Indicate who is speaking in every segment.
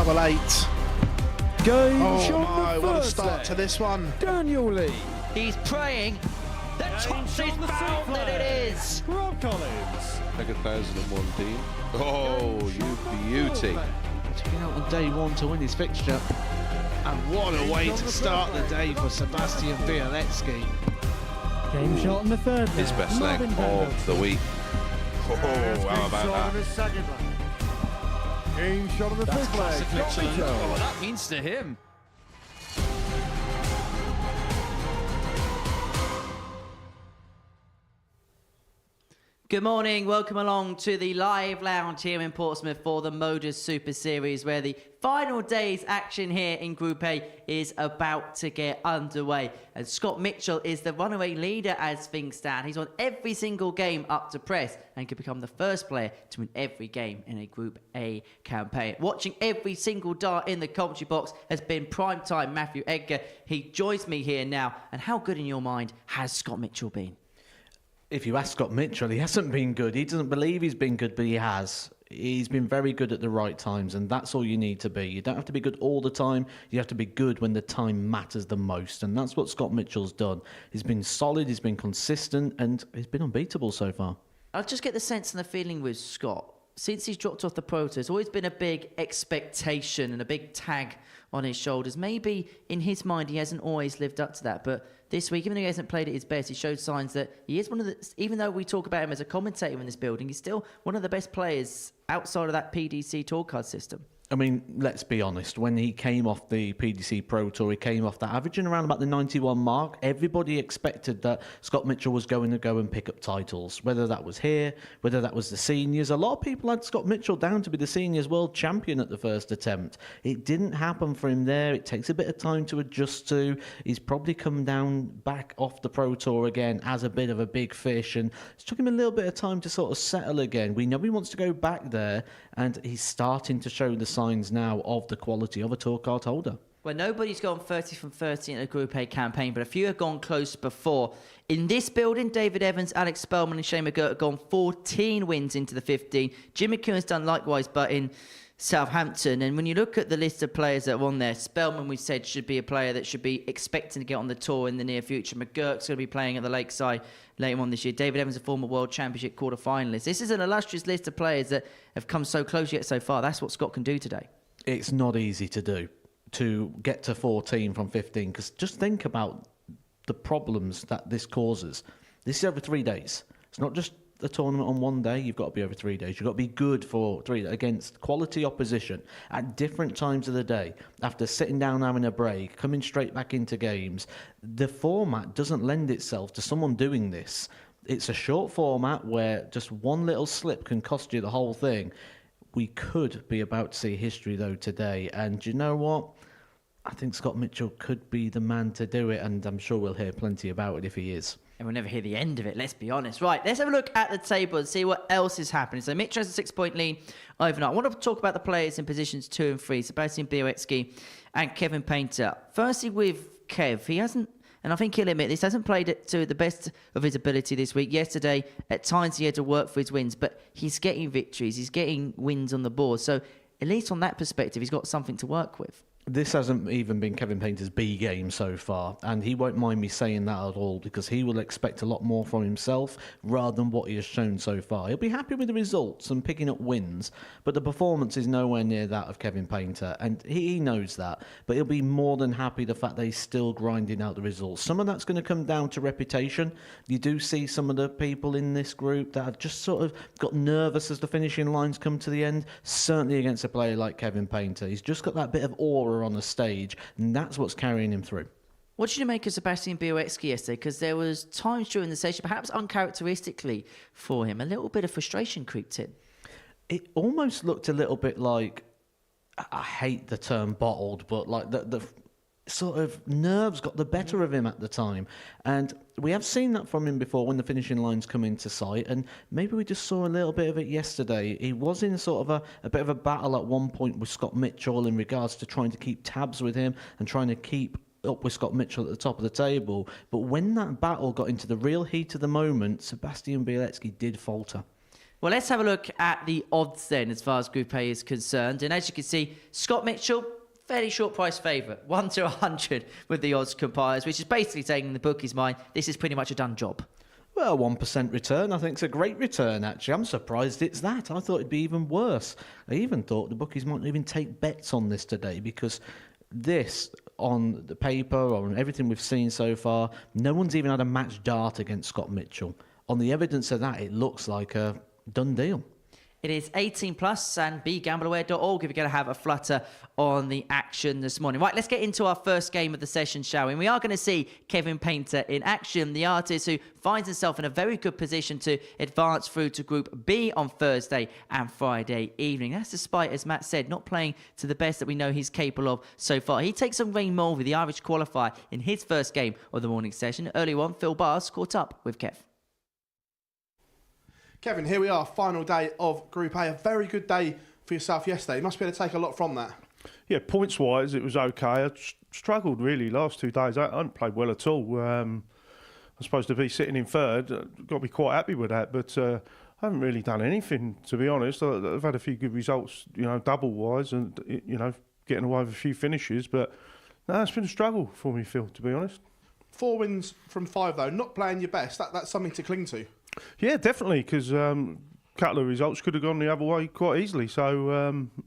Speaker 1: double eight.
Speaker 2: Game
Speaker 1: Oh my, what a start to this one.
Speaker 2: Daniel Lee.
Speaker 3: He's praying. The toss is found, and it is.
Speaker 2: Rob Collins.
Speaker 4: Like 1,001 team. Oh, you beauty.
Speaker 1: Taking out on day one to win his fixture. And what a way to start the day for Sebastian Bialecki.
Speaker 2: Game shot on the third.
Speaker 4: His best leg of the week. Oh, how about that?
Speaker 2: Game shot on the fifth leg.
Speaker 3: Oh, what that means to him. Good morning, welcome along to the live lounge here in Portsmouth for the Modus Super Series, where the final day's action here in Group A is about to get underway. And Scott Mitchell is the runaway leader as things stand. He's won every single game up to press and could become the first player to win every game in a Group A campaign. Watching every single dart in the commentary box has been primetime Matthew Edgar. He joins me here now. And how good in your mind has Scott Mitchell been?
Speaker 5: If you ask Scott Mitchell, he hasn't been good. He doesn't believe he's been good, but he has. He's been very good at the right times, and that's all you need to be. You don't have to be good all the time. You have to be good when the time matters the most, and that's what Scott Mitchell's done. He's been solid, he's been consistent, and he's been unbeatable so far.
Speaker 3: I'll just get the sense and the feeling with Scott. Since he's dropped off the Pro Tour, there's always been a big expectation and a big tag on his shoulders. Maybe in his mind he hasn't always lived up to that, but this week, even though he hasn't played at his best, he showed signs that he is one of the, even though we talk about him as a commentator in this building, he's still one of the best players outside of that PDC tour card system.
Speaker 5: I mean, let's be honest. When he came off the PDC Pro Tour, he came off that averaging around about the 91 mark. Everybody expected that Scott Mitchell was going to go and pick up titles, whether that was here, whether that was the seniors. A lot of people had Scott Mitchell down to be the seniors world champion at the first attempt. It didn't happen for him there. It takes a bit of time to adjust to. He's probably come down back off the Pro Tour again as a bit of a big fish, and it's took him a little bit of time to sort of settle again. We know he wants to go back there, and he's starting to show the signs now of the quality of a tour card holder.
Speaker 3: Well, nobody's gone 30 from 30 in a Group A campaign, but a few have gone close before. In this building, David Evans, Alex Spellman and Shane McGirt have gone 14 wins into the 15. Jim McEwen's done likewise, but in Southampton. And when you look at the list of players that are on there, Spellman, we said, should be a player that should be expecting to get on the tour in the near future. McGirk's going to be playing at the Lakeside later on this year. David Evans, a former World Championship quarter-finalist. This is an illustrious list of players that have come so close yet so far. That's what Scott can do today.
Speaker 5: It's not easy to do, to get to 14 from 15, because just think about the problems that this causes. This is over 3 days. It's not just a tournament on one day. You've got to be over 3 days. You've got to be good for 3 days against quality opposition at different times of the day. After sitting down, having a break, coming straight back into games. The format doesn't lend itself to someone doing this. It's a short format where just one little slip can cost you the whole thing. We could be about to see history, though, today. And you know what? I think Scott Mitchell could be the man to do it, and I'm sure we'll hear plenty about it if he is.
Speaker 3: And we'll never hear the end of it, let's be honest. Right, let's have a look at the table and see what else is happening. So Mitchell has a 6-point lead overnight. I want to talk about the players in positions 2 and 3, Sebastian Bialecki and Kevin Painter. Firstly, with Kev, he hasn't, and I think he'll admit this, hasn't played it to the best of his ability this week. Yesterday, at times he had to work for his wins, but he's getting victories, he's getting wins on the board. So at least on that perspective, he's got something to work with.
Speaker 5: This hasn't even been Kevin Painter's B game so far, and he won't mind me saying that at all, because he will expect a lot more from himself rather than what he has shown so far. He'll be happy with the results and picking up wins, but the performance is nowhere near that of Kevin Painter, and he knows that, but he'll be more than happy the fact that he's still grinding out the results. Some of that's going to come down to reputation. You do see some of the people in this group that have just sort of got nervous as the finishing lines come to the end, certainly against a player like Kevin Painter. He's just got that bit of aura on the stage, and that's what's carrying him through.
Speaker 3: What did you make of Sebastian Bialecki yesterday? Because there was times during the session, perhaps uncharacteristically for him, a little bit of frustration creeped in.
Speaker 5: It almost looked a little bit like, I hate the term bottled, but like the sort of nerves got the better of him at the time. And we have seen that from him before when the finishing lines come into sight, and maybe we just saw a little bit of it yesterday. He was in sort of a bit of a battle at one point with Scott Mitchell in regards to trying to keep tabs with him and trying to keep up with Scott Mitchell at the top of the table. But when that battle got into the real heat of the moment, Sebastian Bialecki did falter.
Speaker 3: Well, let's have a look at the odds then as far as Group A is concerned. And as you can see, Scott Mitchell, fairly short price favourite. 1 to 100 with the odds compilers, which is basically saying in the bookie's mind, this is pretty much a done job.
Speaker 5: Well, 1% return, I think it's a great return, actually. I'm surprised it's that. I thought it'd be even worse. I even thought the bookies might even take bets on this today, because this, on the paper, or on everything we've seen so far, no one's even had a match dart against Scott Mitchell. On the evidence of that, it looks like a done deal.
Speaker 3: It is 18 plus and begambleaware.org if you're going to have a flutter on the action this morning. Right, let's get into our first game of the session, shall we? And we are going to see Kevin Painter in action, the artist who finds himself in a very good position to advance through to Group B on Thursday and Friday evening. That's despite, as Matt said, not playing to the best that we know he's capable of so far. He takes on Ray Mulvey, the Irish qualifier, in his first game of the morning session. Earlier on, Phil Bars caught up with Kev.
Speaker 6: Kevin, here we are, final day of Group A. A very good day for yourself yesterday. You must be able to take a lot from that.
Speaker 7: Yeah, points-wise, it was okay. I struggled, really, last 2 days. I haven't played well at all. I'm supposed to be sitting in third. Got to be quite happy with that, but I haven't really done anything, to be honest. I've had a few good results, double-wise, and, getting away with a few finishes, but no, it's been a struggle for me, Phil, to be honest.
Speaker 6: 4 wins from 5, though. Not playing your best. That's something to cling to.
Speaker 7: Yeah, definitely, because a couple of results could have gone the other way quite easily, so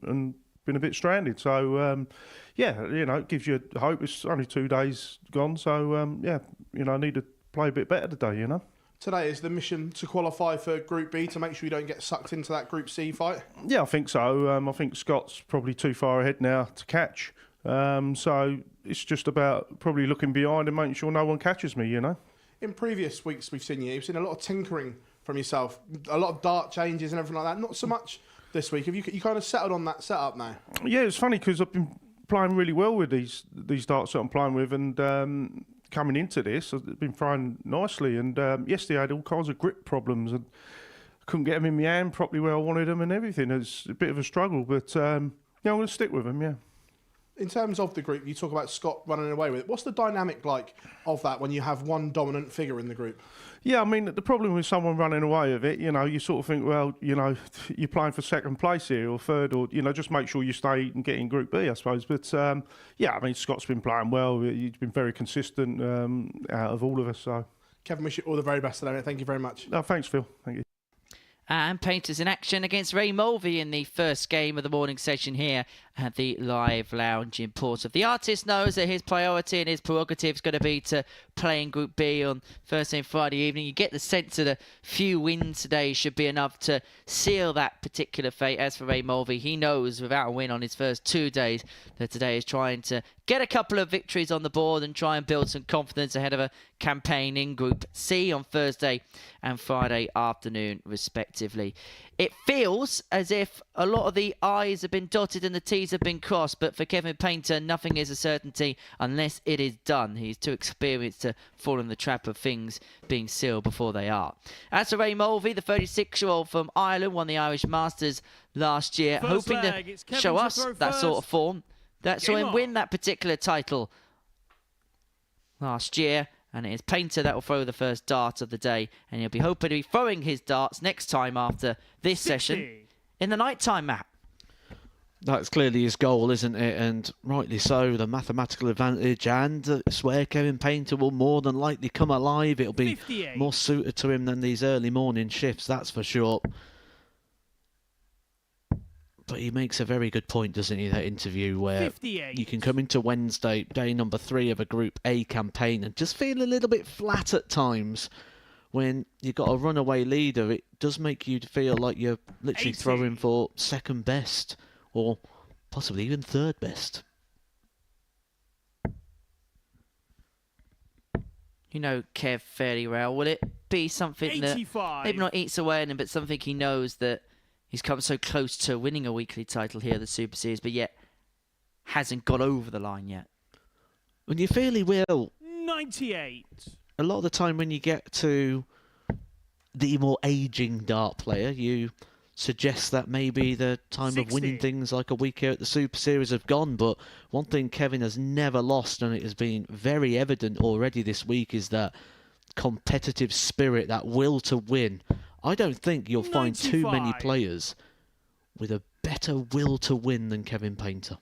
Speaker 7: and been a bit stranded. So, it gives you hope. It's only 2 days gone, so, I need to play a bit better today,
Speaker 6: Today is the mission to qualify for Group B to make sure you don't get sucked into that Group C fight?
Speaker 7: Yeah, I think so. I think Scott's probably too far ahead now to catch. So it's just about probably looking behind and making sure no one catches me,
Speaker 6: In previous weeks we've seen a lot of tinkering from yourself, a lot of dart changes and everything like that. Not so much this week. Have you kind of settled on that setup now?
Speaker 7: Yeah, it's funny because I've been playing really well with these darts that I'm playing with, and coming into this, I've been throwing nicely. And yesterday I had all kinds of grip problems and couldn't get them in my hand properly where I wanted them and everything. It's a bit of a struggle, but I'm going to stick with them, yeah.
Speaker 6: In terms of the group, you talk about Scott running away with it. What's the dynamic like of that when you have one dominant figure in the group?
Speaker 7: Yeah, I mean, the problem with someone running away with it, you sort of think, well, you're playing for second place here or third, or, just make sure you stay and get in Group B, I suppose. But, Scott's been playing well. He's been very consistent out of all of us. So,
Speaker 6: Kevin, wish you all the very best today. Thank you very much.
Speaker 7: No, thanks, Phil. Thank you.
Speaker 3: And Painter's in action against Ray Mulvey in the first game of the morning session here at the Live Lounge in Portsmouth. The artist knows that his priority and his prerogative is going to be to play in Group B on Thursday and Friday evening. You get the sense that a few wins today should be enough to seal that particular fate. As for Ray Mulvey, he knows without a win on his first 2 days that today is trying to get a couple of victories on the board and try and build some confidence ahead of a campaign in Group C on Thursday and Friday afternoon, respectively. It feels as if a lot of the I's have been dotted and the T's have been crossed, but for Kevin Painter, nothing is a certainty unless it is done. He's too experienced to fall in the trap of things being sealed before they are. As for Ray Mulvey, the 36-year-old from Ireland, won the Irish Masters last year, hoping to show us that sort of form that saw him win that particular title last year. And it is Painter that will throw the first dart of the day. And he'll be hoping to be throwing his darts next time after this session in the night-time, Matt.
Speaker 5: That's clearly his goal, isn't it? And rightly so, the mathematical advantage. And it's where Kevin Painter will more than likely come alive. It'll be
Speaker 2: 58.
Speaker 5: more suited to him than these early morning shifts, that's for sure. But he makes a very good point, doesn't he, that interview where
Speaker 2: 58.
Speaker 5: you can come into Wednesday, day number 3 of a Group A campaign, and just feel a little bit flat at times. When you've got a runaway leader, it does make you feel like you're literally
Speaker 2: 80.
Speaker 5: throwing for second best, or possibly even third best.
Speaker 3: You know Kev fairly well. Will it be something
Speaker 2: 85.
Speaker 3: that maybe not eats away at him, but something he knows that he's come so close to winning a weekly title here at the Super Series, but yet hasn't got over the line yet?
Speaker 5: And you feel he will.
Speaker 2: 98.
Speaker 5: A lot of the time when you get to the more ageing dart player, you suggest that maybe the time of winning
Speaker 2: 60.
Speaker 5: things like a week here at the Super Series have gone. But one thing Kevin has never lost, and it has been very evident already this week, is that competitive spirit, that will to win. I don't think you'll find too many
Speaker 2: 95.
Speaker 5: players with a better will to win than Kevin Painter.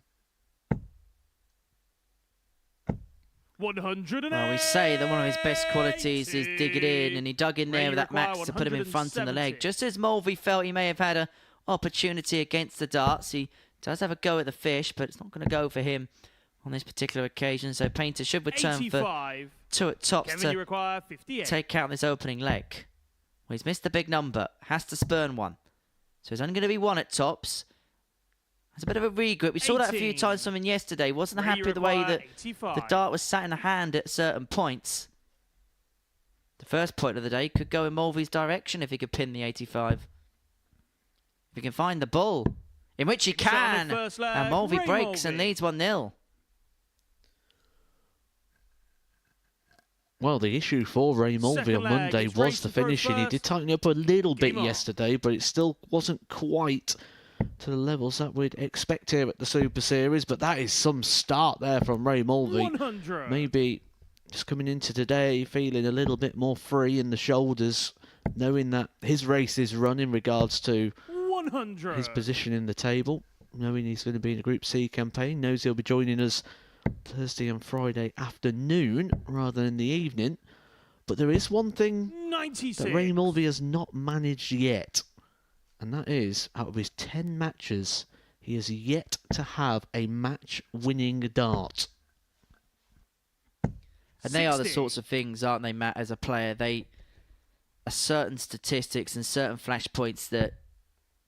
Speaker 2: 100.
Speaker 3: Well, we say that one of his best qualities is digging in, and he dug in there with that max to put him in front of the leg. Just as Mulvey felt he may have had an opportunity against the darts, he does have a go at the fish, but it's not going to go for him on this particular occasion. So Painter should return
Speaker 2: 85.
Speaker 3: for 2 at tops
Speaker 2: Kevin, you
Speaker 3: to
Speaker 2: require 58.
Speaker 3: take out this opening leg. Well, he's missed the big number, has to spurn one. So it's only going to be 1 at tops. It's a bit of a regrip. We saw that a few
Speaker 2: 18.
Speaker 3: times from him yesterday. Wasn't
Speaker 2: Ray,
Speaker 3: happy
Speaker 2: you
Speaker 3: with the way
Speaker 2: require
Speaker 3: that
Speaker 2: 85.
Speaker 3: the dart was sat in the hand at certain points. The first point of the day could go in Mulvey's direction if he could pin the 85. If he can find the bull, in which he
Speaker 2: Shot on
Speaker 3: can.
Speaker 2: the first leg,
Speaker 3: And Mulvey
Speaker 2: Ray
Speaker 3: breaks and
Speaker 2: Mulvey.
Speaker 3: leads 1-0.
Speaker 5: Well, the issue for Ray Mulvey
Speaker 2: Second
Speaker 5: on
Speaker 2: leg,
Speaker 5: Monday
Speaker 2: it's
Speaker 5: was
Speaker 2: race
Speaker 5: the
Speaker 2: to throw
Speaker 5: finishing. He
Speaker 2: first.
Speaker 5: did tighten up a little bit
Speaker 2: Game on.
Speaker 5: yesterday, but it still wasn't quite to the levels that we'd expect here at the Super Series. But that is some start there from Ray Mulvey.
Speaker 2: 100.
Speaker 5: Maybe just coming into today feeling a little bit more free in the shoulders, knowing that his race is run in regards to
Speaker 2: 100.
Speaker 5: his position in the table, knowing he's going to be in a Group C campaign, knows he'll be joining us Thursday and Friday afternoon rather than the evening. But there is one thing
Speaker 2: 96.
Speaker 5: that Ray Mulvey has not managed yet, and that is, out of his 10 matches, he has yet to have a match-winning dart.
Speaker 3: And they are the
Speaker 2: 60.
Speaker 3: sorts of things, aren't they, Matt, as a player? They are certain statistics and certain flashpoints that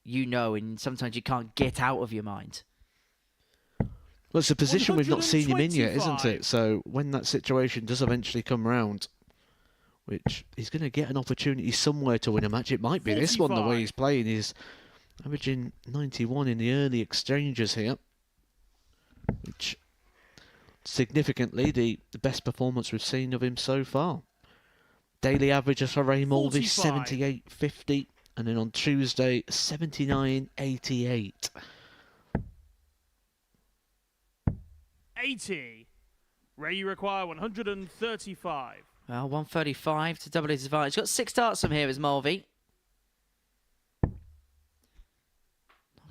Speaker 3: you know and sometimes you can't get out of your mind.
Speaker 5: Well, it's a position we've not seen him in yet, isn't
Speaker 2: 125.
Speaker 5: it? So when that situation does eventually come round, which he's going to get an opportunity somewhere to win a match, it might be this one, the way
Speaker 2: 45.
Speaker 5: he's playing. He's averaging 91 in the early exchanges here, which significantly the best performance we've seen of him so far. Daily averages for Ray Mulvey,
Speaker 2: 45.
Speaker 5: 78.50, and then on Tuesday, 79.88.
Speaker 2: 80. Ray, you require 135.
Speaker 3: Well, 135 to double his advantage. Got 6 darts from here as Mulvey. Not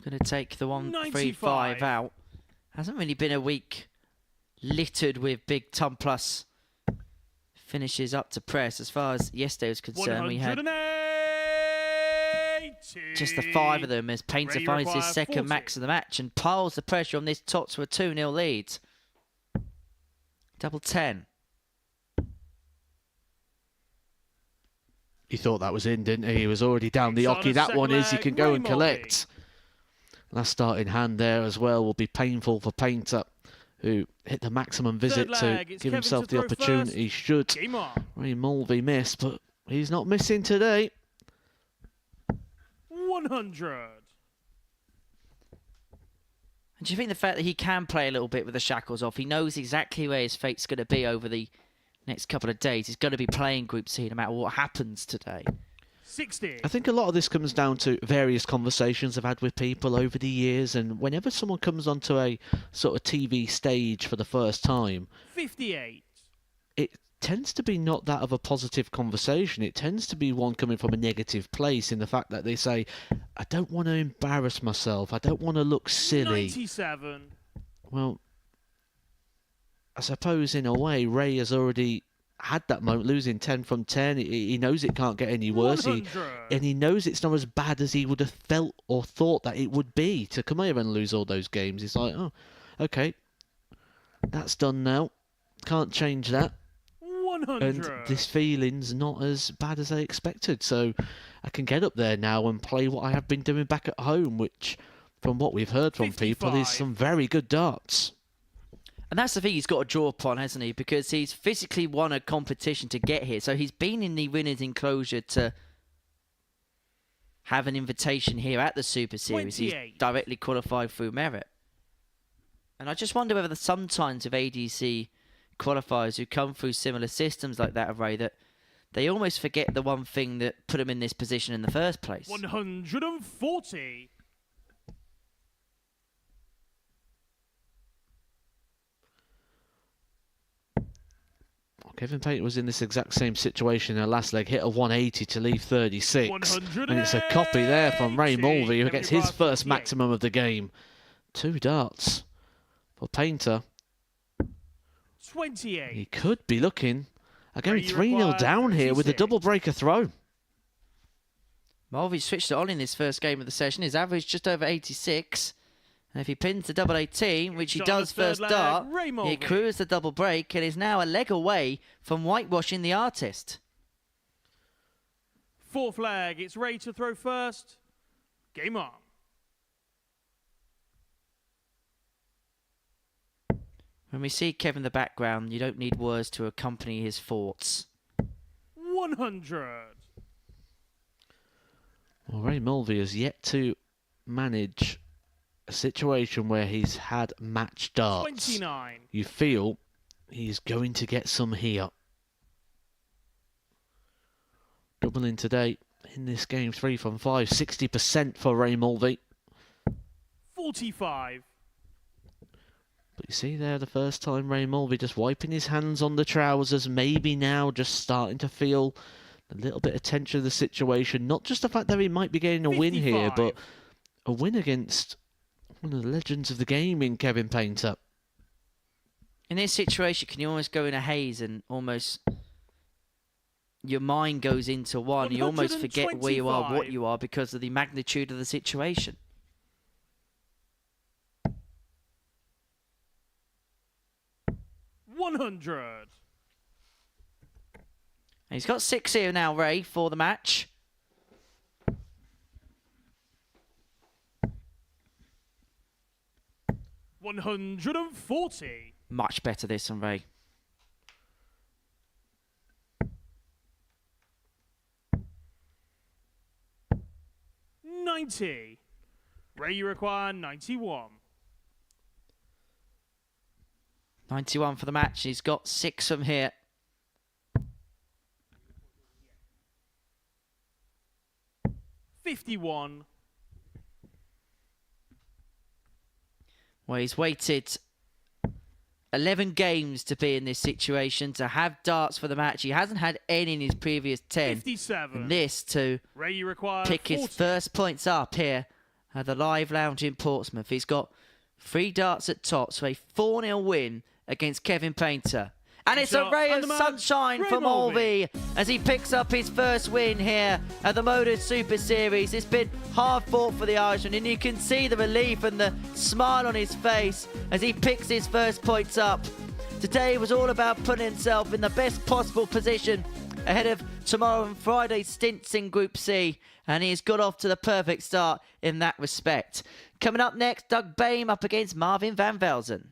Speaker 3: going to take the 135
Speaker 2: 95.
Speaker 3: out. Hasn't really been a week littered with big ton plus finishes up to press. As far as yesterday was concerned, we had
Speaker 2: 180.
Speaker 3: just the 5 of them as Painter
Speaker 2: Ray, you
Speaker 3: finds his
Speaker 2: require
Speaker 3: second
Speaker 2: 40.
Speaker 3: max of the match and piles the pressure on this top to a 2-0 lead. Double 10.
Speaker 5: He thought that was in, didn't he? He was already down the
Speaker 2: It's on
Speaker 5: hockey.
Speaker 2: a
Speaker 5: That
Speaker 2: second
Speaker 5: one is, he
Speaker 2: leg,
Speaker 5: can go
Speaker 2: Ray
Speaker 5: and
Speaker 2: Mulvey.
Speaker 5: collect. Last starting hand there as well will be painful for Painter, who hit the maximum visit to
Speaker 2: leg, it's
Speaker 5: give
Speaker 2: Kevin
Speaker 5: himself
Speaker 2: to
Speaker 5: the
Speaker 2: throw
Speaker 5: opportunity. Should
Speaker 2: Game on.
Speaker 5: Ray Mulvey miss, but he's not missing today.
Speaker 2: 100.
Speaker 3: And do you think the fact that he can play a little bit with the shackles off, he knows exactly where his fate's going to be over the next couple of days. He's going to be playing Group C no matter what happens today.
Speaker 2: 60.
Speaker 5: I think a lot of this comes down to various conversations I've had with people over the years, and whenever someone comes onto a sort of TV stage for the first time,
Speaker 2: 58.
Speaker 5: it tends to be not that of a positive conversation. It tends to be one coming from a negative place in the fact that they say, I don't want to embarrass myself. I don't want to look silly.
Speaker 2: 97.
Speaker 5: Well, I suppose in a way, Ray has already had that moment, losing 10 from 10. He knows it can't get any worse.
Speaker 2: 100.
Speaker 5: And he knows it's not as bad as he would have felt or thought that it would be to come here and lose all those games. He's like, oh, okay, that's done now. Can't change that.
Speaker 2: 100.
Speaker 5: And this feeling's not as bad as I expected. So I can get up there now and play what I have been doing back at home, which, from what we've heard from people, is
Speaker 2: 55.
Speaker 5: some very good darts.
Speaker 3: And that's the thing he's got to draw upon, hasn't he? Because he's physically won a competition to get here. So he's been in the winner's enclosure to have an invitation here at the Super Series.
Speaker 2: 28.
Speaker 3: He's directly qualified through merit. And I just wonder whether sometimes with ADC qualifiers who come through similar systems like that of Ray, that they almost forget the one thing that put them in this position in the first place.
Speaker 2: 140.
Speaker 1: Kevin Painter was in this exact same situation in the last leg, hit a 180 to leave 36. And it's a copy there from Ray Mulvey, who gets his first maximum of the game. 2 darts for Painter.
Speaker 2: 28.
Speaker 1: He could be looking at going 3-0 down here with a double breaker throw.
Speaker 3: Mulvey switched it on in this first game of the session. His average just over 86. And if he pins the double 18, which he does first dart, he accrues the double break and is now a leg away from whitewashing the artist.
Speaker 2: 4th leg, it's Ray to throw first. Game on.
Speaker 3: When we see Kevin in the background, you don't need words to accompany his thoughts.
Speaker 2: 100.
Speaker 1: Well, Ray Mulvey has yet to manage a situation where he's had match darts.
Speaker 2: 29.
Speaker 1: You feel he's going to get some here. Doubling today in this game, 3 from 5, 60% for Ray Mulvey.
Speaker 2: 45.
Speaker 1: But you see there, the first time Ray Mulvey just wiping his hands on the trousers, maybe now just starting to feel a little bit of tension of the situation. Not just the fact that he might be getting a
Speaker 2: 55.
Speaker 1: win here, but a win against one of the legends of the game in Kevin Painter.
Speaker 3: In this situation, can you almost go in a haze and almost your mind goes into one? You almost forget where you are, what you are, because of the magnitude of the situation.
Speaker 2: $100.
Speaker 3: And he's got 6 here now, Ray, for the match.
Speaker 2: $140.
Speaker 3: Much better this one, Ray.
Speaker 2: $90. Ray, you require 91.
Speaker 3: 91 for the match. He's got 6 from here.
Speaker 2: $51.
Speaker 3: Well, he's waited 11 games to be in this situation, to have darts for the match. He hasn't had any in his previous 10.
Speaker 2: 57.
Speaker 3: And this to
Speaker 2: Ray, you require
Speaker 3: pick
Speaker 2: 40.
Speaker 3: his first points up here at the Live Lounge in Portsmouth. He's got 3 darts at top, so a 4-0 win against Kevin Painter. And it's a ray of sunshine for Mulvey as he picks up his first win here at the Modus Super Series. It's been hard fought for the Irishman, and you can see the relief and the smile on his face as he picks his first points up. Today was all about putting himself in the best possible position ahead of tomorrow and Friday's stints in Group C, and he's got off to the perfect start in that respect. Coming up next, Doug Boehm up against Marvin van Velzen.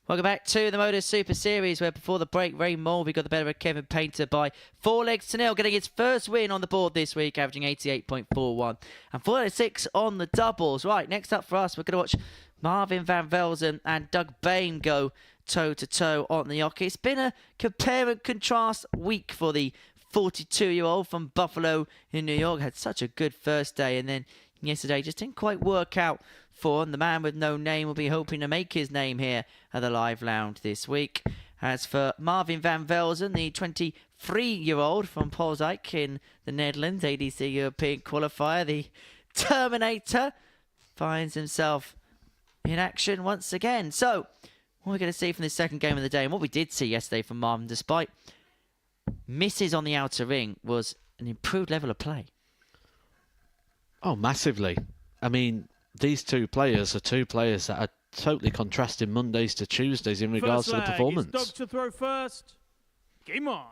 Speaker 3: Welcome back to the Modus Super Series, where before the break, Ray Mulvey got the better of Kevin Painter by 4-0, getting his first win on the board this week, averaging 88.41. And 4-6 on the doubles. Right, next up for us, we're going to watch Marvin van Velzen and Doug Boehm go toe-to-toe on the hockey. It's been a compare and contrast week for the 42-year-old from Buffalo in New York. Had such a good first day, and then yesterday just didn't quite work out for him. The man with no name will be hoping to make his name here at the Live Lounge this week. As for Marvin van Velzen, the 23-year-old from Polsijk in the Netherlands, ADC European qualifier, the Terminator, finds himself in action once again. So, what we're going to see from this second game of the day, and what we did see yesterday from Marvin, despite misses on the outer ring, was an improved level of play.
Speaker 1: Oh, massively. I mean, these two players are two players that are totally contrasting Mondays to Tuesdays in regards to the performance.
Speaker 2: Doug to throw first. Game on.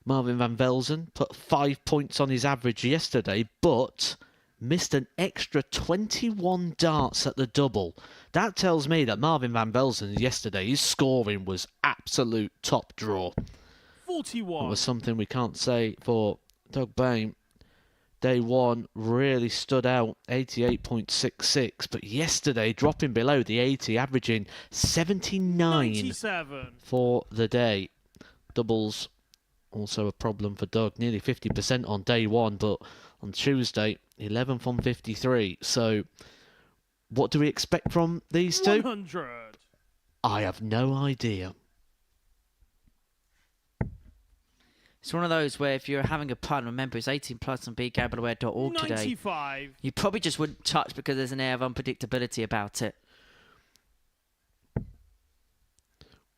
Speaker 1: Marvin van Velzen put 5 points on his average yesterday, but missed an extra 21 darts at the double. That tells me that Marvin van Velzen yesterday, his scoring was absolute top draw.
Speaker 2: 41.
Speaker 1: It was something we can't say for Doug Boehm. Day one really stood out, 88.66, but yesterday dropping below the 80, averaging 79
Speaker 2: 97.
Speaker 1: for the day. Doubles also a problem for Doug, nearly 50% on day one, but on Tuesday 11 from 53. So what do we expect from these two?
Speaker 2: 100.
Speaker 1: I have no idea.
Speaker 3: It's one of those where if you're having a punt, remember it's 18 plus on begambleaware.org today.
Speaker 2: 95.
Speaker 3: You probably just wouldn't touch because there's an air of unpredictability about it.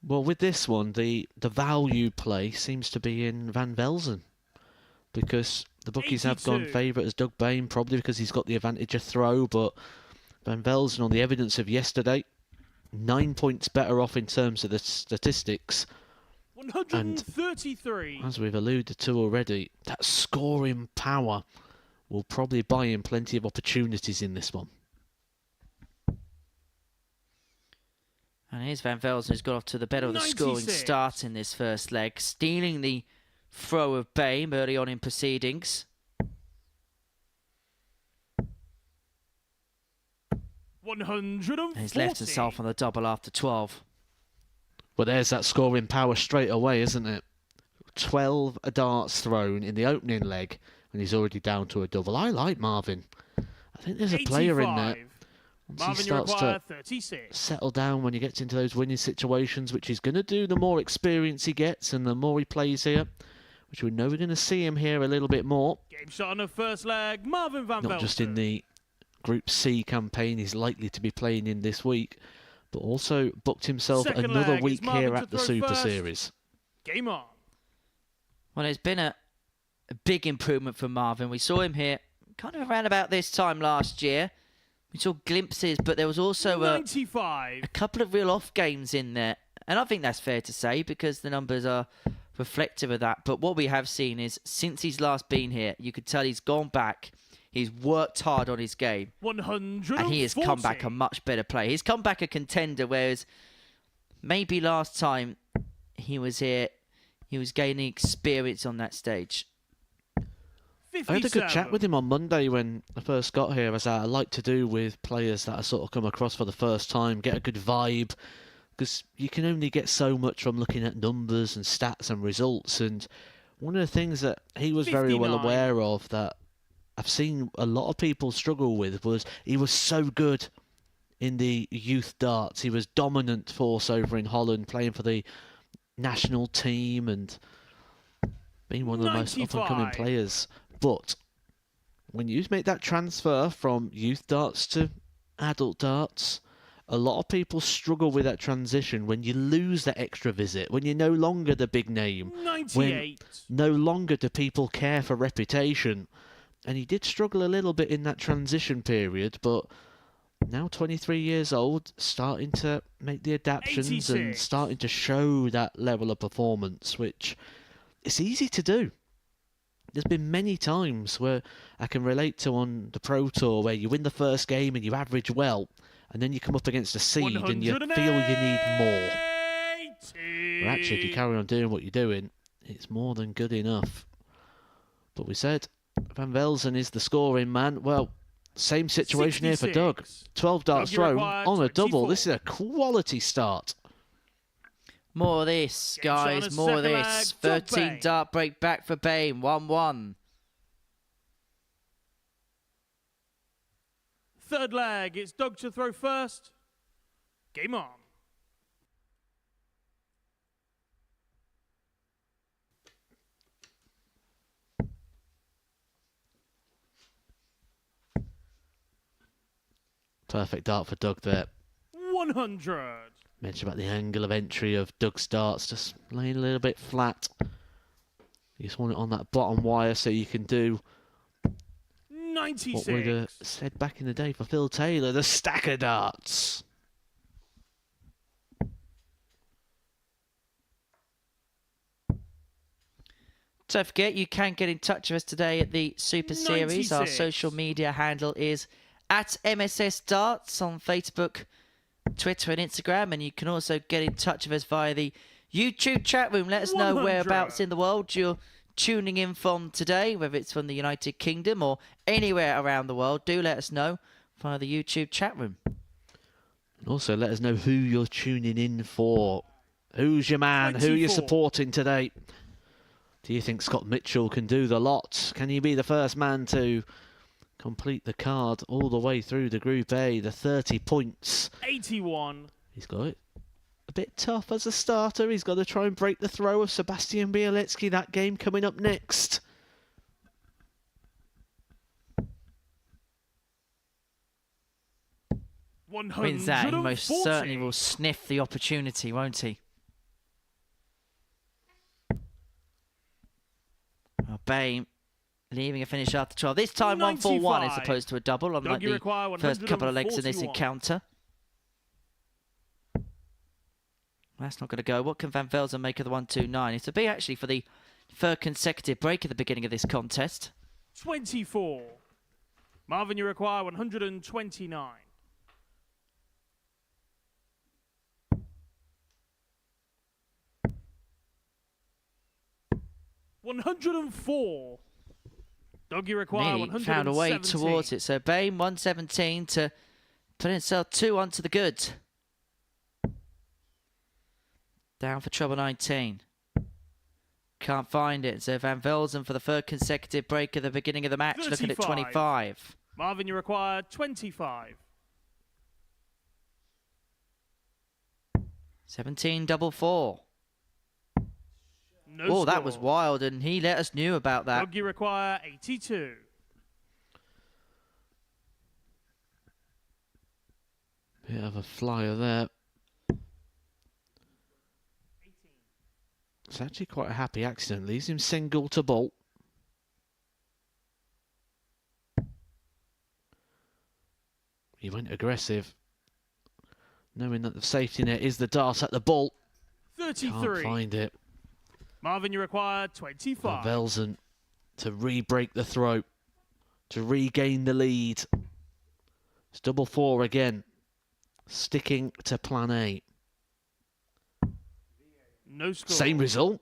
Speaker 1: Well, with this one, the value play seems to be in Van Velzen, because the bookies have gone
Speaker 2: 82.
Speaker 1: favourite as Doug Boehm, probably because he's got the advantage of throw, but Van Velzen, on the evidence of yesterday, 9 points better off in terms of the statistics.
Speaker 2: 133.
Speaker 1: As we've alluded to already, that scoring power will probably buy him plenty of opportunities in this one.
Speaker 3: And here's Van Velzen, who's got off to the better of the scoring
Speaker 2: 96.
Speaker 3: start in this first leg, stealing the throw of Boehm early on in proceedings.
Speaker 2: 140.
Speaker 3: And he's left himself on the double after 12.
Speaker 1: Well, there's that scoring power straight away, isn't it? 12 darts thrown in the opening leg, and he's already down to a double. I like Marvin. I think there's a player in there.
Speaker 2: 85.
Speaker 1: Once
Speaker 2: Marvin,
Speaker 1: he
Speaker 2: you
Speaker 1: starts
Speaker 2: require
Speaker 1: to
Speaker 2: 36.
Speaker 1: settle down when he gets into those winning situations, which he's going to do the more experience he gets and the more he plays here, which we know we're going to see him here a little bit more.
Speaker 2: Game shot on the first leg. Marvin van Velzen.
Speaker 1: Not just in the Group C campaign he's likely to be playing in this week, but also booked himself
Speaker 2: Second
Speaker 1: another
Speaker 2: leg,
Speaker 1: week
Speaker 2: it's Marvin
Speaker 1: here
Speaker 2: to
Speaker 1: at the
Speaker 2: throw
Speaker 1: Super
Speaker 2: first.
Speaker 1: Series.
Speaker 2: Game on.
Speaker 3: Well, it's been a big improvement for Marvin. We saw him here kind of around about this time last year. We saw glimpses, but there was also a
Speaker 2: 95.
Speaker 3: couple of real off games in there. And I think that's fair to say because the numbers are reflective of that. But what we have seen is since he's last been here, you could tell he's gone back. He's worked hard on his game.
Speaker 2: 140.
Speaker 3: And he has come back a much better player. He's come back a contender, whereas maybe last time he was here, he was gaining experience on that stage.
Speaker 1: I had a good chat with him on Monday when I first got here, as I like to do with players that I sort of come across for the first time, get a good vibe, because you can only get so much from looking at numbers and stats and results. And one of the things that he was very well
Speaker 2: 59.
Speaker 1: aware of that I've seen a lot of people struggle with was he was so good in the youth darts. He was dominant force over in Holland, playing for the national team and being one of the most
Speaker 2: 95.
Speaker 1: up-and-coming players. But when you make that transfer from youth darts to adult darts, a lot of people struggle with that transition when you lose that extra visit, when you're no longer the big name,
Speaker 2: 98.
Speaker 1: when no longer do people care for reputation. And he did struggle a little bit in that transition period, but now 23 years old, starting to make the adaptations
Speaker 2: 86.
Speaker 1: and starting to show that level of performance, which it's easy to do. There's been many times where I can relate to on the Pro Tour where you win the first game and you average well, and then you come up against a seed and you feel you need more. But actually, if you carry on doing what you're doing, it's more than good enough. But we said Van Velzen is the scoring man. Well, same situation
Speaker 2: 66.
Speaker 1: here for Doug. 12 darts
Speaker 2: Doug, you
Speaker 1: thrown
Speaker 2: require
Speaker 1: on a double.
Speaker 2: 24.
Speaker 1: This is a quality start.
Speaker 3: More of this,
Speaker 2: Game shot on
Speaker 3: guys.
Speaker 2: a
Speaker 3: More of
Speaker 2: second
Speaker 3: this.
Speaker 2: leg. Doug
Speaker 3: 13
Speaker 2: Boehm.
Speaker 3: dart break back for Boehm. 1-1.
Speaker 2: Third leg, it's Doug to throw first. Game on.
Speaker 1: Perfect dart for Doug there.
Speaker 2: 100.
Speaker 1: Mentioned about the angle of entry of Doug's darts, just laying a little bit flat. You just want it on that bottom wire so you can do
Speaker 2: 96.
Speaker 1: what we'd have said back in the day for Phil Taylor, the stacker darts.
Speaker 3: Don't forget, you can get in touch with us today at the Super Series. Our
Speaker 2: 96.
Speaker 3: social media handle is at MSS Darts on Facebook, Twitter and Instagram. And you can also get in touch with us via the YouTube chat room. Let us know
Speaker 2: 100.
Speaker 3: whereabouts in the world you're tuning in from today, whether it's from the United Kingdom or anywhere around the world. Do let us know via the YouTube chat room.
Speaker 1: Also, let us know who you're tuning in for. Who's your man? Who you're
Speaker 2: 24.
Speaker 1: supporting today? Do you think Scott Mitchell can do the lot? Can he be the first man to complete the card all the way through the Group A, the 30 points?
Speaker 2: 81.
Speaker 1: He's got it a bit tough as a starter. He's got to try and break the throw of Sebastian Bialecki. That game coming up next.
Speaker 3: Wins that, he most certainly will sniff the opportunity, won't he? Well, Boehm leaving a finish after 12. This time 1-4-1 as
Speaker 2: 95.
Speaker 3: opposed to a double, unlike
Speaker 2: Doug, you
Speaker 3: the
Speaker 2: require
Speaker 3: first couple of legs in this
Speaker 2: 141.
Speaker 3: encounter. That's not going to go. What can Van Velzen make of the 1-2-9? It's a B actually for the third consecutive break at the beginning of this contest.
Speaker 2: 24. Marvin, you require 129. $104. Doug, you require
Speaker 3: Nearly
Speaker 2: 117.
Speaker 3: found a way towards it. So Boehm 117 to put himself 2 onto the good. Down for trouble 19. Can't find it. So Van Velzen for the third consecutive break at the beginning of the match, looking at
Speaker 2: 35.
Speaker 3: 25.
Speaker 2: Marvin, you require 25.
Speaker 3: 17 double 4.
Speaker 2: No
Speaker 3: Oh,
Speaker 2: score.
Speaker 3: that was wild, and he let us knew about that.
Speaker 2: Doug, you require 82.
Speaker 1: Bit of a flyer there. It's actually quite a happy accident. Leaves him single to bolt. He went aggressive, knowing that the safety net is the dart at the bolt.
Speaker 2: 33.
Speaker 1: Can't find it.
Speaker 2: Marvin, you require
Speaker 1: For
Speaker 2: 25.
Speaker 1: Velzen to re-break the throw, to regain the lead. It's double 4 again, sticking to plan A.
Speaker 2: No score.
Speaker 1: Same result.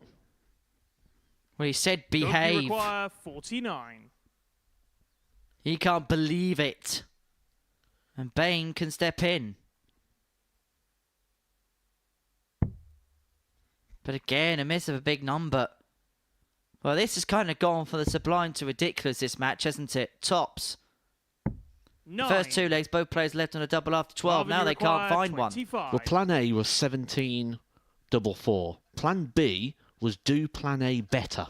Speaker 3: Well, he said
Speaker 2: Doug, you
Speaker 3: behave.
Speaker 2: require 49.
Speaker 3: He can't believe it. And Boehm can step in. But again, a miss of a big number. Well, this has kind of gone from the sublime to ridiculous, this match, hasn't it? Tops.
Speaker 2: 9.
Speaker 3: First 2 legs, both players left on a double after 12.
Speaker 2: Marvin,
Speaker 3: Now
Speaker 2: you
Speaker 3: they can't
Speaker 2: require
Speaker 3: find one.
Speaker 2: 25.
Speaker 1: Well, plan A was 17 double 4. Plan B was do plan A better,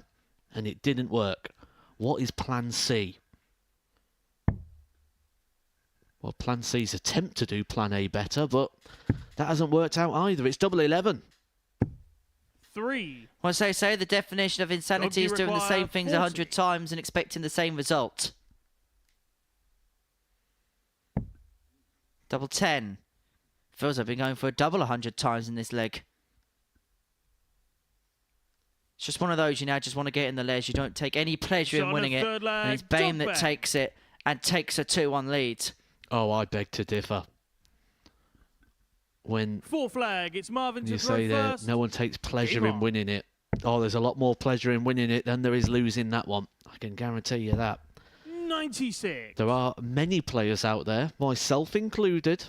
Speaker 1: and it didn't work. What is plan C? Well, plan C's attempt to do plan A better, but that hasn't worked out either. It's double 11.
Speaker 2: 3.
Speaker 3: Once they say the definition of insanity
Speaker 2: Doug,
Speaker 3: is
Speaker 2: you
Speaker 3: doing the
Speaker 2: require
Speaker 3: same things
Speaker 2: 40.
Speaker 3: 100 times and expecting the same result. Double 10. Feels like I've been going for a double 100 times in this leg. It's just one of those, you now just want to get in the ledge. You don't take any pleasure
Speaker 2: Shot
Speaker 3: in
Speaker 2: on
Speaker 3: winning
Speaker 2: a
Speaker 3: it.
Speaker 2: third leg,
Speaker 3: And it's Boehm
Speaker 2: Doug
Speaker 3: that
Speaker 2: Boehm.
Speaker 3: takes it and takes a 2-1 lead.
Speaker 1: Oh, I beg to differ. when
Speaker 2: Fourth leg, it's Marvin to
Speaker 1: you
Speaker 2: throw
Speaker 1: say there
Speaker 2: first.
Speaker 1: no one takes pleasure
Speaker 2: Game
Speaker 1: in
Speaker 2: on.
Speaker 1: winning it. Oh, there's a lot more pleasure in winning it than there is losing that one. I can guarantee you that.
Speaker 2: 96.
Speaker 1: There are many players out there, myself included,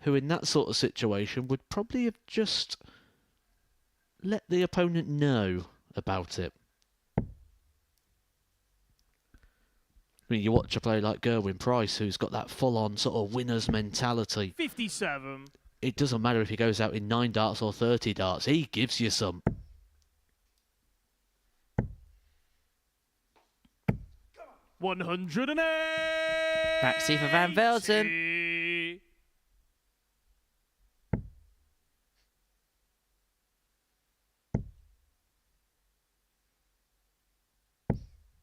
Speaker 1: who in that sort of situation would probably have just let the opponent know about it. I mean, you watch a player like Gerwin Price, who's got that full-on sort of winner's mentality.
Speaker 2: 57.
Speaker 1: It doesn't matter if he goes out in 9 darts or 30 darts, he gives you some.
Speaker 2: $180.
Speaker 3: Maxi for Van Velzen.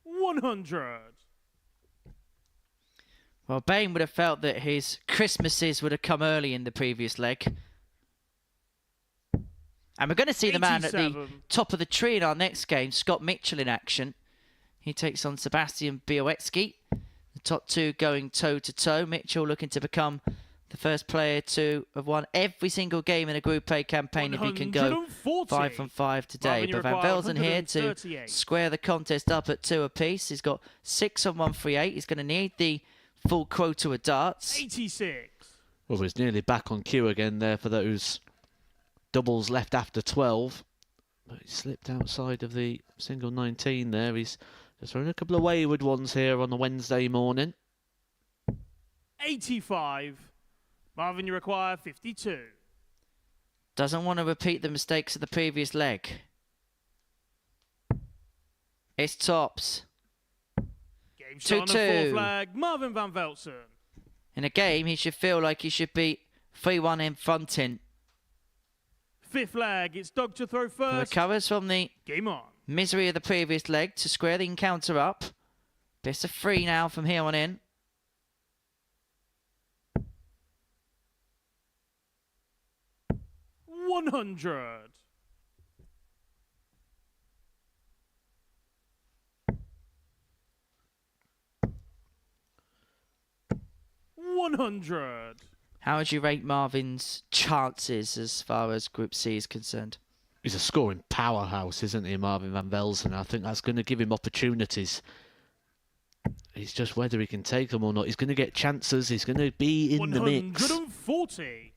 Speaker 2: $100.
Speaker 3: Well, Boehm would have felt that his Christmases would have come early in the previous leg. And we're going to see the man at the
Speaker 2: 87.
Speaker 3: top of the tree in our next game, Scott Mitchell in action. He takes on Sebastian Bialecki. The top two going toe-to-toe. Mitchell looking to become the first player to have won every single game in a Group A campaign if he can go
Speaker 2: 140.
Speaker 3: 5 from 5 today.
Speaker 2: Marvin, you
Speaker 3: But Van
Speaker 2: require
Speaker 3: Velzen here to
Speaker 2: 138.
Speaker 3: square the contest up at 2 apiece. He's got 6 on 138. He's going to need the full quota of darts.
Speaker 2: 86.
Speaker 1: Well, he's nearly back on cue again there for those doubles left after 12. But he slipped outside of the single 19 there. He's just throwing a couple of wayward ones here on the Wednesday morning.
Speaker 2: 85. Marvin, you require 52.
Speaker 3: Doesn't want to repeat the mistakes of the previous leg. It's tops.
Speaker 2: Game shot on the
Speaker 3: 2-2.
Speaker 2: fourth flag. Marvin Van Velzen.
Speaker 3: In a game, he should feel like he should be 3-1 in front in.
Speaker 2: Fifth leg, it's Doug to throw
Speaker 3: He
Speaker 2: first.
Speaker 3: recovers from the
Speaker 2: Game on.
Speaker 3: misery of the previous leg to square the encounter up. Best of 3 now from here on in.
Speaker 2: $100. $100.
Speaker 3: How would you rate Marvin's chances as far as Group C is concerned?
Speaker 1: He's a scoring powerhouse, isn't he, Marvin Van Velzen? I think that's going to give him opportunities. It's just whether he can take them or not. He's going to get chances. He's going to be in the mix.
Speaker 2: 140.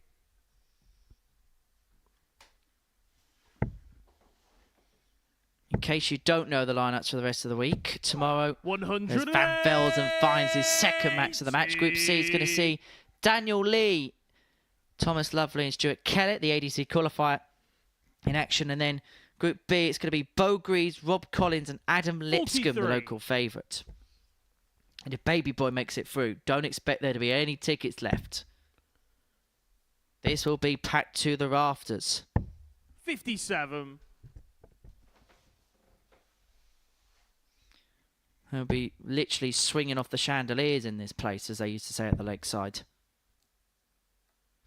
Speaker 3: In case you don't know the lineups for the rest of the week, tomorrow as
Speaker 2: 100.
Speaker 3: Van Velzen finds his second max of the match. Group C is going to see Daniel Lee, Thomas Lovely and Stuart Kellett, the ADC qualifier, in action. And then Group B, it's going to be Bo Greaves, Rob Collins and Adam Lipscomb, the
Speaker 2: 43.
Speaker 3: local favourite. And if Baby Boy makes it through, don't expect there to be any tickets left. This will be packed to the rafters.
Speaker 2: 57.
Speaker 3: They'll be literally swinging off the chandeliers in this place, as they used to say at the lakeside.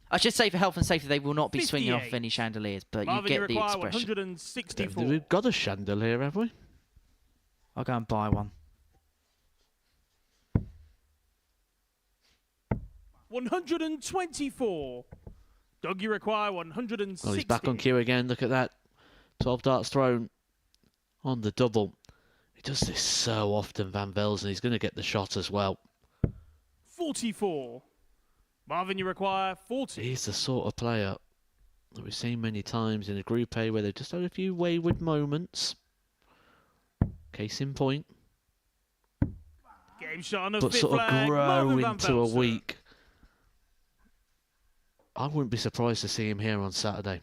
Speaker 3: I should say for health and safety, they will not be swinging off
Speaker 2: 58.
Speaker 3: any chandeliers, but
Speaker 2: Marvin,
Speaker 3: you
Speaker 2: you
Speaker 3: get the
Speaker 2: require
Speaker 3: expression.
Speaker 2: 164.
Speaker 1: We've got a chandelier, have we?
Speaker 3: I'll go and buy one.
Speaker 2: 124. Doug, you require 160.
Speaker 1: Well, he's back on cue again. Look at that. 12 darts thrown on the double. He does this so often, Van Velzen. He's going to get the shot as well.
Speaker 2: 44. Marvin, you require 40.
Speaker 1: He's the sort of player that we've seen many times in a Group A where they've just had a few wayward moments. Case in point.
Speaker 2: Game shot on the
Speaker 1: But
Speaker 2: fifth
Speaker 1: sort of
Speaker 2: flag.
Speaker 1: grow
Speaker 2: Marvin Van
Speaker 1: into a
Speaker 2: Velzen.
Speaker 1: week. I wouldn't be surprised to see him here on Saturday.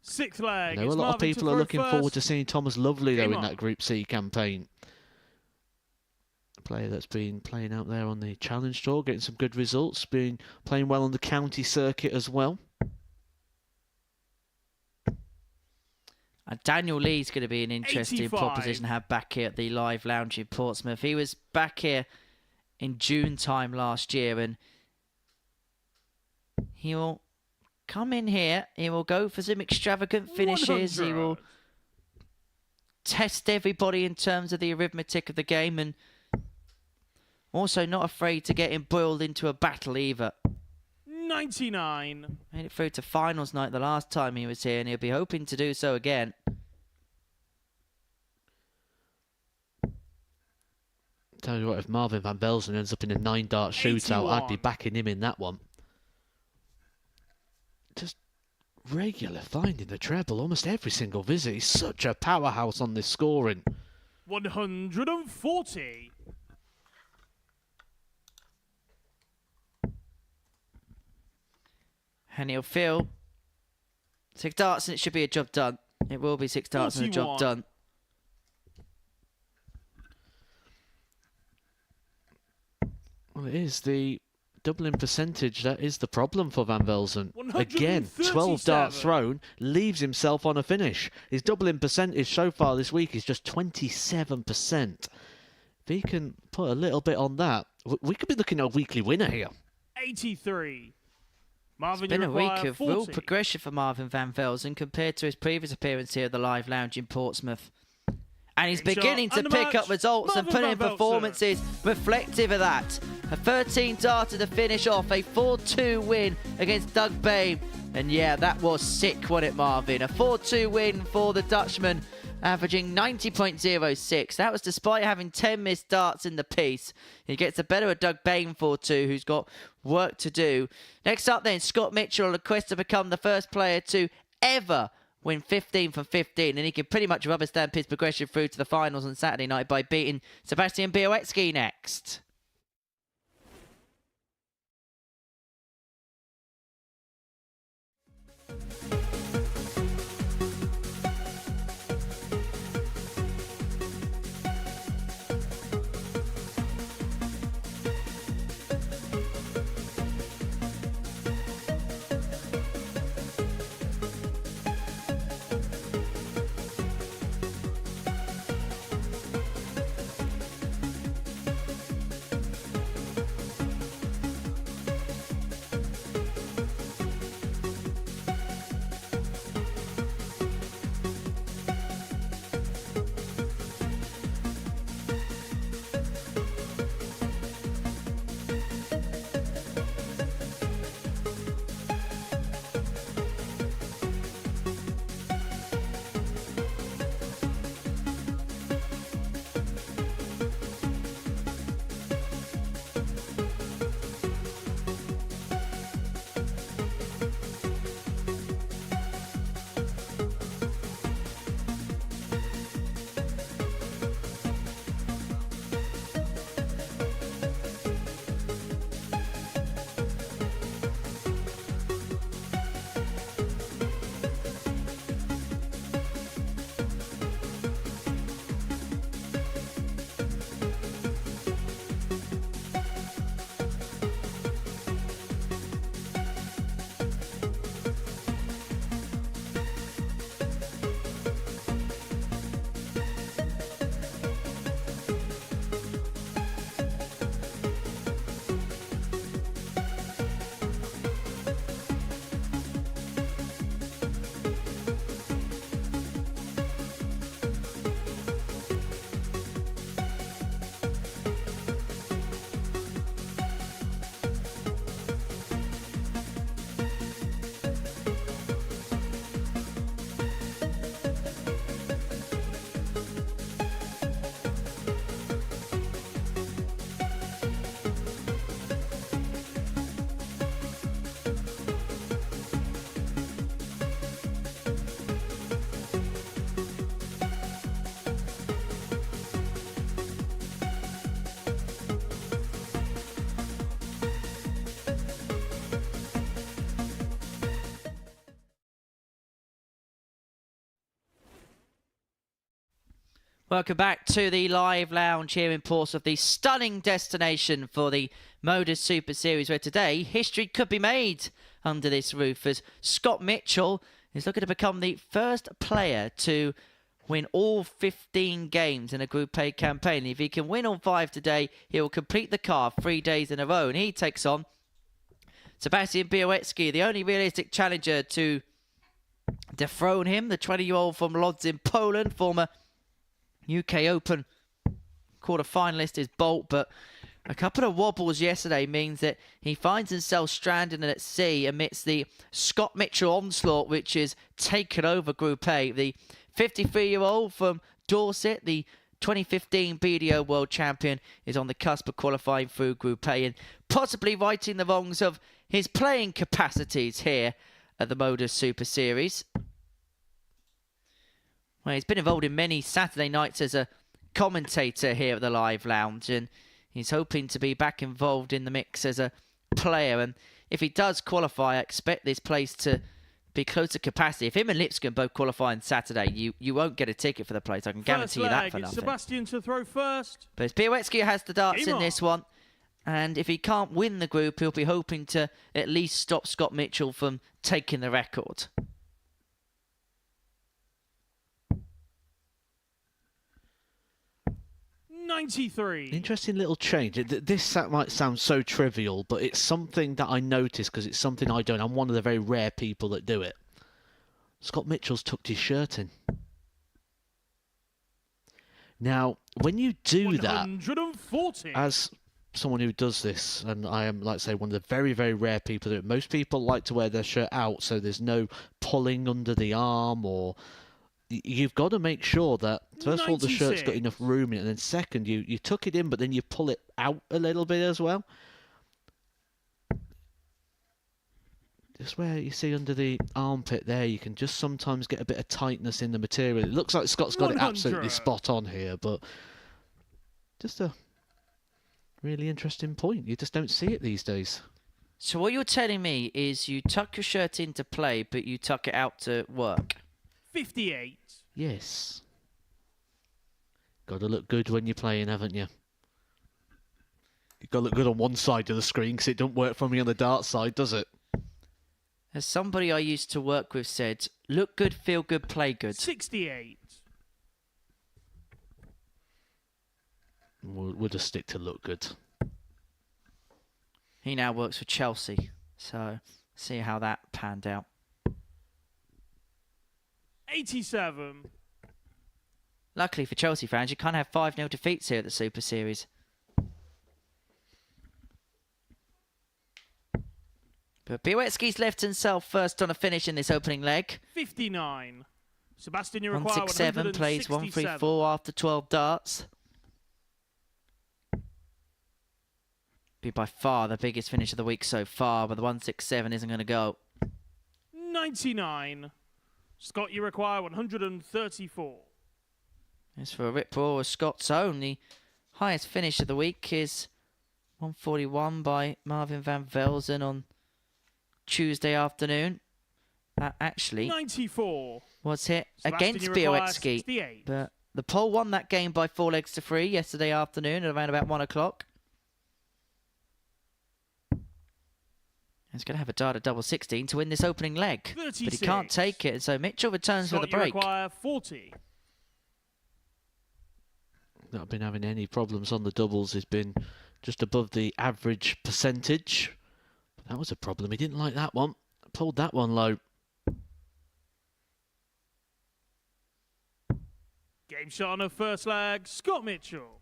Speaker 2: Sixth
Speaker 1: I
Speaker 2: leg.
Speaker 1: know a
Speaker 2: it's
Speaker 1: lot of
Speaker 2: Marvin
Speaker 1: people
Speaker 2: to
Speaker 1: are
Speaker 2: throw
Speaker 1: looking forward
Speaker 2: first.
Speaker 1: to seeing Thomas Lovely, though,
Speaker 2: Game
Speaker 1: in
Speaker 2: on.
Speaker 1: that Group C campaign. A player that's been playing out there on the Challenge Tour, getting some good results, been playing well on the county circuit as well.
Speaker 3: And Daniel Lee's going to be an interesting
Speaker 2: 85.
Speaker 3: proposition to have back here at the Live Lounge in Portsmouth. He was back here in June time last year, and he will come in here. He will go for some extravagant finishes. He will
Speaker 2: 100.
Speaker 3: test everybody in terms of the arithmetic of the game, and also not afraid to get embroiled into a battle either.
Speaker 2: 99.
Speaker 3: Made it through to finals night the last time he was here, and he'll be hoping to do so again.
Speaker 1: Tell you what, if Marvin van Velzen ends up in a 9-dart shootout, I'd be
Speaker 2: 81.
Speaker 1: backing him in that one. Just regular finding the treble almost every single visit. He's such a powerhouse on this scoring.
Speaker 2: 140.
Speaker 3: And he'll feel 6 darts and it should be a job done. It will be 6 darts and a job
Speaker 2: 41.
Speaker 3: done.
Speaker 1: Well, it is the doubling percentage that is the problem for Van Velzen. Again, 12 darts
Speaker 2: 137.
Speaker 1: thrown, leaves himself on a finish. His doubling percentage so far this week is just 27%. If he can put a little bit on that, we could be looking at a weekly winner here.
Speaker 2: 83. Marvin,
Speaker 3: It's been
Speaker 2: you
Speaker 3: a week
Speaker 2: require
Speaker 3: of real
Speaker 2: 40.
Speaker 3: progression for Marvin van Velzen compared to his previous appearance here at the Live Lounge in Portsmouth. And he's
Speaker 2: Shot
Speaker 3: beginning to
Speaker 2: and the
Speaker 3: pick
Speaker 2: match,
Speaker 3: up results and
Speaker 2: Marvin
Speaker 3: put in
Speaker 2: van Velzen.
Speaker 3: performances reflective of that. A 13-darter to finish off, a 4-2 win against Doug Boehm. And yeah, that was sick, wasn't it, Marvin? A 4-2 win for the Dutchman, averaging 90.06. That was despite having 10 missed darts in the piece. He gets the better of Doug Boehm 4-2, who's got work to do. Next up then, Scott Mitchell on a quest to become the first player to ever win 15 from 15, and he can pretty much rubber stamp his progression through to the finals on Saturday night by beating Sebastian Bialecki next. Welcome back to the Live Lounge here in Portsmouth, the stunning destination for the Modus Super Series, where today history could be made under this roof as Scott Mitchell is looking to become the first player to win all 15 games in a Group A campaign. If he can win all 5 today, he will complete the card 3 days in a row, and he takes on Sebastian Bialecki, the only realistic challenger to dethrone him, the 20-year-old from Lodz in Poland, former UK Open quarter-finalist is Bolt, but A couple of wobbles yesterday means that he finds himself stranded at sea amidst the Scott Mitchell onslaught, which is taken over Group A. The 53-year-old from Dorset, the 2015 BDO World Champion, is on the cusp of qualifying through Group A and possibly righting the wrongs of his playing capacities here at the Modus Super Series. Well, he's been involved in many Saturday nights as a commentator here at the Live Lounge, and he's hoping to be back involved in the mix as a player. And if he does qualify, I expect this place to be close to capacity. If him and Lipscomb both qualify on Saturday, you won't get a ticket for the place. I can guarantee you that for nothing.
Speaker 2: Sebastian to throw first.
Speaker 3: But it's Bialecki who has the darts in this one. And if he can't win the group, he'll be hoping to at least stop Scott Mitchell from taking the record.
Speaker 1: Interesting little change. This might sound so trivial, but it's something that I noticed because it's something I don't. I'm one of the very rare people that do it. Scott Mitchell's tucked his shirt in. Now, when you do that, as someone who does this, and I am, like I say, one of the very, very rare people that do it, most people like to wear their shirt out so there's no pulling under the arm, or you've got to make sure that, first of all, the shirt's got enough room in it, and then second, you tuck it in, but then you pull it out a little bit as well. Just where you see under the armpit there, you can just sometimes get a bit of tightness in the material. It looks like Scott's got it absolutely spot on here, but just a really interesting point. You just don't see it these days.
Speaker 3: So what you're telling me is you tuck your shirt in to play, but you tuck it out to work?
Speaker 2: 58.
Speaker 1: Yes. Got to look good when you're playing, haven't you? You've got to look good on one side of the screen because it don't work for me on the dart side, does it?
Speaker 3: As somebody I used to work with said, look good, feel good, play good.
Speaker 2: 68.
Speaker 1: We'll just stick to look good.
Speaker 3: He now works for Chelsea, so see how that panned out.
Speaker 2: 87.
Speaker 3: Luckily for Chelsea fans, you can't have 5-0 defeats here at the Super Series. But Bialecki's left himself first on a finish in this opening leg.
Speaker 2: 59. Sebastian, you require
Speaker 3: 167 plays 134 after 12 darts. Be by far the biggest finish of the week so far, but the 167 isn't going to go.
Speaker 2: 99. Scott, you require 134.
Speaker 3: As for a rip roar of Scott's own, the highest finish of the week is 141 by Marvin van Velzen on Tuesday afternoon. That actually
Speaker 2: 94
Speaker 3: was hit
Speaker 2: Sebastian,
Speaker 3: against Bialecki.
Speaker 2: 68.
Speaker 3: But the Pole won that game by 4 legs to 3 yesterday afternoon at around about 1 o'clock. He's going to have a dart at double 16 to win this opening leg.
Speaker 2: 36.
Speaker 3: But he can't take it, and so Mitchell returns
Speaker 2: Scott,
Speaker 3: for the break.
Speaker 2: You require 40.
Speaker 1: Not been having any problems on the doubles. He's been just above the average percentage. But that was a problem. He didn't like that one. Pulled that one low.
Speaker 2: Game shot on the first leg, Scott Mitchell.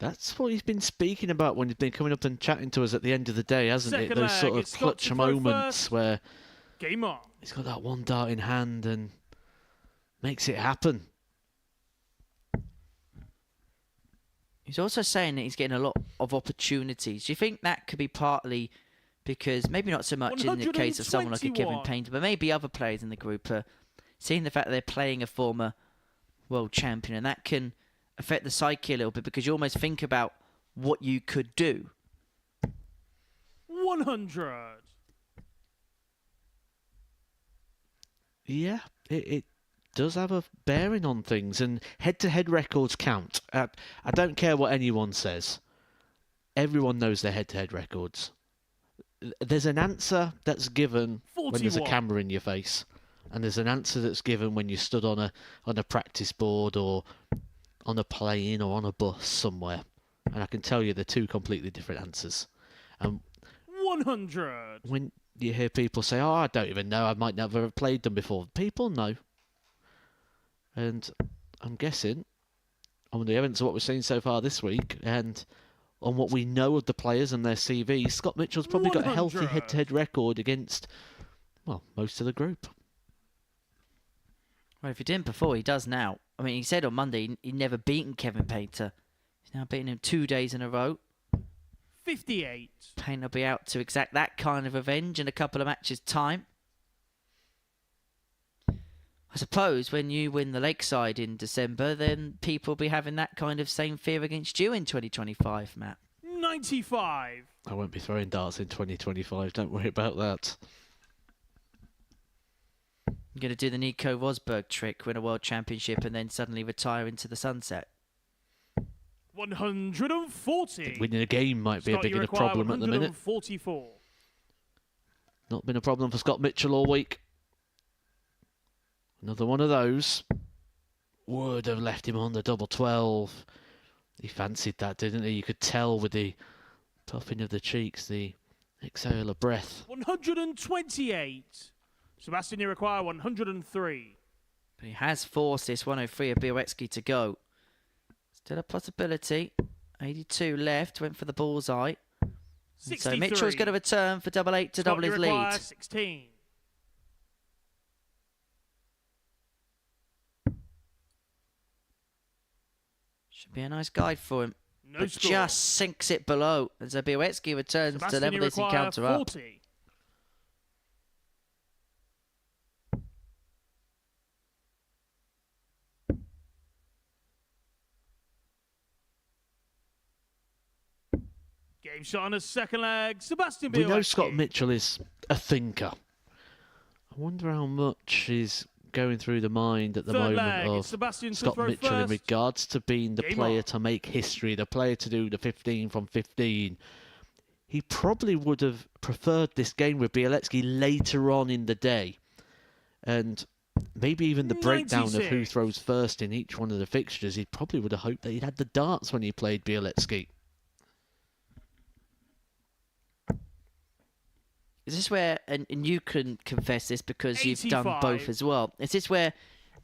Speaker 1: That's what he's been speaking about when he's been coming up and chatting to us at the end of the day, hasn't it? Those sort of clutch moments where
Speaker 2: Game on.
Speaker 1: He's got that one dart in hand and makes it happen.
Speaker 3: He's also saying that he's getting a lot of opportunities. Do you think that could be partly because, maybe not so much in the case of someone like a Kevin Painter, but maybe other players in the group are seeing the fact that they're playing a former world champion, and that can affect the psyche a little bit because you almost think about what you could do.
Speaker 2: 100.
Speaker 1: Yeah, it does have a bearing on things, and head-to-head records count. I don't care what anyone says. Everyone knows their head-to-head records. There's an answer that's given
Speaker 2: 41.
Speaker 1: when there's a camera in your face, and there's an answer that's given when you stood on a practice board or on a plane or on a bus somewhere. And I can tell you they're two completely different answers.
Speaker 2: 100.
Speaker 1: When you hear people say, "Oh, I don't even know, I might never have played them before," people know. And I'm guessing, on the evidence of what we've seen so far this week, and on what we know of the players and their CVs, Scott Mitchell's probably got a healthy
Speaker 2: 100.
Speaker 1: head-to-head record against, well, most of the group.
Speaker 3: Well, if he didn't before, he does now. I mean, he said on Monday he'd never beaten Kevin Painter. He's now beaten him 2 days in a row.
Speaker 2: 58.
Speaker 3: Painter will be out to exact that kind of revenge in a couple of matches' time. I suppose when you win the Lakeside in December, then people will be having that kind of same fear against you in 2025, Matt.
Speaker 2: 95.
Speaker 1: I won't be throwing darts in 2025, don't worry about that.
Speaker 3: You're going to do the Nico Rosberg trick, win a world championship, and then suddenly retire into the sunset.
Speaker 2: 140.
Speaker 1: Winning a game might be a
Speaker 2: Scott,
Speaker 1: big
Speaker 2: you
Speaker 1: enough
Speaker 2: require
Speaker 1: problem at the minute.
Speaker 2: 144.
Speaker 1: Not been a problem for Scott Mitchell all week. Another one of those. Would have left him on the double 12. He fancied that, didn't he? You could tell with the puffing of the cheeks, the exhale of breath.
Speaker 2: 128. Sebastian, you require 103.
Speaker 3: But he has forced this 103 of Bialecki to go. Still a possibility. 82 left, went for the bullseye. And so Mitchell's going to return for double 8 to
Speaker 2: Scott,
Speaker 3: double his
Speaker 2: you require
Speaker 3: lead.
Speaker 2: 16.
Speaker 3: Should be a nice guide for him.
Speaker 2: No
Speaker 3: But
Speaker 2: score.
Speaker 3: just sinks it below. And so Bialecki returns to
Speaker 2: Sebastian,
Speaker 3: level
Speaker 2: you
Speaker 3: this
Speaker 2: require
Speaker 3: encounter up.
Speaker 2: 40. Game shot on a second leg. Sebastian
Speaker 1: We know
Speaker 2: Bialecki.
Speaker 1: Scott Mitchell is a thinker. I wonder how much is going through the mind at the
Speaker 2: Third
Speaker 1: moment
Speaker 2: leg.
Speaker 1: of
Speaker 2: It's Sebastian to
Speaker 1: Scott
Speaker 2: throw
Speaker 1: Mitchell in
Speaker 2: first.
Speaker 1: regards to being the
Speaker 2: Game
Speaker 1: player
Speaker 2: on.
Speaker 1: to make history, the player to do the 15 from 15. He probably would have preferred this game with Bialecki later on in the day. And maybe even the breakdown of who
Speaker 2: 96.
Speaker 1: throws first in each one of the fixtures. He probably would have hoped that he'd had the darts when he played Bialecki.
Speaker 3: Is this where, and you can confess this because you've done both
Speaker 2: 85.
Speaker 3: as well, is this where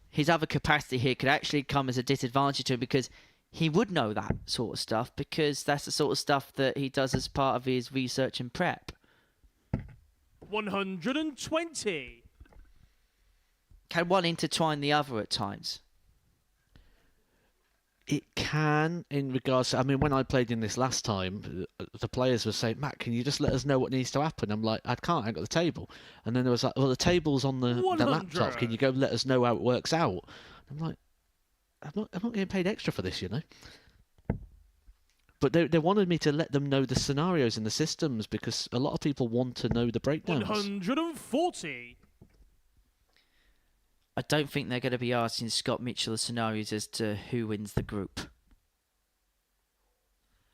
Speaker 3: his other capacity here could actually come as a disadvantage to him because he would know that sort of stuff because that's the sort of stuff that he does as part of his research and prep?
Speaker 2: 120.
Speaker 3: Can one intertwine the other at times?
Speaker 1: It can, in regards to, I mean, when I played in this last time, the players were saying, Matt, can you just let us know what needs to happen? I'm like, I can't, I got the table. And then there was like, well, the table's on the laptop. Can you go let us know how it works out? I'm like, I'm not getting paid extra for this, you know. But they wanted me to let them know the scenarios and the systems because a lot of people want to know the breakdowns.
Speaker 2: 140.
Speaker 3: I don't think they're going to be asking Scott Mitchell the scenarios as to who wins the group.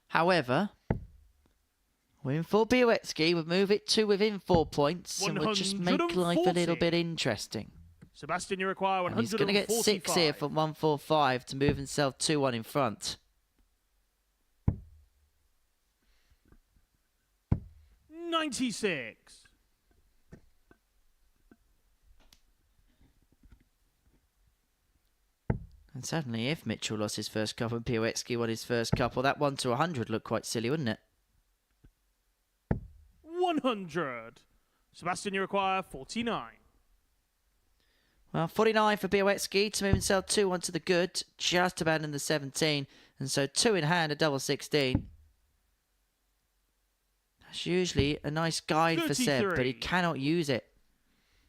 Speaker 3: However, win for Bialecki would move it to within 4 points and would just make life a little
Speaker 2: 140.
Speaker 3: bit interesting.
Speaker 2: Sebastian, you require
Speaker 3: And he's
Speaker 2: 145.
Speaker 3: going to get 6 here from 145 to move himself 2-1 in front.
Speaker 2: 96.
Speaker 3: And certainly if Mitchell lost his first couple and Bialecki won his first couple, that 1 to 100 looked quite silly, wouldn't it?
Speaker 2: 100. Sebastian, you require 49.
Speaker 3: Well, 49 for Bialecki to move himself 2-1 to the good, just about in the 17. And so 2 in hand, a double 16. That's usually a nice guide for Seb, but he
Speaker 2: 33.
Speaker 3: cannot use it.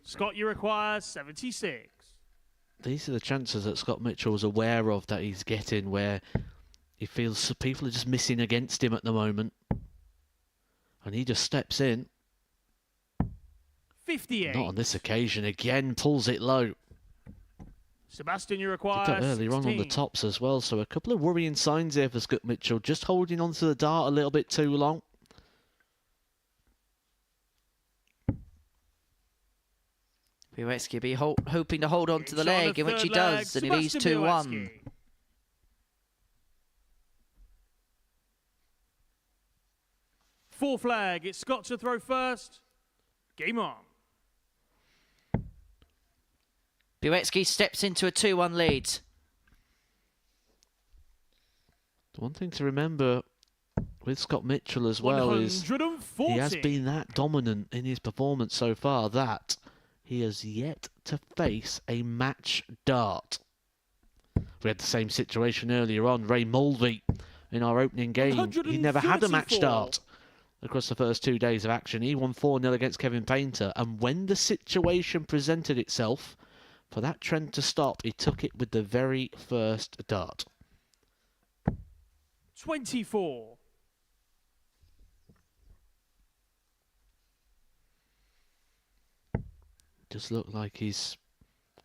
Speaker 2: Scott, you require 76.
Speaker 1: These are the chances that Scott Mitchell was aware of that he's getting where he feels people are just missing against him at the moment. And he just steps in.
Speaker 2: 58.
Speaker 1: Not on this occasion. Again, pulls it low.
Speaker 2: Sebastian, you
Speaker 1: Did
Speaker 2: require
Speaker 1: that earlier on the
Speaker 2: 16.
Speaker 1: tops as well. So a couple of worrying signs here for Scott Mitchell. Just holding on to the dart a little bit too long.
Speaker 3: Bialecki be hoping to hold on to the
Speaker 2: Game shot on
Speaker 3: leg, in which
Speaker 2: third
Speaker 3: he
Speaker 2: leg.
Speaker 3: does, and he leads
Speaker 2: Sebastian
Speaker 3: 2-1.
Speaker 2: Bialecki. 4th flag. It's Scott to throw first. Game on.
Speaker 3: Bialecki steps into a 2-1 lead.
Speaker 1: The one thing to remember with Scott Mitchell as well is
Speaker 2: 140.
Speaker 1: he has been that dominant in his performance so far that he has yet to face a match dart. We had the same situation earlier on. Ray Mulvey in our opening game. He never had a match
Speaker 2: 134.
Speaker 1: start across the first 2 days of action. He won 4-0 against Kevin Painter. And when the situation presented itself for that trend to stop, he took it with the very first dart.
Speaker 2: 24.
Speaker 1: Does look like he's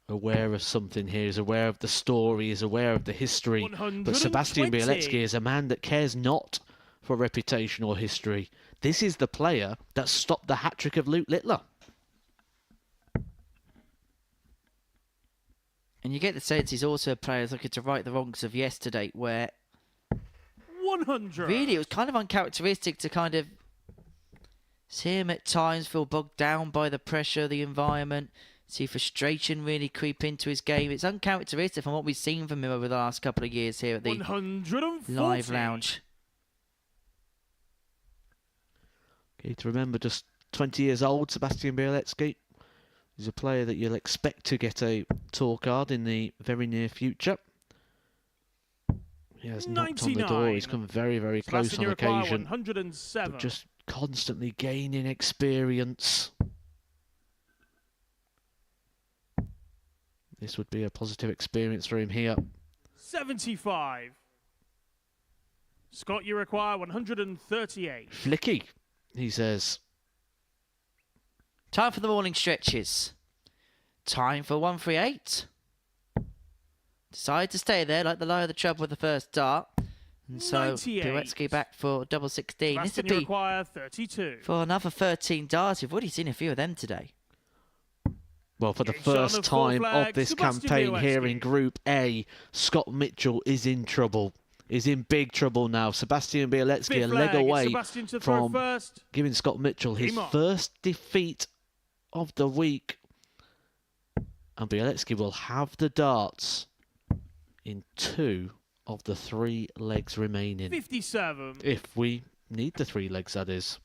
Speaker 1: aware of something here. He's aware of the story. He's aware of the history. But Sebastian
Speaker 2: 120.
Speaker 1: Bialecki is a man that cares not for reputation or history. This is the player that stopped the hat-trick of Luke Littler.
Speaker 3: And you get the sense he's also a player looking to right the wrongs of yesterday, where
Speaker 2: 100.
Speaker 3: really it was kind of uncharacteristic to kind of see him at times feel bogged down by the pressure, the environment, see frustration really creep into his game. It's uncharacteristic from what we've seen from him over the last couple of years here at the
Speaker 2: 140.
Speaker 3: Live Lounge.
Speaker 1: Okay, to remember, just 20 years old, Sebastian Bialecki. He's a player that you'll expect to get a tour card in the very near future. He has knocked on the door. He's come very, very close
Speaker 2: Sebastian
Speaker 1: on occasion.
Speaker 2: 107.
Speaker 1: But just constantly gaining experience. This would be a positive experience for him here.
Speaker 2: 75. Scott, you require 138.
Speaker 1: Flicky, he says.
Speaker 3: Time for the morning stretches. Time for 138. Decided to stay there like the lie of the trouble with the first dart. And so
Speaker 2: 98.
Speaker 3: Bialecki back for double 16. This
Speaker 2: Sebastian,
Speaker 3: would
Speaker 2: you
Speaker 3: be
Speaker 2: require 32.
Speaker 3: for another 13 darts. We've already seen a few of them today.
Speaker 1: Well, for the
Speaker 2: Getting shot on
Speaker 1: first
Speaker 2: the full
Speaker 1: time
Speaker 2: flag,
Speaker 1: of this
Speaker 2: Sebastian
Speaker 1: campaign here
Speaker 2: Bialecki.
Speaker 1: in Group A, Scott Mitchell is in trouble. Is in big trouble now. Sebastian Bialecki
Speaker 2: Fifth
Speaker 1: a leg
Speaker 2: flag,
Speaker 1: away
Speaker 2: Sebastian to throw
Speaker 1: from
Speaker 2: first.
Speaker 1: giving Scott Mitchell his
Speaker 2: Game on.
Speaker 1: first defeat of the week. And Bialecki will have the darts in 2 of the 3 legs remaining.
Speaker 2: 57.
Speaker 1: If we need the 3 legs, that is.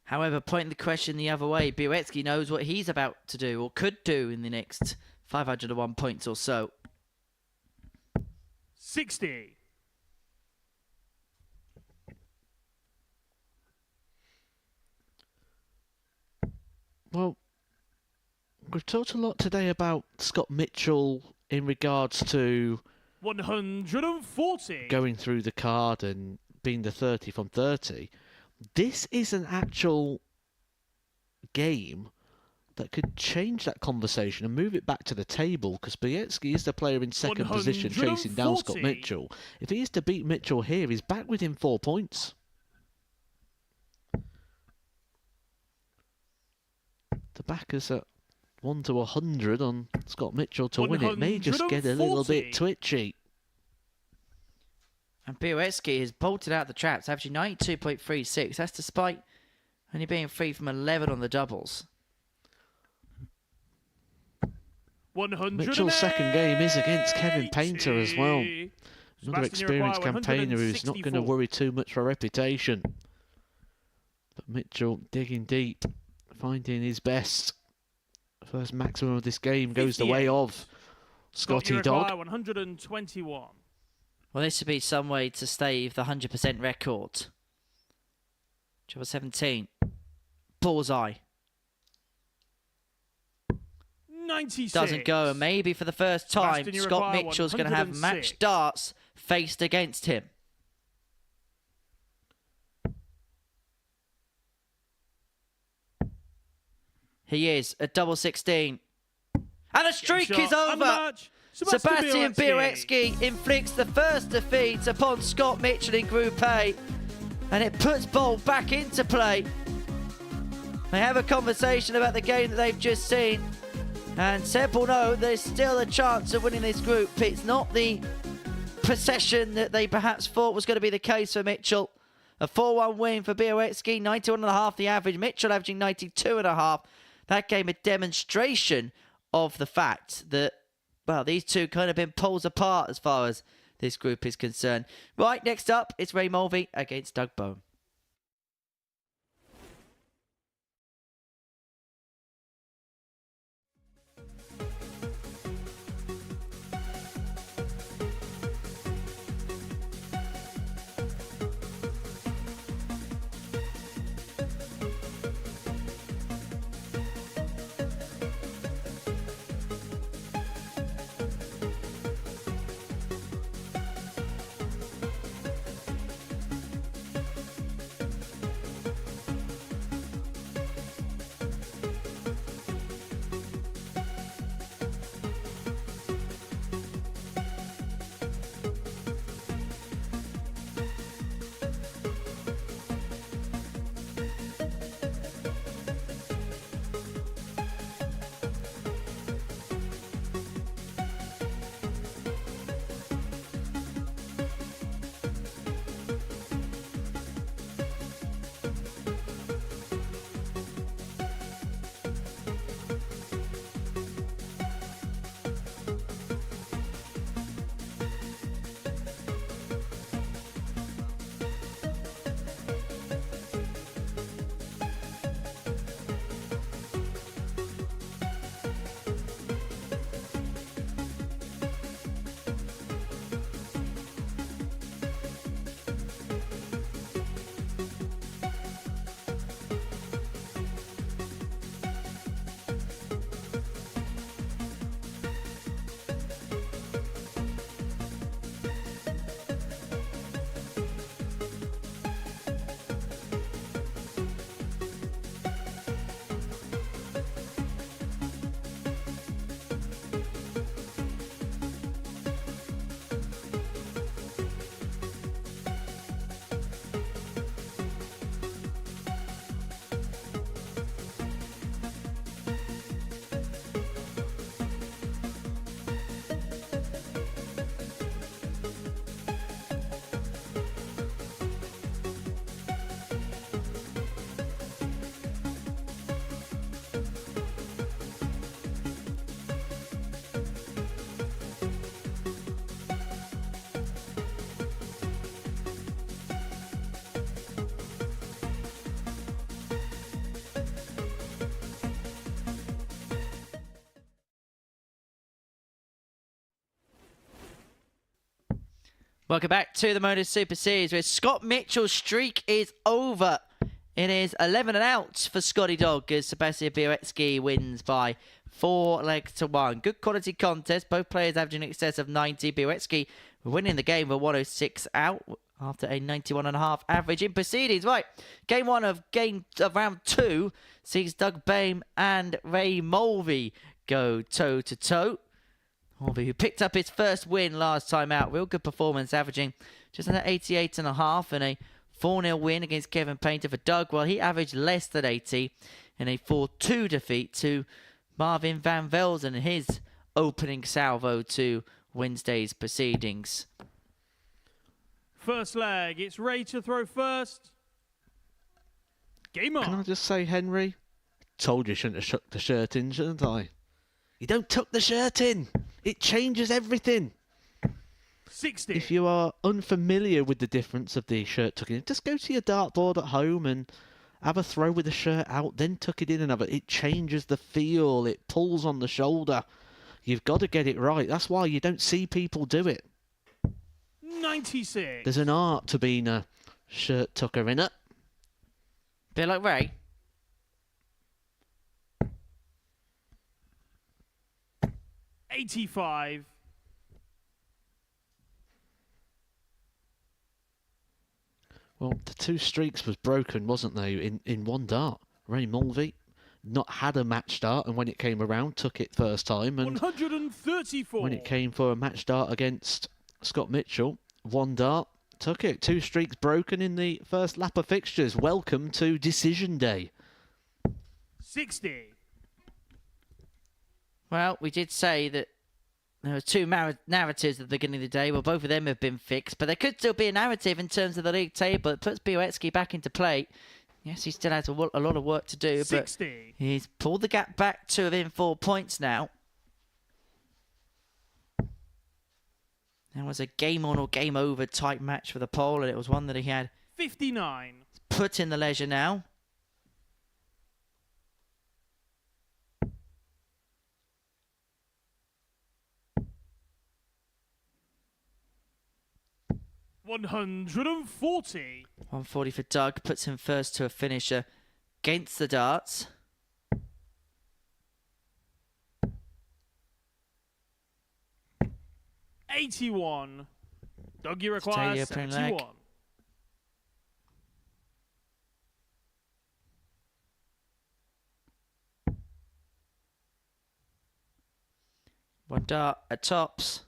Speaker 3: However, pointing the question the other way, Bialecki knows what he's about to do or could do in the next 501 points or so.
Speaker 2: 60.
Speaker 1: Well, we've talked a lot today about Scott Mitchell in regards to
Speaker 2: 140.
Speaker 1: going through the card and being the 30 from 30. This is an actual game that could change that conversation and move it back to the table, because Bialecki is the player in second position chasing down Scott
Speaker 2: 140.
Speaker 1: Mitchell. If he is to beat Mitchell here, he's back within 4 points. The backers at 1 to 100 on Scott Mitchell to win it may just get a little
Speaker 2: 140.
Speaker 1: bit twitchy.
Speaker 3: And Bialecki has bolted out the traps, averaging 92.36. That's despite only being 3 from 11 on the doubles.
Speaker 2: 180.
Speaker 1: Mitchell's second game is against Kevin Painter as well. Another
Speaker 2: Sebastian, you
Speaker 1: experienced
Speaker 2: require
Speaker 1: campaigner who's not going to
Speaker 2: 164.
Speaker 1: worry too much for reputation. But Mitchell digging deep, finding his best. First maximum of this game goes the way
Speaker 2: 58.
Speaker 1: of
Speaker 2: Scott,
Speaker 1: Scotty
Speaker 2: you require
Speaker 1: Dog.
Speaker 2: 121.
Speaker 3: Well, this would be some way to stave the 100% record. Trouble 17. Bullseye.
Speaker 2: 96.
Speaker 3: Doesn't go, and maybe for the first time,
Speaker 2: Sebastian, you
Speaker 3: Scott
Speaker 2: require
Speaker 3: Mitchell's going to have
Speaker 2: 106.
Speaker 3: match darts faced against him. He is at double 16. And the streak
Speaker 2: Getting
Speaker 3: is
Speaker 2: shot on the
Speaker 3: over.
Speaker 2: match.
Speaker 3: Sebastian Bialecki inflicts the first defeat upon Scott Mitchell in Group A, and it puts Boehm back into play. They have a conversation about the game that they've just seen, and Seb will know there's still a chance of winning this group. It's not the procession that they perhaps thought was going to be the case for Mitchell. A 4-1 win for Bialecki, 91.5 the average. Mitchell averaging 92.5. That gave a demonstration of the fact that, well, these two kind of been poles apart as far as this group is concerned. Right, next up, it's Ray Mulvey against Doug Boehm. Welcome back to the Modus Super Series, where Scott Mitchell's streak is over. It is 11 and out for Scotty Dog as Sebastian Bialecki wins by 4 legs to 1. Good quality contest. Both players averaging in excess of 90. Bialecki winning the game with 106 out after a 91.5 average in proceedings. Right, game one of round 2 sees Doug Boehm and Ray Mulvey go toe-to-toe. Mulvey, who picked up his first win last time out. Real good performance, averaging just under 88.5 and a 4-0 win against Kevin Painter for Doug, while he averaged less than 80 in a 4-2 defeat to Marvin van Velzen in his opening salvo to Wednesday's proceedings.
Speaker 2: First leg, it's Ray to throw first. Game on.
Speaker 1: Can I just say, Henry? Told you shouldn't have tucked the shirt in, shouldn't I? You don't tuck the shirt in. It changes everything.
Speaker 2: 60.
Speaker 1: If you are unfamiliar with the difference of the shirt tucking, just go to your dartboard at home and have a throw with the shirt out, then tuck it in and have it. It changes the feel. It pulls on the shoulder. You've got to get it right. That's why you don't see people do it.
Speaker 2: 96.
Speaker 1: There's an art to being a shirt tucker in it.
Speaker 3: Bit like Ray.
Speaker 2: 85.
Speaker 1: Well, the 2 streaks was broken, wasn't they, in one dart. Ray Mulvey not had a match start, and when it came around, took it first time. And
Speaker 2: 134.
Speaker 1: when it came for a match start against Scott Mitchell, 1 dart, took it. 2 streaks broken in the first lap of fixtures. Welcome to Decision Day.
Speaker 2: 60.
Speaker 3: Well, we did say that there were 2 narratives at the beginning of the day. Well, both of them have been fixed, but there could still be a narrative in terms of the league table. It puts Bialecki back into play. Yes, he still has a lot of work to do,
Speaker 2: 60.
Speaker 3: but he's pulled the gap back to within 4 points now. There was a game on or game over type match for the pole, and it was one that he had
Speaker 2: 59.
Speaker 3: put in the leisure now.
Speaker 2: $140.
Speaker 3: 140 for Doug, puts him first to a finisher against the darts.
Speaker 2: $81. Doug, you
Speaker 3: Stay
Speaker 2: require
Speaker 3: the opening leg.
Speaker 2: 71.
Speaker 3: One dart at tops.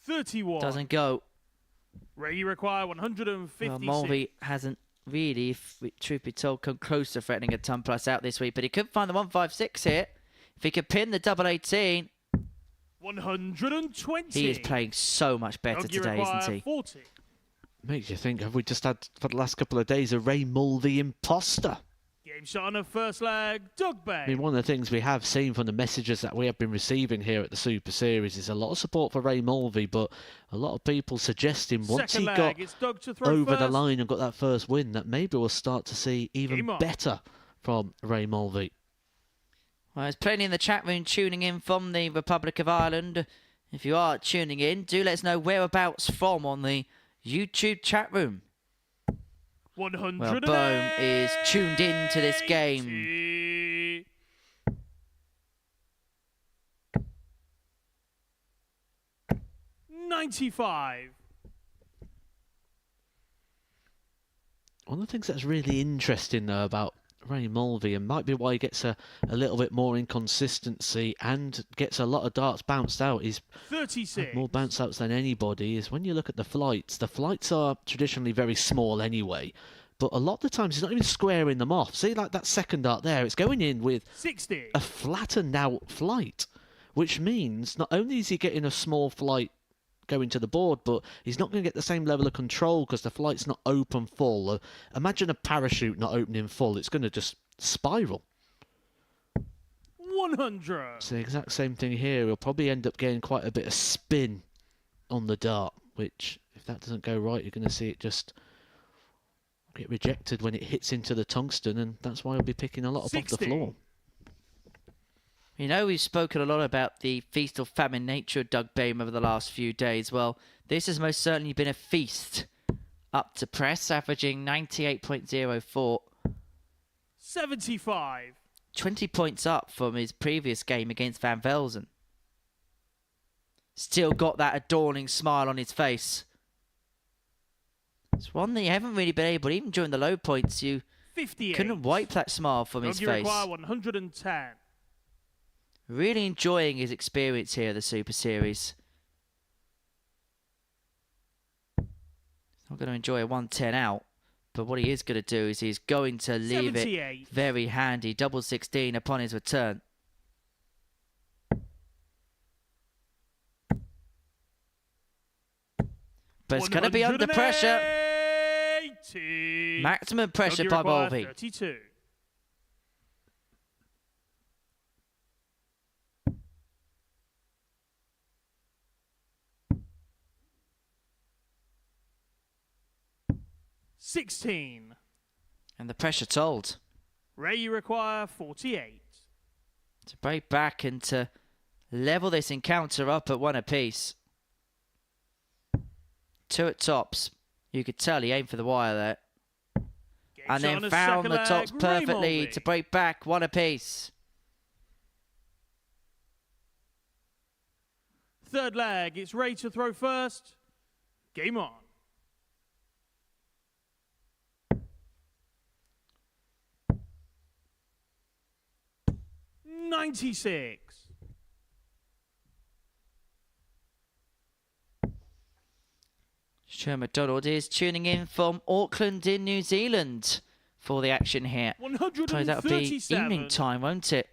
Speaker 2: 31.
Speaker 3: Doesn't go.
Speaker 2: Ray, you require 156.
Speaker 3: Well, Mulvey hasn't really, truth be told, come close to threatening a ton plus out this week, but he could find the 156 here. If he could pin the double 18,
Speaker 2: 120.
Speaker 3: he is playing so much better
Speaker 2: Doug, you
Speaker 3: today,
Speaker 2: require
Speaker 3: isn't he?
Speaker 2: 40.
Speaker 1: Makes you think, have we just had, for the last couple of days, a Ray Mulvey imposter?
Speaker 2: Game shot on the first leg. Doug Bay.
Speaker 1: I mean, one of the things we have seen from the messages that we have been receiving here at the Super Series is a lot of support for Ray Mulvey, but a lot of people suggesting once
Speaker 2: Second
Speaker 1: he
Speaker 2: leg,
Speaker 1: got
Speaker 2: it's Doug to throw
Speaker 1: over the
Speaker 2: first.
Speaker 1: line and got that first win, that maybe we'll start to see even
Speaker 2: Game on.
Speaker 1: better from Ray Mulvey.
Speaker 3: Well, there's plenty in the chat room tuning in from the Republic of Ireland. If you are tuning in, do let us know whereabouts from on the YouTube chat room.
Speaker 2: 100.
Speaker 3: Well, Boehm is tuned in to this game.
Speaker 2: 95.
Speaker 1: One of the things that's really interesting, though, about Ray Mulvey, and might be why he gets a little bit more inconsistency and gets a lot of darts bounced out, is
Speaker 2: 36.
Speaker 1: more bounce outs than anybody, is when you look at the flights are traditionally very small anyway, but a lot of the times he's not even squaring them off. See, like that second dart there, it's going in with
Speaker 2: 60.
Speaker 1: a flattened out flight, which means not only is he getting a small flight going to the board, but he's not going to get the same level of control because the flight's not open full. Imagine a parachute not opening full. It's going to just spiral.
Speaker 2: 100.
Speaker 1: It's the exact same thing here. He'll probably end up getting quite a bit of spin on the dart, which, if that doesn't go right, you're going to see it just get rejected when it hits into the tungsten, and that's why he'll be picking a lot up off the
Speaker 2: 60.
Speaker 1: floor.
Speaker 3: You know, we've spoken a lot about the feast or famine nature of Doug Boehm over the last few days. Well, this has most certainly been a feast up to press, averaging 98.04.
Speaker 2: 75.
Speaker 3: 20 points up from his previous game against Van Velzen. Still got that adorning smile on his face. It's one that you haven't really been able, even during the low points, you
Speaker 2: 58.
Speaker 3: couldn't wipe that smile from his
Speaker 2: Doug, you
Speaker 3: face.
Speaker 2: require 110.
Speaker 3: Really enjoying his experience here at the Super Series. He's not going to enjoy a 110 out, but what he is going to do is he's going to leave
Speaker 2: 78.
Speaker 3: it very handy. Double 16 upon his return. But it's going to be under pressure.
Speaker 2: 180.
Speaker 3: Maximum pressure
Speaker 2: Doug, you
Speaker 3: by
Speaker 2: require
Speaker 3: Mulvey.
Speaker 2: 32. $16.
Speaker 3: And the pressure told.
Speaker 2: Ray, you require 48.
Speaker 3: To break back and to level this encounter up at one apiece. Two at tops. You could tell he aimed for the wire there.
Speaker 2: Game
Speaker 3: And
Speaker 2: shot on
Speaker 3: then
Speaker 2: the
Speaker 3: found
Speaker 2: second
Speaker 3: the
Speaker 2: leg,
Speaker 3: tops
Speaker 2: Ray
Speaker 3: perfectly
Speaker 2: Mulvey.
Speaker 3: to break back one apiece.
Speaker 2: Third leg, it's Ray to throw first. Game on. $96.
Speaker 3: Sean McDonald is tuning in from Auckland in New Zealand for the action here. So that'll be
Speaker 2: 137.
Speaker 3: evening time, won't it?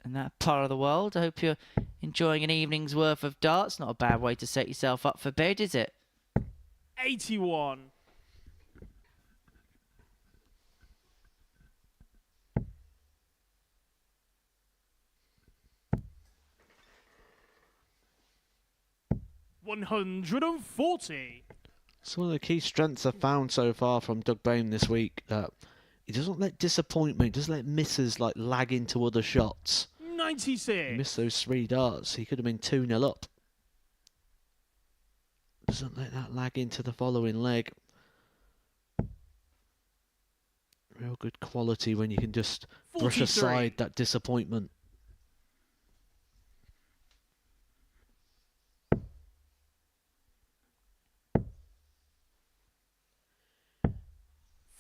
Speaker 3: In that part of the world. I hope you're enjoying an evening's worth of darts. Not a bad way to set yourself up for bed, is it?
Speaker 2: 81. 140.
Speaker 1: It's one of the key strengths I've found so far from Doug Boehm this week. That he doesn't let disappointment, doesn't let misses like lag into other shots.
Speaker 2: 96.
Speaker 1: He missed those 3 darts. He could have been 2-0 up. Doesn't let that lag into the following leg. Real good quality when you can just brush
Speaker 2: 43.
Speaker 1: aside that disappointment.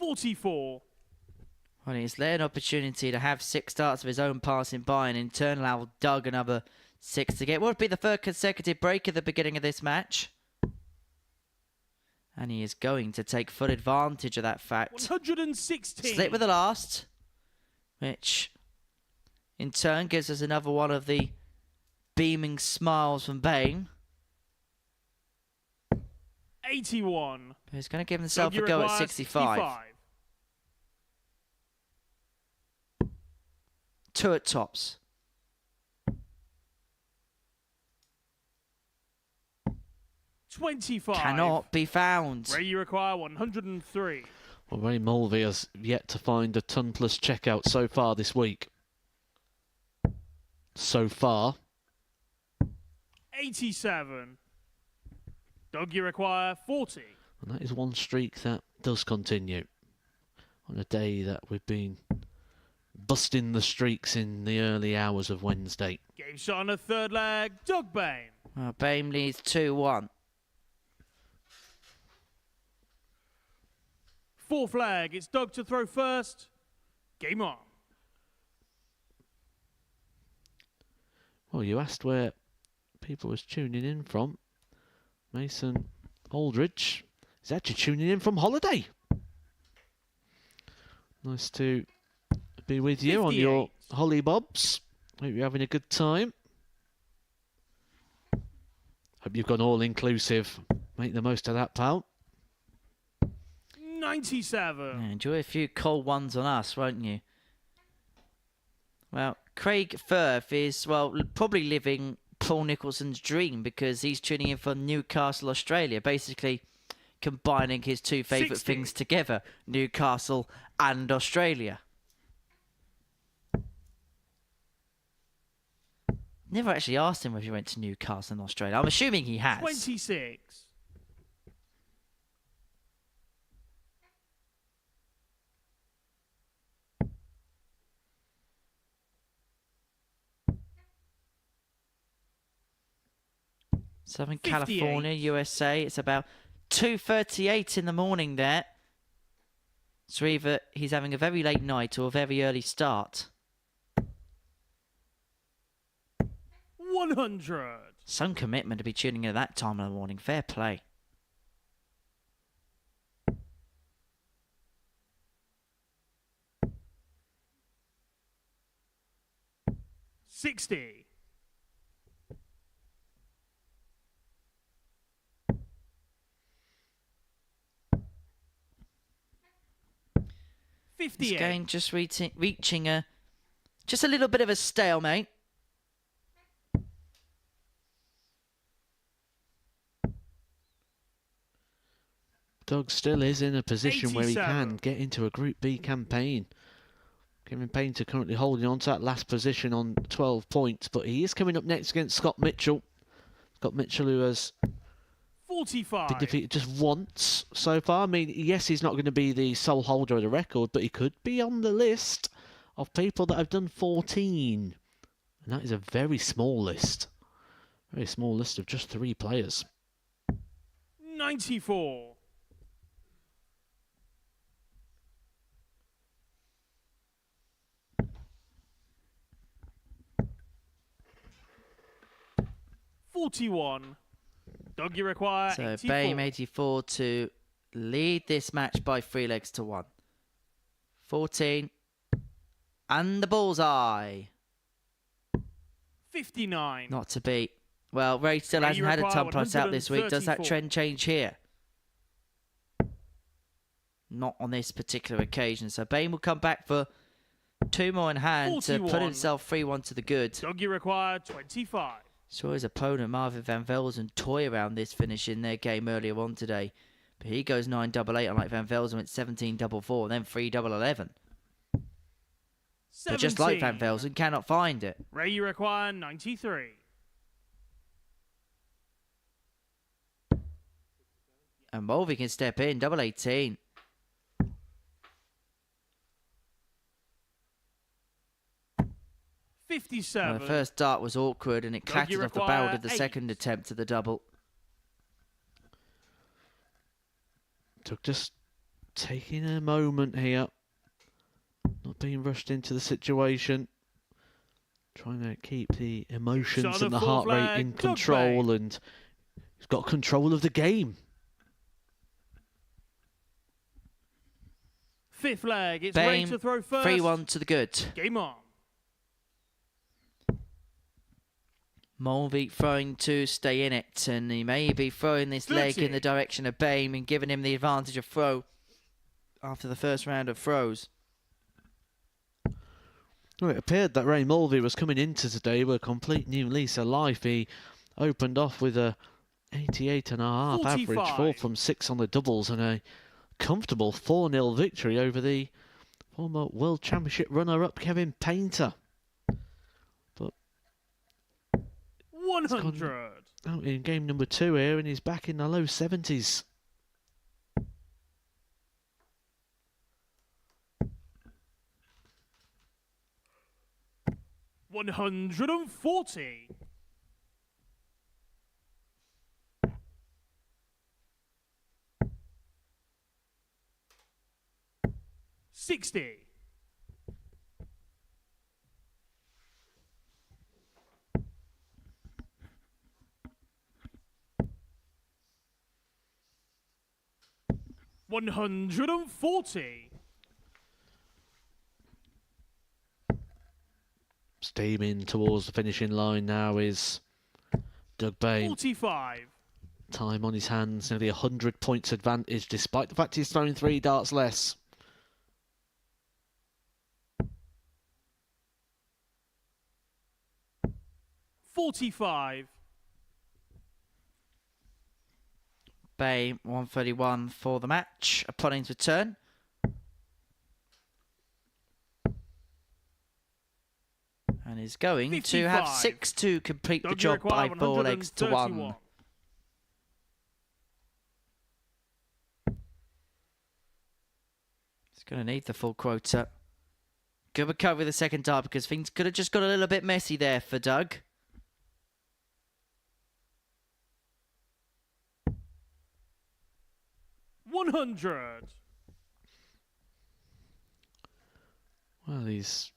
Speaker 2: $44.
Speaker 3: Well, he's let an opportunity to have 6 starts of his own passing by, and in turn allow Doug another 6 to get. What would be the third consecutive break at the beginning of this match? And he is going to take full advantage of that fact.
Speaker 2: 116.
Speaker 3: Slip with the last, which in turn gives us another one of the beaming smiles from Boehm.
Speaker 2: 81.
Speaker 3: He's going to give himself a
Speaker 2: Doug,
Speaker 3: go
Speaker 2: you
Speaker 3: at
Speaker 2: require
Speaker 3: 65. 2 at tops.
Speaker 2: $25.
Speaker 3: Cannot be found.
Speaker 2: Ray, you require 103.
Speaker 1: Well, Ray Mulvey has yet to find a ton plus checkout so far this week. So far.
Speaker 2: 87. Doug, you require 40.
Speaker 1: And that is one streak that does continue. On a day that we've been busting the streaks in the early hours of Wednesday.
Speaker 2: Game shot on the third leg. Doug Boehm.
Speaker 3: Well, Boehm leads 2-1.
Speaker 2: Fourth leg. It's Doug to throw first. Game on.
Speaker 1: Well, you asked where people was tuning in from. Mason Aldridge is actually tuning in from holiday. Nice to be with you on your
Speaker 2: 58.
Speaker 1: Holly Bobs. Hope you're having a good time. Hope you've gone all inclusive. Make the most of that, pal.
Speaker 2: 97.
Speaker 3: Yeah, enjoy a few cold ones on us, won't you? Well, Craig Firth is, well, probably living Paul Nicholson's dream because he's tuning in from Newcastle, Australia, basically combining his 2 favourite
Speaker 2: 60.
Speaker 3: things together, Newcastle and Australia. Never actually asked him if he went to Newcastle in Australia. I'm assuming he has.
Speaker 2: 26.
Speaker 3: Southern
Speaker 2: 58.
Speaker 3: California, USA. It's about 2:38 in the morning there. So either he's having a very late night or a very early start.
Speaker 2: 100.
Speaker 3: Some commitment to be tuning in at that time of the morning. Fair play.
Speaker 2: $60.
Speaker 3: This
Speaker 2: 58.
Speaker 3: game just reaching just a little bit of a stalemate.
Speaker 1: Doug still is in a position where he
Speaker 2: 87.
Speaker 1: can get into a Group B campaign. Kevin Painter currently holding on to that last position on 12 points, but he is coming up next against Scott Mitchell. Scott Mitchell, who has
Speaker 2: 45.
Speaker 1: been defeated just once so far. I mean, yes, he's not going to be the sole holder of the record, but he could be on the list of people that have done 14. And that is a very small list. Very small list of just 3 players.
Speaker 2: 94. $41. Doug, you require
Speaker 3: So
Speaker 2: 84.
Speaker 3: Boehm 84 to lead this match by 3 legs to 1. 14. And the bullseye.
Speaker 2: 59.
Speaker 3: Not to beat. Well, Ray still
Speaker 2: Ray,
Speaker 3: hasn't
Speaker 2: you
Speaker 3: had a
Speaker 2: require
Speaker 3: ton plus out this week. Does that
Speaker 2: 134.
Speaker 3: trend change here? Not on this particular occasion. So Boehm will come back for 2 more in hand to put
Speaker 2: 41.
Speaker 3: himself 3-1 to the good.
Speaker 2: Doug, you require 25.
Speaker 3: Saw his opponent Marvin van Velzen toy around this finish in their game earlier on today. But he goes 9-8-8, unlike Van Velzen went 17-4 and then 3-11. But just like Van Velzen, cannot find it.
Speaker 2: Ray, you require 93.
Speaker 3: And Mulvey can step in, double 18. Well,
Speaker 2: 57.
Speaker 3: the first dart was awkward and it
Speaker 2: Doug,
Speaker 3: clattered
Speaker 2: you
Speaker 3: off the barrel
Speaker 2: require
Speaker 3: of the
Speaker 2: 8.
Speaker 3: second attempt at the double.
Speaker 1: Doug just taking a moment here. Not being rushed into the situation. Trying to keep the emotions and the heart rate in control, and he's got control of the game.
Speaker 2: Fifth leg, it's Ray
Speaker 3: Boehm,
Speaker 2: to throw first.
Speaker 3: 3-1 to the good.
Speaker 2: Game on.
Speaker 3: Mulvey throwing to stay in it, and he may be throwing this leg in the direction of Boehm and giving him the advantage of throw after the first round of throws.
Speaker 1: Well, it appeared that Ray Mulvey was coming into today with a complete new lease of life. He opened off with a 88.5 average, 4 from 6 on the doubles, and a comfortable 4-0 victory over the former World Championship runner-up Kevin Painter. But
Speaker 2: 100.
Speaker 1: Out in game number 2 here, and he's back in the low 70s.
Speaker 2: $140. $60. $140.
Speaker 1: Steaming towards the finishing line now is Doug Boehm.
Speaker 2: 45.
Speaker 1: Time on his hands, nearly 100 points advantage, despite the fact he's thrown 3 darts less.
Speaker 2: $45.
Speaker 3: Boehm 131 for the match upon his return. And is going
Speaker 2: 55.
Speaker 3: to have 6 to complete the
Speaker 2: Doug, you
Speaker 3: job
Speaker 2: require
Speaker 3: by 4 legs to 1.
Speaker 2: 131.
Speaker 3: He's going to need the full quota. Good recovery the second dart because things could have just got a little bit messy there for Doug.
Speaker 2: $100.
Speaker 1: Well, he's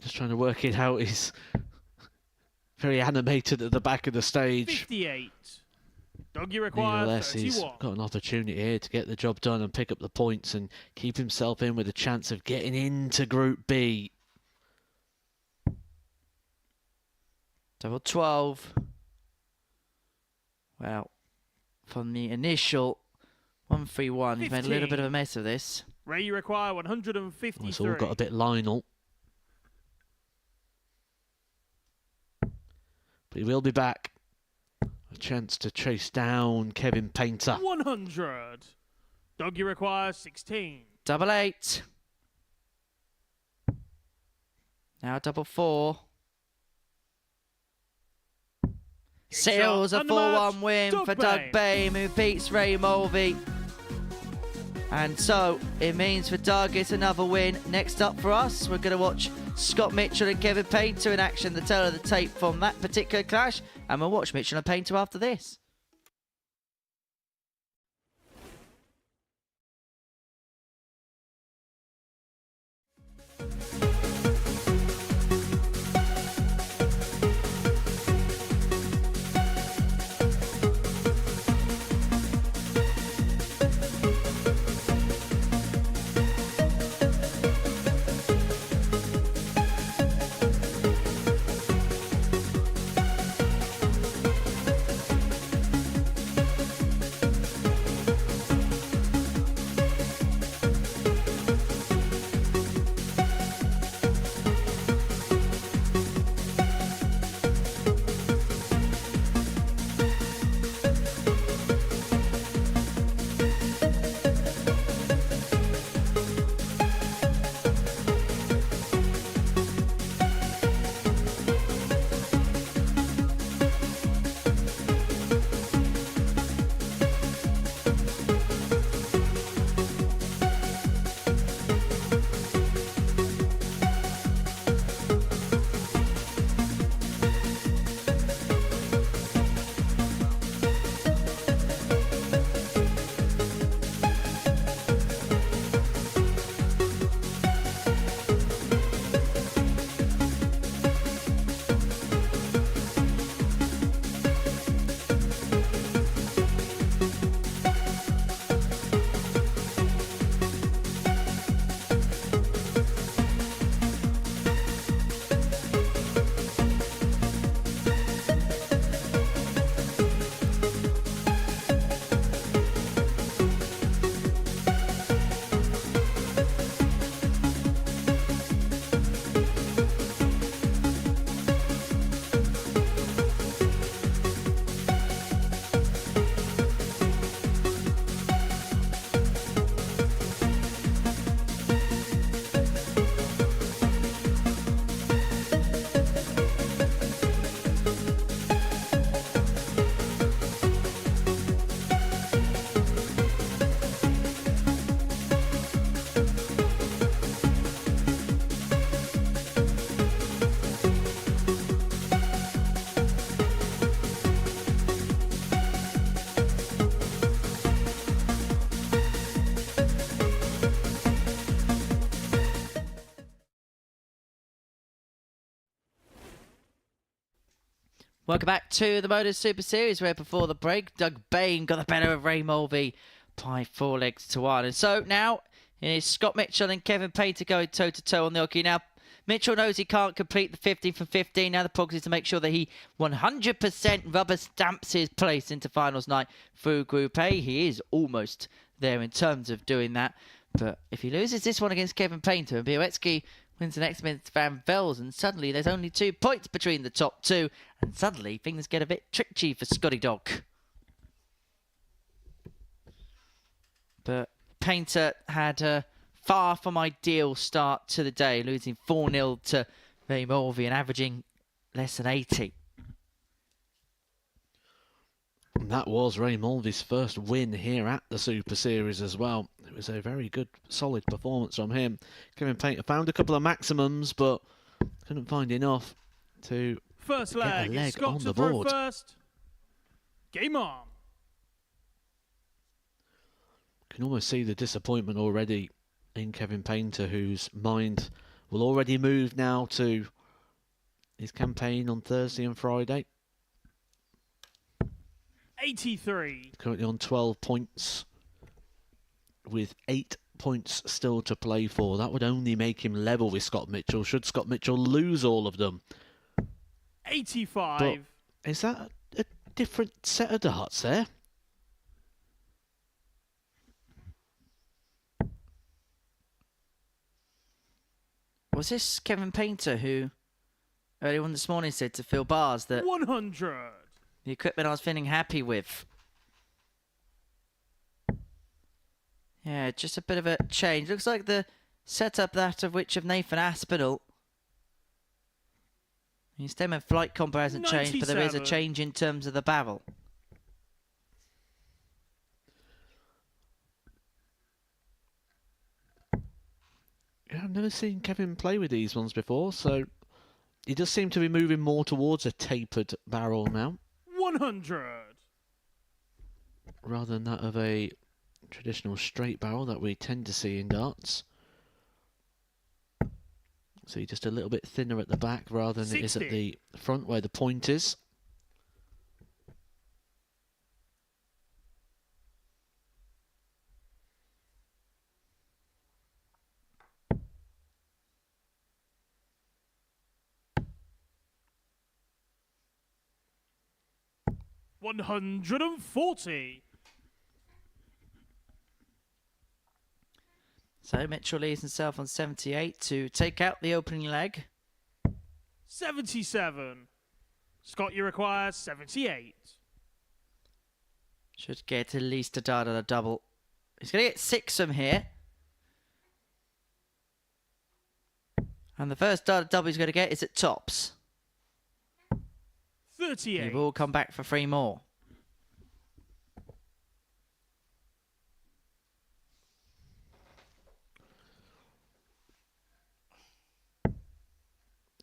Speaker 1: just trying to work it out. He's very animated at the back of the stage.
Speaker 2: 58. Doug, you require
Speaker 1: Nevertheless, he's
Speaker 2: 31.
Speaker 1: got an opportunity here to get the job done and pick up the points and keep himself in with a chance of getting into Group B.
Speaker 3: Double 12. Well, from the initial 131, you've made a little bit of a mess of this.
Speaker 2: Ray, you require 153.
Speaker 1: Well, it's all got a bit Lionel. But he will be back. A chance to chase down Kevin Painter.
Speaker 2: 100. Doug, you require 16.
Speaker 3: Double 8. Now double 4. Seals a
Speaker 2: on the
Speaker 3: 4-1
Speaker 2: match,
Speaker 3: win
Speaker 2: Doug
Speaker 3: for Doug
Speaker 2: Boehm.
Speaker 3: Boehm, who beats Ray Mulvey. And so it means for Doug it's another win. Next up for us, we're going to watch Scott Mitchell and Kevin Painter in action, the tail of the tape from that particular clash. And we'll watch Mitchell and Painter after this. Welcome back to the Modus Super Series, where before the break, Doug Boehm got the better of Ray Mulvey by 4-1. And so now it is Scott Mitchell and Kevin Painter going toe-to-toe on the hockey. Now, Mitchell knows he can't complete the 15 from 15. Now the focus is to make sure that he 100% rubber stamps his place into finals night through Group A. He is almost there in terms of doing that. But if he loses this one against Kevin Painter and Bialecki wins the next against Velzen, suddenly there's only 2 points between the top two, and suddenly things get a bit tricky for Scotty Dog. But Painter had a far from ideal start to the day, losing 4-0 to Ray Mulvey and averaging less than 80.
Speaker 1: And that was Ray Mulvey's first win here at the Super Series as well. It was a very good, solid performance from him. Kevin Painter found a couple of maximums, but couldn't find enough to
Speaker 2: First
Speaker 1: get a
Speaker 2: leg,
Speaker 1: leg
Speaker 2: it's Scott
Speaker 1: on
Speaker 2: to
Speaker 1: the
Speaker 2: throw
Speaker 1: board.
Speaker 2: first. Game on.
Speaker 1: Can almost see the disappointment already in Kevin Painter, whose mind will already move now to his campaign on Thursday and Friday.
Speaker 2: 83.
Speaker 1: Currently on 12 points with 8 points still to play for. That would only make him level with Scott Mitchell should Scott Mitchell lose all of them.
Speaker 2: 85.
Speaker 1: But is that a different set of darts there?
Speaker 3: Was this Kevin Painter who earlier on this morning said to Phil Bars that
Speaker 2: 100.
Speaker 3: the equipment I was feeling happy with? Yeah, just a bit of a change. Looks like the setup that of which of Nathan Aspinall. His stem and flight combo hasn't changed, but there is a
Speaker 2: 97.
Speaker 3: change in terms of the barrel.
Speaker 1: Yeah, I've never seen Kevin play with these ones before, so he does seem to be moving more towards a tapered barrel now,
Speaker 2: 100.
Speaker 1: rather than that of a traditional straight barrel that we tend to see in darts. So you're just a little bit thinner at the back rather than it is at
Speaker 2: 60.
Speaker 1: the front where the point is.
Speaker 2: $140.
Speaker 3: So Mitchell leaves himself on 78 to take out the opening leg.
Speaker 2: 77. Scott, you require 78.
Speaker 3: Should get at least a dart on a double. He's going to get 6 from here. And the first dart double he's going to get is at tops.
Speaker 2: 38.
Speaker 3: He will come back for 3 more.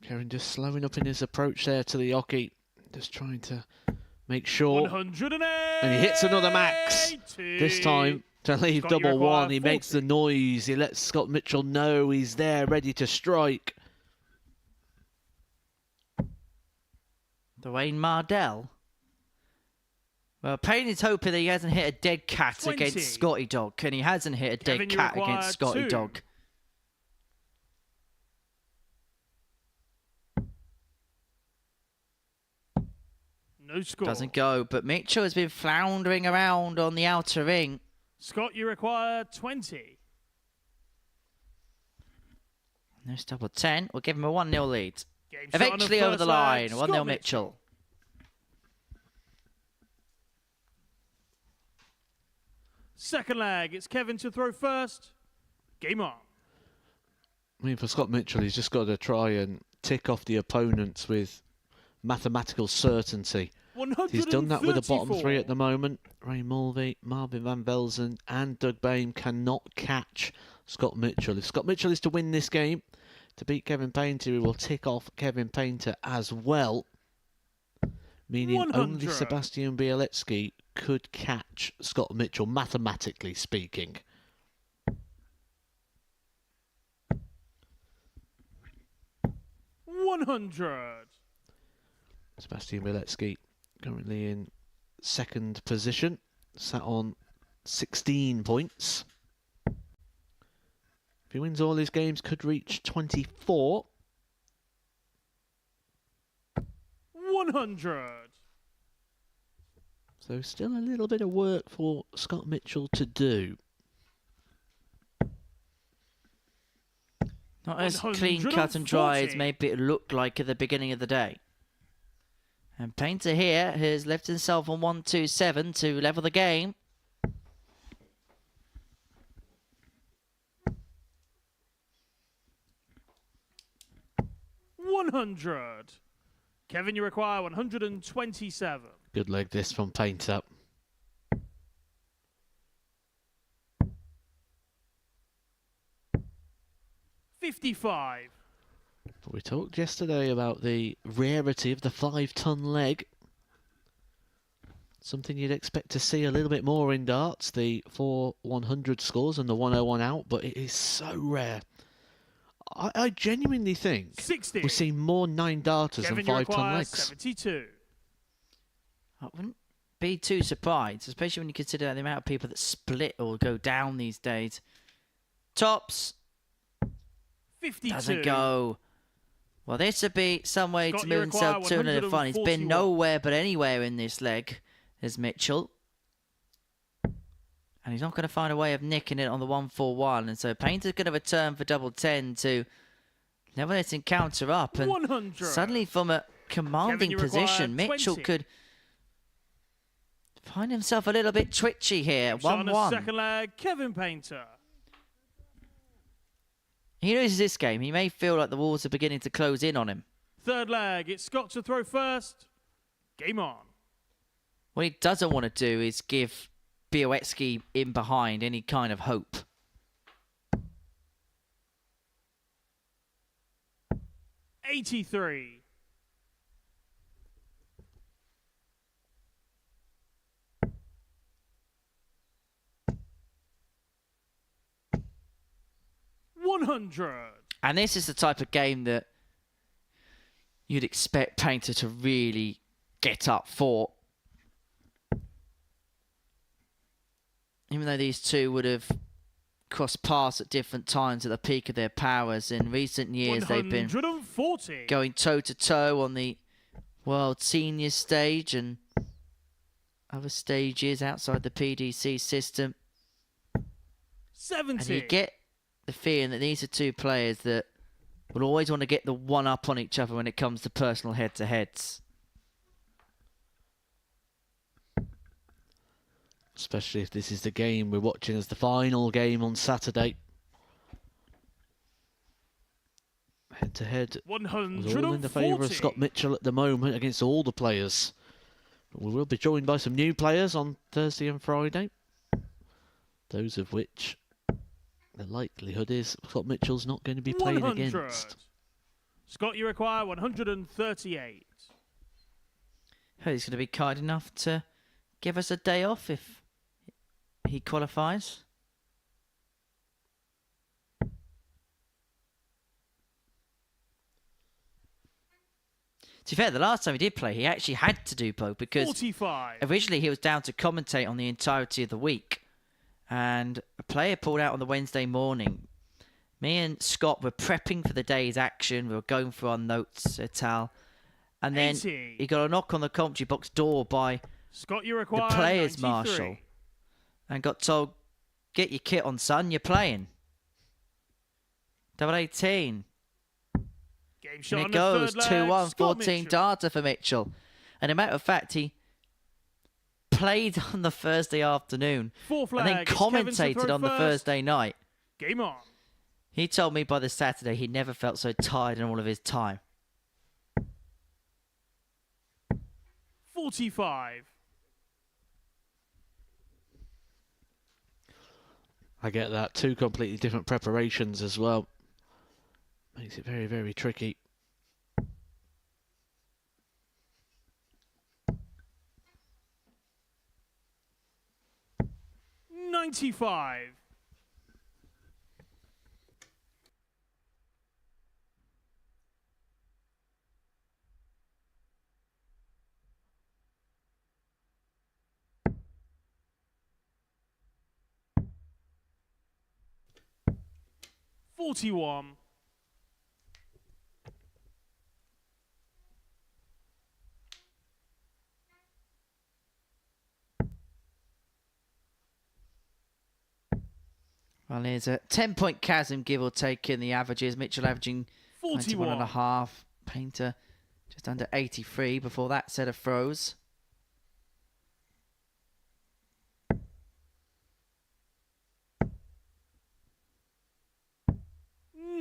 Speaker 1: Kevin just slowing up in his approach there to the hockey. Just trying to make sure.
Speaker 2: 108.
Speaker 1: And he hits another max. This time to leave
Speaker 2: Scott, you
Speaker 1: double
Speaker 2: require
Speaker 1: one. He makes the
Speaker 2: 40.
Speaker 1: noise. He lets Scott Mitchell know he's there, ready to strike.
Speaker 3: Dwayne Mardell. Well, Payne is hoping that he hasn't hit a dead cat
Speaker 2: 20.
Speaker 3: against Scotty Dog, and he hasn't hit a
Speaker 2: Kevin,
Speaker 3: dead
Speaker 2: you
Speaker 3: cat
Speaker 2: require
Speaker 3: against Scotty
Speaker 2: 2.
Speaker 3: Dog.
Speaker 2: No score.
Speaker 3: Doesn't go, but Mitchell has been floundering around on the outer ring.
Speaker 2: Scott, you require 20.
Speaker 3: No double 10. We'll give him a 1-0 lead.
Speaker 2: Game shot on the
Speaker 3: Eventually over
Speaker 2: first
Speaker 3: the
Speaker 2: leg,
Speaker 3: line.
Speaker 2: Scott
Speaker 3: 1-0 Mitchell.
Speaker 2: Second leg, it's Kevin to throw first. Game on.
Speaker 1: I mean, for Scott Mitchell, he's just got to try and tick off the opponents with mathematical certainty. He's done that with the bottom 3 at the moment. Ray Mulvey, Marvin van Velzen and Doug Boehm cannot catch Scott Mitchell. If Scott Mitchell is to win this game, to beat Kevin Painter, he will tick off Kevin Painter as well. Meaning
Speaker 2: 100.
Speaker 1: only Sebastian Bialecki could catch Scott Mitchell, mathematically speaking.
Speaker 2: $100.
Speaker 1: Sebastian Bialecki currently in second position, sat on 16 points. If he wins all his games, could reach 24.
Speaker 2: 100.
Speaker 1: So still a little bit of work for Scott Mitchell to do.
Speaker 3: Not as clean cut and dry as
Speaker 2: 140.
Speaker 3: maybe it looked like at the beginning of the day. And Painter here has left himself on 127 to level the game.
Speaker 2: $100. Kevin, you require 127.
Speaker 1: Good leg this from Painter.
Speaker 2: $55.
Speaker 1: We talked yesterday about the rarity of the 5-ton leg. Something you'd expect to see a little bit more in darts, the 4 100 scores and the 101 out, but it is so rare. I genuinely think
Speaker 2: 60.
Speaker 1: we're seeing more 9 darters
Speaker 2: Kevin,
Speaker 1: than
Speaker 2: you
Speaker 1: 5-ton
Speaker 2: require
Speaker 1: legs.
Speaker 2: 72.
Speaker 3: I wouldn't be too surprised, especially when you consider the amount of people that split or go down these days. Tops
Speaker 2: 52.
Speaker 3: doesn't go. Well, this would be some way
Speaker 2: Scott,
Speaker 3: to
Speaker 2: you
Speaker 3: move himself
Speaker 2: require
Speaker 3: 200 fun. He's been
Speaker 2: 141.
Speaker 3: nowhere but anywhere in this leg, as Mitchell. And he's not going to find a way of nicking it on the 141. And so Painter's going to return for double 10 to level this encounter up. And
Speaker 2: 100.
Speaker 3: suddenly from a commanding
Speaker 2: you require
Speaker 3: position, Mitchell
Speaker 2: 20.
Speaker 3: could find himself a little bit twitchy here.
Speaker 2: Shot on the
Speaker 3: 1-1.
Speaker 2: second leg, Kevin Painter.
Speaker 3: He loses this game. He may feel like the walls are beginning to close in on him.
Speaker 2: Third leg, it's Scott to throw first. Game on.
Speaker 3: What he doesn't want to do is give Bialecki in behind any kind of hope.
Speaker 2: $83. $100.
Speaker 3: And this is the type of game that you'd expect Painter to really get up for. Even though these two would have crossed paths at different times at the peak of their powers, in recent years they've been
Speaker 2: 140.
Speaker 3: going toe-to-toe on the World Senior stage and other stages outside the PDC system.
Speaker 2: 70.
Speaker 3: And you get the feeling that these are two players that will always want to get the one up on each other when it comes to personal head-to-heads.
Speaker 1: Especially if this is the game we're watching as the final game on Saturday. Head-to-head was all in the favour of Scott Mitchell at the moment against all the players. But we will be joined by some new players on Thursday and Friday. Those of which the likelihood is Scott Mitchell's not going to be playing
Speaker 2: 100.
Speaker 1: against.
Speaker 2: Scott, you require 138.
Speaker 3: He's going to be kind enough to give us a day off if he qualifies. To be fair, the last time he did play, he actually had to do both because
Speaker 2: 45.
Speaker 3: originally he was down to commentate on the entirety of the week. And a player pulled out on the Wednesday morning. Me and Scott were prepping for the day's action. We were going through our notes, et al. And then
Speaker 2: 80.
Speaker 3: he got a knock on the commentary box door by
Speaker 2: Scott, you
Speaker 3: the
Speaker 2: require
Speaker 3: players
Speaker 2: 93.
Speaker 3: marshal and got told, get your kit on, son, you're playing. Double 18.
Speaker 2: Game shot
Speaker 3: And
Speaker 2: on
Speaker 3: it
Speaker 2: the
Speaker 3: goes
Speaker 2: third leg,
Speaker 3: 2-1,
Speaker 2: Scott
Speaker 3: 14
Speaker 2: Mitchell.
Speaker 3: darter for Mitchell. And a matter of fact, he played on the Thursday afternoon
Speaker 2: Fourth
Speaker 3: and
Speaker 2: leg,
Speaker 3: then
Speaker 2: it's Kevin to
Speaker 3: commentated
Speaker 2: throw
Speaker 3: on the
Speaker 2: first.
Speaker 3: Thursday night.
Speaker 2: Game on.
Speaker 3: He told me by the Saturday he never felt so tired in all of his time.
Speaker 2: 45.
Speaker 1: I get that. 2 completely different preparations as well. Makes it very, very tricky.
Speaker 2: $95. 41.
Speaker 3: Well, here's a 10-point chasm, give or take, in the averages. Mitchell averaging 91.5. Painter just under 83 before that set of throws.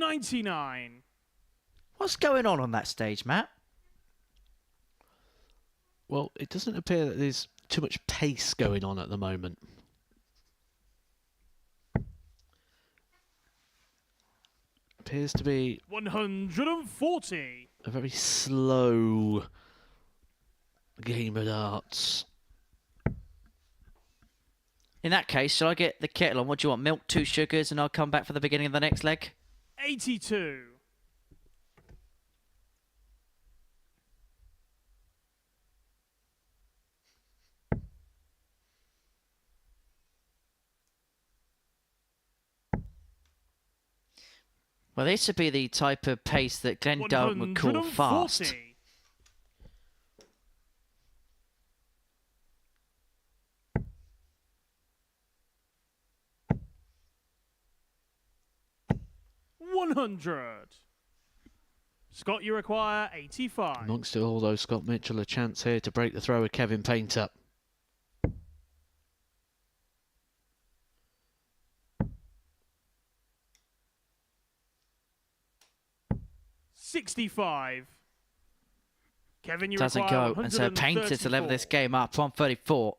Speaker 2: $99.
Speaker 3: What's going on that stage, Matt?
Speaker 1: Well, it doesn't appear that there's too much pace going on at the moment. Appears to be
Speaker 2: 140.
Speaker 1: a very slow game of darts.
Speaker 3: In that case, shall I get the kettle on? What do you want? Milk, 2 sugars, and I'll come back for the beginning of the next leg?
Speaker 2: 82.
Speaker 3: Well, this would be the type of pace that Glenn Dalton would call fast.
Speaker 2: 140. $100. Scott, you require 85.
Speaker 1: Amongst it all, though, Scott Mitchell a chance here to break the throw of Kevin Painter.
Speaker 2: $65. Kevin, you
Speaker 3: Doesn't
Speaker 2: require
Speaker 3: go, and so Painter to level this
Speaker 2: 134.
Speaker 3: game up, 134.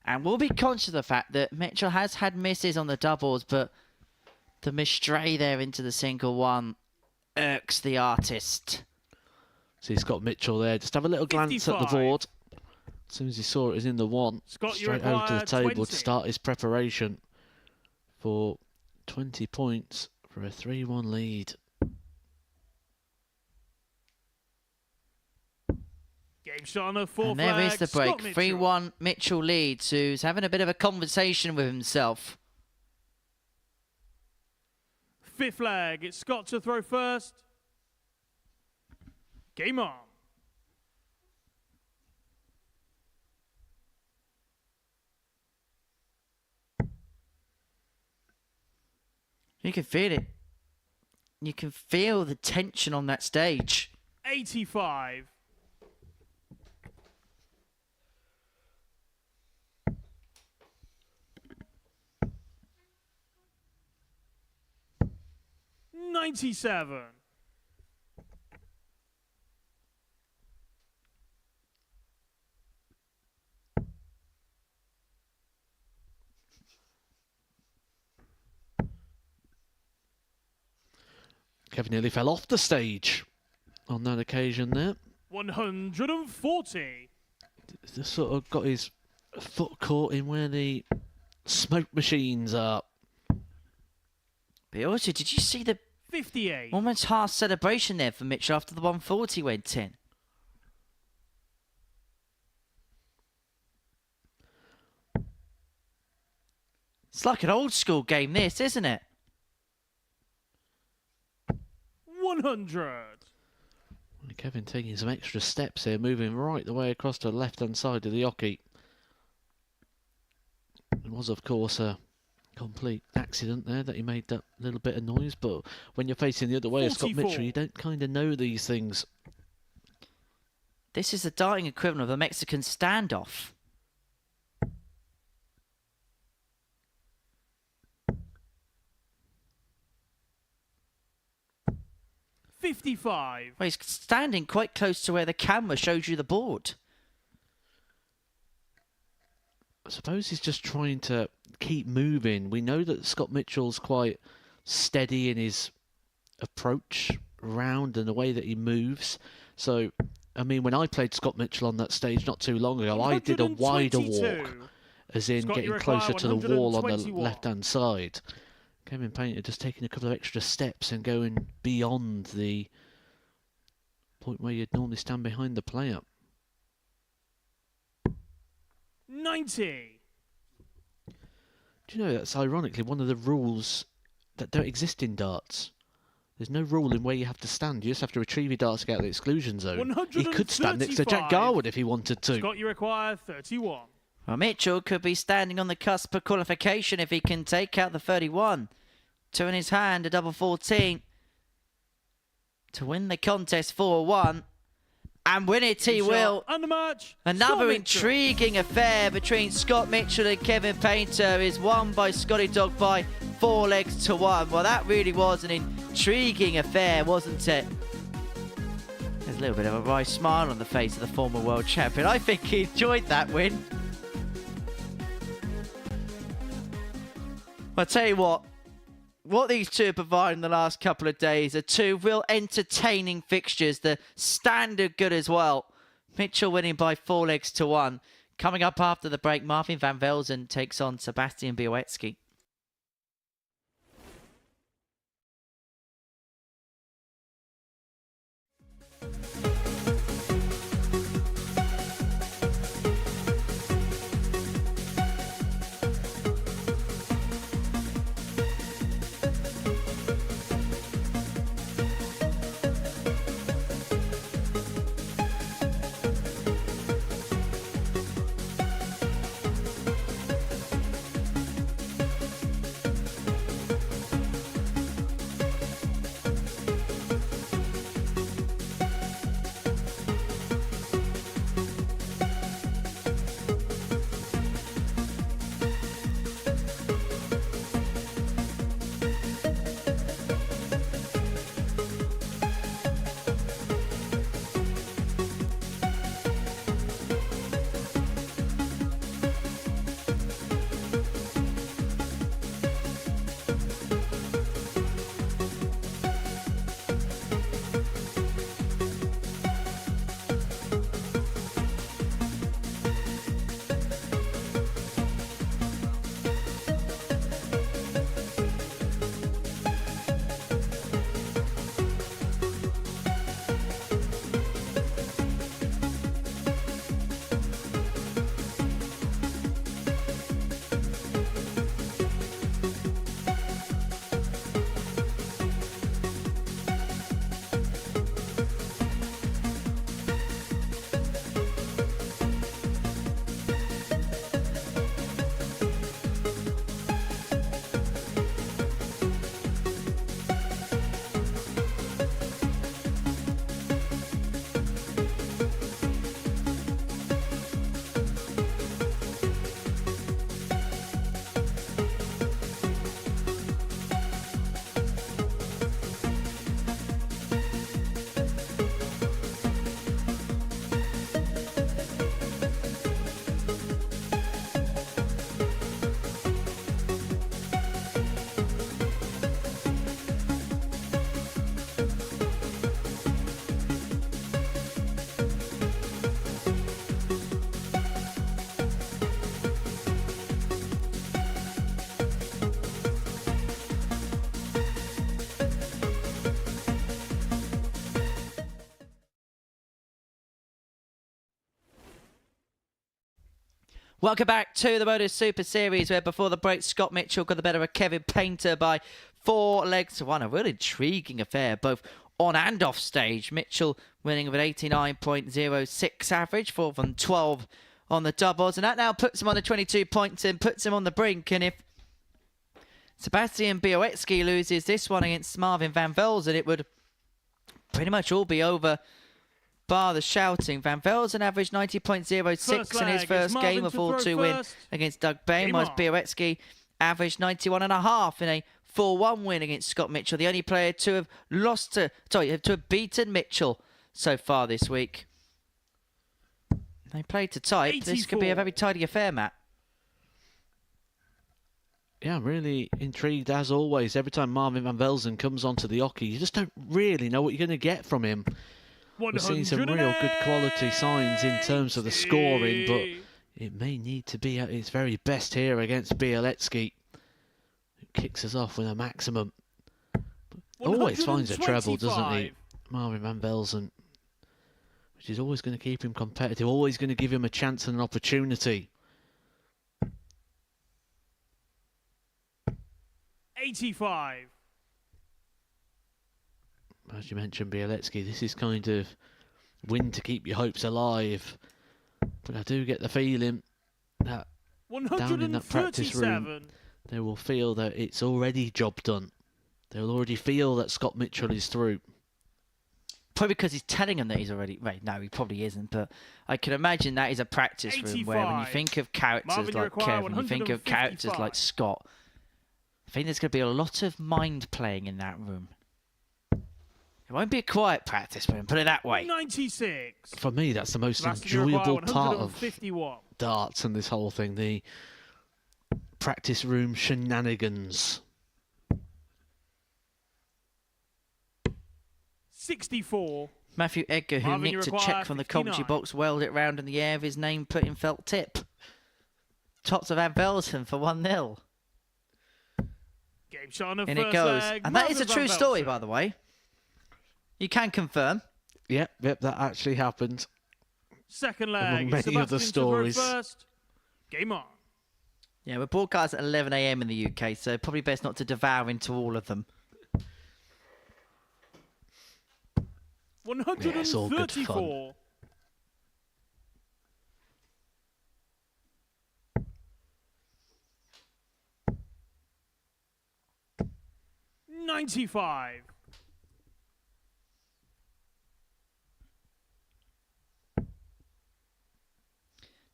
Speaker 3: And we'll be conscious of the fact that Mitchell has had misses on the doubles, but the mistray there into the single one irks the artist.
Speaker 1: See Scott Mitchell there. Just have a little glance at the
Speaker 2: 55.
Speaker 1: board. As soon as he saw it was in the one,
Speaker 2: Scott, you
Speaker 1: straight over to the
Speaker 2: require
Speaker 1: table
Speaker 2: 20.
Speaker 1: to start his preparation for 20 points for a 3-1 lead.
Speaker 2: Game shot on a 4
Speaker 3: And there is the break.
Speaker 2: Scott Mitchell.
Speaker 3: 3-1 Mitchell leads, who's having a bit of a conversation with himself.
Speaker 2: 5th leg. It's Scott to throw first. Game on.
Speaker 3: You can feel it. You can feel the tension on that stage.
Speaker 2: 85. $97.
Speaker 1: Kevin nearly fell off the stage on that occasion there.
Speaker 2: 140.
Speaker 1: Just sort of got his foot caught in where the smoke machines are.
Speaker 3: But also, did you see the
Speaker 2: 58.
Speaker 3: almost half celebration there for Mitchell after the 140 went in? It's like an old school game, this, isn't it?
Speaker 2: 100.
Speaker 1: Kevin taking some extra steps here, moving right the way across to the left-hand side of the hockey. It was, of course, a complete accident there that he made that little bit of noise, but when you're facing the other way of Scott
Speaker 2: 44.
Speaker 1: Mitchell, you don't kind of know these things.
Speaker 3: This is the darting equivalent of a Mexican standoff.
Speaker 2: $55.
Speaker 3: Well, he's standing quite close to where the camera shows you the board.
Speaker 1: I suppose he's just trying to keep moving. We know that Scott Mitchell's quite steady in his approach round and the way that he moves. So, I mean, when I played Scott Mitchell on that stage not too long ago, I did a wider walk,
Speaker 2: 122.
Speaker 1: as in
Speaker 2: Scott, you
Speaker 1: getting
Speaker 2: require
Speaker 1: closer to the wall on the
Speaker 2: 121.
Speaker 1: left-hand side. Kevin Painter just taking a couple of extra steps and going beyond the point where you'd normally stand behind the player.
Speaker 2: 90.
Speaker 1: Do you know that's ironically one of the rules that don't exist in darts. There's no rule in where you have to stand. You just have to retrieve your darts to get out of the exclusion zone. He could stand next to Jack
Speaker 2: 135.
Speaker 1: Garwood if he wanted to.
Speaker 2: Scott, you require 31.
Speaker 3: Well, Mitchell could be standing on the cusp of qualification if he can take out the 31. 2 in his hand, a double 14. To win the contest 4-1. And win it he will.
Speaker 2: And the match.
Speaker 3: Another
Speaker 2: Scott
Speaker 3: intriguing affair between Scott Mitchell and Kevin Painter is won by Scotty Dog by 4 legs to 1. Well, that really was an intriguing affair, wasn't it? There's a little bit of a wry smile on the face of the former world champion. I think he enjoyed that win. I'll tell you what these two have provided in the last couple of days are 2 real entertaining fixtures. The standard good as well. Mitchell winning by 4 legs to 1. Coming up after the break, Marvin van Velzen takes on Sebastian Bialecki. Welcome back to the Modus Super Series, where before the break, Scott Mitchell got the better of Kevin Painter by 4 legs to 1. A real intriguing affair, both on and off stage. Mitchell winning with an 89.06 average, 4 from 12 on the doubles. And that now puts him on the 22 points and puts him on the brink. And if Sebastian Bialecki loses this one against Marvin van Velzen, it would pretty much all be over, bar the shouting. Van Velzen averaged 90.06 in his first game, a 4-2 win against Doug Boehm, whilst Bialecki averaged 91.5 in a 4-1 win against Scott Mitchell, the only player to have to have beaten Mitchell so far this week. They played to type.
Speaker 2: 84.
Speaker 3: This could be a very tidy affair, Matt.
Speaker 1: Yeah, I'm really intrigued as always. Every time Marvin van Velzen comes onto the hockey, you just don't really know what you're going to get from him. We're seeing some real good quality signs in terms of the scoring, but it may need to be at its very best here against Bialecki, who kicks us off with a maximum. Always finds a treble, doesn't he, Marvin van Velzen? Which is always going to keep him competitive, always going to give him a chance and an opportunity.
Speaker 2: 85.
Speaker 1: As you mentioned, Bialecki, this is kind of win to keep your hopes alive. But I do get the feeling that down in that practice room,
Speaker 2: 137.
Speaker 1: they will feel that it's already job done. They'll already feel that Scott Mitchell is through.
Speaker 3: Probably because he's telling them that he's already... Right, no, he probably isn't, but I can imagine that is a practice room where when you
Speaker 2: 85.
Speaker 3: think of characters
Speaker 2: Marvin, you
Speaker 3: like
Speaker 2: require
Speaker 3: Kevin, you think of characters
Speaker 2: 155.
Speaker 3: like Scott, I think there's going to be a lot of mind playing in that room. It won't be a quiet practice room, put it that way.
Speaker 2: 96.
Speaker 1: For me, that's the most
Speaker 2: Sebastian, you require
Speaker 1: enjoyable part of
Speaker 2: 151.
Speaker 1: darts and this whole thing. The practice room shenanigans.
Speaker 2: 64.
Speaker 3: Matthew Edgar, who
Speaker 2: Marvin, you
Speaker 3: nicked a
Speaker 2: require
Speaker 3: check from the commentary
Speaker 2: 59.
Speaker 3: box, whirled it round in the air, his name put in felt tip. Tops to Van Velzen for 1-0.
Speaker 2: Game shot on the
Speaker 3: In
Speaker 2: first
Speaker 3: it goes.
Speaker 2: leg.
Speaker 3: And that is a
Speaker 2: Marvin
Speaker 3: true
Speaker 2: Van
Speaker 3: story,
Speaker 2: Velzen.
Speaker 3: by the way. You can confirm.
Speaker 1: Yep, that actually happened.
Speaker 2: Second leg.
Speaker 1: Among many
Speaker 2: Sebastian
Speaker 1: other
Speaker 2: to throw
Speaker 1: stories.
Speaker 2: First. Game on.
Speaker 3: Yeah, we're broadcast at 11 a.m. in the UK, so probably best not to devour into all of them.
Speaker 1: it's all good fun.
Speaker 2: 134. $95.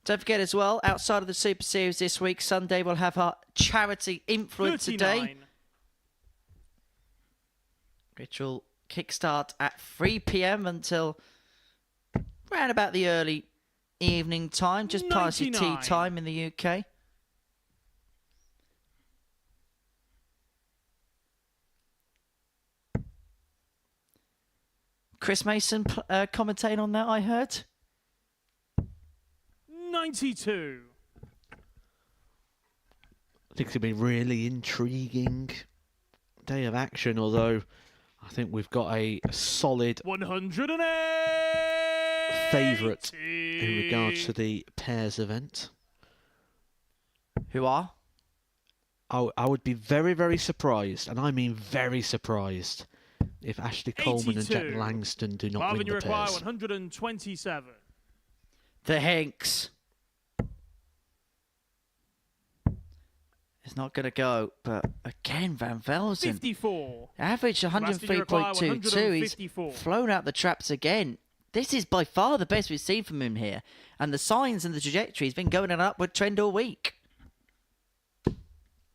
Speaker 3: Don't forget as well, outside of the Super Series this week, Sunday we'll have our charity influencer day,
Speaker 2: 39.
Speaker 3: which will kickstart at 3 p.m. until around about the early evening time, just past your tea
Speaker 2: 99.
Speaker 3: time in the UK. Chris Mason commentating on that, I heard.
Speaker 2: 92.
Speaker 1: I think it's going to be really intriguing day of action, although I think we've got a solid
Speaker 2: 108.
Speaker 1: favourite in regards to the pairs event.
Speaker 3: Who are?
Speaker 1: I would be very, very surprised, and I mean very surprised, if Ashley Coleman and Jack
Speaker 2: 82.
Speaker 1: Langston do not
Speaker 2: Marvin,
Speaker 1: win
Speaker 2: you
Speaker 1: the
Speaker 2: require
Speaker 1: pairs.
Speaker 2: 127.
Speaker 3: The Hinks. It's not going to go, but again, Van Velzen.
Speaker 2: 54.
Speaker 3: Average
Speaker 2: Sebastian, you require
Speaker 3: 103.22. He's
Speaker 2: 154.
Speaker 3: flown out the traps again. This is by far the best we've seen from him here. And the signs and the trajectory has been going on an upward trend all week.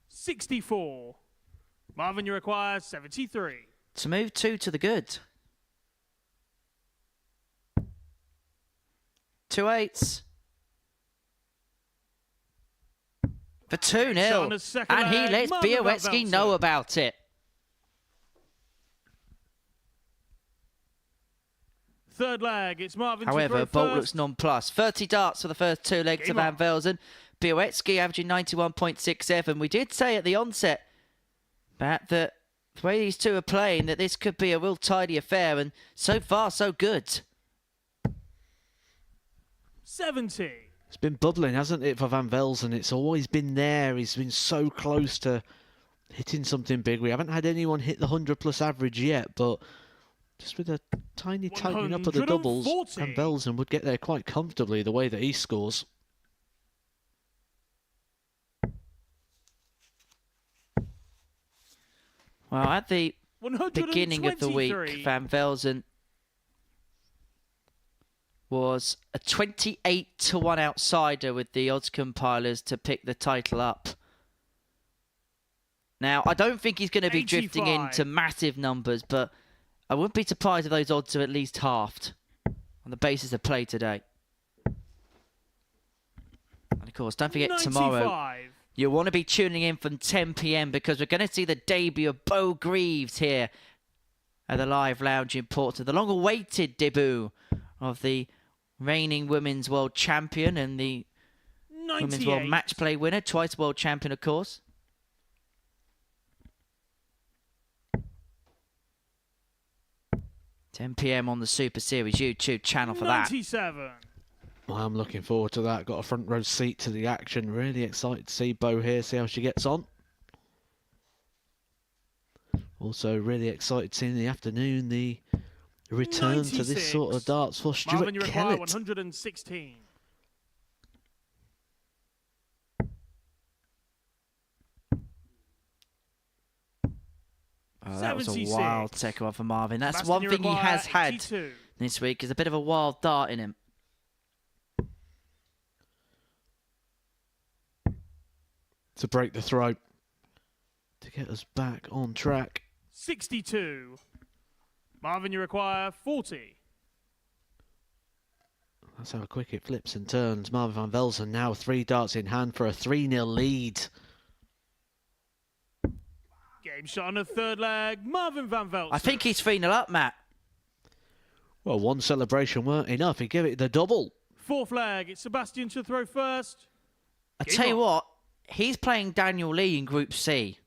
Speaker 2: 64. Marvin, you require 73.
Speaker 3: To move 2 to the good. 2 8s. For 2-0.
Speaker 2: on his second
Speaker 3: And he
Speaker 2: leg,
Speaker 3: lets
Speaker 2: Marvin Van
Speaker 3: Bialecki
Speaker 2: Velzen.
Speaker 3: know about it.
Speaker 2: Third leg, it's Marvin to
Speaker 3: However,
Speaker 2: throw
Speaker 3: Bolt
Speaker 2: first.
Speaker 3: looks nonplussed. 30 darts for the first 2 legs
Speaker 2: Game
Speaker 3: of Van
Speaker 2: on.
Speaker 3: Velzen. Bialecki averaging 91.67. We did say at the onset that the way these two are playing, that this could be a real tidy affair, and so far, so good.
Speaker 2: 70.
Speaker 1: It's been bubbling, hasn't it, for Van Velzen? It's always been there. He's been so close to hitting something big. We haven't had anyone hit the 100-plus average yet, but just with a tiny tightening up of the doubles,
Speaker 2: 140.
Speaker 1: Van Velzen would get there quite comfortably the way that he scores.
Speaker 3: Well, at the beginning of the week,
Speaker 2: 123.
Speaker 3: Van Velzen was a 28-1 outsider with the odds compilers to pick the title up. Now, I don't think he's going to be drifting
Speaker 2: 85.
Speaker 3: into massive numbers, but I wouldn't be surprised if those odds are at least halved on the basis of play today. And of course, don't forget
Speaker 2: 95.
Speaker 3: tomorrow, you'll want to be tuning in from 10 p.m. because we're going to see the debut of Bo Greaves here at the Live Lounge in Portsmouth. The long-awaited debut of the reigning Women's World Champion and the
Speaker 2: 98.
Speaker 3: Women's World Match Play winner, twice World Champion, of course. £10 p.m. on the Super Series YouTube channel for that.
Speaker 2: 97.
Speaker 1: Well, I'm looking forward to that. Got a front row seat to the action. Really excited to see Bo here, see how she gets on. Also, really excited seeing in the afternoon the return to this sort of darts for Stuart
Speaker 2: Marvin, you require
Speaker 1: Kellett.
Speaker 2: 116.
Speaker 3: Oh, that was a
Speaker 2: 76.
Speaker 3: wild second one for Marvin. That's
Speaker 2: Sebastian,
Speaker 3: one
Speaker 2: you
Speaker 3: thing he
Speaker 2: require
Speaker 3: has had
Speaker 2: 82.
Speaker 3: this week, is a bit of a wild dart in him.
Speaker 1: To break the throat. To get us back on track.
Speaker 2: 62. Marvin, you require 40.
Speaker 1: That's how quick it flips and turns. Marvin van Velzen now 3 darts in hand for a 3-0 lead.
Speaker 2: Game shot on the third leg. Marvin van Velzen.
Speaker 3: I think he's 3-0 up, Matt.
Speaker 1: Well, one celebration weren't enough. He gave it the double.
Speaker 2: Fourth leg. It's Sebastian to throw first.
Speaker 3: I
Speaker 2: Game
Speaker 3: tell you
Speaker 2: on.
Speaker 3: what, he's playing Daniel Lee in Group C.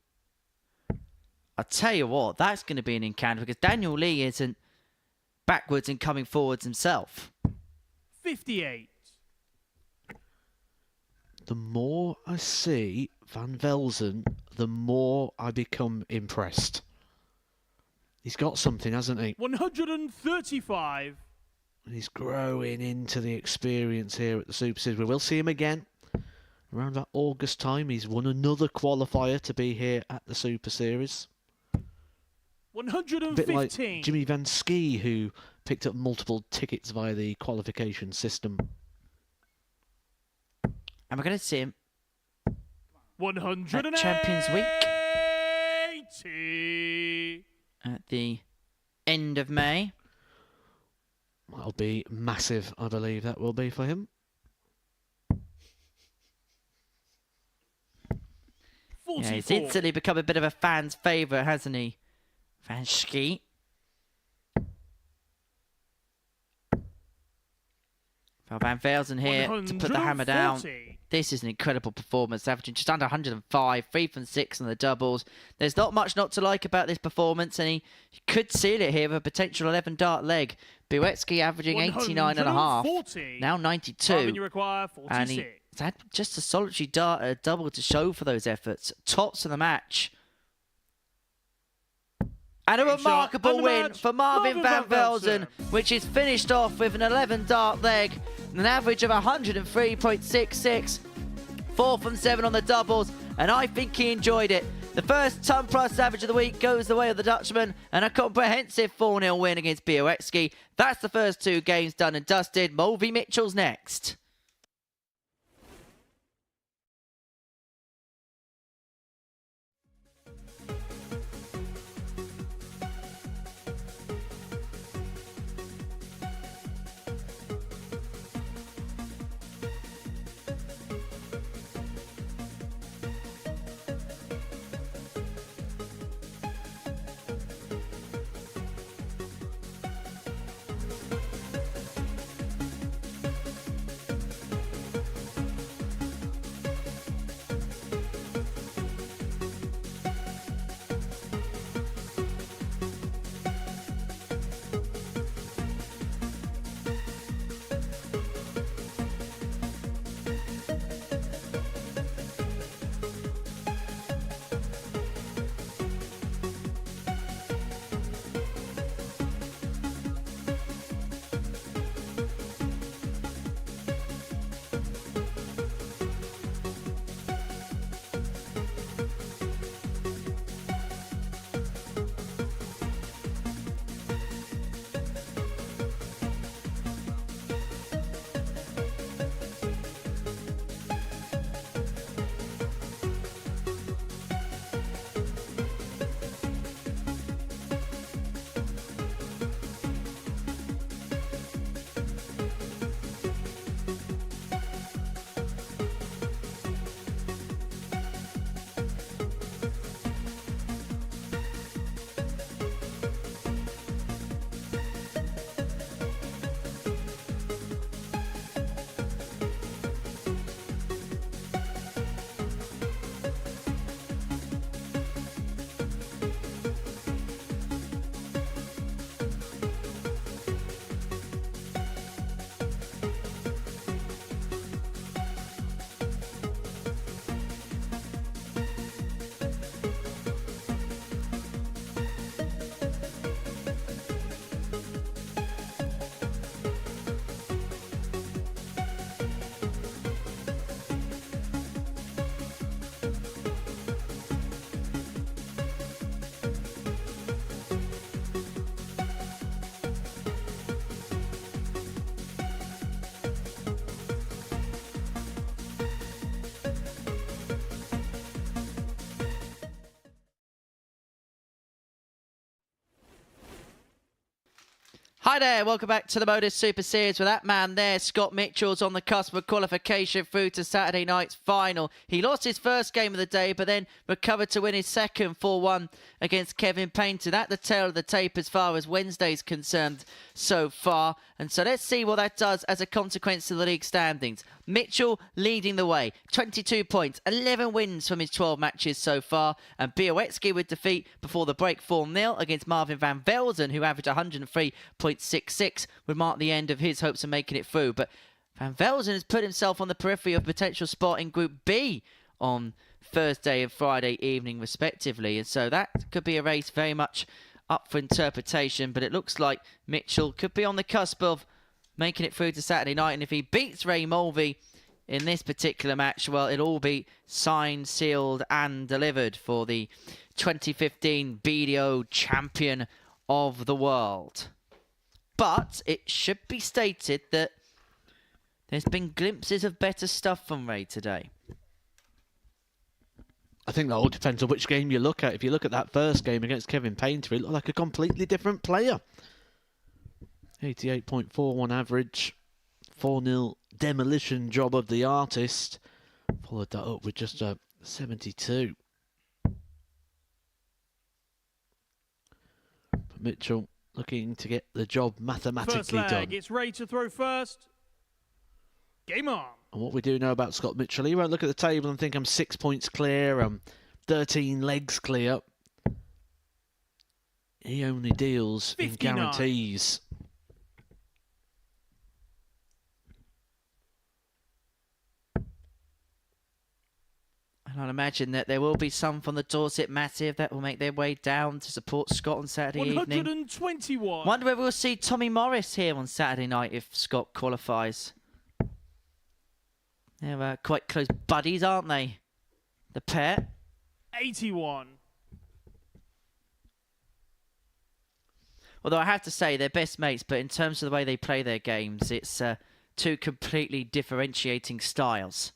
Speaker 3: I tell you what, that's going to be an encounter because Daniel Lee isn't backwards and coming forwards himself.
Speaker 2: 58.
Speaker 1: The more I see Van Velzen, the more I become impressed. He's got something, hasn't he?
Speaker 2: 135.
Speaker 1: He's growing into the experience here at the Super Series. We will see him again around about August time. He's won another qualifier to be here at the Super Series. A
Speaker 2: 115.
Speaker 1: bit like Jimmy Van Ski, who picked up multiple tickets via the qualification system.
Speaker 3: And we're going to see him
Speaker 2: 180.
Speaker 3: at Champions Week
Speaker 2: 80.
Speaker 3: at the end of May.
Speaker 1: That'll be massive, I believe that will be for him.
Speaker 2: 44.
Speaker 3: Yeah, he's instantly become a bit of a fan's favourite, hasn't he? Van Ski. For Van Velzen here to put the hammer down.
Speaker 2: 140.
Speaker 3: This is an incredible performance, averaging just under 105, 3 from 6 on the doubles. There's not much not to like about this performance, and he could seal it here with a potential 11 dart leg. Bialecki averaging 89.5,
Speaker 2: 140.
Speaker 3: now
Speaker 2: Marvin,
Speaker 3: 92,
Speaker 2: you require 46.
Speaker 3: and he's had just a solitary dart, double to show for those efforts. Tops of the match. And a
Speaker 2: Game shot
Speaker 3: remarkable
Speaker 2: and the
Speaker 3: win
Speaker 2: match,
Speaker 3: for Marvin van Velzen, which is finished off with an 11 dart leg, an average of 103.66, 4 from 7 on the doubles, and I think he enjoyed it. The first ton plus average of the week goes the way of the Dutchman, and a comprehensive 4-0 win against Bialecki. That's the first 2 games done and dusted. Mulvey Mitchell's next. Hi there, welcome back to the Modus Super Series with that man there. Scott Mitchell's on the cusp of qualification through to Saturday night's final. He lost his first game of the day, but then recovered to win his second 4-1 against Kevin Painter. That's the tail of the tape as far as Wednesday's concerned so far. And so let's see what that does as a consequence to the league standings. Mitchell leading the way, 22 points, 11 wins from his 12 matches so far. And Bialecki with defeat before the break 4-0 against Marvin van Velzen, who averaged 103.66, would mark the end of his hopes of making it through. But Van Velzen has put himself on the periphery of a potential spot in Group B on Thursday and Friday evening respectively. And so that could be a race very much up for interpretation. But it looks like Mitchell could be on the cusp of making it through to Saturday night. And if he beats Ray Mulvey in this particular match, well, it'll all be signed, sealed and delivered for the 2015 BDO champion of the world. But it should be stated that there's been glimpses of better stuff from Ray today.
Speaker 5: I think that all depends on which game you look at. If you look at that first game against Kevin Painter, he looked like a completely different player. 88.41 average, 4-0 demolition job of the artist. Followed that up with just a 72. But Mitchell looking to get the job mathematically
Speaker 2: First leg,
Speaker 5: done.
Speaker 2: it's Ray to throw first. Game on.
Speaker 5: And what we do know about Scott Mitchell, he won't look at the table and think I'm 6 points clear, I'm 13 legs clear. He only deals in
Speaker 2: 59.
Speaker 5: guarantees.
Speaker 3: And I'd imagine that there will be some from the Dorset Massive that will make their way down to support Scott on Saturday evening.
Speaker 2: 121.
Speaker 3: Wonder whether we'll see Tommy Morris here on Saturday night if Scott qualifies. They're quite close buddies, aren't they? The pair.
Speaker 2: 81.
Speaker 3: Although I have to say they're best mates, but in terms of the way they play their games, it's two completely differentiating styles.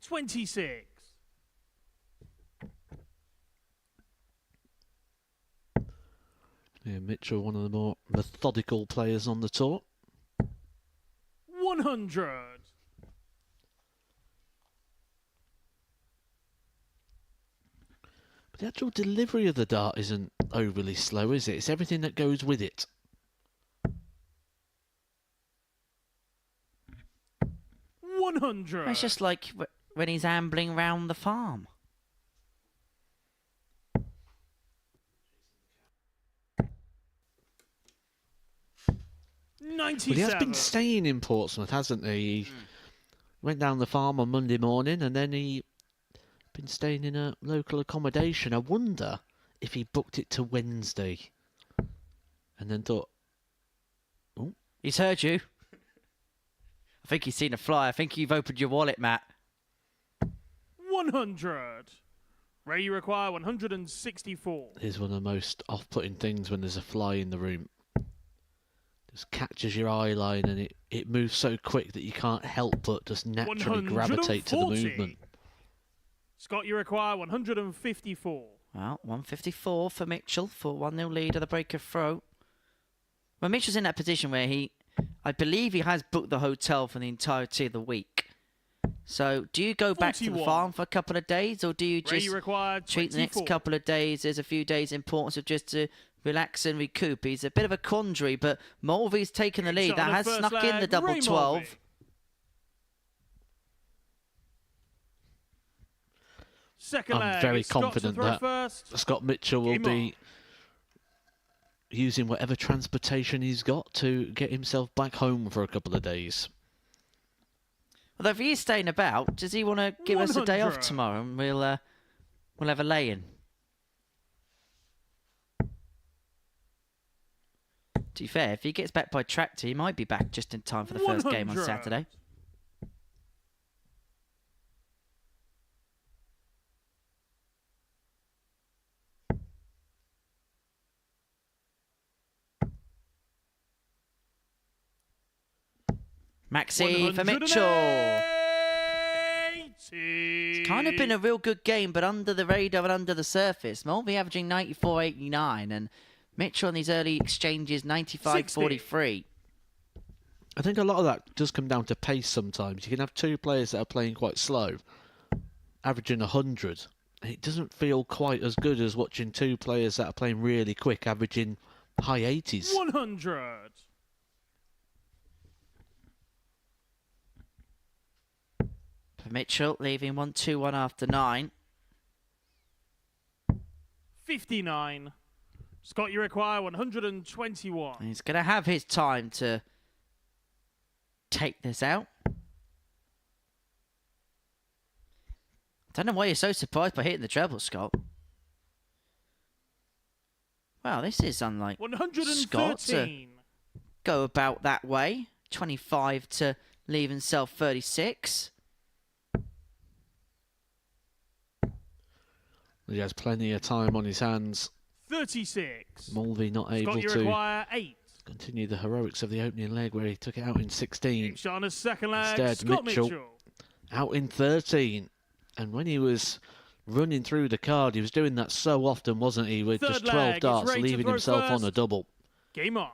Speaker 2: 26.
Speaker 5: Yeah, Mitchell, one of the more methodical players on the tour.
Speaker 2: 100.
Speaker 5: But the actual delivery of the dart isn't overly slow, is it? It's everything that goes with it.
Speaker 2: 100.
Speaker 3: It's just like when he's ambling round the farm.
Speaker 5: Well, he has been staying in Portsmouth, hasn't he? He went down the farm on Monday morning and then he been staying in a local accommodation. I wonder if he booked it to Wednesday and then thought, oh,
Speaker 3: He's heard you. I think he's seen a fly. I think you've opened your wallet, Matt.
Speaker 2: 100. Ray, you require 164.
Speaker 5: here's one of the most off-putting things when there's a fly in the room. Just catches your eye line and it moves so quick that you can't help but just naturally gravitate to the
Speaker 2: 140.
Speaker 5: movement.
Speaker 2: Scott, you require 154.
Speaker 3: Well, 154 for Mitchell for 1-0 lead of the break of throw. Well, Mitchell's in that position where I believe he has booked the hotel for the entirety of the week. So, do you go back to the
Speaker 2: 41.
Speaker 3: farm for a couple of days, or do you
Speaker 2: Ray,
Speaker 3: just
Speaker 2: you require
Speaker 3: treat the next
Speaker 2: 24.
Speaker 3: couple of days as a few days in Portsmouth just to relax and recoup? He's a bit of a quandary, but Mulvey's taken the lead.
Speaker 2: Shot on
Speaker 3: That has
Speaker 2: the first
Speaker 3: snuck in the
Speaker 2: leg,
Speaker 3: double
Speaker 2: Ray
Speaker 3: 12.
Speaker 2: Mulvey. Second
Speaker 5: I'm
Speaker 2: leg,
Speaker 5: very
Speaker 2: it's Scott to
Speaker 5: confident
Speaker 2: throw
Speaker 5: that
Speaker 2: first.
Speaker 5: Scott Mitchell will
Speaker 2: Game
Speaker 5: be using whatever transportation he's got to get himself back home for a couple of days.
Speaker 3: Although if he is staying about, does he want to give us a day off
Speaker 2: 100.
Speaker 3: tomorrow and we'll have a lay-in? To be fair, if he gets back by tractor, he might be back just in time for the first game on
Speaker 2: 100.
Speaker 3: Saturday. Maxi for Mitchell.
Speaker 2: 180.
Speaker 3: kind of been a real good game, but under the radar and under the surface. Mulvey averaging 94.89 and Mitchell in these early exchanges 95.43.
Speaker 1: I think a lot of that does come down to pace sometimes. You can have two players that are playing quite slow, averaging 100. It doesn't feel quite as good as watching two players that are playing really quick, averaging high 80s.
Speaker 2: 100.
Speaker 3: For Mitchell, leaving 1-2-1 after 9.
Speaker 2: 59. Scott, you require 121.
Speaker 3: And he's going to have his time to take this out. I don't know why you're so surprised by hitting the treble, Scott. Wow, this is unlike Scott to
Speaker 2: 113.
Speaker 3: go about that way. 25 to leave himself 36.
Speaker 1: He has plenty of time on his hands.
Speaker 2: 36.
Speaker 1: Mulvey not able
Speaker 2: Scott, you
Speaker 1: to
Speaker 2: require 8.
Speaker 1: continue the heroics of the opening leg where he took it out in 16.
Speaker 2: Shot on a second leg.
Speaker 1: Instead,
Speaker 2: Scott
Speaker 1: Mitchell out in 13. And when he was running through the card, he was doing that so often, wasn't he? With
Speaker 2: Third
Speaker 1: just 12
Speaker 2: leg, it's
Speaker 1: darts,
Speaker 2: ready to
Speaker 1: leaving
Speaker 2: throw
Speaker 1: himself on a
Speaker 2: first.
Speaker 1: double.
Speaker 2: Game on.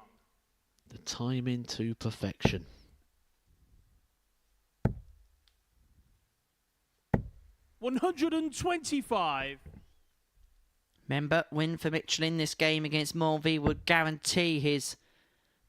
Speaker 1: The timing to perfection.
Speaker 2: $125.
Speaker 3: Remember, win for Mitchell in this game against Mulvey would guarantee his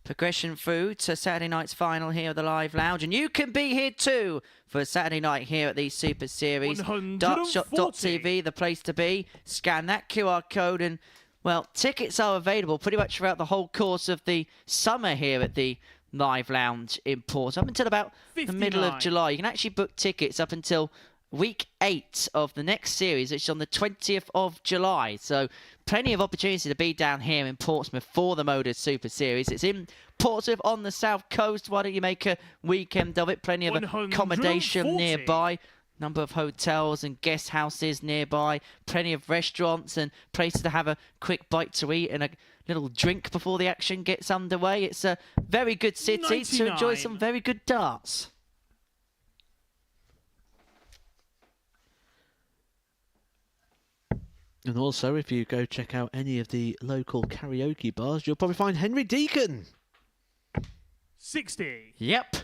Speaker 3: progression through to Saturday night's final here at the Live Lounge. And you can be here too for Saturday night here at the Super Series.
Speaker 2: 140.
Speaker 3: Dartshot.tv, the place to be. Scan that QR code and, well, tickets are available pretty much throughout the whole course of the summer here at the Live Lounge in Port. Up until about the middle of
Speaker 2: 59.
Speaker 3: July. You can actually book tickets up until week 8 of the next series, which is on the 20th of July. So plenty of opportunity to be down here in Portsmouth for the Modus Super Series. It's in Portsmouth on the south coast. Why don't you make a weekend of it? Plenty of accommodation
Speaker 2: 140.
Speaker 3: nearby. Number of hotels and guest houses nearby. Plenty of restaurants and places to have a quick bite to eat and a little drink before the action gets underway. It's a very good city to enjoy
Speaker 2: 99.
Speaker 3: some very good darts.
Speaker 1: And also, if you go check out any of the local karaoke bars, you'll probably find Henry Deacon.
Speaker 2: 60.
Speaker 3: Yep.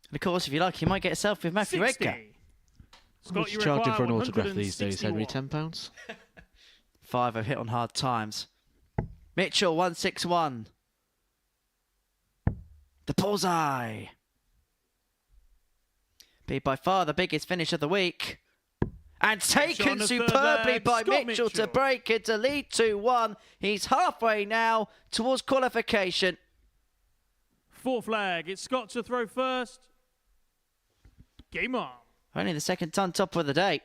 Speaker 3: And of course, if you like, you might get a selfie with Matthew
Speaker 2: 60.
Speaker 3: Edgar.
Speaker 1: How much
Speaker 2: Scott,
Speaker 1: you
Speaker 2: you
Speaker 1: charging
Speaker 2: require
Speaker 1: for an autograph these days, Henry?
Speaker 2: 161.
Speaker 1: £10?
Speaker 3: 5 have hit on hard times. Mitchell, 161. The bullseye. Be by far the biggest finish of the week. And taken
Speaker 2: on the third
Speaker 3: superbly
Speaker 2: leg,
Speaker 3: by
Speaker 2: Scott
Speaker 3: Mitchell to
Speaker 2: Mitchell.
Speaker 3: break it to lead 2-1. He's halfway now towards qualification.
Speaker 2: Fourth leg. It's Scott to throw first. Game on.
Speaker 3: Only the second ton top of the day.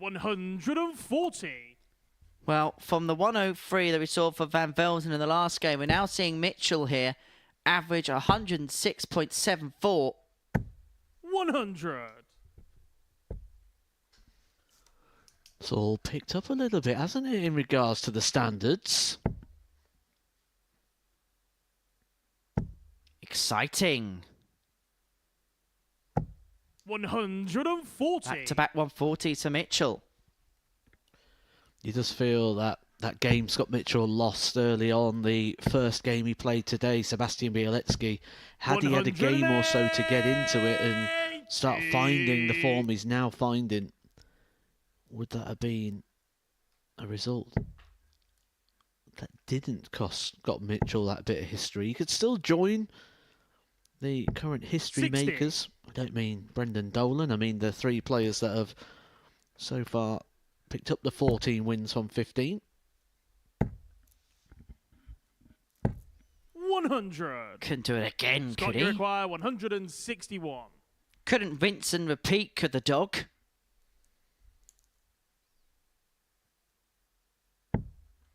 Speaker 2: $140.
Speaker 3: Well, from the 103 that we saw for Van Velzen in the last game, we're now seeing Mitchell here average 106.74.
Speaker 2: 100.
Speaker 1: It's all picked up a little bit, hasn't it, in regards to the standards?
Speaker 3: Exciting.
Speaker 2: 140.
Speaker 3: Back-to-back 140s for Mitchell.
Speaker 1: You just feel that that game Scott Mitchell lost early on, the first game he played today, Sebastian Bialecki, had he had a game or so to get into it and start finding the form he's now finding, would that have been a result that didn't cost Scott Mitchell that bit of history? He could still join the current history
Speaker 2: 60.
Speaker 1: makers. I don't mean Brendan Dolan, I mean the three players that have so far picked up the 14 wins from 15.
Speaker 2: 100.
Speaker 3: Couldn't do it again,
Speaker 2: Scott,
Speaker 3: could
Speaker 2: you
Speaker 3: he?
Speaker 2: require 161.
Speaker 3: Couldn't rinse and repeat, could the dog?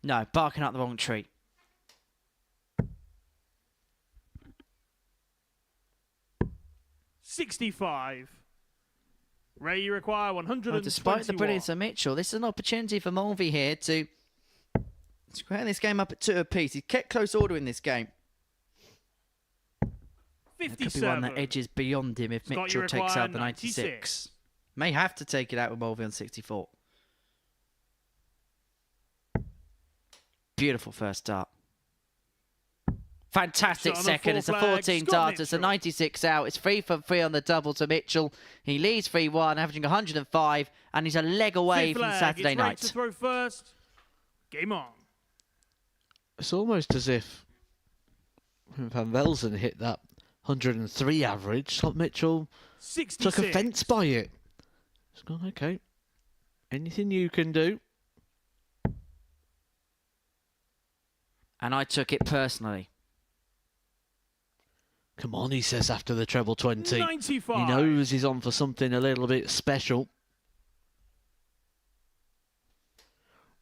Speaker 3: No, barking up the wrong tree.
Speaker 2: 65. Ray, you require 121.
Speaker 3: Well, despite the brilliance of Mitchell, this is an opportunity for Mulvey here to square this game up at 2 apiece. He kept close order in this game. It could be one that edges beyond him if
Speaker 2: Scott,
Speaker 3: Mitchell
Speaker 2: you
Speaker 3: takes
Speaker 2: require
Speaker 3: out the 96.
Speaker 2: 96.
Speaker 3: May have to take it out with Mulvey on 64. Beautiful first start. Fantastic
Speaker 2: Shot on the
Speaker 3: second. It's a
Speaker 2: full flag.
Speaker 3: 14
Speaker 2: Scott
Speaker 3: darter. It's a
Speaker 2: Mitchell.
Speaker 3: 96 out. It's 3 for 3 on the double to Mitchell. He leads 3-1, averaging 105, and he's a leg away
Speaker 2: Fifth
Speaker 3: from
Speaker 2: flag.
Speaker 3: Saturday
Speaker 2: It's Ray
Speaker 3: night.
Speaker 2: to throw first. Game on.
Speaker 1: It's almost as if Van Velzen hit that 103 average. Scott Mitchell
Speaker 2: 66.
Speaker 1: took offence by it. He's gone, okay. Anything you can do.
Speaker 3: And I took it personally.
Speaker 1: Come on, he says after the treble 20.
Speaker 2: 95.
Speaker 1: He knows he's on for something a little bit special.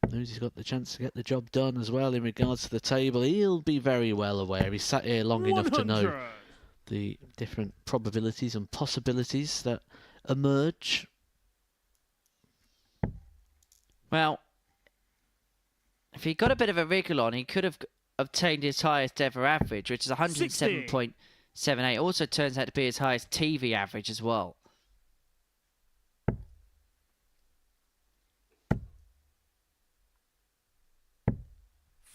Speaker 1: Knows he's got the chance to get the job done as well in regards to the table. He'll be very well aware. He's sat here long enough to know
Speaker 2: 100.
Speaker 1: the different probabilities and possibilities that emerge.
Speaker 3: Well, if he got a bit of a wriggle on, he could have obtained his highest ever average, which is 107.78. Also turns out to be his highest TV average as well.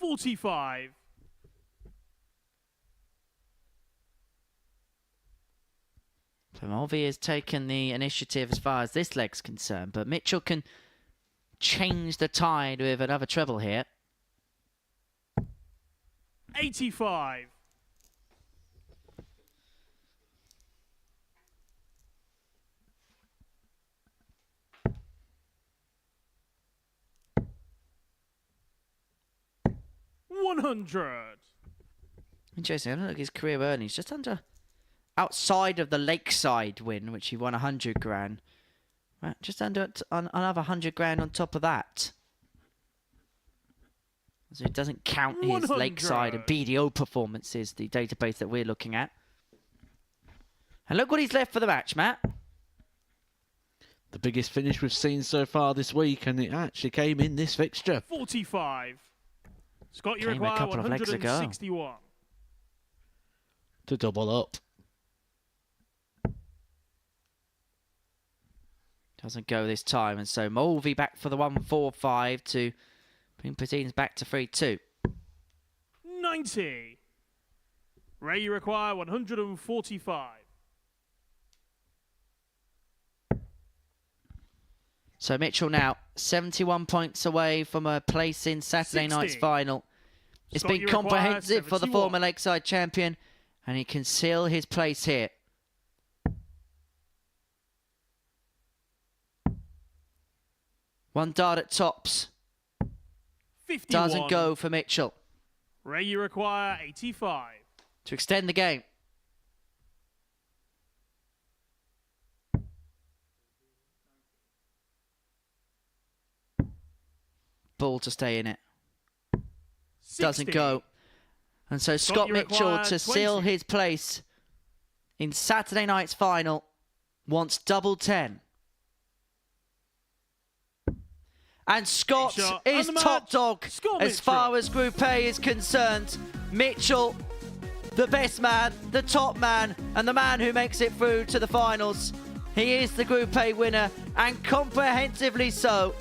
Speaker 2: $45.
Speaker 3: So Mulvey has taken the initiative as far as this leg's concerned, but Mitchell can change the tide with another treble here.
Speaker 2: 85. $100.
Speaker 3: Interesting. I don't look at his career earnings. Just under, outside of the Lakeside win, which he won 100 grand. Right, just under another 100 grand on top of that. So it doesn't count his
Speaker 2: 100.
Speaker 3: Lakeside and BDO performances, the database that we're looking at. And look what he's left for the match, Matt.
Speaker 1: The biggest finish we've seen so far this week, and it actually came in this fixture.
Speaker 2: 45. Scott, you
Speaker 3: Came a
Speaker 2: require
Speaker 3: couple of legs ago.
Speaker 2: 161.
Speaker 1: To double up.
Speaker 3: Doesn't go this time, and so Mulvey back for the 1-4-5 to bring Patines back to 3-2.
Speaker 2: 90. Ray, you require 145.
Speaker 3: So Mitchell now 71 points away from a place in Saturday
Speaker 2: 60.
Speaker 3: night's final. It's
Speaker 2: Scott,
Speaker 3: been
Speaker 2: you require
Speaker 3: comprehensive for the
Speaker 2: 71.
Speaker 3: former Lakeside champion, and he can seal his place here. One dart at tops.
Speaker 2: 51.
Speaker 3: Doesn't go for Mitchell
Speaker 2: Ray, you require 85.
Speaker 3: to extend the game. Ball to stay in it.
Speaker 2: 60.
Speaker 3: Doesn't go. And so Scott
Speaker 2: you
Speaker 3: Mitchell
Speaker 2: require
Speaker 3: to seal
Speaker 2: 20.
Speaker 3: his place in Saturday night's final wants double 10. And Scott
Speaker 2: Shot
Speaker 3: is
Speaker 2: and the
Speaker 3: top
Speaker 2: match.
Speaker 3: dog
Speaker 2: Scott
Speaker 3: as far
Speaker 2: Mitchell.
Speaker 3: as Group A is concerned. Mitchell, the best man, the top man, and the man who makes it through to the finals. He is the Group A winner, and comprehensively so.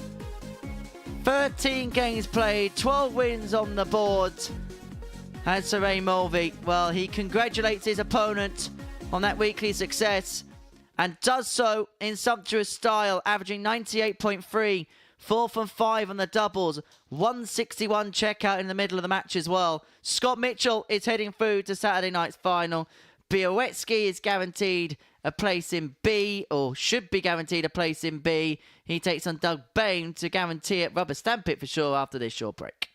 Speaker 3: 13 games played, 12 wins on the board. And Sir Ray Mulvey, well, he congratulates his opponent on that weekly success and does so in sumptuous style, averaging 98.3, 4 from 5 on the doubles, 161 checkout in the middle of the match as well. Scott Mitchell is heading through to Saturday night's final. Bialecki is guaranteed a place in B, or should be guaranteed a place in B. He takes on Doug Boehm to guarantee it, rubber stamp it for sure after this short break.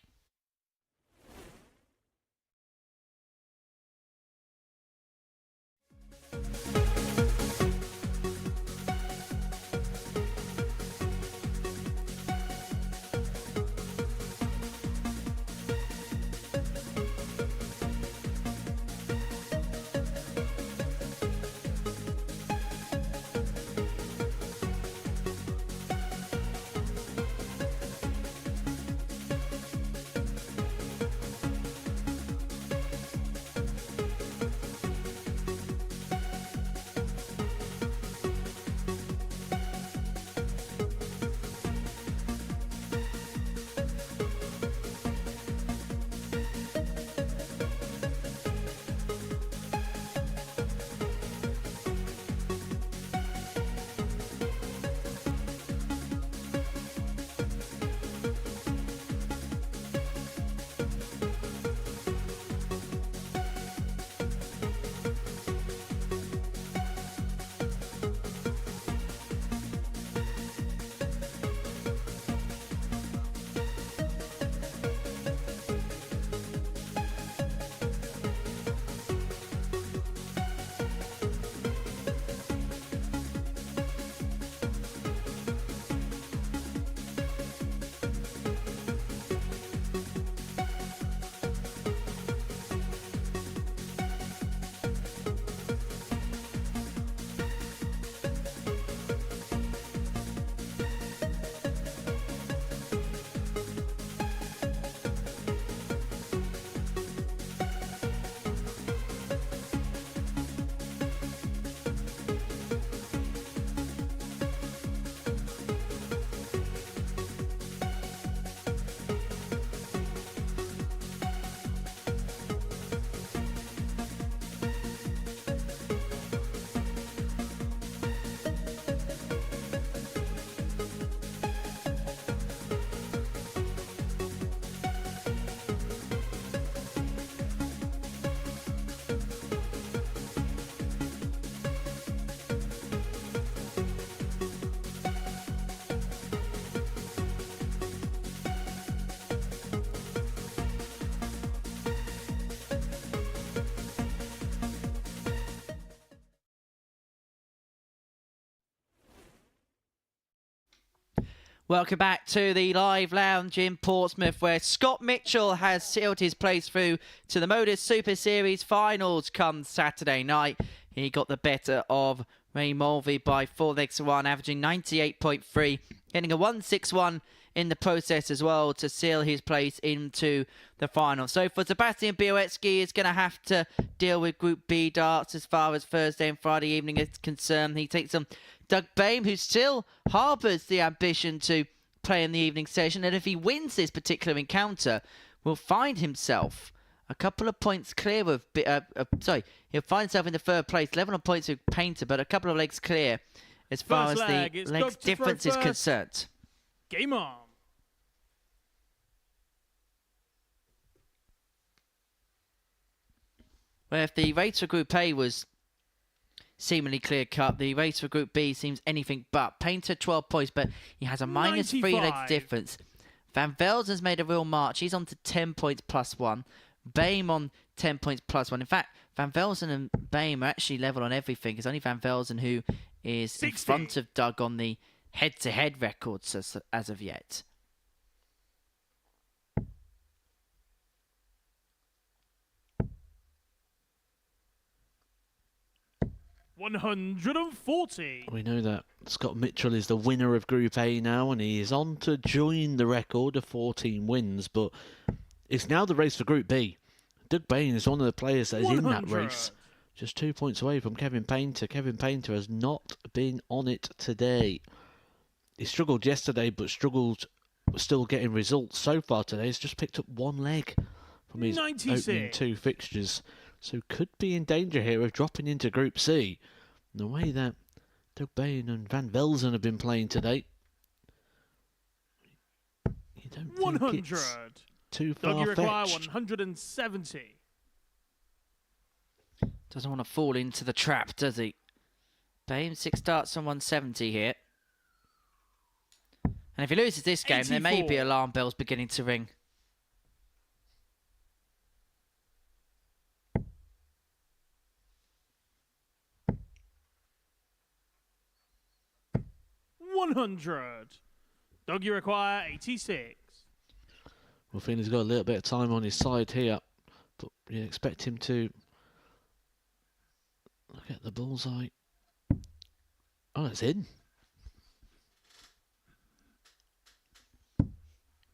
Speaker 3: Welcome back to the live lounge in Portsmouth, where Scott Mitchell has sealed his place through to the Modus Super Series finals come Saturday night. He got the better of Ray Mulvey by 4 legs to 1, averaging 98.3, getting a 161 in the process as well to seal his place into the final. So for Sebastian Bialecki, he's going to have to deal with Group B darts as far as Thursday and Friday evening is concerned. He takes on Doug Boehm, who still harbours the ambition to play in the evening session, and if he wins this particular encounter, will find himself a couple of points clear of... he'll find himself in the third place, 11 on points with Painter, but a couple of legs clear as far as the legs difference is concerned.
Speaker 2: Game on.
Speaker 3: Well, if the race for Group A was seemingly clear-cut, the race for Group B seems anything but. Painter 12 points, but he has a minus 3 legs difference. Van Velzen's made a real march. He's on to 10 points plus 1. Boehm on 10 points plus 1. In fact, Van Velzen and Boehm are actually level on everything. It's only Van Velzen who is 60 in front of Doug on the head-to-head records as of yet.
Speaker 2: 140.
Speaker 1: We know that Scott Mitchell is the winner of Group A now, and he is on to join the record of 14 wins, but it's now the race for Group B. Doug Boehm is one of the players that is in that race, just 2 points away from Kevin Painter. Kevin Painter has not been on it today. He struggled yesterday, but struggled still getting results so far today. He's just picked up one leg from his
Speaker 2: 96.
Speaker 1: opening 2 fixtures, so could be in danger here of dropping into Group C. The way that Doug Boehm and Van Velzen have been playing today, you don't
Speaker 2: 100.
Speaker 1: think it's too
Speaker 2: Doug, you require
Speaker 1: far-fetched.
Speaker 2: 170.
Speaker 3: Doesn't want to fall into the trap, does he? Boehm 6 darts on 170 here. And if he loses this game,
Speaker 2: 84.
Speaker 3: there may be alarm bells beginning to ring.
Speaker 2: Doug, you require 86.
Speaker 1: Well, Feeney's got a little bit of time on his side here, but you expect him to look at the bullseye. Oh, it's in.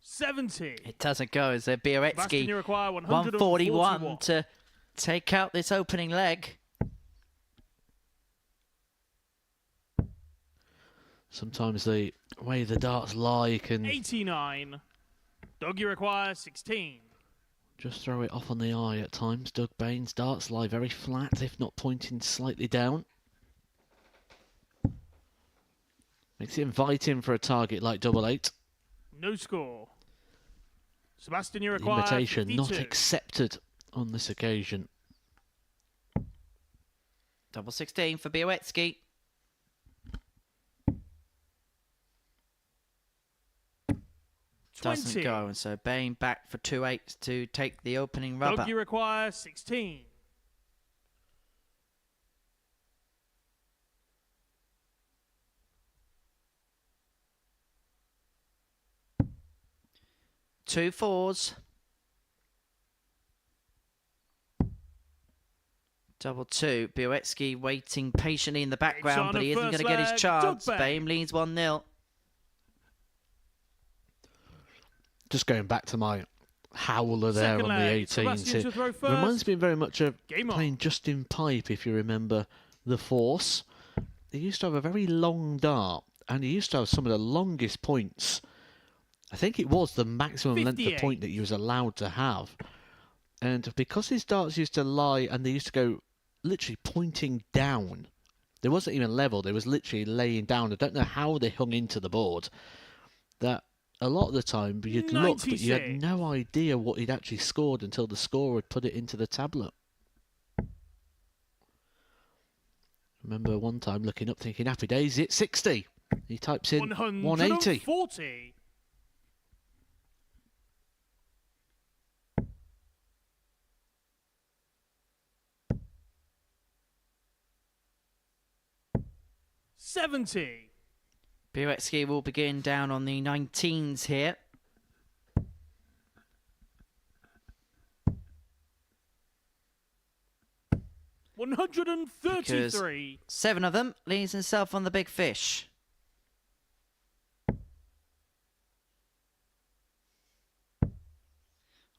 Speaker 2: 70.
Speaker 3: It doesn't go as
Speaker 2: Sebastian,
Speaker 3: Bialecki
Speaker 2: you require
Speaker 3: 141 to take out this opening leg.
Speaker 1: Sometimes the way the darts lie can
Speaker 2: 89. Doug, you require 16.
Speaker 1: just throw it off on the eye at times. Doug Boehm's darts lie very flat, if not pointing slightly down. Makes it inviting for a target like 88.
Speaker 2: No score. Sebastian, you
Speaker 1: The
Speaker 2: require
Speaker 1: invitation
Speaker 2: 52.
Speaker 1: not accepted on this occasion.
Speaker 3: Double 16 for Bialecki. Doesn't
Speaker 2: 20.
Speaker 3: go, and so Boehm back for 2-8 to take the opening rubber.
Speaker 2: Doug, you require 16.
Speaker 3: Two 4s. Double 2. Bialecki waiting patiently in the background,
Speaker 2: on
Speaker 3: but
Speaker 2: the
Speaker 3: he isn't going
Speaker 2: first
Speaker 3: to get his
Speaker 2: leg.
Speaker 3: chance.
Speaker 2: Doug Boehm.
Speaker 3: Boehm leads 1-0.
Speaker 1: Just going back to my howler there
Speaker 2: Second
Speaker 1: on the
Speaker 2: leg.
Speaker 1: 18s.
Speaker 2: Sebastian to
Speaker 1: It
Speaker 2: throw first.
Speaker 1: reminds me very much of
Speaker 2: Game on.
Speaker 1: playing Justin Pipe, if you remember the Force. He used to have a very long dart, and he used to have some of the longest points. I think it was the maximum length of
Speaker 2: 58.
Speaker 1: point that he was allowed to have. And because his darts used to lie, and they used to go literally pointing down. There wasn't even level, they was literally laying down. I don't know how they hung into the board. That a lot of the time you'd look, but you had
Speaker 2: 96.
Speaker 1: no idea what he'd actually scored until the scorer had put it into the tablet. Remember one time looking up thinking, happy days, it's 60. He types in 180.
Speaker 2: 140. $70.
Speaker 3: Bialecki will begin down on the 19s here.
Speaker 2: $133.
Speaker 3: 7 of them leaves himself on the big fish.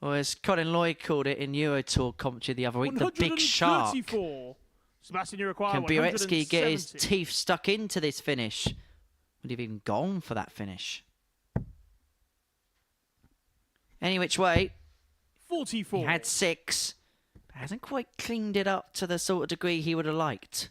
Speaker 3: Or as Colin Lloyd called it in Eurotour commentary the other week, the big shark.
Speaker 2: Sebastian, you require
Speaker 3: Can Bialecki get his
Speaker 2: 170.
Speaker 3: teeth stuck into this finish? Would he have even gone for that finish? Any which way,
Speaker 2: 44.
Speaker 3: he had 6. But hasn't quite cleaned it up to the sort of degree he would have liked.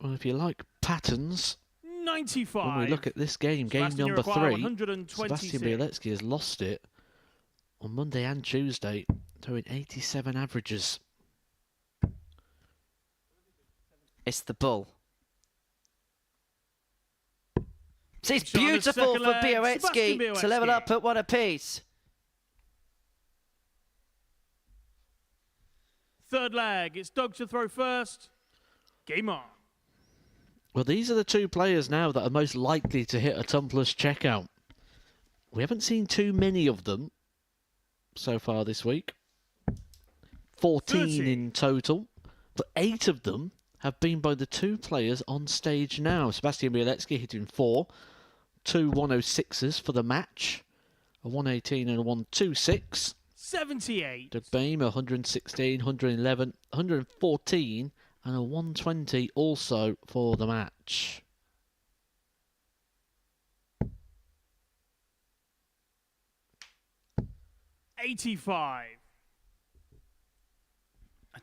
Speaker 1: Well, if you like patterns,
Speaker 2: 95.
Speaker 1: when we look at this game, game
Speaker 2: Sebastian, you
Speaker 1: number
Speaker 2: require
Speaker 1: 3,
Speaker 2: 126.
Speaker 1: Sebastian Bialecki has lost it on Monday and Tuesday, throwing 87 averages.
Speaker 3: It's the bull. It's
Speaker 2: Shot on the
Speaker 3: beautiful
Speaker 2: second
Speaker 3: for
Speaker 2: leg,
Speaker 3: Bialecki
Speaker 2: Sebastian
Speaker 3: to level
Speaker 2: Bialecki.
Speaker 3: up at 1 apiece.
Speaker 2: Third leg. It's Doug to throw first. Game on.
Speaker 1: Well, these are the 2 players now that are most likely to hit a tumblers checkout. We haven't seen too many of them so far this week. 14
Speaker 2: 30.
Speaker 1: in total, but 8 of them have been by the 2 players on stage now. Sebastian Bialecki hitting 4, 2 106s for the match, a 118 and a 126.
Speaker 2: 78.
Speaker 1: The Boehm 116, 111, 114 and a 120 also for the match.
Speaker 2: $85.
Speaker 3: I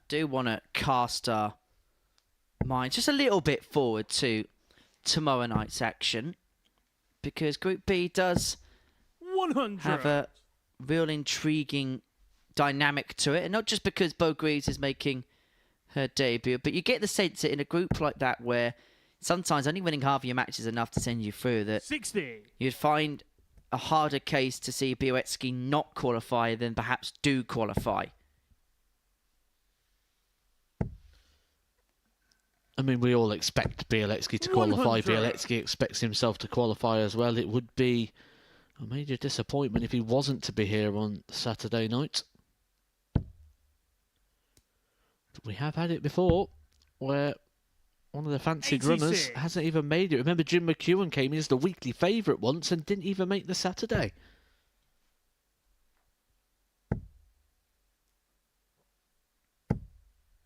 Speaker 3: do want to cast our mind just a little bit forward to tomorrow night's action, because Group B does
Speaker 2: 100.
Speaker 3: have a real intriguing dynamic to it, and not just because Bo Greaves is making her debut, but you get the sense that in a group like that where sometimes only winning half of your match is enough to send you through, that
Speaker 2: 60.
Speaker 3: you'd find a harder case to see Bialecki not qualify than perhaps do qualify.
Speaker 1: I mean, we all expect Bialecki to qualify.
Speaker 2: 100.
Speaker 1: Bialecki expects himself to qualify as well. It would be a major disappointment if he wasn't to be here on Saturday night. But we have had it before, where one of the fancied runners
Speaker 2: 86.
Speaker 1: hasn't even made it. Remember, Jim McEwen came in as the weekly favourite once and didn't even make the Saturday.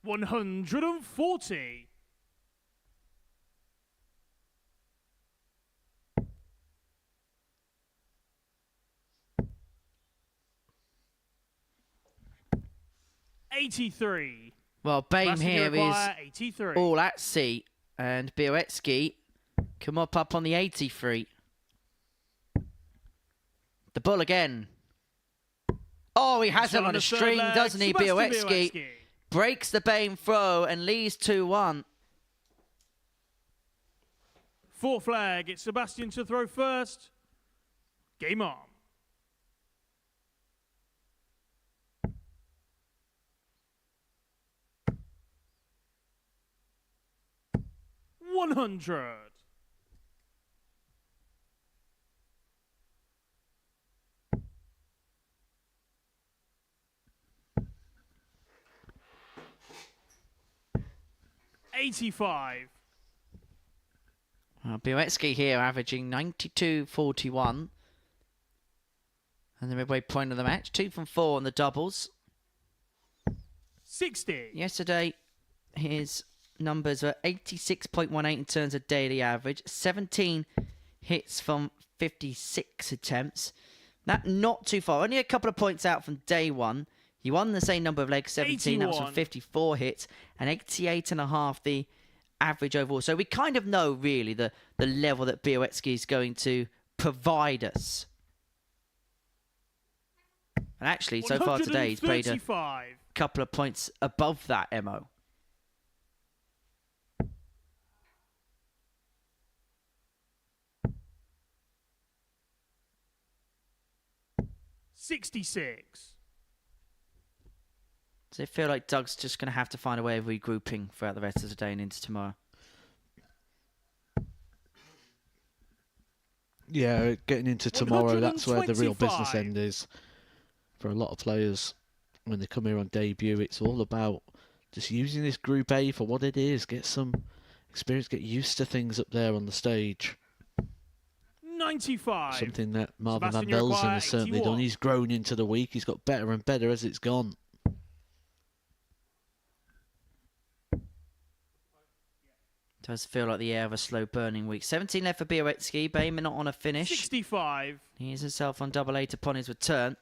Speaker 2: $140. $83.
Speaker 3: Well, Boehm
Speaker 2: Sebastian, you
Speaker 3: here is
Speaker 2: require 83.
Speaker 3: all at sea, and Bialecki can mop up on the 83. The bull again. Oh, he has
Speaker 2: Shot
Speaker 3: it on
Speaker 2: the
Speaker 3: a
Speaker 2: third
Speaker 3: string,
Speaker 2: leg,
Speaker 3: doesn't he,
Speaker 2: Sebastian
Speaker 3: Bialecki? Breaks the Boehm throw and leads 2-1.
Speaker 2: Fourth flag. It's Sebastian to throw first. Game on. $100. $85.
Speaker 3: Bialecki here averaging 92.41. And the midway point of the match, 2 from 4 on the doubles.
Speaker 2: 60.
Speaker 3: Yesterday, his numbers were 86.18 in terms of daily average, 17 hits from 56 attempts. That not too far, only a couple of points out from day one. He won the same number of legs, 17, that was from
Speaker 2: 81.
Speaker 3: 54 hits, and 88.5 the average overall. So we kind of know, really, the level that Bialecki is going to provide us. And actually, so far today, he's played a
Speaker 2: 135.
Speaker 3: couple of points above that, Mo.
Speaker 2: $66.
Speaker 3: Does it feel like Doug's just going to have to find a way of regrouping throughout the rest of the day and into tomorrow?
Speaker 1: Yeah, getting into tomorrow, that's where the real
Speaker 2: 125.
Speaker 1: business end is. For a lot of players, when they come here on debut, it's all about just using this Group A for what it is. Get some experience, get used to things up there on the stage.
Speaker 2: 95.
Speaker 1: Something that Marvin van
Speaker 2: Sebastian
Speaker 1: Velzen
Speaker 2: Uruguay,
Speaker 1: has certainly
Speaker 2: 81.
Speaker 1: done. He's grown into the week. He's got better and better as it's gone.
Speaker 3: Does feel like the air of a slow burning week. 17 left for Bialecki. Boehm not on a finish.
Speaker 2: 65.
Speaker 3: He is himself on double 8 upon his return.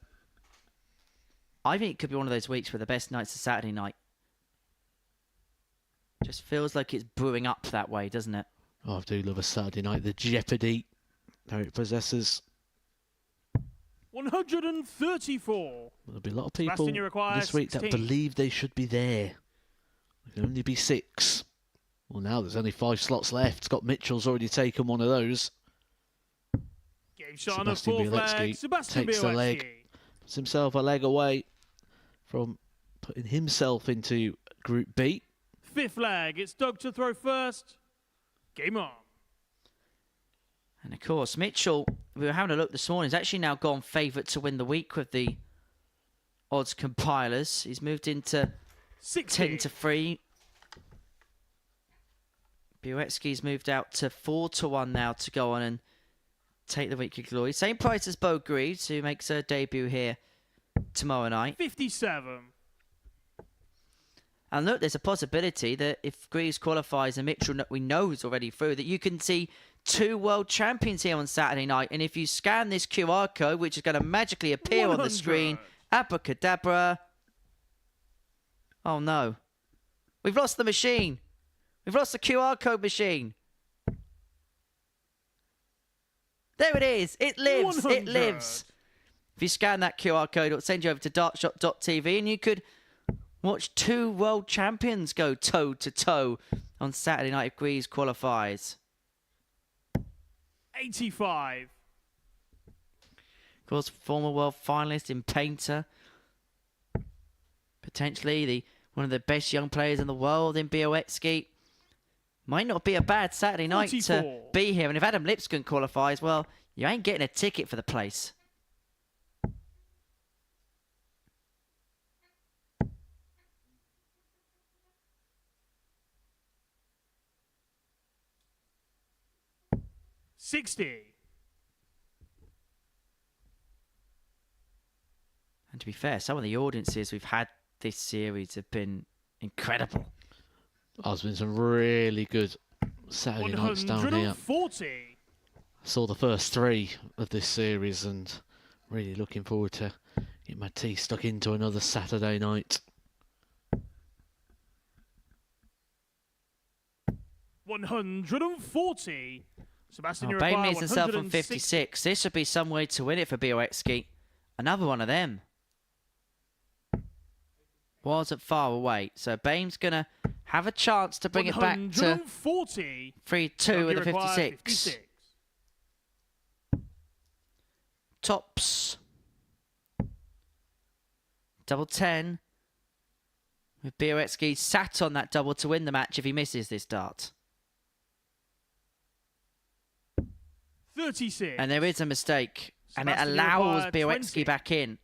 Speaker 3: I think it could be one of those weeks where the best night's a Saturday night. Just feels like it's brewing up that way, doesn't it?
Speaker 1: Oh, I do love a Saturday night. The jeopardy that it possesses.
Speaker 2: 134.
Speaker 1: There'll be a lot of people
Speaker 2: Sebastian Uruguay,
Speaker 1: this week that
Speaker 2: 16.
Speaker 1: believe they should be there. There can only be 6. Well, now there's only 5 slots left. Scott Mitchell's already taken one of those.
Speaker 2: Game shot on a
Speaker 1: Sebastian
Speaker 2: 4 flag.
Speaker 1: Bialecki
Speaker 2: Sebastian
Speaker 1: takes the leg.
Speaker 2: Bialecki.
Speaker 1: Puts himself a leg away from putting himself into Group B.
Speaker 2: 5th flag. It's Doug to throw first. Game on.
Speaker 3: And of course, Mitchell, we were having a look this morning, has actually now gone favourite to win the week with the odds compilers. He's moved into
Speaker 2: 60.
Speaker 3: 10 to 3. Bialecki's moved out to 4 to 1 now to go on and take the weekly glory. Same price as Bo Greaves, who makes her debut here tomorrow night.
Speaker 2: 57.
Speaker 3: And look, there's a possibility that if Greaves qualifies and Mitchell we know is already through, that you can see 2 world champions here on Saturday night. And if you scan this QR code, which is going to magically appear on the
Speaker 2: 100.
Speaker 3: screen, abracadabra. Oh no. We've lost the machine. We've lost the QR code machine. There it is. It lives.
Speaker 2: 100.
Speaker 3: It lives. If you scan that QR code, it'll send you over to dartshot.tv and you could watch 2 world champions go toe to toe on Saturday night if Greaves qualifies.
Speaker 2: 85.
Speaker 3: Of course, former world finalist in painter. Potentially one of the best young players in the world in Bialecki. Might not be a bad Saturday night
Speaker 2: 44.
Speaker 3: to be here. And if Adam Lipscomb qualifies, well, you ain't getting a ticket for the place.
Speaker 2: $60.
Speaker 3: And to be fair, some of the audiences we've had this series have been incredible.
Speaker 1: There's been some really good Saturday nights down here.
Speaker 2: 140.
Speaker 1: I saw the first 3 of this series and really looking forward to getting my teeth stuck into another Saturday night.
Speaker 2: 140. Sebastian
Speaker 3: Oh,
Speaker 2: Uruguay,
Speaker 3: Boehm needs himself on
Speaker 2: 160.
Speaker 3: 56. This would be some way to win it for Bialecki. Another one of them. Wasn't far away. So Boehm's going to have a chance to bring it back to
Speaker 2: 140.
Speaker 3: 3-2 with the
Speaker 2: Uruguay,
Speaker 3: 56. Tops. Double 10. With Bialecki sat on that double to win the match if he misses this dart.
Speaker 2: 36.
Speaker 3: And there is a mistake. And it
Speaker 2: Sebastian
Speaker 3: allows
Speaker 2: Uruguay,
Speaker 3: Bialecki
Speaker 2: 20.
Speaker 3: back in.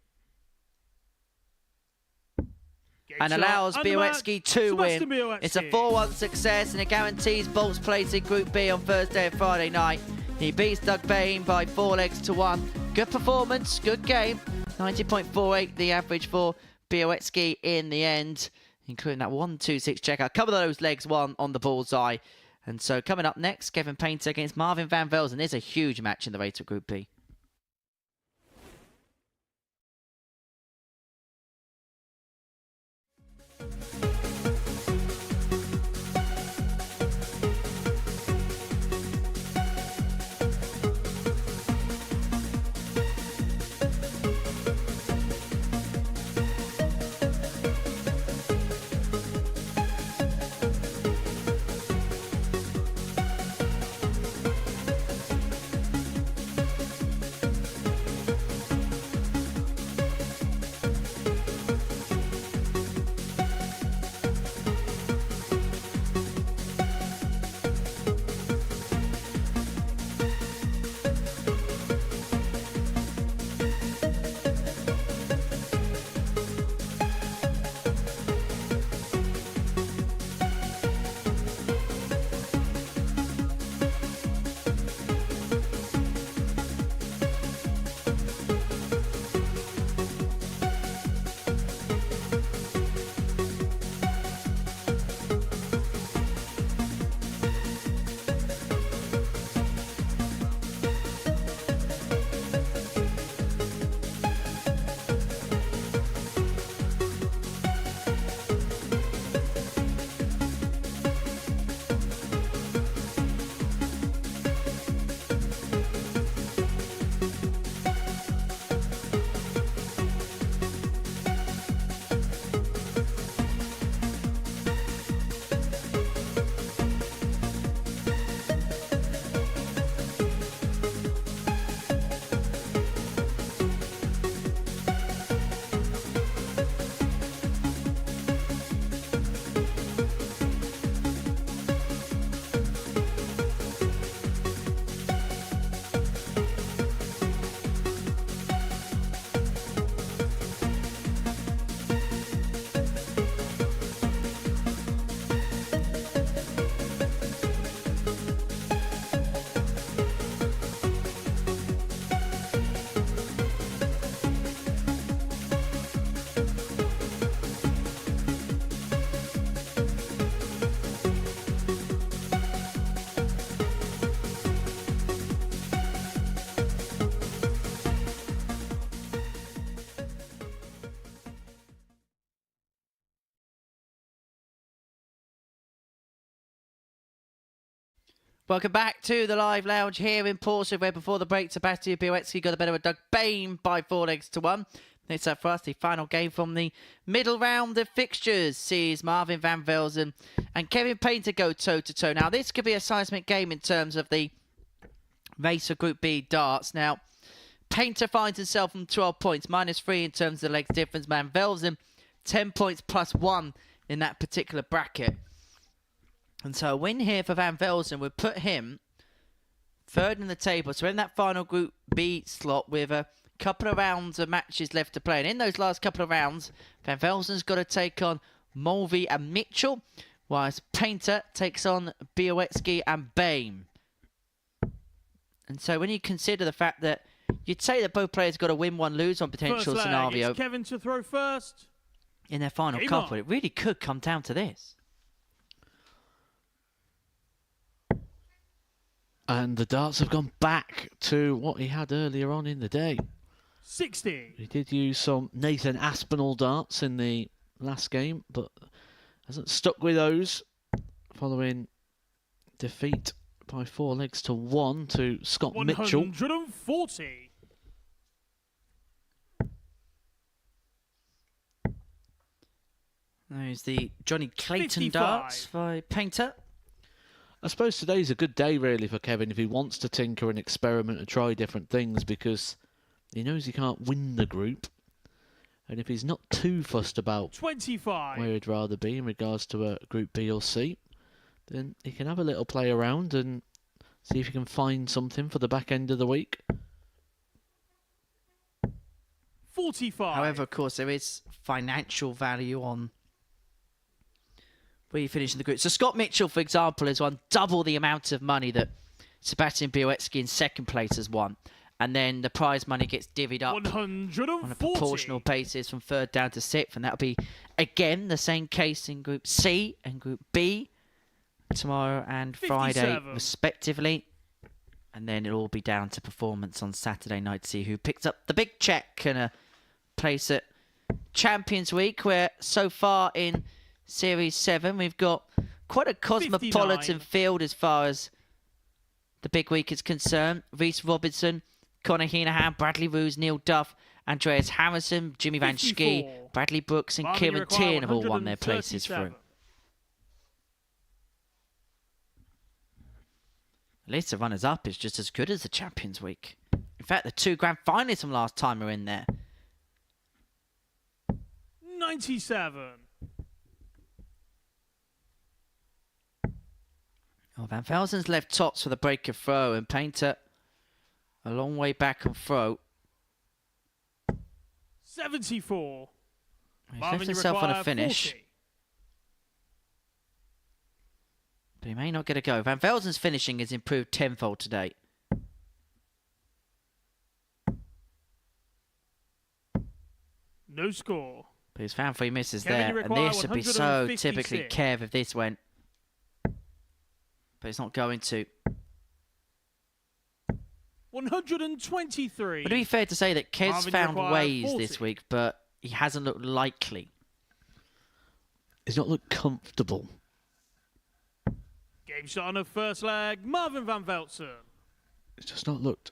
Speaker 2: Game
Speaker 3: And
Speaker 2: shot,
Speaker 3: allows
Speaker 2: and the match,
Speaker 3: Bialecki to win.
Speaker 2: Sebastian Bialecki.
Speaker 3: It's a 4-1 success and it guarantees Bolt's place in Group B on Thursday and Friday night. He beats Doug Boehm by 4 legs to 1. Good performance, good game. 90.48 the average for Bialecki in the end, including that 1-2-6 checkout. A couple of those legs won on the bullseye. And so coming up next, Kevin Painter against Marvin van Velzen. There's a huge match in the race of Group B. Welcome back to the live lounge here in Portsmouth, where before the break, Sebastian Bialecki got the better of Doug Boehm by 4-1. It's up for us. The final game from the middle round of fixtures sees Marvin van Velzen and Kevin Painter go toe-to-toe. Now, this could be a seismic game in terms of the race for Group B darts. Now, Painter finds himself on 12 points, -3 in terms of the legs difference. Van Velzen, 10 points +1 in that particular bracket. And so a win here for Van Velzen would put him third in the table. So in that final Group B slot with a couple of rounds of matches left to play. And in those last couple of rounds, Van Velzen's got to take on Mulvey and Mitchell, whilst Painter takes on Bialecki and Boehm. And so when you consider the fact that you'd say that both players got to win one, lose one potential
Speaker 2: First
Speaker 3: scenario
Speaker 2: it's Kevin to throw first.
Speaker 3: in their final
Speaker 2: Game
Speaker 3: couple,
Speaker 2: on.
Speaker 3: it really could come down to this.
Speaker 1: And the darts have gone back to what he had earlier on in the day.
Speaker 2: 60.
Speaker 1: He did use some Nathan Aspinall darts in the last game, but hasn't stuck with those following defeat by 4-1 to Scott Mitchell.
Speaker 2: 140.
Speaker 3: There's the Johnny Clayton
Speaker 2: 55.
Speaker 3: darts by Painter.
Speaker 1: I suppose today's a good day really for Kevin if he wants to tinker and experiment and try different things, because he knows he can't win the group. And if he's not too fussed about
Speaker 2: 25.
Speaker 1: where he'd rather be in regards to a Group B or C, then he can have a little play around and see if he can find something for the back end of the week.
Speaker 2: 45.
Speaker 3: However, of course, there is financial value on where you finish in the group. So Scott Mitchell, for example, has won double the amount of money that Sebastian Bialecki in second place has won. And then the prize money gets divvied up
Speaker 2: 140.
Speaker 3: on a proportional basis from third down to sixth. And that'll be, again, the same case in Group C and Group B tomorrow and Friday,
Speaker 2: 57.
Speaker 3: respectively. And then it'll all be down to performance on Saturday night to see who picks up the big check and a place at Champions Week, where so far in Series 7 we've got quite a cosmopolitan
Speaker 2: 59.
Speaker 3: field as far as the big week is concerned. Reece Robinson, Conor Heenahan, Bradley Roos, Neil Duff, Andreas Harrison, Jimmy Van Schie,
Speaker 2: 54.
Speaker 3: Bradley Brooks and
Speaker 2: Marvin
Speaker 3: Kieran
Speaker 2: require
Speaker 3: Tierney have all won their places
Speaker 2: 137.
Speaker 3: through. At least the runners-up is just as good as the Champions Week. In fact, the two grand finalists from last time are in there.
Speaker 2: 97.
Speaker 3: Oh, Van Velzen's left tops for the break of throw, and Painter a long way back on throw.
Speaker 2: 74.
Speaker 3: He's
Speaker 2: Marvin,
Speaker 3: left
Speaker 2: you
Speaker 3: himself on a
Speaker 2: require
Speaker 3: finish,
Speaker 2: 40.
Speaker 3: but he may not get a go. Van Velzen's finishing has improved tenfold today.
Speaker 2: No score.
Speaker 3: But he's found 3 misses
Speaker 2: Kevin, you
Speaker 3: there, and
Speaker 2: require
Speaker 3: this would be so
Speaker 2: 156.
Speaker 3: typically Kev if this went. But it's not going to.
Speaker 2: 123.
Speaker 3: Would it be fair to say that Kev's
Speaker 2: Marvin, you
Speaker 3: found
Speaker 2: require
Speaker 3: ways
Speaker 2: 40.
Speaker 3: this week, but he hasn't looked likely?
Speaker 1: He's not looked comfortable.
Speaker 2: Game shot on the first leg. Marvin van Velzen.
Speaker 1: He's just not looked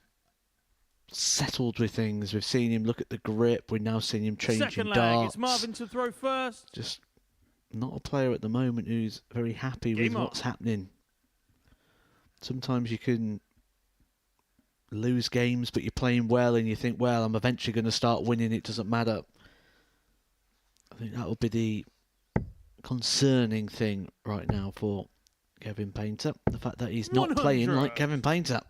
Speaker 1: settled with things. We've seen him look at the grip. We're now seeing him changing
Speaker 2: Second leg.
Speaker 1: darts.
Speaker 2: It's Marvin to throw first.
Speaker 1: Just not a player at the moment who's very happy with
Speaker 2: Game on.
Speaker 1: what's happening. Sometimes you can lose games, but you're playing well and you think, well, I'm eventually going to start winning. It doesn't matter. I think that will be the concerning thing right now for Kevin Painter. The fact that he's not playing
Speaker 2: 100.
Speaker 1: like Kevin Painter.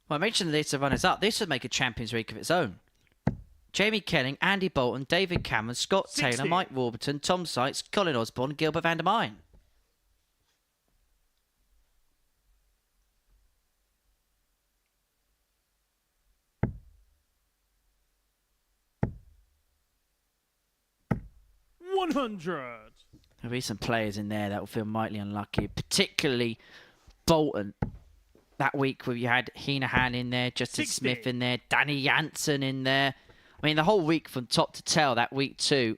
Speaker 3: Well, I mentioned the list of runners-up. This would make a Champions Week of its own. Jamie Kelling, Andy Bolton, David Cameron, Scott
Speaker 2: 60.
Speaker 3: Taylor, Mike Warburton, Tom Sykes, Colin Osborne, Gilbert van der Mine.
Speaker 2: $100.
Speaker 3: There'll be some players in there that will feel mightily unlucky, particularly Bolton. That week where you had Heenahan in there, Justin
Speaker 2: 60.
Speaker 3: Smith in there, Danny Jansen in there. I mean, the whole week from top to tail, that week too.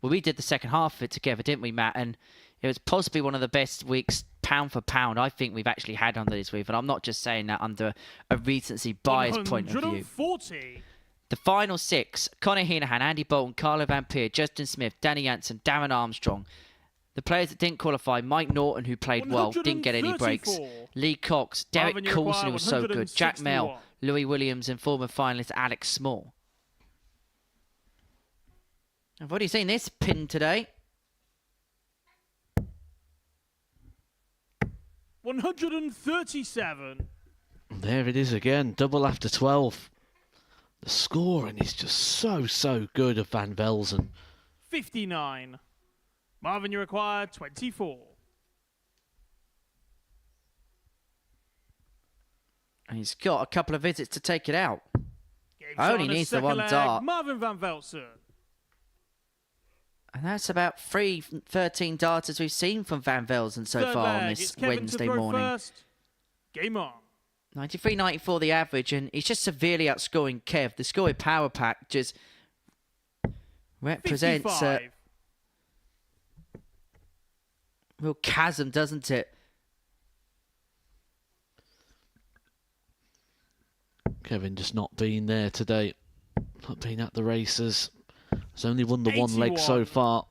Speaker 3: Well, we did the second half of it together, didn't we, Matt? And It was possibly one of the best weeks, pound for pound, I think we've actually had under this week. And I'm not just saying that under a recency bias point of view.
Speaker 2: 140.
Speaker 3: The final 6, Conor Heenahan, Andy Bolton, Carlo Vampire, Justin Smith, Danny Jansen, Darren Armstrong. The players that didn't qualify, Mike Norton, who played well, didn't get any breaks.
Speaker 2: 134.
Speaker 3: Lee Cox, Derek
Speaker 2: Marvin, you
Speaker 3: Coulson, who
Speaker 2: require
Speaker 3: was so good, Jack
Speaker 2: 161.
Speaker 3: Mel, Louis Williams, and former finalist Alex Small. I've already seen this pin today.
Speaker 2: 137.
Speaker 1: There it is again, double after 12. The scoring is just so good of Van Velzen.
Speaker 2: 59. Marvin, you require 24.
Speaker 3: And he's got a couple of visits to take it out.
Speaker 2: Game
Speaker 3: Only
Speaker 2: shot on
Speaker 3: needs the
Speaker 2: second
Speaker 3: one
Speaker 2: leg,
Speaker 3: dart.
Speaker 2: Marvin Van Velzen.
Speaker 3: And that's about 13 darters we've seen from Van Velzen so
Speaker 2: Third
Speaker 3: far on
Speaker 2: leg,
Speaker 3: this
Speaker 2: it's Kevin
Speaker 3: Wednesday
Speaker 2: to throw
Speaker 3: morning.
Speaker 2: First. Game on.
Speaker 3: 93-94 the average, and he's just severely outscoring Kev. The scoring power pack just represents a
Speaker 2: 55.
Speaker 3: real chasm, doesn't it?
Speaker 1: Kevin just not being there today. Not being at the races. He's only won the one leg
Speaker 2: 81.
Speaker 1: so far.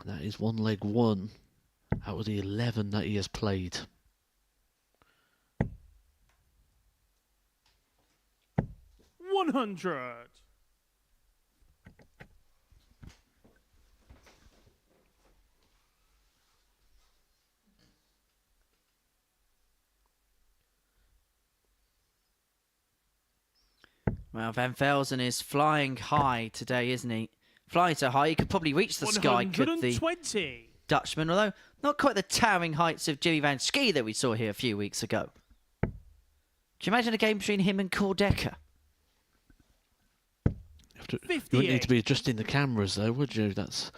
Speaker 1: That is one leg won out of the 11 that he has played.
Speaker 2: $100.
Speaker 3: Well, Van Velzen is flying high today, isn't he? Flying so high, he could probably reach the sky, could the
Speaker 2: 120.
Speaker 3: Dutchman, although not quite the towering heights of Jimmy Van Ski that we saw here a few weeks ago. Can you imagine a game between him and Cordecker?
Speaker 1: You wouldn't need to be adjusting the cameras though, would you? That's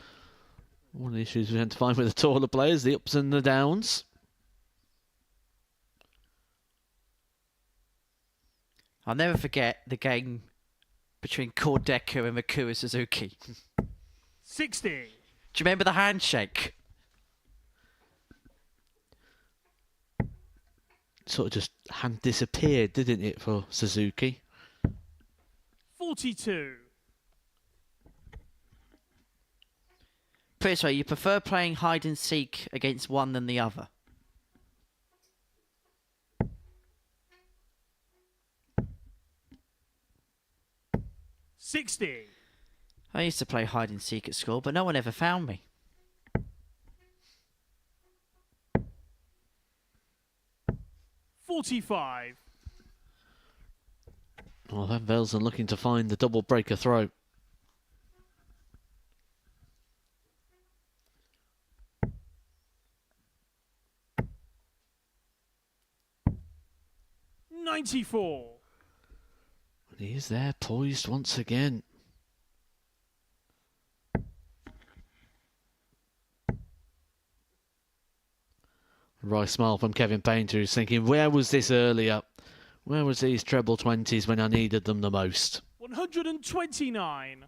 Speaker 1: one of the issues we tend to find with the taller players, the ups and the downs.
Speaker 3: I'll never forget the game between Cordecker and Makura Suzuki.
Speaker 2: 60.
Speaker 3: Do you remember the handshake?
Speaker 1: Sort of just hand disappeared, didn't it, for Suzuki?
Speaker 2: 42.
Speaker 3: Put it this way, you prefer playing hide and seek against one than the other.
Speaker 2: $60.
Speaker 3: I used to play hide and seek at school, but no one ever found me.
Speaker 2: $45.
Speaker 1: Well, Van Velzen looking to find the double breaker throw.
Speaker 2: $94.
Speaker 1: And he is there, poised once again. Wry smile from Kevin Painter, who's thinking, where was this earlier? Where was these treble 20s when I needed them the most?
Speaker 2: 129.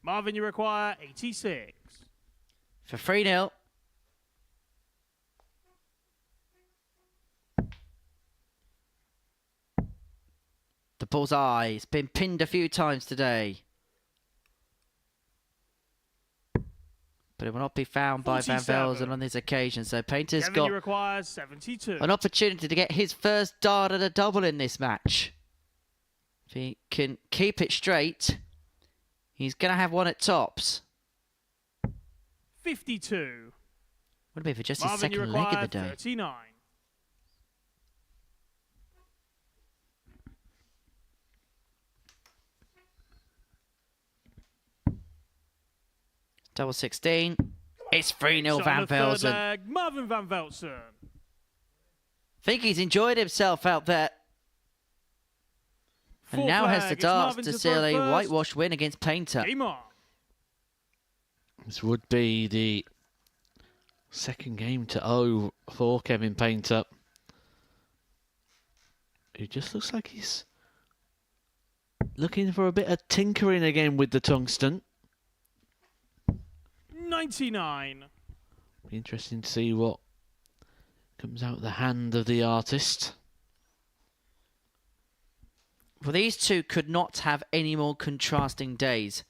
Speaker 2: Marvin, you require 86.
Speaker 3: For 3-0. The bullseye. It's been pinned a few times today. But it will not be found by Van
Speaker 2: 47.
Speaker 3: Velzen on this occasion. So Painter's
Speaker 2: Kevin,
Speaker 3: got
Speaker 2: you require 72.
Speaker 3: an opportunity to get his first dart at a double in this match. If he can keep it straight, he's going to have one at tops.
Speaker 2: 52.
Speaker 3: Would it be for just his
Speaker 2: Marvin, you
Speaker 3: second leg
Speaker 2: require
Speaker 3: of the day?
Speaker 2: 39.
Speaker 3: Double 16. It's 3-0
Speaker 2: Shot on
Speaker 3: Van
Speaker 2: the third
Speaker 3: Velzen.
Speaker 2: leg, Marvin Van Velzen.
Speaker 3: Think he's enjoyed himself out there. And
Speaker 2: Fourth
Speaker 3: now has the
Speaker 2: leg, it's
Speaker 3: darts
Speaker 2: Marvin
Speaker 3: to
Speaker 2: to
Speaker 3: seal
Speaker 2: throw
Speaker 3: a
Speaker 2: first.
Speaker 3: whitewash win against Painter.
Speaker 2: Game on.
Speaker 1: This would be the second game to 0 for Kevin Painter. He just looks like he's looking for a bit of tinkering again with the tungsten.
Speaker 2: 99.
Speaker 1: Be interesting to see what comes out the hand of the artist.
Speaker 3: Well, these two could not have any more contrasting days.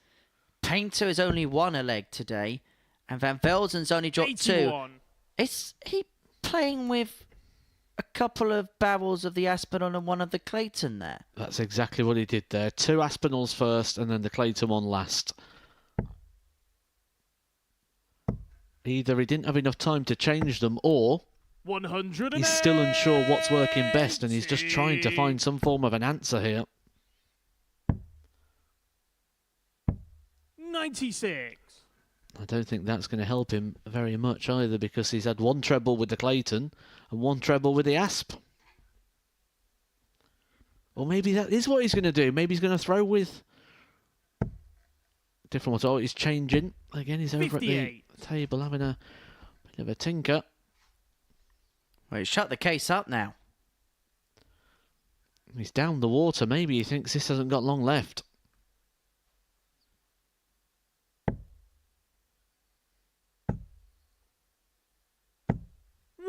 Speaker 3: Painter has only won a leg today, and Van Velzen's only dropped
Speaker 2: 81.
Speaker 3: 2. Is he playing with a couple of barrels of the Aspinall and one of the Clayton there?
Speaker 1: That's exactly what he did there. 2 Aspinalls first and then the Clayton one last. Either he didn't have enough time to change them, or
Speaker 2: 100.
Speaker 1: he's still unsure what's working best and he's just trying to find some form of an answer here.
Speaker 2: 96.
Speaker 1: I don't think that's going to help him very much either, because he's had 1 treble with the Clayton and 1 treble with the Asp. Or maybe that is what he's going to do. Maybe he's going to throw with different ones. Oh, he's changing. Again, he's over
Speaker 2: 58.
Speaker 1: at the table having a bit of a tinker.
Speaker 3: Well, he's shut the case up now.
Speaker 1: He's down the water. Maybe he thinks this hasn't got long left.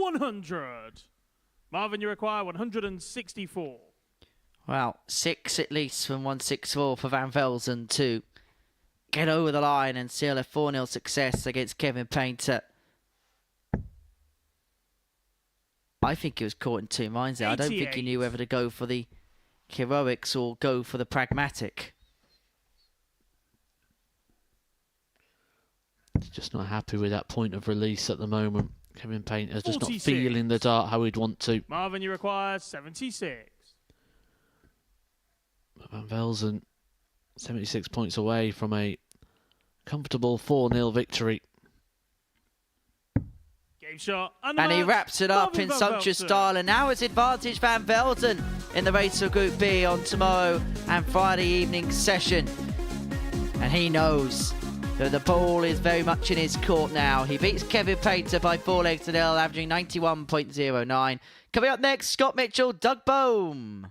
Speaker 2: $100. Marvin, you require 164.
Speaker 3: Well, 6 at least from 164 for Van Velzen to get over the line and seal a 4-0 success against Kevin Painter. I think he was caught in 2 minds there. I don't think he
Speaker 2: 88.
Speaker 3: knew whether to go for the heroics or go for the pragmatic.
Speaker 1: He's just not happy with that point of release at the moment. Kevin Painter's just not
Speaker 2: 46.
Speaker 1: feeling the dart how he'd want to.
Speaker 2: Marvin, you require 76.
Speaker 1: Van Velzen, 76 points away from a comfortable 4-0 victory.
Speaker 2: Game shot.
Speaker 3: And he wraps it up
Speaker 2: Marvin
Speaker 3: in
Speaker 2: Van
Speaker 3: sumptuous
Speaker 2: Velzen.
Speaker 3: style. And now it's advantage Van Velzen in the race for Group B on tomorrow and Friday evening session. And he knows that the ball is very much in his court now. He beats Kevin Painter by 4 legs to nil, averaging 91.09. Coming up next, Scott Mitchell, Doug Boehm.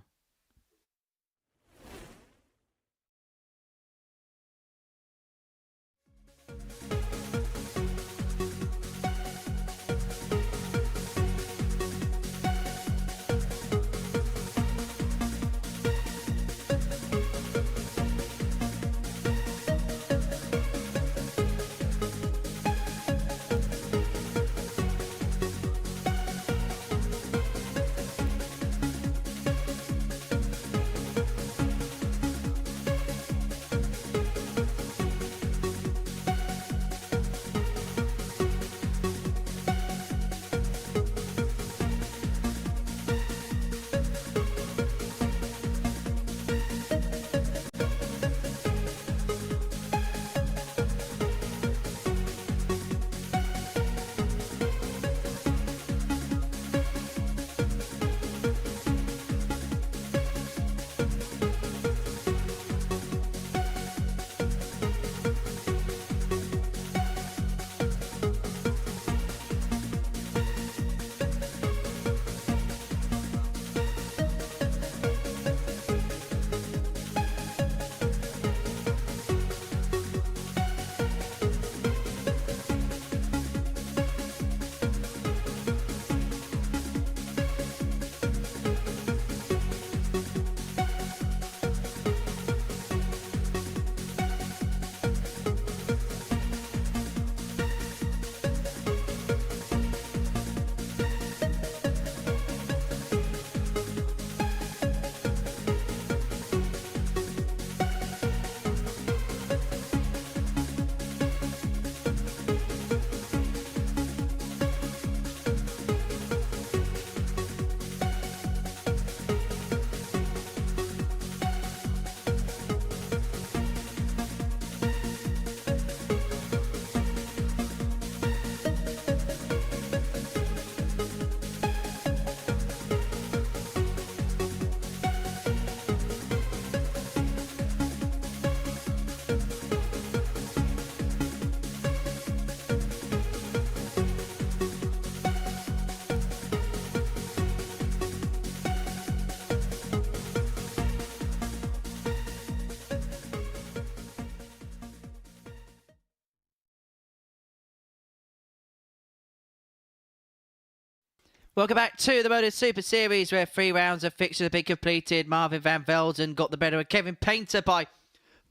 Speaker 3: Welcome back to the Modus Super Series, where 3 rounds of fixtures have been completed. Marvin van Velzen got the better of Kevin Painter by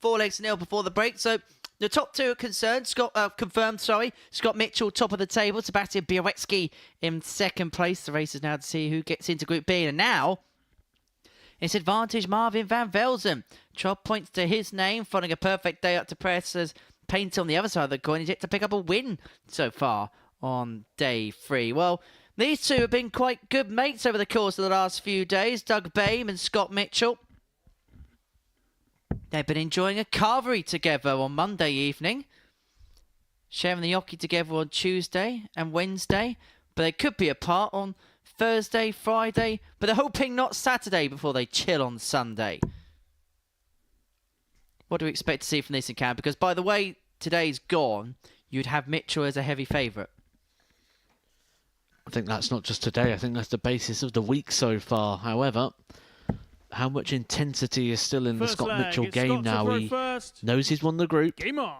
Speaker 3: 4-0 before the break. So the top 2 are confirmed. Scott Mitchell, top of the table. Sebastian Bialecki in second place. The race is now to see who gets into Group B. And now it's advantage Marvin van Velzen. 12 points to his name, following a perfect day up to press as Painter on the other side of the coin is yet to pick up a win so far on day 3. Well, these two have been quite good mates over the course of the last few days, Doug Boehm and Scott Mitchell. They've been enjoying a carvery together on Monday evening, sharing the hockey together on Tuesday and Wednesday, but they could be apart on Thursday, Friday, but they're hoping not Saturday before they chill on Sunday. What do we expect to see from this encounter? Because by the way today's gone, you'd have Mitchell as a heavy favourite.
Speaker 1: I think that's not just today. I think that's the basis of the week so far. However, how much intensity is still in the Scott Mitchell game now? He knows he's won the group.
Speaker 2: Game on.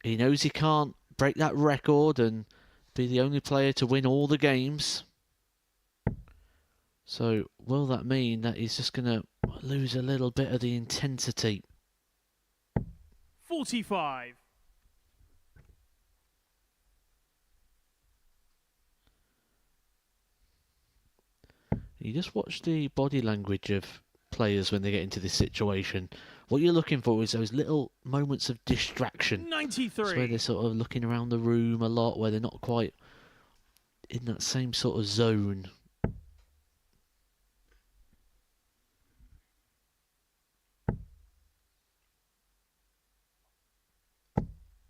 Speaker 1: He knows he can't break that record and be the only player to win all the games. So will that mean that he's just going to lose a little bit of the intensity?
Speaker 2: 45.
Speaker 1: You just watch the body language of players when they get into this situation. What you're looking for is those little moments of distraction.
Speaker 2: 93.
Speaker 1: It's where they're sort of looking around the room a lot, where they're not quite in that same sort of zone.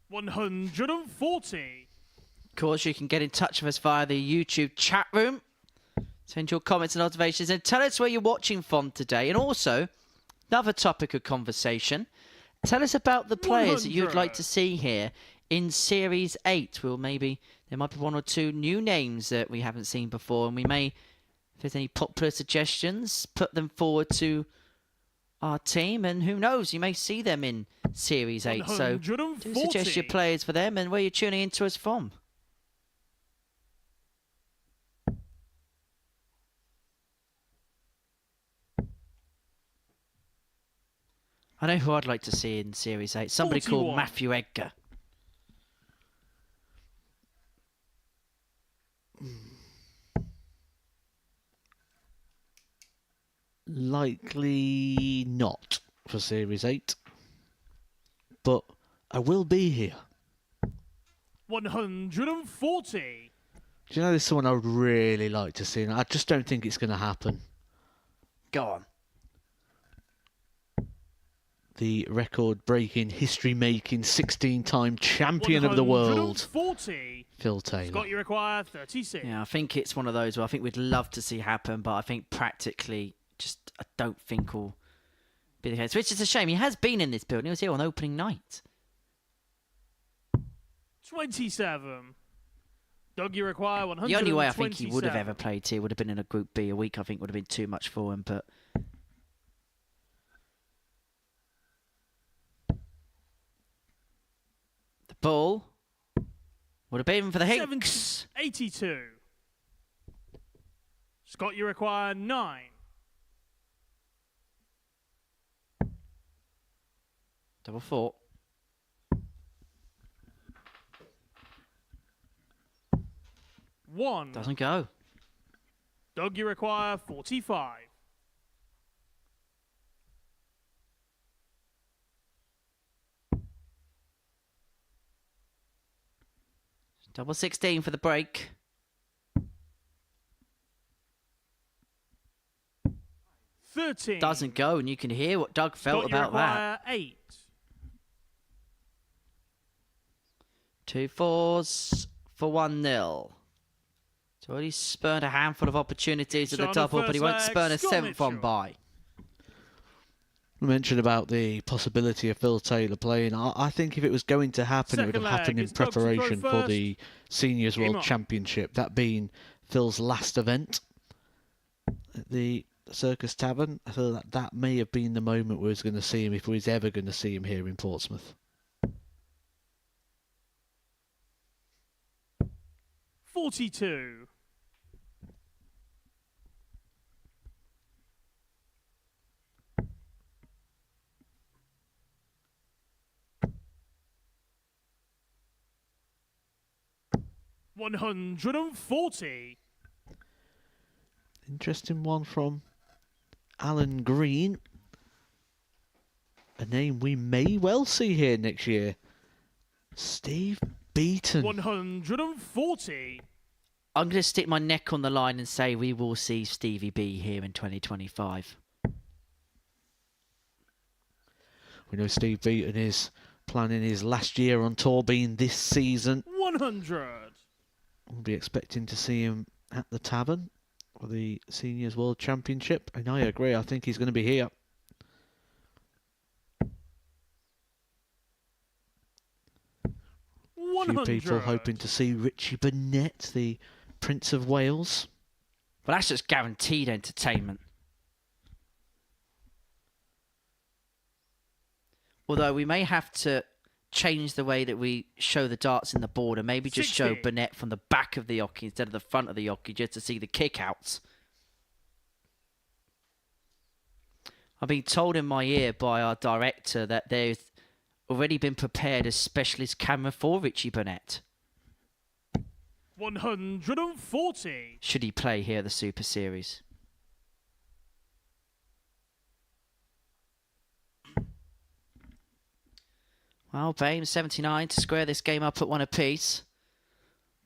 Speaker 2: $140.
Speaker 3: Of course, you can get in touch with us via the YouTube chat room. Send your comments and observations and tell us where you're watching from today. And also, another topic of conversation, tell us about the players that you'd like to see here in Series 8. There might be 1 or 2 new names that we haven't seen before, and we may, if there's any popular suggestions, put them forward to our team, and who knows, you may see them in Series 8. So do suggest your players for them and where you're tuning into us from. I know who I'd like to see in Series 8. Somebody
Speaker 2: 41.
Speaker 3: called Matthew Edgar.
Speaker 1: Likely not for Series 8. But I will be here.
Speaker 2: 140.
Speaker 1: Do you know there's someone I would really like to see? And I just don't think it's going to happen.
Speaker 3: Go on.
Speaker 1: The record-breaking, history-making, 16-time champion of the world,
Speaker 2: 140.
Speaker 1: Phil Taylor.
Speaker 2: Scott, you require 36.
Speaker 3: Yeah, I think it's one of those where I think we'd love to see happen, but I think practically, just I don't think will be the case. Which is a shame. He has been in this building. He was here on opening night.
Speaker 2: 27. Doug, you require 127.
Speaker 3: The only way I think he would have ever played here would have been in a Group B. A week, I think, would have been too much for him, but... the ball would have been for the Hinks.
Speaker 2: 82. Scott, you require 9.
Speaker 3: Double 4.
Speaker 2: One.
Speaker 3: Doesn't go.
Speaker 2: Doug, you require 45.
Speaker 3: Double 16 for the break.
Speaker 2: 13.
Speaker 3: Doesn't go, and you can hear what Doug felt
Speaker 2: Scott, you
Speaker 3: about that.
Speaker 2: require 8.
Speaker 3: 2 4s for 1-0. So already spurned a handful of opportunities at the
Speaker 2: Shot on
Speaker 3: double,
Speaker 2: the
Speaker 3: but he
Speaker 2: first
Speaker 3: won't
Speaker 2: leg,
Speaker 3: spurn a
Speaker 2: Scott
Speaker 3: 7th one
Speaker 2: Mitchell.
Speaker 3: by.
Speaker 1: We mentioned about the possibility of Phil Taylor playing. I think if it was going to happen, it would
Speaker 2: Second
Speaker 1: have happened
Speaker 2: leg,
Speaker 1: in
Speaker 2: it's Doug to throw
Speaker 1: preparation for
Speaker 2: first.
Speaker 1: the Seniors
Speaker 2: Game
Speaker 1: World
Speaker 2: on.
Speaker 1: Championship, that being Phil's last event at the Circus Tavern. I feel that that may have been the moment we was going to see him, if we was ever going to see him here in Portsmouth.
Speaker 2: 42. 140.
Speaker 1: Interesting one from Alan Green. A name we may well see here next year. Steve Beaton.
Speaker 2: 140.
Speaker 3: I'm going to stick my neck on the line and say we will see Stevie B here in 2025.
Speaker 1: We know Steve Beaton is planning his last year on tour being this season.
Speaker 2: 100.
Speaker 1: We'll be expecting to see him at the Tavern for the Seniors World Championship. And I agree, I think he's going to be here. A few people hoping to see Richie Burnett, the Prince of Wales.
Speaker 3: Well, that's just guaranteed entertainment. Although we may have to change the way that we show the darts in the board and maybe just
Speaker 2: 60.
Speaker 3: show Burnett from the back of the hockey instead of the front of the hockey just to see the kickouts. I've been told in my ear by our director that there's already been prepared a specialist camera for Richie Burnett.
Speaker 2: 140.
Speaker 3: Should he play here at the Super Series? Well, Boehm 79 to square this game up at 1 apiece.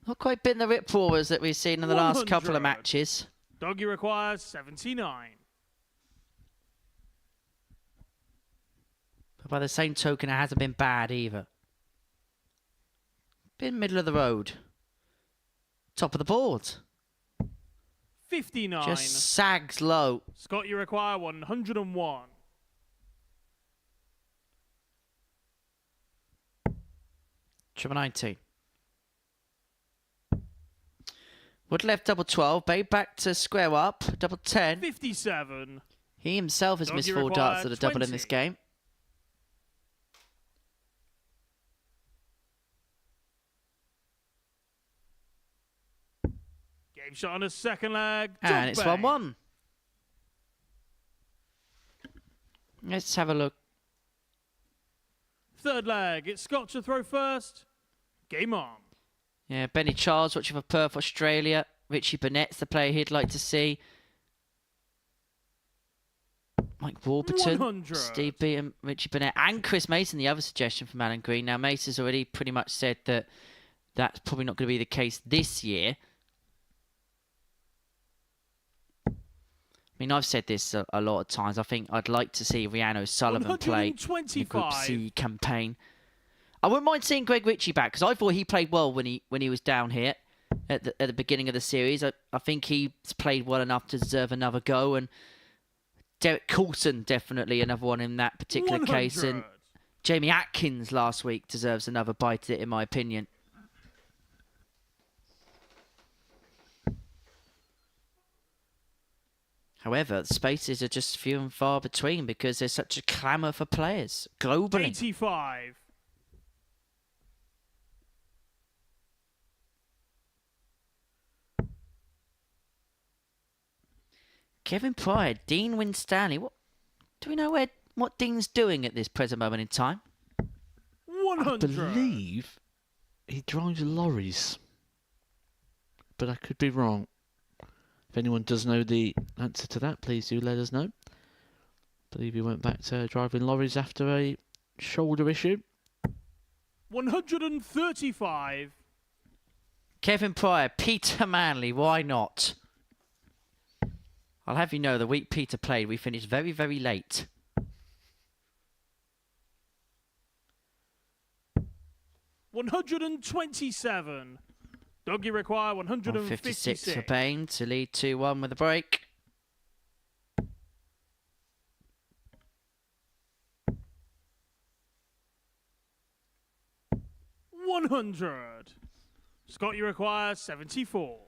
Speaker 3: Not quite been the rip roarers that we've seen in the last couple of
Speaker 2: 100.
Speaker 3: matches.
Speaker 2: Doggy requires 79.
Speaker 3: But by the same token, it hasn't been bad either. Been middle of the road. Top of the board.
Speaker 2: 59.
Speaker 3: Just sags low.
Speaker 2: Scott, you require 101.
Speaker 3: Triple 19. Wood left double 12. Bay back to square up. Double 10.
Speaker 2: 57.
Speaker 3: He himself has
Speaker 2: Doggy
Speaker 3: missed 4
Speaker 2: required
Speaker 3: darts that are double in
Speaker 2: 20.
Speaker 3: this game.
Speaker 2: Game shot on a second leg.
Speaker 3: And it's
Speaker 2: Bang.
Speaker 3: 1-1. Let's have a look.
Speaker 2: Third leg. It's Scott to throw first. Game on.
Speaker 3: Yeah, Benny Charles watching for Perth, Australia. Richie Burnett's the player he'd like to see. Mike Warburton,
Speaker 2: 100.
Speaker 3: Steve Beaton, Richie Burnett, and Chris Mason, the other suggestion from Alan Green. Now, Mason's already pretty much said that that's probably not going to be the case this year. I mean, I've said this a lot of times. I think I'd like to see Rhiannon Sullivan play in the Group C campaign. I wouldn't mind seeing Greg Ritchie back because I thought he played well when he was down here at the beginning of the series. I think he's played well enough to deserve another go. And Derek Coulson, definitely another one in that particular
Speaker 2: 100.
Speaker 3: case. And Jamie Atkins last week deserves another bite at it, in my opinion. However, the spaces are just few and far between because there's such a clamour for players globally.
Speaker 2: 85.
Speaker 3: Kevin Pryor, Dean Winstanley. What do we know what Dean's doing at this present moment in time?
Speaker 2: 100.
Speaker 1: I believe he drives lorries, but I could be wrong. If anyone does know the answer to that, please do let us know. I believe he went back to driving lorries after a shoulder issue.
Speaker 2: 135.
Speaker 3: Kevin Pryor, Peter Manley, why not? I'll have you know, the week Peter played, we finished very, very late.
Speaker 2: $127. Doggy require 156.
Speaker 3: 156 for Bain to lead 2-1 with a break.
Speaker 2: $100. Scott, you require 74.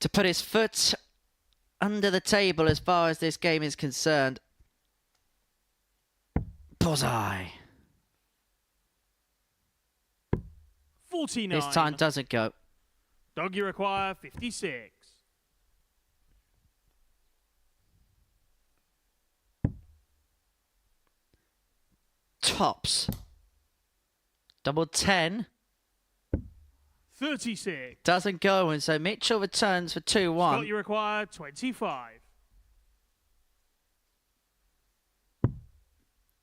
Speaker 3: To put his foot under the table as far as this game is concerned. Bullseye.
Speaker 2: 49.
Speaker 3: This time doesn't go.
Speaker 2: Doggy require 56.
Speaker 3: Tops. Double 10.
Speaker 2: 36.
Speaker 3: Doesn't go, and so Mitchell returns for 2-1.
Speaker 2: Scott, you require 25.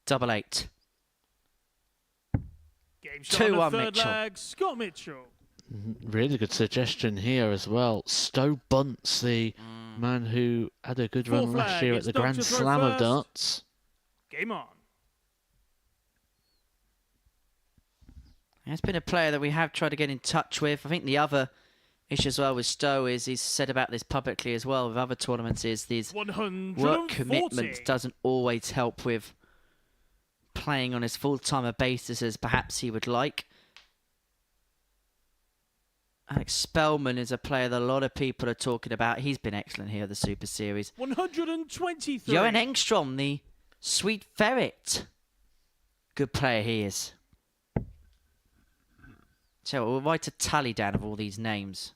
Speaker 3: Double 8.
Speaker 2: Game shot on
Speaker 3: 2-1
Speaker 2: the third
Speaker 3: Mitchell.
Speaker 2: leg, Scott Mitchell.
Speaker 1: Really good suggestion here as well. Stowe Bunce, the man who had a good run
Speaker 2: Fourth
Speaker 1: last
Speaker 2: flag,
Speaker 1: year at
Speaker 2: it's
Speaker 1: the
Speaker 2: Dr.
Speaker 1: Grand
Speaker 2: Throw
Speaker 1: Slam of
Speaker 2: first.
Speaker 1: darts.
Speaker 2: Game on.
Speaker 3: He's been a player that we have tried to get in touch with. I think the other issue as well with Stowe is he's said about this publicly as well with other tournaments is these
Speaker 2: 140.
Speaker 3: work commitment doesn't always help with playing on as full-timer basis as perhaps he would like. Alex Spellman is a player that a lot of people are talking about. He's been excellent here at the Super Series.
Speaker 2: 123.
Speaker 3: Johan Engstrom, the sweet ferret. Good player he is. So we'll write a tally down of all these names.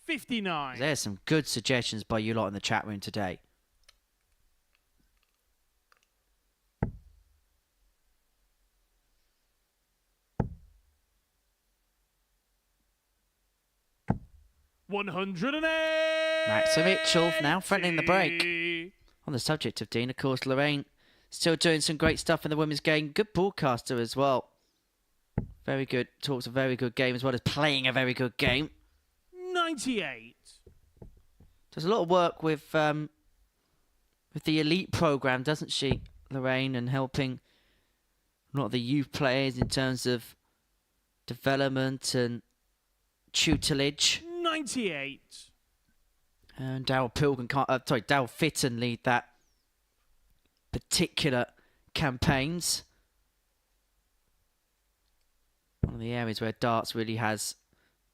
Speaker 2: 59.
Speaker 3: There's some good suggestions by you lot in the chat room today. Max Mitchell now threatening the break. On the subject of Dean, of course, Lorraine still doing some great stuff in the women's game. Good broadcaster as well. Very good. Talks a very good game as well as playing a very good game.
Speaker 2: 98.
Speaker 3: Does a lot of work with the elite program, doesn't she, Lorraine, and helping a lot of the youth players in terms of development and tutelage.
Speaker 2: 98.
Speaker 3: And Darryl Fitton lead that particular campaigns. One of the areas where darts really has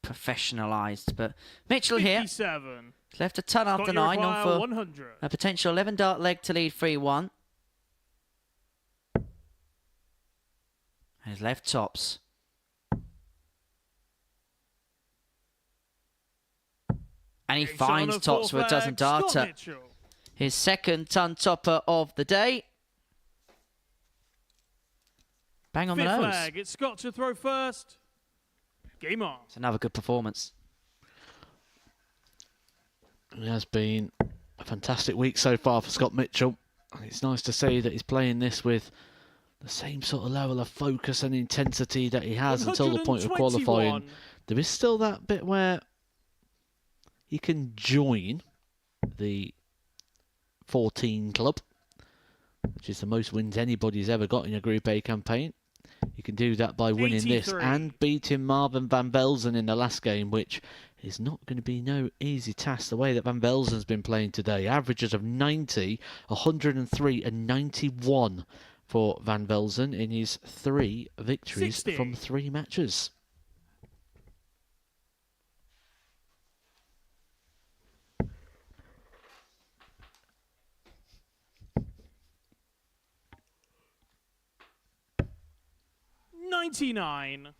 Speaker 3: professionalised. But Mitchell
Speaker 2: 57.
Speaker 3: here left a ton after
Speaker 2: Scott,
Speaker 3: 9
Speaker 2: you
Speaker 3: on
Speaker 2: require
Speaker 3: for
Speaker 2: 100.
Speaker 3: a potential 11 dart leg to lead 3-1. And his left tops. And he
Speaker 2: Game shot on
Speaker 3: finds
Speaker 2: the
Speaker 3: tops
Speaker 2: fourth
Speaker 3: for a dozen
Speaker 2: flag, Scott
Speaker 3: darter.
Speaker 2: Mitchell.
Speaker 3: His second ton topper of the day. Bang on
Speaker 2: Fifth
Speaker 3: the nose.
Speaker 2: flag, it's Scott to throw first. Game on.
Speaker 3: It's another good performance.
Speaker 1: It has been a fantastic week so far for Scott Mitchell. And it's nice to see that he's playing this with the same sort of level of focus and intensity that he has until the point of qualifying.
Speaker 2: 121.
Speaker 1: There is still that bit where you can join the 14 club, which is the most wins anybody's ever got in a Group A campaign. You can do that by winning this
Speaker 2: 83.
Speaker 1: and beating Marvin van Velzen in the last game, which is not going to be no easy task the way that Van Velzen's been playing today. Averages of 90, 103 and 91 for Van Velzen in his 3 victories
Speaker 2: 60.
Speaker 1: from 3 matches.
Speaker 2: $99.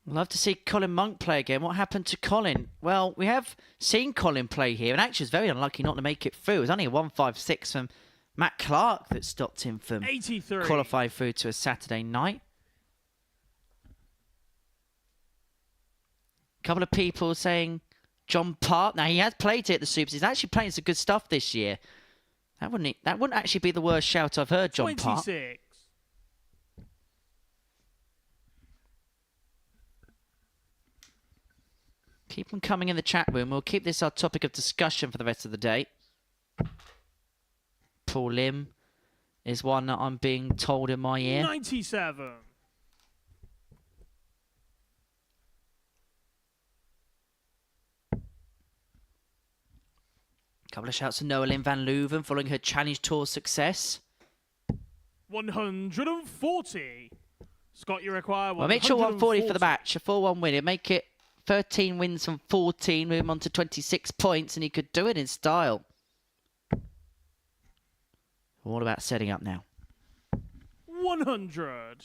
Speaker 3: Love to see Colin Monk play again. What happened to Colin? Well, we have seen Colin play here, and actually was very unlucky not to make it through. It was only a 156 from Matt Clark that stopped him from
Speaker 2: 83.
Speaker 3: qualifying through to a Saturday night. A couple of people saying John Park. Now, he has played it at the Supers. He's actually playing some good stuff this year. That wouldn't actually be the worst shout I've heard, John Park.
Speaker 2: 26.
Speaker 3: Keep them coming in the chat room. We'll keep this our topic of discussion for the rest of the day. Paul Lim is one that I'm being told in my ear.
Speaker 2: 97.
Speaker 3: Couple of shouts to Noeline van Leuven following her Challenge Tour success.
Speaker 2: 140. Scott, you require 140.
Speaker 3: Well, Mitchell 140 for the match. A 4-1 win. It'd make it 13 wins from 14, move him on to 26 points, and he could do it in style. All about setting up now.
Speaker 2: 100.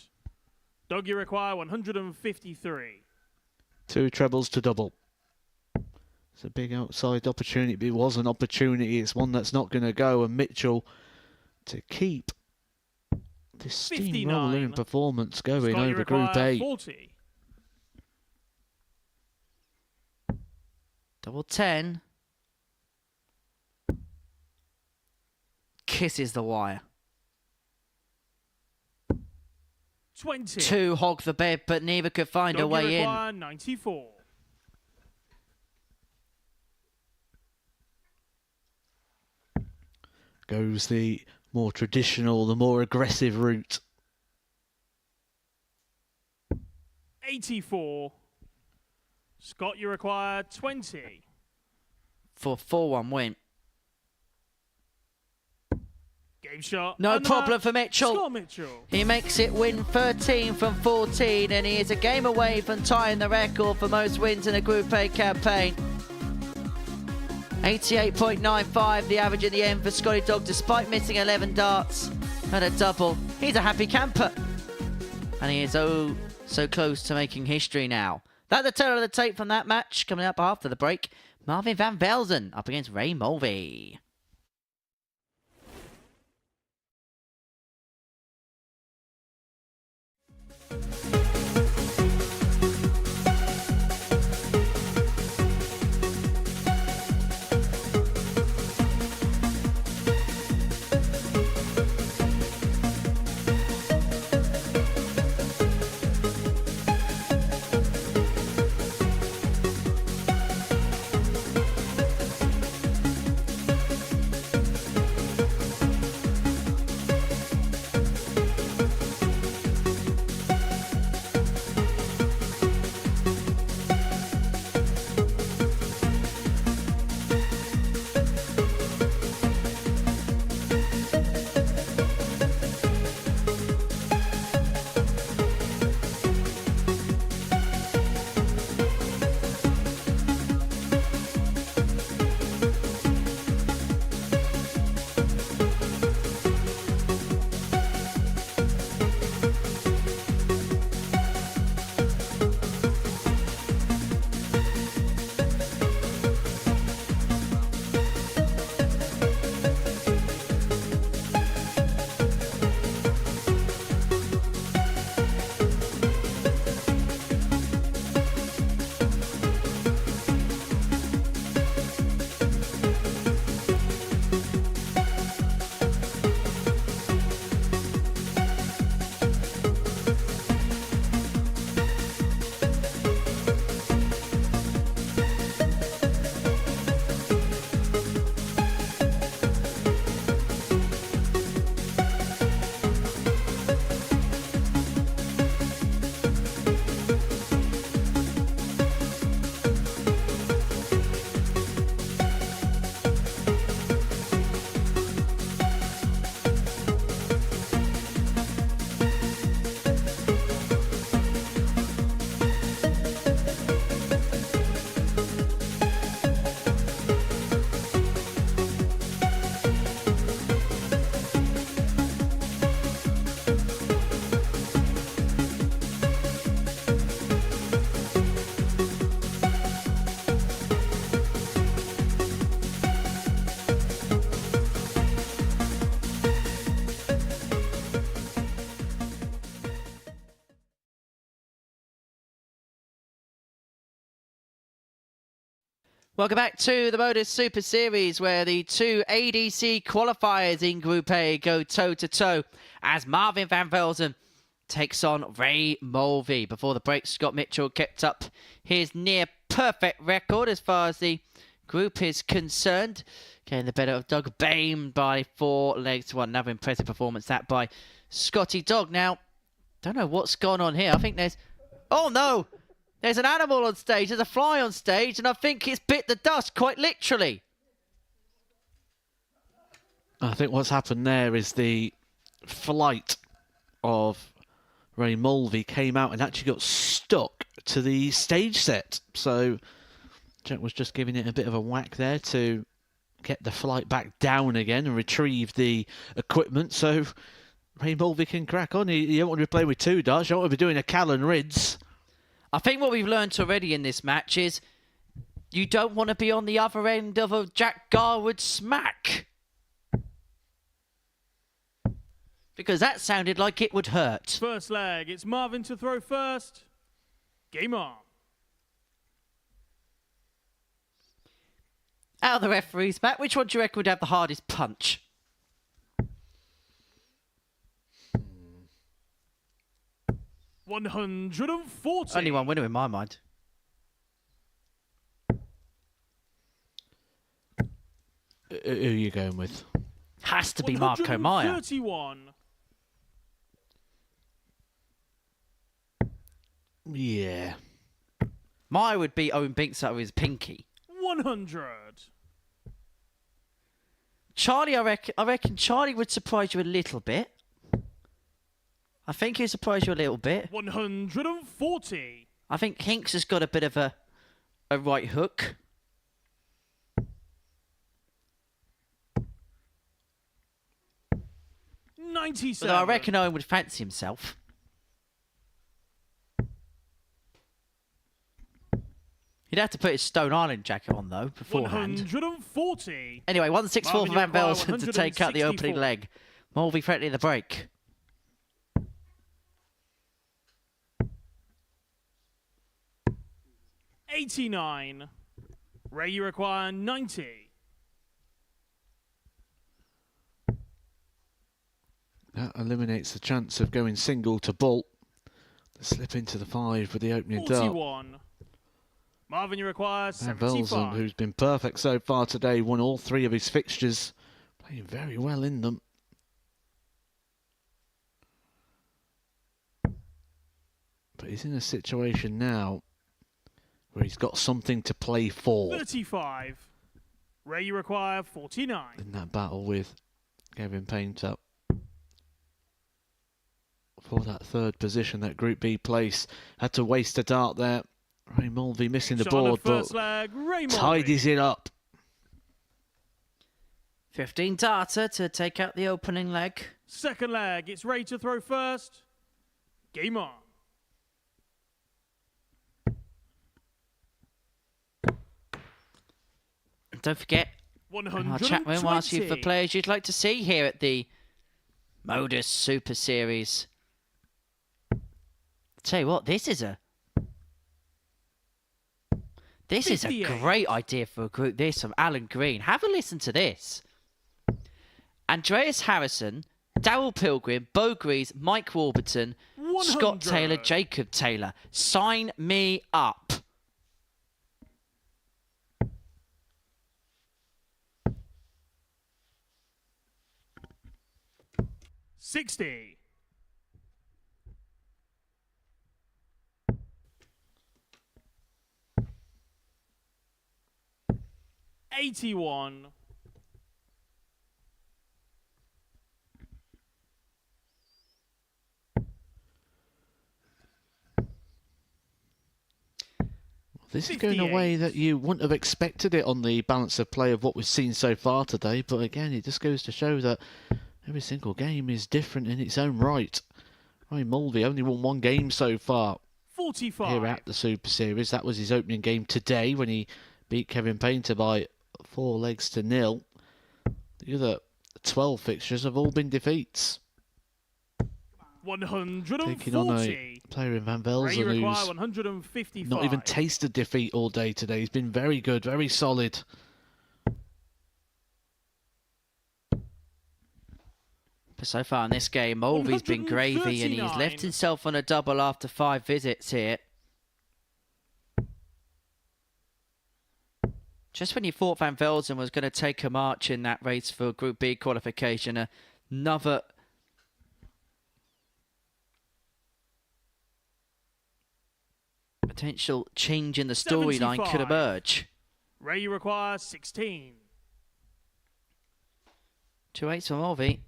Speaker 2: Doug, you require 153.
Speaker 1: 2 trebles to double. It's a big outside opportunity, but it was an opportunity. It's one that's not going to go. And Mitchell to keep this
Speaker 2: 59.
Speaker 1: steamrolling performance going
Speaker 2: Scott, you
Speaker 1: over Group
Speaker 2: require
Speaker 1: A.
Speaker 2: 40.
Speaker 3: Double 10. Kisses the wire.
Speaker 2: 20.
Speaker 3: 2 hog the bed, but neither could find a
Speaker 2: Scott, you
Speaker 3: way in.
Speaker 2: require 94.
Speaker 1: Goes the more traditional, the more aggressive route.
Speaker 2: 84. Scott, you require 20.
Speaker 3: For a 4-1 win.
Speaker 2: Game shot.
Speaker 3: No
Speaker 2: and the
Speaker 3: problem
Speaker 2: match,
Speaker 3: for Mitchell.
Speaker 2: Scott Mitchell.
Speaker 3: He makes it win 13 from 14, and he is a game away from tying the record for most wins in a Group A campaign. 88.95 the average in the end for Scotty Dog, despite missing 11 darts and a double. He's a happy camper. And he is oh so close to making history now. That's the tail of the tape from that match. Coming up after the break, Marvin van Velzen up against Ray Mulvey. Welcome back to the Modus Super Series, where the two ADC qualifiers in Group A go toe-to-toe as Marvin van Velzen takes on Ray Mulvey. Before the break, Scott Mitchell kept up his near-perfect record as far as the group is concerned, getting the better of Doug Boehm by 4 legs to 1. Another impressive performance, that by Scotty Dog. Now, don't know what's gone on here. I think there's... Oh, no! There's an animal on stage, there's a fly on stage, and I think it's bit the dust, quite literally.
Speaker 1: I think what's happened there is the flight of Ray Mulvey came out and actually got stuck to the stage set. So Jack was just giving it a bit of a whack there to get the flight back down again and retrieve the equipment. So Ray Mulvey can crack on. You don't want to be playing with 2 darts, you don't want to be doing a Callan Rids.
Speaker 3: I think what we've learned already in this match is you don't want to be on the other end of a Jack Garwood smack. Because that sounded like it would hurt.
Speaker 2: First leg, it's Marvin to throw first. Game on.
Speaker 3: Out of the referees, Matt, which one do you reckon would have the hardest punch?
Speaker 2: $140.
Speaker 3: Only one winner in my mind.
Speaker 5: Who are you going with?
Speaker 3: Has to be Marco Meyer.
Speaker 2: 31.
Speaker 5: Yeah.
Speaker 3: Meyer would beat Owen Binks out of his pinky.
Speaker 2: 100.
Speaker 3: Charlie, I reckon Charlie would surprise you a little bit. I think he'd surprise you a little bit.
Speaker 2: 140.
Speaker 3: I think Hinks has got a bit of a right hook.
Speaker 2: $97.
Speaker 3: Although I reckon Owen would fancy himself. He'd have to put his Stone Island jacket on, though, beforehand.
Speaker 2: 140.
Speaker 3: Anyway, 164 for Van Velzen to take out the opening
Speaker 2: 164.
Speaker 3: leg. Mulvey threatening the break.
Speaker 2: $89. Ray, you require 90.
Speaker 5: That eliminates the chance of going single to Bull. To slip into the 5 with the opening dart.
Speaker 2: 41. Marvin, you require
Speaker 5: Van
Speaker 2: 75.
Speaker 5: Velzen, who's been perfect so far today, won all 3 of his fixtures. Playing very well in them. But he's in a situation now where he's got something to play for
Speaker 2: 35. Ray, you require 49.
Speaker 5: in that battle with Kevin Painter for that 3rd position, that Group B place. Had to waste a dart there. Ray Mulvey missing the
Speaker 2: Shot on
Speaker 5: board, but
Speaker 2: first leg, Ray Mulvey.
Speaker 5: tidies it up.
Speaker 3: 15 darter to take out the opening leg.
Speaker 2: Second leg, it's Ray to throw first. Game on.
Speaker 3: Don't forget,
Speaker 2: 120.
Speaker 3: our chat room will ask you for players you'd like to see here at the Modus Super Series. Tell you what, this is a
Speaker 2: 58.
Speaker 3: great idea for a group. This from Alan Green. Have a listen to this. Andreas Harrison, Darryl Pilgrim, Bo Grease, Mike Warburton,
Speaker 2: 100.
Speaker 3: Scott Taylor, Jacob Taylor. Sign me up.
Speaker 2: $60. $81.
Speaker 5: This is going a way that you wouldn't have expected it on the balance of play of what we've seen so far today. But again, it just goes to show that every single game is different in its own right. Ray Mulvey only won 1 game so far
Speaker 2: 45.
Speaker 5: here at the Super Series. That was his opening game today when he beat Kevin Painter by 4 legs to 0. The other 12 fixtures have all been defeats.
Speaker 2: 140.
Speaker 5: Taking on a player in Van
Speaker 2: Ray, you
Speaker 5: Velzen
Speaker 2: require
Speaker 5: who's
Speaker 2: 155.
Speaker 5: not even tasted defeat all day today. He's been very good, very solid.
Speaker 3: But so far in this game, Mulvey's been gravy and he's
Speaker 2: 139.
Speaker 3: left himself on a double after 5 visits here. Just when you thought Van Velzen was going to take a march in that race for Group B qualification, another potential change in the storyline could
Speaker 2: 75.
Speaker 3: emerge.
Speaker 2: Ray, you require 16.
Speaker 3: 2-8 for Mulvey.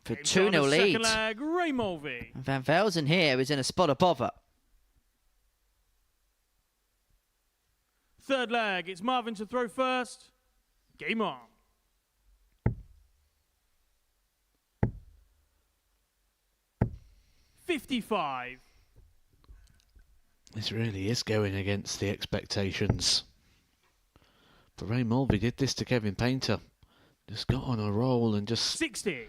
Speaker 3: For
Speaker 2: Game's
Speaker 3: 2-0
Speaker 2: on the
Speaker 3: lead.
Speaker 2: Second leg, Ray Mulvey.
Speaker 3: Van Velzen here is in a spot of bother.
Speaker 2: Third leg, it's Marvin to throw first. Game on. $55.
Speaker 5: This really is going against the expectations. But Ray Mulvey did this to Kevin Painter.
Speaker 1: Just got on a roll and just
Speaker 2: 60.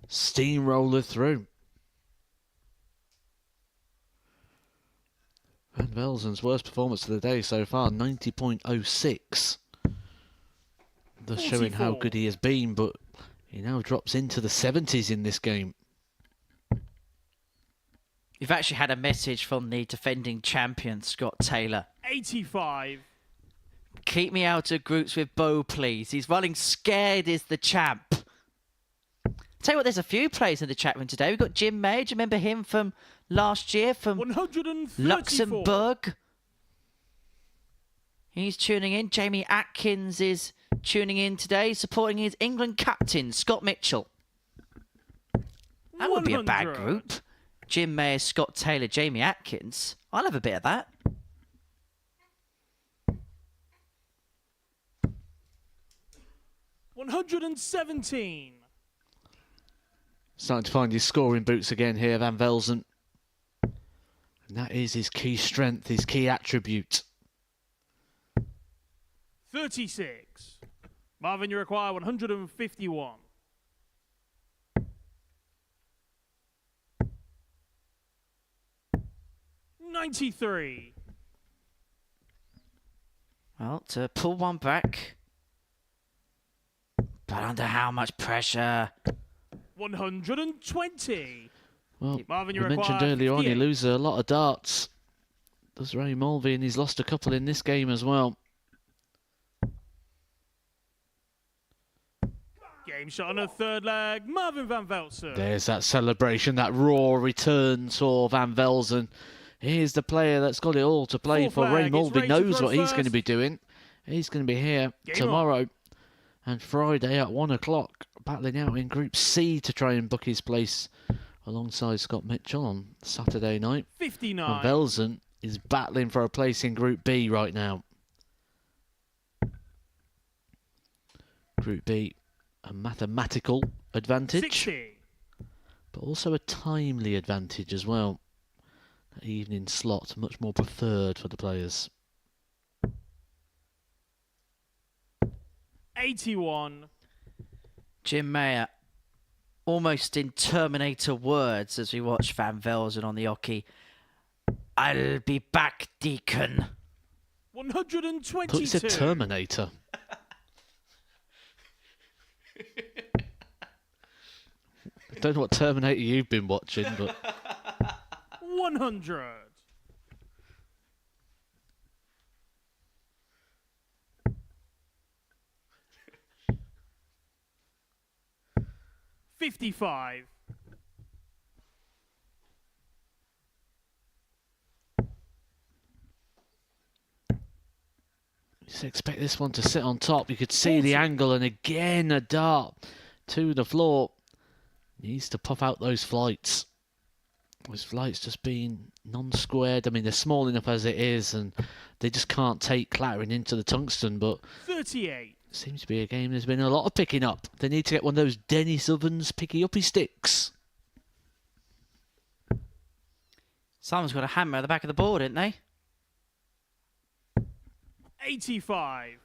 Speaker 1: steamroller through. Van Velzen's worst performance of the day so far, 90.06. Thus showing how
Speaker 2: 44.
Speaker 1: good he has been, but he now drops into the 70s in this game.
Speaker 3: We've actually had a message from the defending champion, Scott Taylor.
Speaker 2: 85.
Speaker 3: Keep me out of groups with Bo, please. He's running scared as the champ. Tell you what, there's a few players in the chat room today. We've got Jim May. Do you remember him from last year from
Speaker 2: 134.
Speaker 3: Luxembourg? He's tuning in. Jamie Atkins is tuning in today, supporting his England captain, Scott Mitchell. That would be a bad
Speaker 2: 100.
Speaker 3: group. Jim Mayer, Scott Taylor, Jamie Atkins. I'll have a bit of that.
Speaker 2: $117.
Speaker 1: Starting to find his scoring boots again here, Van Velzen. And that is his key strength, his key attribute.
Speaker 2: 36. Marvin, you require 151. $93.
Speaker 3: Well, to pull one back. But under how much pressure?
Speaker 2: 120.
Speaker 1: Well,
Speaker 2: Marvin, you
Speaker 1: we mentioned
Speaker 2: require
Speaker 1: earlier on he
Speaker 2: 58.
Speaker 1: loses a lot of darts. Does Ray Mulvey, and he's lost a couple in this game as well.
Speaker 2: Game shot on a third leg. Marvin van Velzen.
Speaker 1: There's that celebration, that raw return for Van Velzen. Here's the player that's got it all to play
Speaker 2: Full
Speaker 1: for. Ray
Speaker 2: flag, it's
Speaker 1: Mulvey
Speaker 2: ready to
Speaker 1: knows
Speaker 2: throw
Speaker 1: what he's going to
Speaker 2: first.
Speaker 1: be doing. He's going to be here
Speaker 2: Game
Speaker 1: tomorrow and Friday at 1 o'clock, battling out in Group C to try and book his place alongside Scott Mitchell on Saturday night.
Speaker 2: 59.
Speaker 1: And Velzen is battling for a place in Group B right now. Group B, a mathematical advantage,
Speaker 2: 60.
Speaker 1: but also a timely advantage as well. That evening slot, much more preferred for the players.
Speaker 2: 81.
Speaker 3: Jim Mayer, almost in Terminator words as we watch Van Velzen on the hockey. I'll be back, Deacon.
Speaker 2: 122.
Speaker 1: I thought you said Terminator. I don't know what Terminator you've been watching, but
Speaker 2: 100. $55.
Speaker 1: just expect this one to sit on top. You could see
Speaker 2: 40.
Speaker 1: the angle, and again a dart to the floor. Needs to puff out those flights. Those flights just being non-squared. I mean, they're small enough as it is, and they just can't take clattering into the tungsten, but
Speaker 2: 38.
Speaker 1: seems to be a game there's been a lot of picking up. They need to get one of those Dennis Ovens picky-uppy sticks.
Speaker 3: Someone's got a hammer at the back of the board, didn't they?
Speaker 2: 85.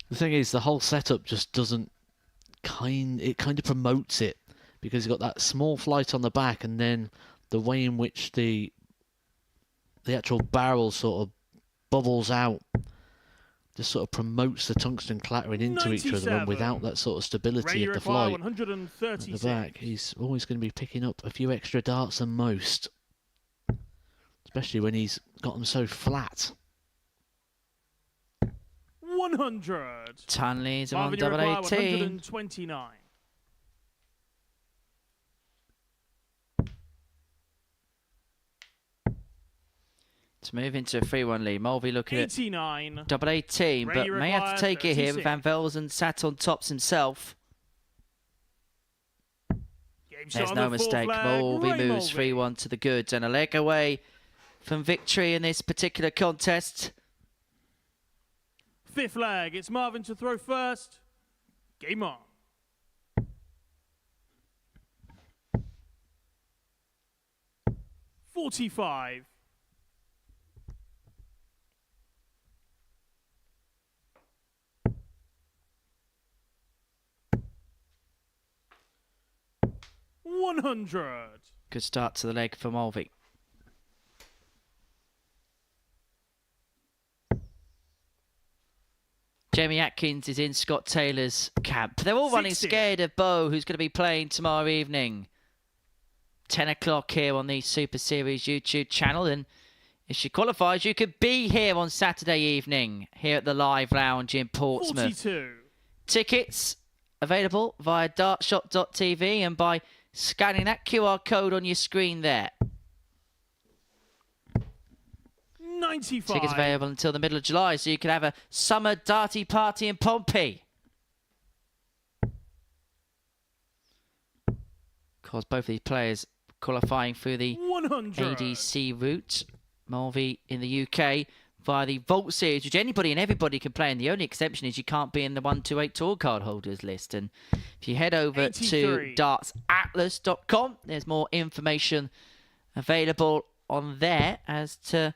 Speaker 1: The thing is, the whole setup just doesn't it kind of promotes it, because you've got that small flight on the back, and then the way in which the actual barrel sort of bubbles out just sort of promotes the tungsten clattering into each other,
Speaker 2: 97.
Speaker 1: and without that sort of stability
Speaker 2: Ray,
Speaker 1: of the
Speaker 2: require
Speaker 1: flight at
Speaker 2: 136.
Speaker 1: the back, he's always going to be picking up a few extra darts than most, especially when he's got them so flat.
Speaker 2: 100.
Speaker 3: Tunley's on
Speaker 2: Marvin, you
Speaker 3: double
Speaker 2: require
Speaker 3: 18.
Speaker 2: 129.
Speaker 3: To move into a 3-1 lead. Mulvey looking at
Speaker 2: 89.
Speaker 3: double 18,
Speaker 2: Ray,
Speaker 3: but
Speaker 2: you
Speaker 3: may have to
Speaker 2: require
Speaker 3: take it here.
Speaker 2: 36.
Speaker 3: Van Velzen sat on tops himself.
Speaker 2: Game shot
Speaker 3: There's
Speaker 2: on
Speaker 3: no
Speaker 2: the full
Speaker 3: mistake.
Speaker 2: flag.
Speaker 3: Mulvey
Speaker 2: Ray
Speaker 3: moves
Speaker 2: Mulvey.
Speaker 3: 3-1 to the goods and a leg away from victory in this particular contest.
Speaker 2: Fifth leg. It's Marvin to throw first. Game on. $45. 100.
Speaker 3: Good start to the leg for Mulvey. Jamie Atkins is in Scott Taylor's camp. They're all running
Speaker 2: 60.
Speaker 3: scared of Bo, who's going to be playing tomorrow evening. 10 o'clock here on the Super Series YouTube channel. And if she qualifies, you could be here on Saturday evening here at the Live Lounge in Portsmouth.
Speaker 2: 42.
Speaker 3: Tickets available via dartshop.tv and by scanning that QR code on your screen there.
Speaker 2: 95.
Speaker 3: Tickets available until the middle of July, so you can have a summer darty party in Pompey. Of course, both of these players qualifying through the
Speaker 2: 100.
Speaker 3: ADC route. Mulvey in the UK via the Vault Series, which anybody and everybody can play, and the only exception is you can't be in the 128 tour card holders list. And if you head over
Speaker 2: 83.
Speaker 3: to dartsatlas.com, there's more information available on there as to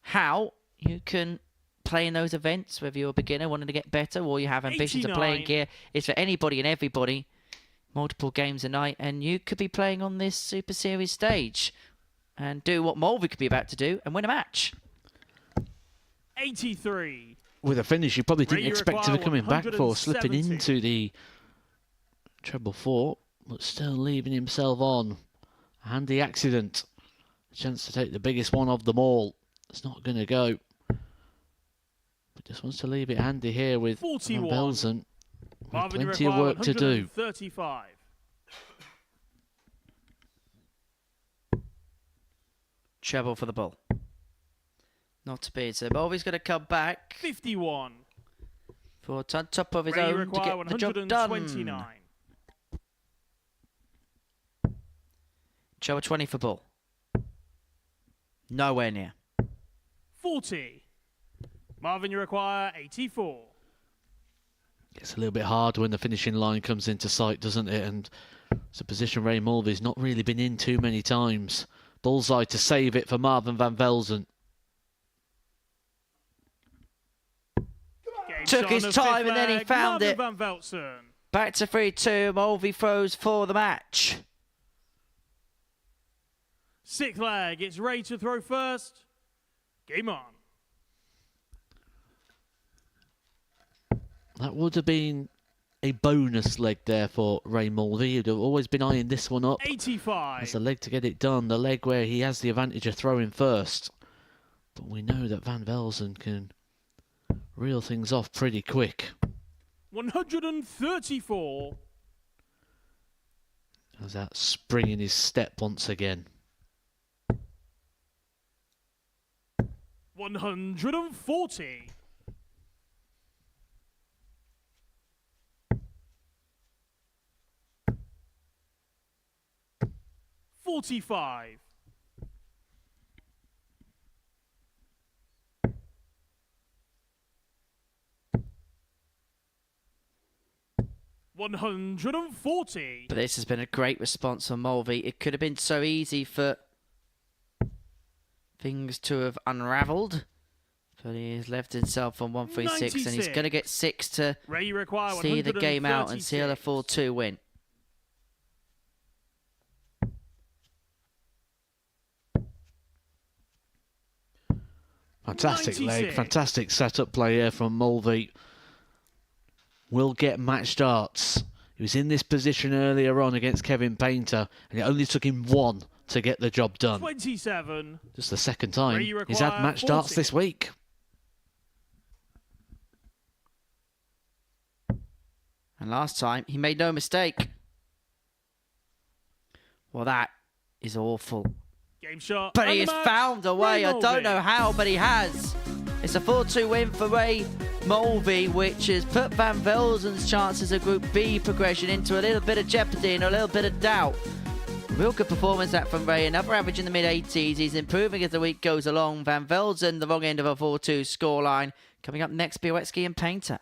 Speaker 3: how you can play in those events, whether you're a beginner wanting to get better or you have ambitions of playing
Speaker 2: 89.
Speaker 3: gear. It's for anybody and everybody. Multiple games a night, and you could be playing on this Super Series stage and do what Mulvey could be about to do and win a match.
Speaker 2: 83.
Speaker 1: With a finish you probably didn't
Speaker 2: Ready,
Speaker 1: expect to be
Speaker 2: require
Speaker 1: coming back for, slipping
Speaker 2: 170.
Speaker 1: into the treble four, but still leaving himself on. A handy accident. A chance to take the biggest one of them all. It's not going to go. But just wants to leave it handy here with Van
Speaker 2: 41.
Speaker 1: Velzen. With
Speaker 2: Marvin, you
Speaker 1: plenty of
Speaker 2: require
Speaker 1: work to do.
Speaker 2: 135.
Speaker 3: Treble for the ball. Not to be, so Mulvey's going to come back
Speaker 2: 51.
Speaker 3: for on top of his
Speaker 2: Ready,
Speaker 3: own to
Speaker 2: require
Speaker 3: get the job done.
Speaker 2: 129.
Speaker 3: Treble 20 for ball. Nowhere near.
Speaker 2: 40. Marvin, you require 84.
Speaker 1: It's a little bit hard when the finishing line comes into sight, doesn't it? And it's a position Ray Mulvey's not really been in too many times. Bullseye to save it for Marvin Van Velzen.
Speaker 2: Game
Speaker 3: Took
Speaker 2: shot
Speaker 3: his
Speaker 2: on the fifth
Speaker 3: time and then he
Speaker 2: flag,
Speaker 3: found
Speaker 2: Marvin
Speaker 3: it.
Speaker 2: Van Velzen.
Speaker 3: Back to 3-2. Mulvey throws for the match.
Speaker 2: Sixth leg, it's Ray to throw first. Game on.
Speaker 1: That would have been a bonus leg there for Ray Mulvey. He'd have always been eyeing this one up
Speaker 2: 85.
Speaker 1: as the leg to get it done. The leg where he has the advantage of throwing first. But we know that Van Velzen can reel things off pretty quick.
Speaker 2: 134.
Speaker 1: Has that spring in his step once again.
Speaker 2: 140. 45. 140.
Speaker 3: But this has been a great response from Mulvey. It could have been so easy for things to have unravelled. But he has left himself on 136 and he's going to get 6 to
Speaker 2: Ray, you require
Speaker 3: see the game out and seal a 4-2 win.
Speaker 1: Fantastic leg,
Speaker 2: 96.
Speaker 1: fantastic setup play here from Mulvey. Will get match darts. He was in this position earlier on against Kevin Painter, and it only took him one to get the job done.
Speaker 2: 27.
Speaker 1: Just the second time
Speaker 2: Ray, you
Speaker 1: he's had
Speaker 2: require
Speaker 1: match darts
Speaker 2: 40.
Speaker 1: this week.
Speaker 3: And last time, he made no mistake. Well, that is awful.
Speaker 2: Game shot.
Speaker 3: But he
Speaker 2: and
Speaker 3: has
Speaker 2: the match,
Speaker 3: found a way.
Speaker 2: Ray
Speaker 3: I don't
Speaker 2: Mulvey.
Speaker 3: know how, but he has. It's a 4-2 win for Ray Mulvey, which has put Van Velzen's chances of Group B progression into a little bit of jeopardy and a little bit of doubt. Real good performance that from Ray. Another average in the mid-80s. He's improving as the week goes along. Van Velzen, the wrong end of a 4-2 scoreline. Coming up next, Bialecki and Painter.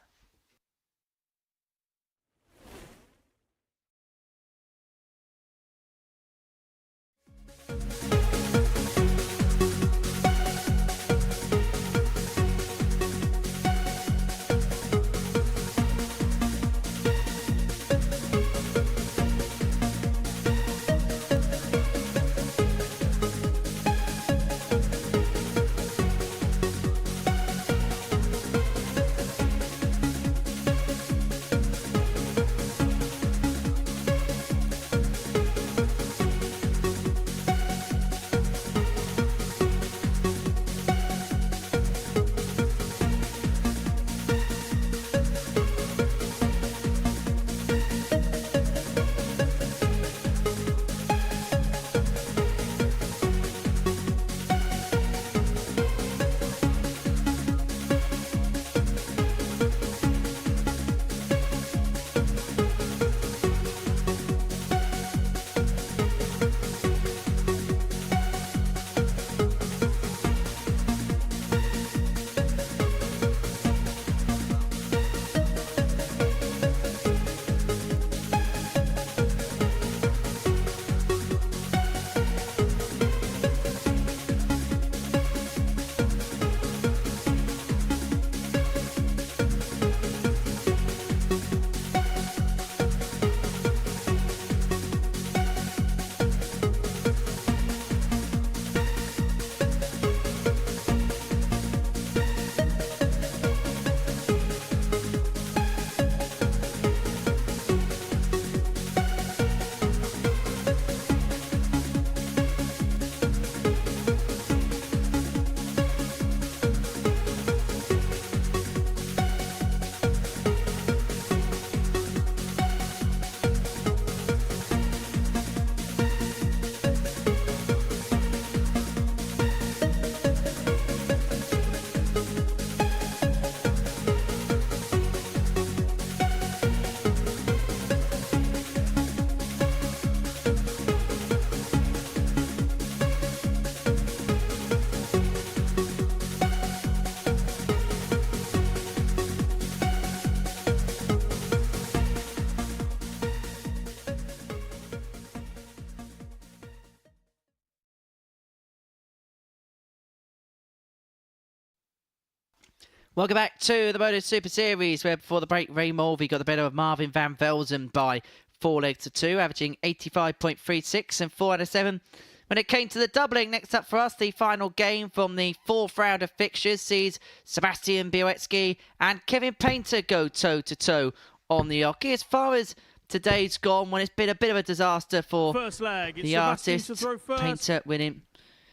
Speaker 3: Welcome back to the Modus Super Series, where before the break, Ray Mulvey got the better of Marvin van Velzen by 4 legs to 2, averaging 85.36 and 4 out of 7. When it came to the doubling, next up for us, the final game from the 4th round of fixtures sees Sebastian Bialecki and Kevin Painter go toe-to-toe on the hockey. As far as today's gone, when it's been a bit of a disaster for
Speaker 2: First leg, it's
Speaker 3: the
Speaker 2: Sebastian
Speaker 3: artist,
Speaker 2: to throw first.
Speaker 3: Painter winning.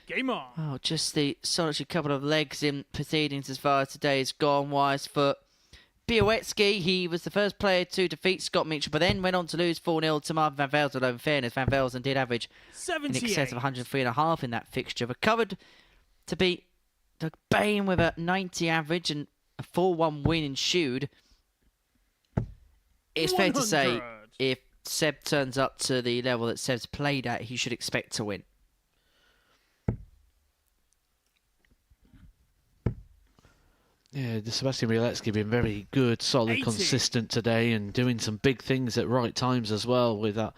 Speaker 2: Game on.
Speaker 3: Oh, just the solitary couple of legs in proceedings as far as today's gone. Wise for Bialecki. He was the first player to defeat Scott Mitchell, but then went on to lose 4-0 to Marvin van Velzen. Although in fairness, van Velzen did average in excess of 103.5 in that fixture. Recovered to beat Doug Boehm with a 90 average and a 4-1 win ensued. It's fair to say,
Speaker 2: 100.
Speaker 3: if Seb turns up to the level that Seb's played at, he should expect to win.
Speaker 1: Yeah, the Sebastian Bialecki been very good, solid,
Speaker 2: 80.
Speaker 1: consistent today, and doing some big things at right times as well, with that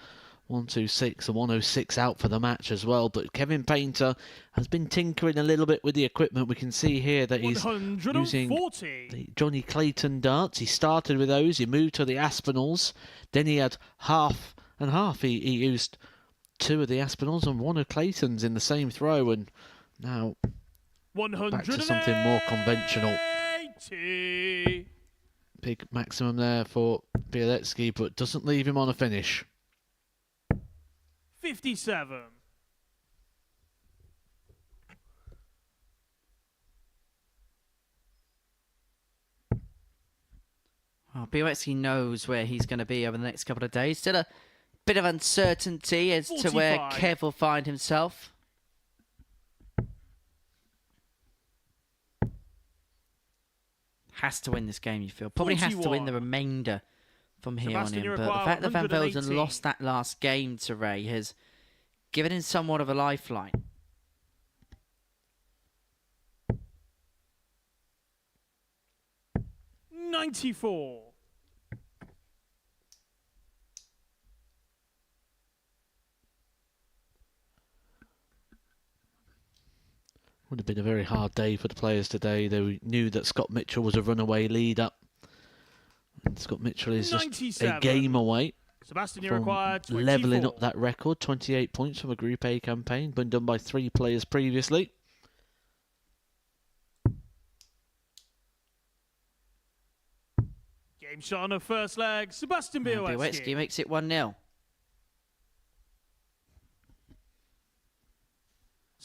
Speaker 1: 126 and 106 out for the match as well. But Kevin Painter has been tinkering a little bit with the equipment. We can see here that he's using
Speaker 2: 140.
Speaker 1: the Johnny Clayton darts. He started with those, he moved to the Aspinalls, then he had half and half. He used 2 of the Aspinalls and 1 of Clayton's in the same throw, and now back to something more conventional.
Speaker 2: 180.
Speaker 1: Big maximum there for Bialecki, but doesn't leave him on a finish.
Speaker 2: 57.
Speaker 3: Well, Bialecki knows where he's going to be over the next couple of days. Still a bit of uncertainty as to where
Speaker 2: 45.
Speaker 3: Kev will find himself. Has to win this game, you feel. Probably has to win
Speaker 2: 41.
Speaker 3: the remainder from here on
Speaker 2: Sebastian,
Speaker 3: in.
Speaker 2: you
Speaker 3: But the
Speaker 2: require
Speaker 3: fact that Van Velzen
Speaker 2: 118.
Speaker 3: lost that last game to Ray has given him somewhat of a lifeline.
Speaker 2: $94.
Speaker 1: Would have been a very hard day for the players today. They knew that Scott Mitchell was a runaway leader. And Scott Mitchell is just a
Speaker 2: 97.
Speaker 1: game away
Speaker 2: Sebastian, you
Speaker 1: from
Speaker 2: require 24.
Speaker 1: levelling up that record. 28 points from a Group A campaign, been done by 3 players previously.
Speaker 2: Game shot on the first leg. Sebastian
Speaker 3: Bialecki
Speaker 2: Bialecki.
Speaker 3: makes it 1-0.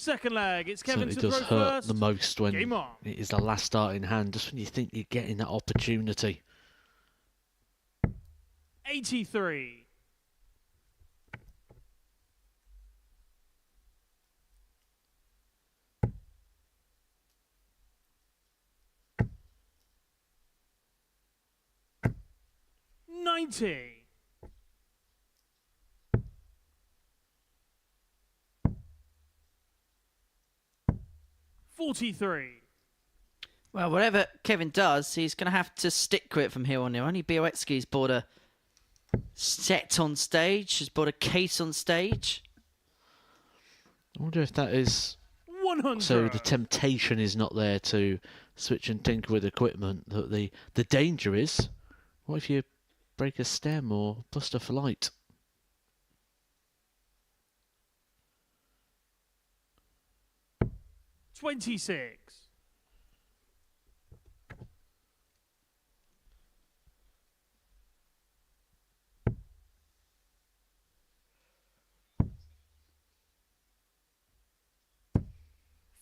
Speaker 2: Second leg, it's Kevin
Speaker 1: Certainly
Speaker 2: to
Speaker 1: does
Speaker 2: throw
Speaker 1: hurt
Speaker 2: first.
Speaker 1: the most when
Speaker 2: Game on.
Speaker 1: it is the last start in hand, just when you think you're getting that opportunity.
Speaker 2: 83. $90. $43.
Speaker 3: Well, whatever Kevin does, he's going to have to stick with it from here on in. Only Bialecki's bought a set on stage, has bought a case on stage.
Speaker 1: I wonder if that is
Speaker 2: 100.
Speaker 1: so the temptation is not there to switch and tinker with equipment. That the danger is, what if you break a stem or bust a flight?
Speaker 2: $26.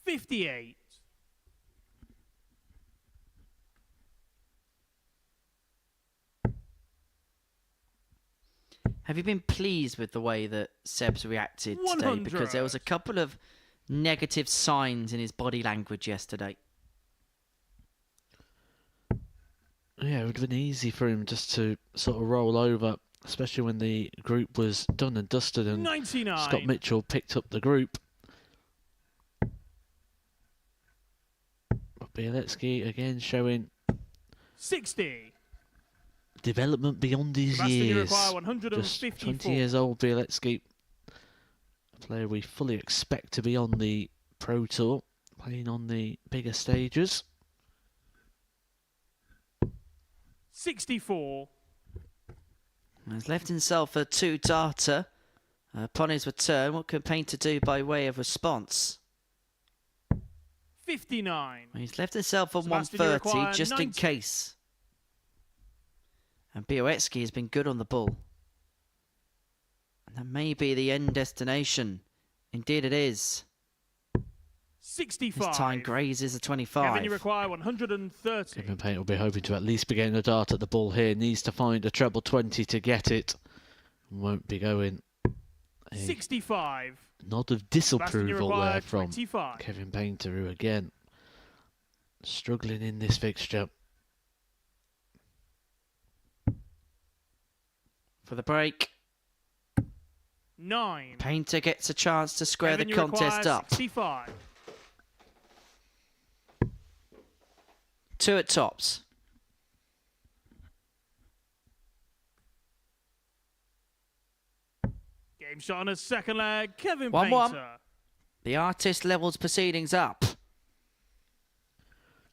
Speaker 2: $58.
Speaker 3: Have you been pleased with the way that Seb's reacted today?
Speaker 2: 100.
Speaker 3: Because there was a couple of negative signs in his body language yesterday.
Speaker 1: Yeah, it would have been easy for him just to sort of roll over, especially when the group was done and dusted and
Speaker 2: 99.
Speaker 1: Scott Mitchell picked up the group. But Bialecki again showing
Speaker 2: 60.
Speaker 1: development beyond his
Speaker 2: Sebastian, you
Speaker 1: years.
Speaker 2: require
Speaker 1: Just
Speaker 2: 154.
Speaker 1: 20 years old, Bialecki. A player we fully expect to be on the Pro Tour, playing on the bigger stages.
Speaker 2: 64.
Speaker 3: He's left himself a 2-darter. Upon his return, what can Painter do by way of response?
Speaker 2: 59.
Speaker 3: He's left himself on
Speaker 2: Sebastian, you
Speaker 3: 130
Speaker 2: require
Speaker 3: just in
Speaker 2: 90.
Speaker 3: case. And Bialecki has been good on the ball. And that may be the end destination. Indeed it is.
Speaker 2: 65.
Speaker 3: This time grazes a
Speaker 2: Kevin, you
Speaker 3: 25.
Speaker 2: require 130.
Speaker 1: Kevin Painter will be hoping to at least be getting a dart at the ball here. Needs to find a treble 20 to get it. Won't be going. A
Speaker 2: 65.
Speaker 1: nod of
Speaker 2: Sebastian, you
Speaker 1: disapproval
Speaker 2: require
Speaker 1: there from
Speaker 2: 25.
Speaker 1: Kevin Painter, who again struggling in this fixture.
Speaker 3: For the break,
Speaker 2: 9.
Speaker 3: Painter gets a chance to square
Speaker 2: Kevin,
Speaker 3: the
Speaker 2: you
Speaker 3: contest
Speaker 2: require
Speaker 3: up.
Speaker 2: 65.
Speaker 3: 2 at tops.
Speaker 2: Game shot on a second leg. Kevin
Speaker 3: 1-1.
Speaker 2: Painter.
Speaker 3: The artist levels proceedings up.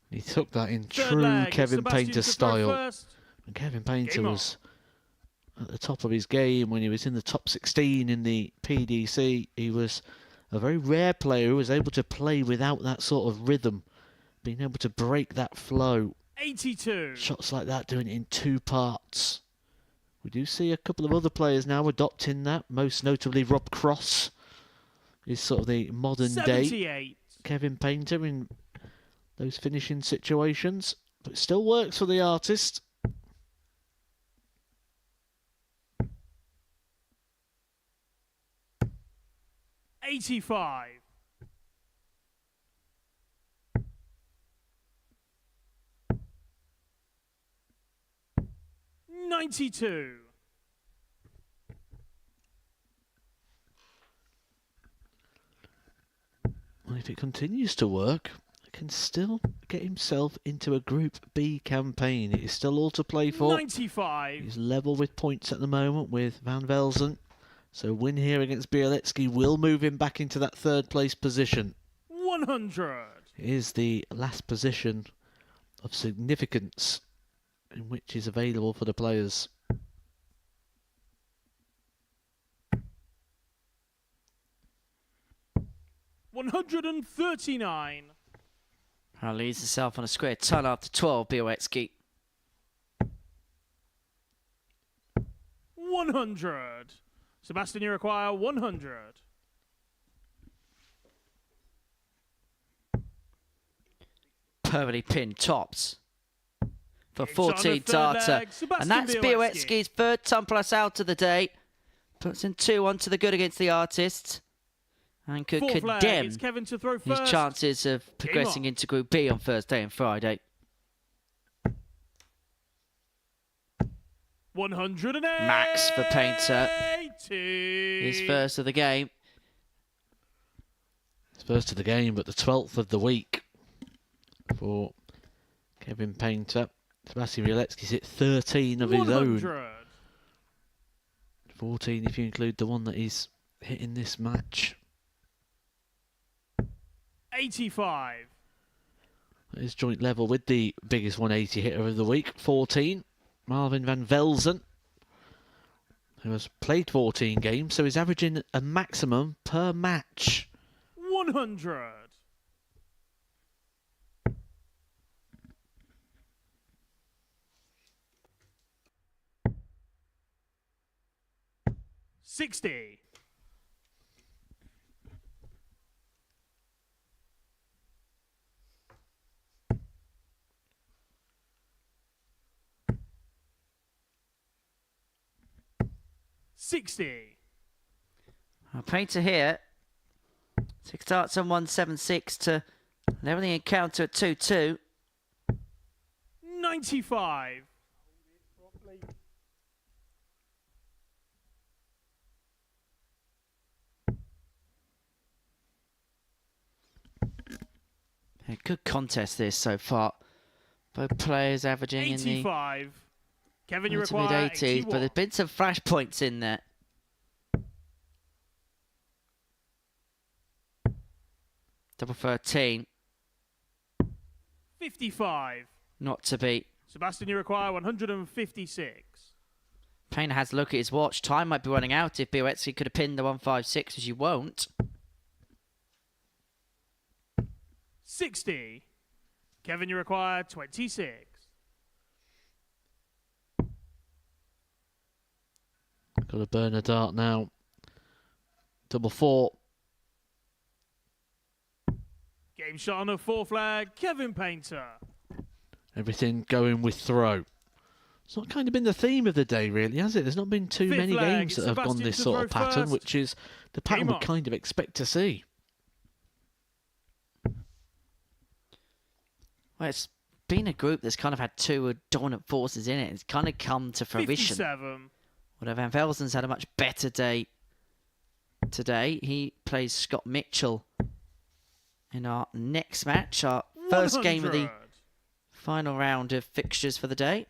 Speaker 1: He took that in
Speaker 2: Third
Speaker 1: true
Speaker 2: leg,
Speaker 1: Kevin
Speaker 2: Sebastian
Speaker 1: Painter
Speaker 2: to throw
Speaker 1: style.
Speaker 2: first.
Speaker 1: And Kevin Painter
Speaker 2: Game on.
Speaker 1: was at the top of his game when he was in the top 16 in the PDC. He was a very rare player who was able to play without that sort of rhythm, being able to break that flow.
Speaker 2: 82.
Speaker 1: Shots like that, doing it in 2 parts. We do see a couple of other players now adopting that, most notably Rob Cross is sort of the modern day
Speaker 2: 78.
Speaker 1: Kevin Painter in those finishing situations, but it still works for the artist.
Speaker 2: $85. $92.
Speaker 1: Well, if it continues to work, he can still get himself into a Group B campaign. It is still all to play for.
Speaker 2: 95.
Speaker 1: He's level with points at the moment with Van Velzen. So win here against Bialecki will move him back into that 3rd place position.
Speaker 2: 100.
Speaker 1: It is the last position of significance in which is available for the players.
Speaker 2: $139.
Speaker 3: Leaves himself on a square ton after 12, Bialecki.
Speaker 2: 100. Sebastian, you require 100.
Speaker 3: Perfectly pinned tops. For
Speaker 2: Game shot on the
Speaker 3: 14
Speaker 2: third
Speaker 3: darter.
Speaker 2: leg, Sebastian
Speaker 3: And that's
Speaker 2: Bialecki.
Speaker 3: Bialecki's 3rd ton plus out of the day. Puts in 2-1 to the good against the artist. And could
Speaker 2: Fourth leg,
Speaker 3: condemn
Speaker 2: it's Kevin to throw
Speaker 3: his
Speaker 2: first.
Speaker 3: chances of progressing
Speaker 2: on.
Speaker 3: into Group B on Thursday and Friday.
Speaker 2: 108.
Speaker 3: Max for Painter. His first of the game.
Speaker 1: It's first of the game, but the 12th of the week for Kevin Painter. Sebastian Bialecki's hit 13 of his own.
Speaker 2: 100.
Speaker 1: 14 if you include the one that he's hit in this match.
Speaker 2: 85.
Speaker 1: His joint level with the biggest 180 hitter of the week, 14. Marvin van Velzen, who has played 14 games, so he's averaging a maximum per match.
Speaker 2: 100. $60. $60.
Speaker 3: Painter here. 6 starts on 176 to level the encounter at 2-2.
Speaker 2: 95.
Speaker 3: A good contest this so far. Both players averaging in the
Speaker 2: 85. Kevin, you
Speaker 3: mid
Speaker 2: require
Speaker 3: 80s,
Speaker 2: 81.
Speaker 3: but there's been some flash points in there. Double 13,
Speaker 2: 55.
Speaker 3: not to beat.
Speaker 2: Sebastian, you require 156.
Speaker 3: Painter has a look at his watch. Time might be running out if Bialecki could have pinned the 156, as you won't.
Speaker 2: 60. Kevin, you require 26.
Speaker 1: Got to burn a dart now. Double 4.
Speaker 2: Game shot on a 4 flag, Kevin Painter.
Speaker 1: Everything going with throw. It's not kind of been the theme of the day, really, has it? There's not been too
Speaker 2: Fifth
Speaker 1: many
Speaker 2: flag,
Speaker 1: games that have gone
Speaker 2: Sebastian
Speaker 1: this
Speaker 2: to
Speaker 1: sort of
Speaker 2: throw
Speaker 1: pattern,
Speaker 2: first.
Speaker 1: which is the pattern
Speaker 2: Game
Speaker 1: we
Speaker 2: on.
Speaker 1: kind of expect to see.
Speaker 3: Well, it's been a group that's kind of had two dominant forces in it. It's kind of come to fruition.
Speaker 2: 57.
Speaker 3: Although Van Velzen's had a much better day today. He plays Scott Mitchell in our next match, our first game of the
Speaker 2: 100.
Speaker 3: final round of fixtures for the day.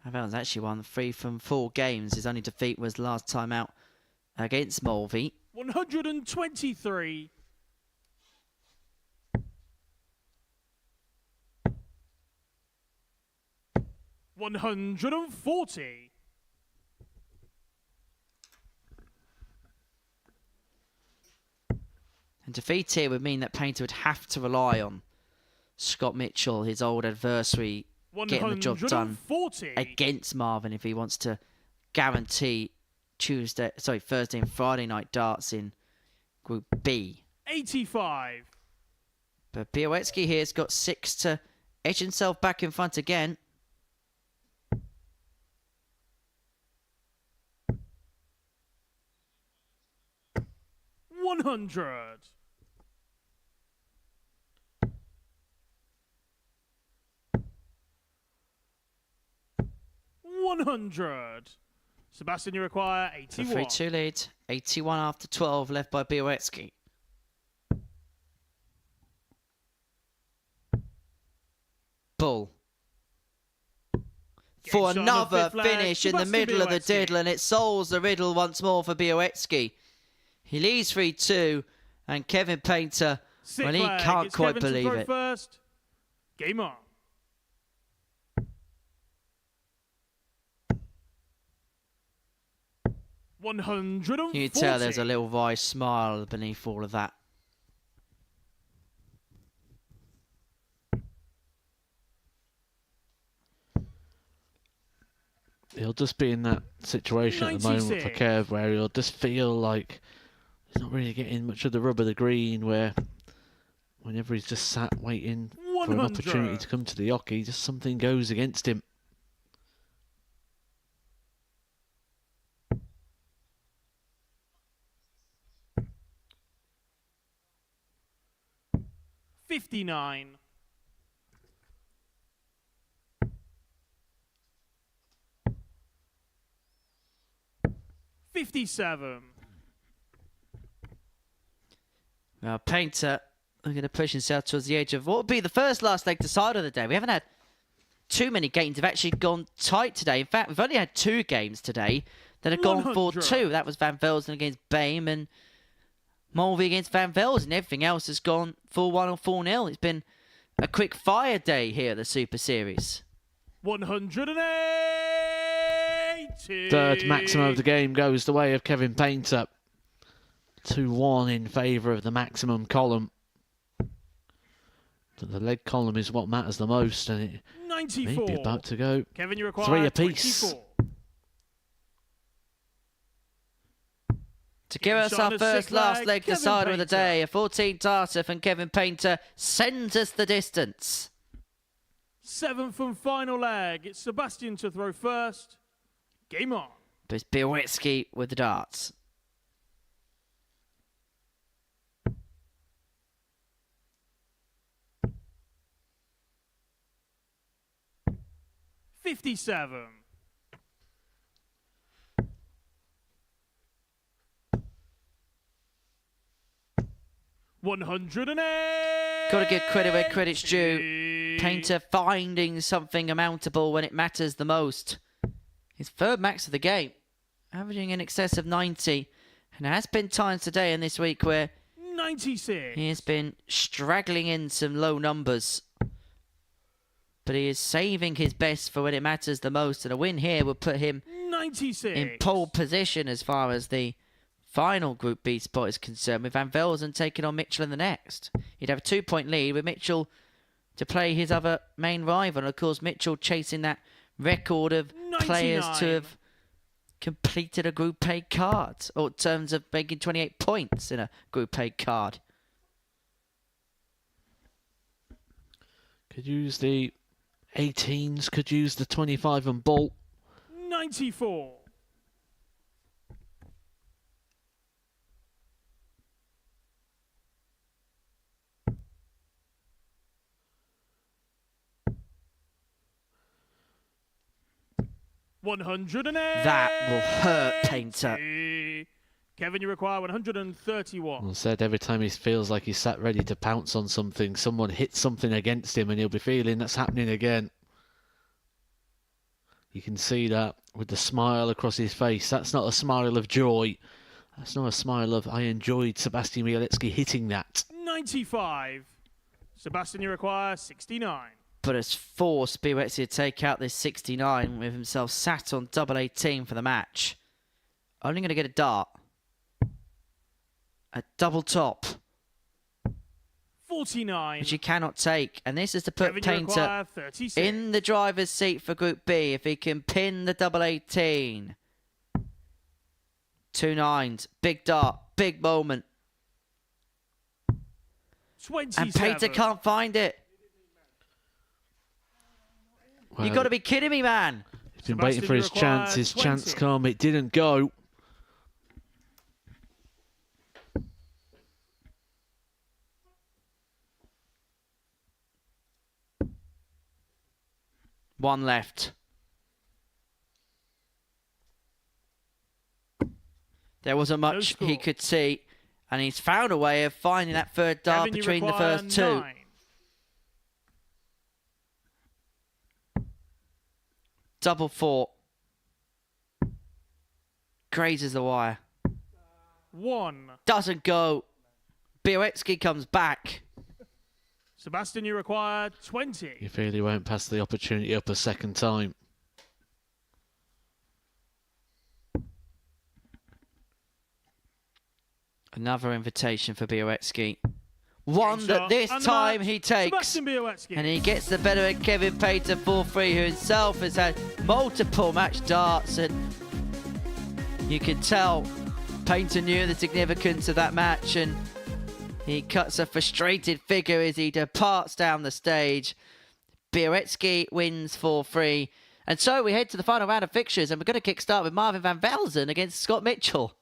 Speaker 3: Van Velzen's actually won 3 from 4 games. His only defeat was last time out against Mulvey.
Speaker 2: 123. $140.
Speaker 3: And defeat here would mean that Painter would have to rely on Scott Mitchell, his old adversary, getting the job done
Speaker 2: 140.
Speaker 3: against Marvin if he wants to guarantee Thursday and Friday night darts in Group B.
Speaker 2: 85.
Speaker 3: But Bialecki here's got 6 to edge himself back in front again.
Speaker 2: $100. $100. Sebastian, you require
Speaker 3: The
Speaker 2: 81.
Speaker 3: 3-2 lead. 81 after 12 left by Bialecki. Bull. For
Speaker 2: Game shot on the
Speaker 3: another
Speaker 2: fifth flag,
Speaker 3: finish in the
Speaker 2: Sebastian
Speaker 3: middle of the
Speaker 2: Bialecki.
Speaker 3: diddle, and it solves the riddle once more for Bialecki. He leads 3-2, and Kevin Painter,
Speaker 2: Sixth
Speaker 3: well, he
Speaker 2: flag,
Speaker 3: can't
Speaker 2: it's
Speaker 3: quite
Speaker 2: Kevin to
Speaker 3: believe
Speaker 2: throw
Speaker 3: it.
Speaker 2: First. Game on. $140.
Speaker 3: You can tell there's a little wry smile beneath all of that.
Speaker 1: He'll just be in that situation at the moment for
Speaker 2: 96.
Speaker 1: Kev where he'll just feel like he's not really getting much of the rub of the green, where whenever he's just sat waiting for an
Speaker 2: 100.
Speaker 1: opportunity to come to the hockey, just something goes against him.
Speaker 2: $59. $57.
Speaker 3: Now, Painter, we're going to push himself towards the edge of what would be the first last leg decider of the day. We haven't had too many games that have actually gone tight today. In fact, we've only had 2 games today that have gone
Speaker 2: 100.
Speaker 3: 4-2. That was Van Velzen against Boehm and Mulvey against Van Velzen. Everything else has gone 4-1 or 4-0. It's been a quick fire day here at the Super Series.
Speaker 2: 180.
Speaker 1: Third maximum of the game goes the way of Kevin Painter. 2-1 in favour of the maximum column. But the leg column is what matters the most, and it
Speaker 2: 94.
Speaker 1: may be about to go
Speaker 2: Kevin, you require
Speaker 1: 3 apiece.
Speaker 2: 24.
Speaker 3: To give us
Speaker 2: shot
Speaker 3: our
Speaker 2: on the
Speaker 3: first
Speaker 2: sixth
Speaker 3: last
Speaker 2: flag,
Speaker 3: leg
Speaker 2: Kevin
Speaker 3: decider of the
Speaker 2: Painter.
Speaker 3: day, a 14 darter from Kevin Painter sends us the distance.
Speaker 2: 7th and final leg. It's Sebastian to throw first. Game on.
Speaker 3: But it's Bialecki with the darts.
Speaker 2: $57. $108.
Speaker 3: Got to give credit where credit's due. Painter finding something amountable when it matters the most. His third max of the game, averaging in excess of 90. And there has been times today and this week where
Speaker 2: 96.
Speaker 3: He has been straggling in some low numbers, but he is saving his best for when it matters the most, and a win here would put him
Speaker 2: 96.
Speaker 3: in pole position as far as the final Group B spot is concerned, with Van Velzen taking on Mitchell in the next. He'd have a 2-point lead with Mitchell to play his other main rival, and of course Mitchell chasing that record of
Speaker 2: 99.
Speaker 3: players to have completed a Group A card, or in terms of making 28 points in a Group A card.
Speaker 1: Could use the 18s, could use the 25 and Bolt.
Speaker 2: 94.
Speaker 3: That will hurt, Painter.
Speaker 2: Kevin, you require 131.
Speaker 1: I said every time he feels like he's sat ready to pounce on something, someone hits something against him and he'll be feeling that's happening again. You can see that with the smile across his face. That's not a smile of joy. That's not a smile of, I enjoyed Sebastian Bialecki hitting that.
Speaker 2: 95. Sebastian, you require 69.
Speaker 3: But has forced Bialecki to take out this 69 with himself sat on double 18 for the match. Only going to get a dart. A double top,
Speaker 2: 49.
Speaker 3: which he cannot take. And this is to put
Speaker 2: Kevin, you
Speaker 3: Painter
Speaker 2: require 36.
Speaker 3: in the driver's seat for Group B if he can pin the double 18. 2 9s, big dart, big moment.
Speaker 2: 27.
Speaker 3: And Painter can't find it.
Speaker 1: Well,
Speaker 3: You got to be kidding me, man.
Speaker 1: he's been waiting for his chance. His chance come. It didn't go.
Speaker 3: One left. There wasn't much he could see, and he's found a way of finding that third dart
Speaker 2: Kevin, you
Speaker 3: between the
Speaker 2: require
Speaker 3: first two.
Speaker 2: 9.
Speaker 3: Double 4. Grazes the wire.
Speaker 2: 1.
Speaker 3: Doesn't go. Bialecki comes back.
Speaker 2: Sebastian, you require 20.
Speaker 1: You feel he won't pass the opportunity up a second time.
Speaker 3: Another invitation for Bialecki. One
Speaker 2: Game
Speaker 3: that
Speaker 2: shot.
Speaker 3: this
Speaker 2: And the
Speaker 3: time
Speaker 2: match,
Speaker 3: he takes.
Speaker 2: Sebastian Bialecki.
Speaker 3: And he gets the better of Kevin Painter 4-3, who himself has had multiple match darts. And you can tell Painter knew the significance of that match. And he cuts a frustrated figure as he departs down the stage. Bialecki wins 4-3. And so we head to the final round of fixtures. And we're going to kickstart with Marvin van Velzen against Scott Mitchell.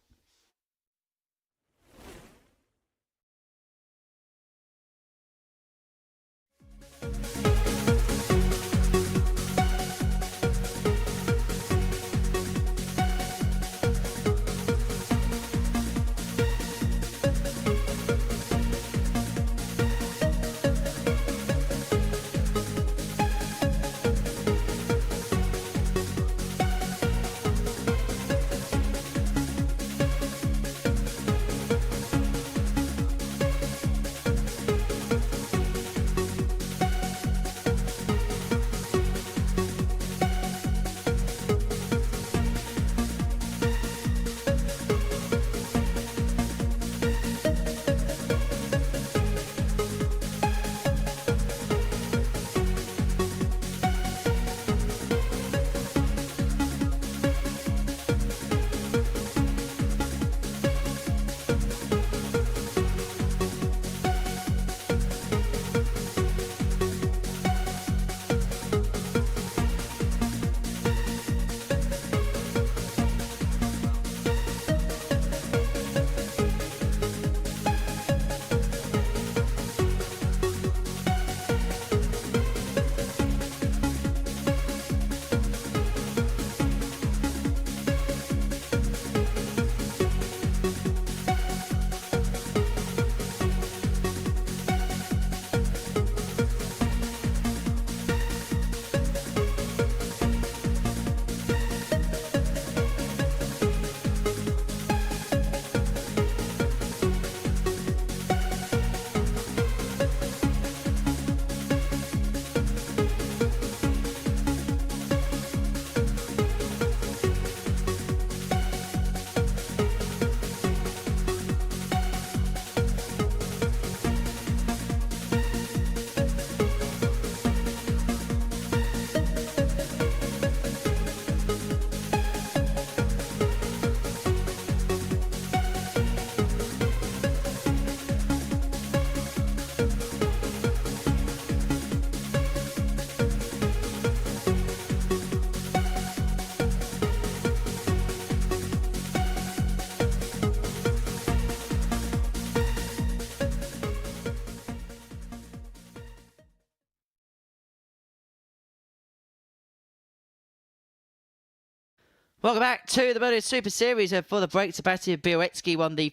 Speaker 3: Welcome back to the Modus Super Series. For the break, Sebastian Bialecki won the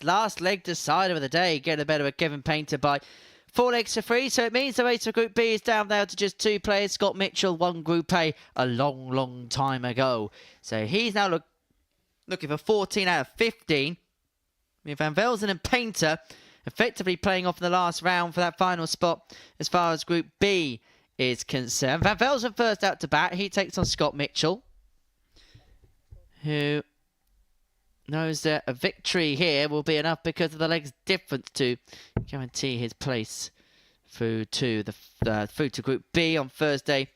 Speaker 3: last leg decider of the day, getting the better of Kevin Painter by 4 legs to 3. So it means the race for Group B is down there to just 2 players. Scott Mitchell won Group A a long time ago. So he's now looking for 14 out of 15. With Van Velzen and Painter effectively playing off in the last round for that final spot as far as Group B is concerned. Van Velzen first out to bat. He takes on Scott Mitchell, who knows that a victory here will be enough because of the legs difference to guarantee his place through to through to Group B on Thursday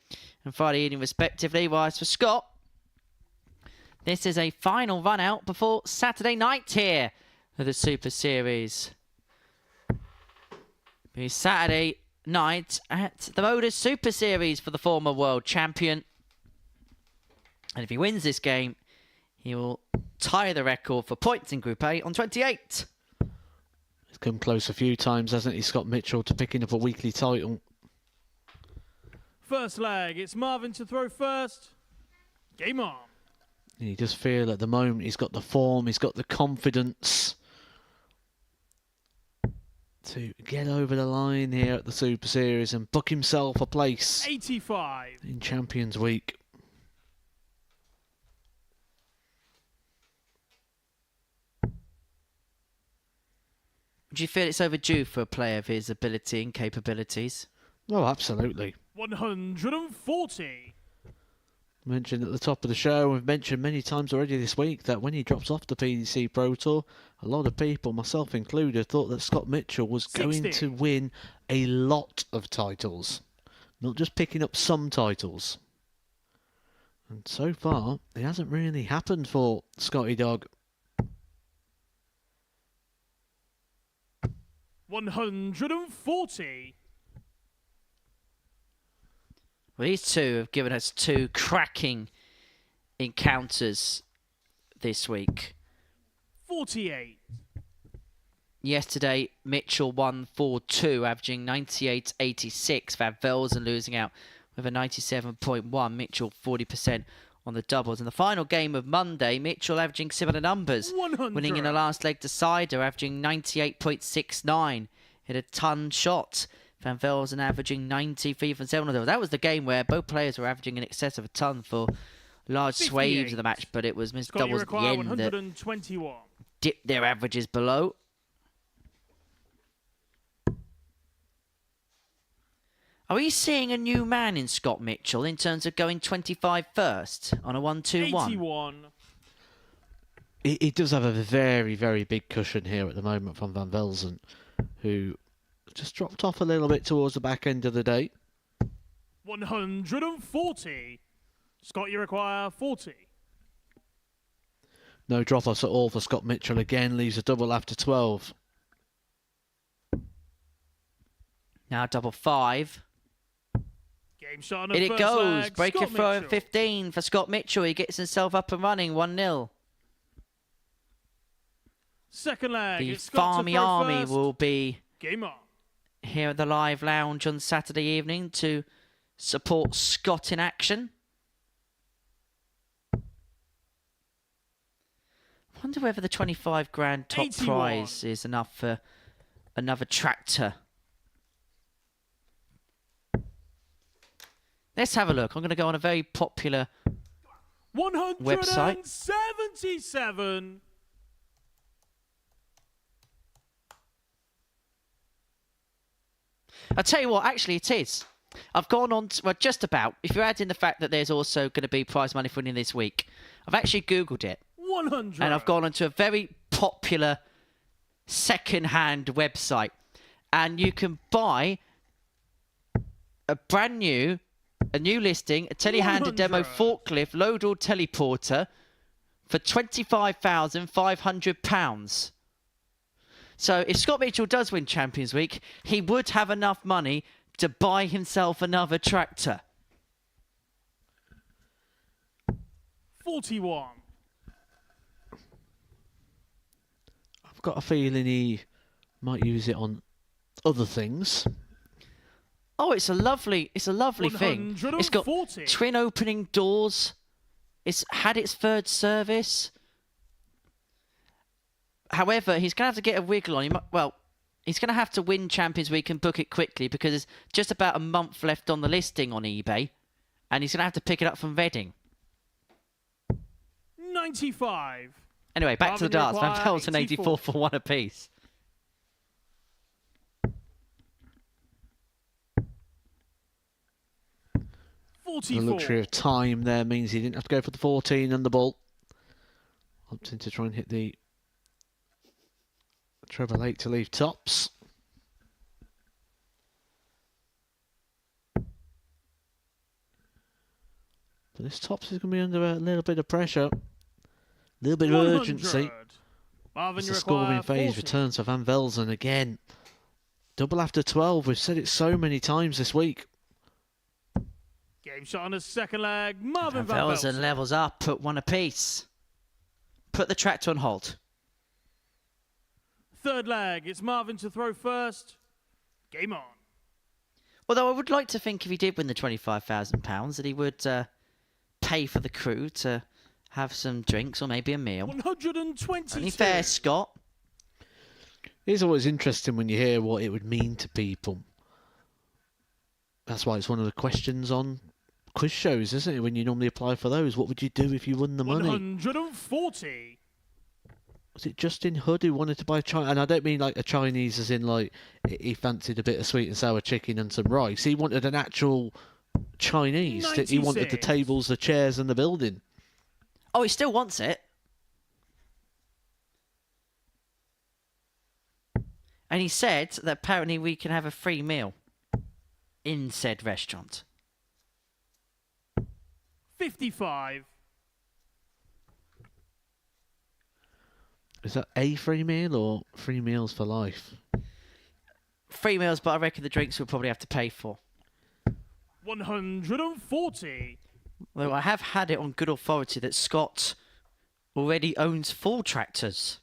Speaker 3: and Friday evening respectively. Whilst for Scott, this is a final run out before Saturday night here of the Super Series. Be Saturday night at the Modus Super Series for the former world champion. And if he wins this game, he will tie the record for points in Group A on 28.
Speaker 5: He's come close a few times, hasn't he, Scott Mitchell, to picking up a weekly title.
Speaker 2: First leg, it's Marvin to throw first. Game on.
Speaker 5: You just feel at the moment he's got the form, he's got the confidence to get over the line here at the Super Series and book himself a place
Speaker 2: 85.
Speaker 5: in Champions Week.
Speaker 3: Do you feel it's overdue for a player of his ability and capabilities?
Speaker 5: Oh, absolutely.
Speaker 2: 140.
Speaker 5: Mentioned at the top of the show, we've mentioned many times already this week that when he drops off the PDC Pro Tour, a lot of people, myself included, thought that Scott Mitchell was
Speaker 2: 60.
Speaker 5: going to win a lot of titles, not just picking up some titles. And so far, it hasn't really happened for Scotty Dog.
Speaker 2: 140.
Speaker 3: Well, these two have given us 2 cracking encounters this week.
Speaker 2: 48.
Speaker 3: Yesterday, Mitchell won 4-2, averaging 98.86. Van Velzen losing out with a 97.1. Mitchell 40% on the doubles. In the final game of Monday, Mitchell averaging similar numbers,
Speaker 2: 100.
Speaker 3: winning in the last leg decider, averaging 98.69. Hit a ton shot. Van Velzen averaging 93.7. That was the game where both players were averaging in excess of a ton for large
Speaker 2: 58.
Speaker 3: swathes of the match, but it was missed doubles at the end that
Speaker 2: 121.
Speaker 3: dipped their averages below. Are we seeing a new man in Scott Mitchell in terms of going 25 first on a 1-2-1?
Speaker 2: 81.
Speaker 5: He does have a very, very big cushion here at the moment from Van Velzen, who just dropped off a little bit towards the back end of the day.
Speaker 2: 140. Scott, you require 40.
Speaker 5: No drop-offs at all for Scott Mitchell. Again, leaves a double after 12.
Speaker 3: Now double 5.
Speaker 2: Game shot on the
Speaker 3: In it
Speaker 2: first
Speaker 3: goes.
Speaker 2: leg.
Speaker 3: Break
Speaker 2: Scott
Speaker 3: it throw in
Speaker 2: Mitchell.
Speaker 3: 15 for Scott Mitchell. He gets himself up and running 1-0.
Speaker 2: Second leg.
Speaker 3: The
Speaker 2: It's Scott to
Speaker 3: Farmy
Speaker 2: throw
Speaker 3: Army
Speaker 2: first.
Speaker 3: will be
Speaker 2: Game on.
Speaker 3: here at the live lounge on Saturday evening to support Scott in action. I wonder whether the 25 grand top
Speaker 2: 81.
Speaker 3: prize is enough for another tractor. Let's have a look. I'm going to go on a very popular
Speaker 2: 177.
Speaker 3: I'll tell you what, actually it is. I've gone on, well, just about. If you add in the fact that there's also going to be prize money for winning this week, I've actually Googled it.
Speaker 2: 100.
Speaker 3: And I've gone onto a very popular second-hand website. And you can buy a new listing, a telehandler demo
Speaker 2: 100.
Speaker 3: forklift load-all teleporter for £25,500. So if Scott Mitchell does win Champions Week, he would have enough money to buy himself another tractor.
Speaker 2: 41.
Speaker 5: I've got a feeling he might use it on other things.
Speaker 3: Oh, it's a lovely thing. It's got
Speaker 2: 140.
Speaker 3: twin opening doors. It's had its third service. However, he's going to have to get a wiggle on. He's going to have to win Champions Week and book it quickly because there's just about a month left on the listing on eBay. And he's going to have to pick it up from Reading.
Speaker 2: 95.
Speaker 3: Anyway, back to the darts. Van Velzen 84 for 1 apiece.
Speaker 1: The luxury of time there means he didn't have to go for the 14 and the ball. Opting to try and hit the treble 8 to leave tops. But this tops is going to be under a little bit of pressure. A little bit of urgency. As the scoring phase returns for Van Velzen again. Double after 12. We've said it so many times this week.
Speaker 2: Game shot on the second leg. Marvin
Speaker 3: Van Velzen levels up at 1 apiece. Put the tractor on hold.
Speaker 2: Third leg. It's Marvin to throw first. Game on.
Speaker 3: Although I would like to think if he did win the £25,000 that he would pay for the crew to have some drinks or maybe a meal.
Speaker 2: 122.
Speaker 3: Only fair, Scott.
Speaker 1: It's always interesting when you hear what it would mean to people. That's why it's one of the questions on quiz shows, isn't it? When you normally apply for those, what would you do if you won the money?
Speaker 2: 140.
Speaker 1: Was it Justin Hood who wanted to buy Chinese? And I don't mean like a Chinese as in like he fancied a bit of sweet and sour chicken and some rice. He wanted an actual Chinese.
Speaker 2: 96.
Speaker 1: He wanted the tables, the chairs and the building.
Speaker 3: Oh, he still wants it. And he said that apparently we can have a free meal in said restaurant.
Speaker 2: 55.
Speaker 1: Is that a free meal or free meals for life?
Speaker 3: Free meals, but I reckon the drinks we'll probably have to pay for.
Speaker 2: 140.
Speaker 3: Well, I have had it on good authority that Scott already owns 4 tractors.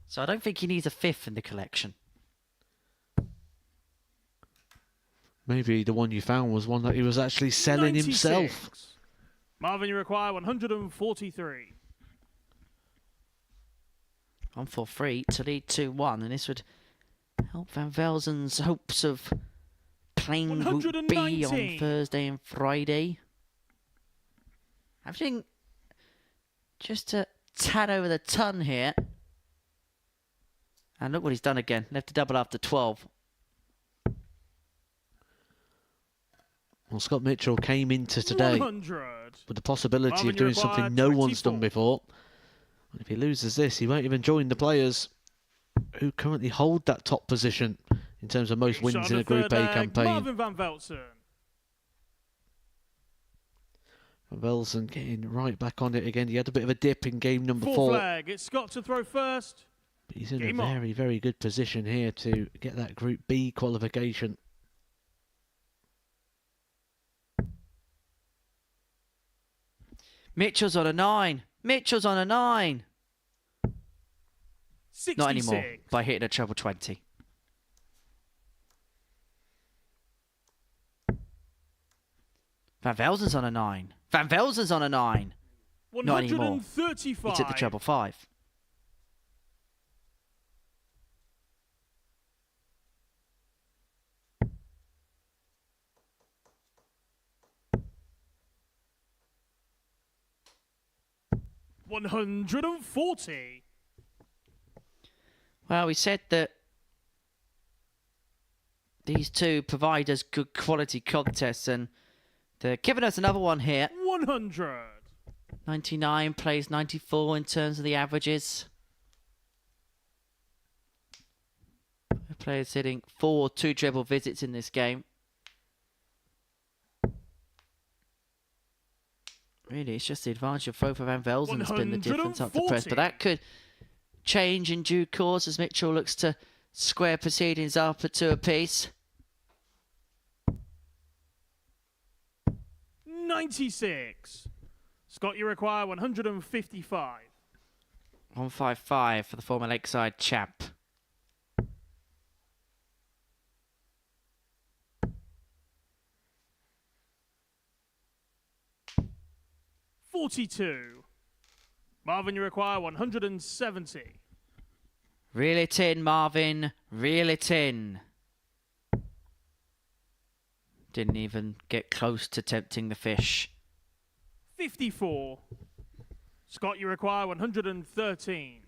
Speaker 3: So I don't think he needs a 5th in the collection.
Speaker 1: Maybe the one you found was one that he was actually selling
Speaker 2: 96.
Speaker 1: himself.
Speaker 2: Marvin, you require 143.
Speaker 3: On for 3 to lead 2-1, and this would help Van Velzen's hopes of playing Group B on Thursday and Friday. Averaging just a tad over the ton here. And look what he's done again. Left a double after 12.
Speaker 1: Well, Scott Mitchell came into today
Speaker 2: 100.
Speaker 1: with the possibility
Speaker 2: Marvin,
Speaker 1: of doing
Speaker 2: you require
Speaker 1: something no one's
Speaker 2: 24.
Speaker 1: done before. And if he loses this, he won't even join the players who currently hold that top position in terms of most
Speaker 2: Game shot
Speaker 1: wins
Speaker 2: on
Speaker 1: in a
Speaker 2: the
Speaker 1: Group
Speaker 2: third
Speaker 1: A
Speaker 2: leg.
Speaker 1: campaign.
Speaker 2: Marvin Van Velzen.
Speaker 1: Van Velzen getting right back on it again. He had a bit of a dip in game number 4.
Speaker 2: Flag. It's Scott to throw first.
Speaker 1: But he's in
Speaker 2: Game
Speaker 1: a
Speaker 2: on.
Speaker 1: very, very good position here to get that Group B qualification.
Speaker 3: Mitchell's on a 9. Mitchell's on a 9.
Speaker 2: 66.
Speaker 3: Not anymore, by hitting a treble 20. Van Velzen's on a 9. Van Velzen's on a 9. Not anymore.
Speaker 2: 135.
Speaker 3: He took the treble 5.
Speaker 2: $140.
Speaker 3: Well, we said that these two provide us good quality contests, and they're giving us another one here.
Speaker 2: 100.
Speaker 3: 99 plays 94 in terms of the averages. The players hitting 4 two-treble visits in this game. Really, it's just the advantage of throw for Van Velzen that's been the difference up to press. But that could change in due course as Mitchell looks to square proceedings up at 2 apiece.
Speaker 2: 96. Scott, you require 155.
Speaker 3: 155 for the former Lakeside champ.
Speaker 2: 42. Marvin, you require 170.
Speaker 3: Reel it in, Marvin. Reel it in. Didn't even get close to tempting the fish.
Speaker 2: 54. Scott, you require 113.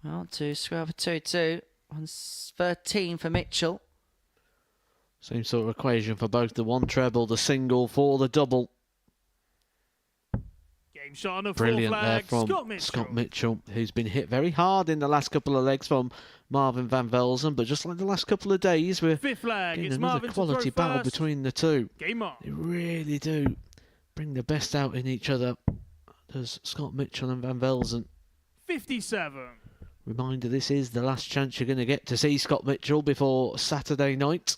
Speaker 3: Well, 2 square over 2-2. 113 for Mitchell.
Speaker 1: Same sort of equation for both the one treble, the single for the double.
Speaker 2: Game shot on a
Speaker 1: Brilliant
Speaker 2: full
Speaker 1: there
Speaker 2: flag.
Speaker 1: from Scott Mitchell, who's been hit very hard in the last couple of legs from Marvin van Velzen, but just like the last couple of days, we're
Speaker 2: Fifth flag.
Speaker 1: getting
Speaker 2: It's
Speaker 1: another
Speaker 2: Marvin
Speaker 1: quality
Speaker 2: to throw
Speaker 1: battle
Speaker 2: first.
Speaker 1: between the two.
Speaker 2: Game on.
Speaker 1: They really do bring the best out in each other. Does Scott Mitchell and Van Velzen.
Speaker 2: 57.
Speaker 1: Reminder, this is the last chance you're going to get to see Scott Mitchell before Saturday night.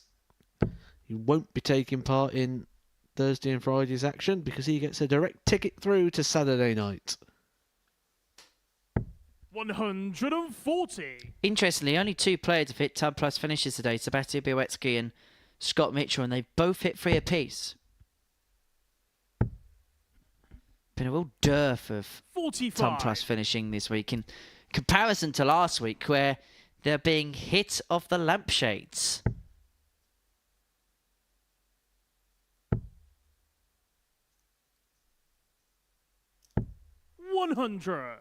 Speaker 1: He won't be taking part in Thursday and Friday's action because he gets a direct ticket through to Saturday night.
Speaker 2: 140.
Speaker 3: Interestingly, only 2 players have hit 10 plus finishes today. Sebastian Bialecki and Scott Mitchell, and they've both hit 3 apiece. Been a real dearth of
Speaker 2: 45.
Speaker 3: 10 plus finishing this week in comparison to last week where they're being hit off the lampshades.
Speaker 2: 100.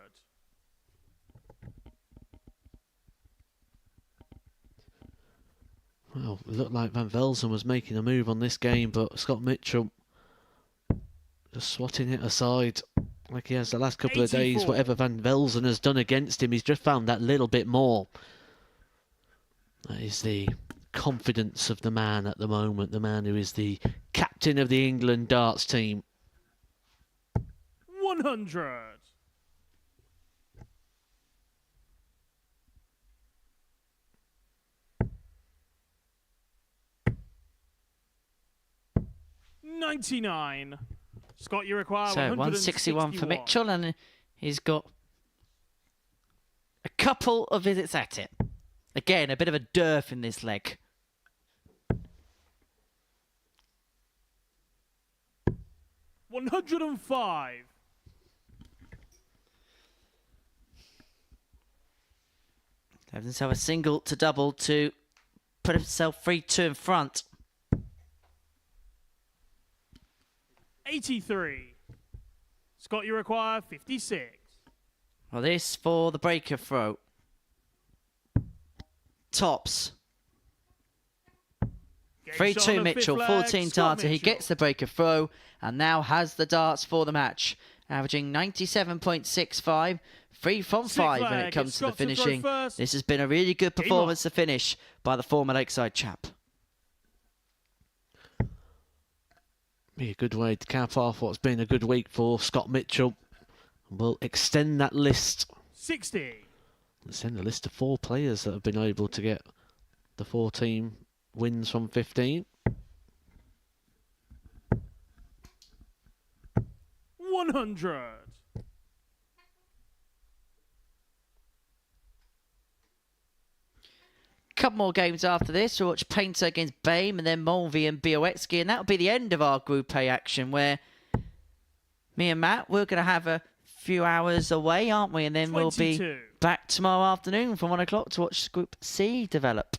Speaker 1: Well, it looked like Van Velzen was making a move on this game, but Scott Mitchell just swatting it aside like he has the last couple of days.
Speaker 2: 84.
Speaker 1: Whatever Van Velzen has done against him, he's just found that little bit more. That is the confidence of the man at the moment, the man who is the captain of the England darts team.
Speaker 2: 100. $99. Scott, you require
Speaker 3: So 161 for Mitchell, and he's got a couple of visits at it. Again, a bit of a dearth in this leg.
Speaker 2: $105.
Speaker 3: Evans have a single to double to put himself 3-2 in front.
Speaker 2: 83. Scott, you require 56.
Speaker 3: Well, this for the breaker throw. Tops.
Speaker 2: Game shot on
Speaker 3: 3-2
Speaker 2: the
Speaker 3: Mitchell,
Speaker 2: fifth flag,
Speaker 3: 14
Speaker 2: Scott
Speaker 3: darter. He
Speaker 2: Mitchell.
Speaker 3: gets the breaker throw and now has the darts for the match. Averaging 97.65. 3 from
Speaker 2: Sixth
Speaker 3: 5 when
Speaker 2: flag,
Speaker 3: it comes
Speaker 2: it's
Speaker 3: to the
Speaker 2: Scott to throw
Speaker 3: finishing.
Speaker 2: first.
Speaker 3: This has been a really good
Speaker 2: Game
Speaker 3: performance to finish by the former Lakeside chap.
Speaker 1: Be a good way to cap off what's been a good week for Scott Mitchell. We'll extend that list.
Speaker 2: 60.
Speaker 1: Send a list of 4 players that have been able to get the 14 wins from 15.
Speaker 2: 100.
Speaker 3: Couple more games after this. We'll watch Painter against Boehm and then Mulvey and Bialecki. And that'll be the end of our Group A action where me and Matt, we're going to have a few hours away, aren't we? And then we'll
Speaker 2: 22.
Speaker 3: be back tomorrow afternoon from 1 o'clock to watch Group C develop.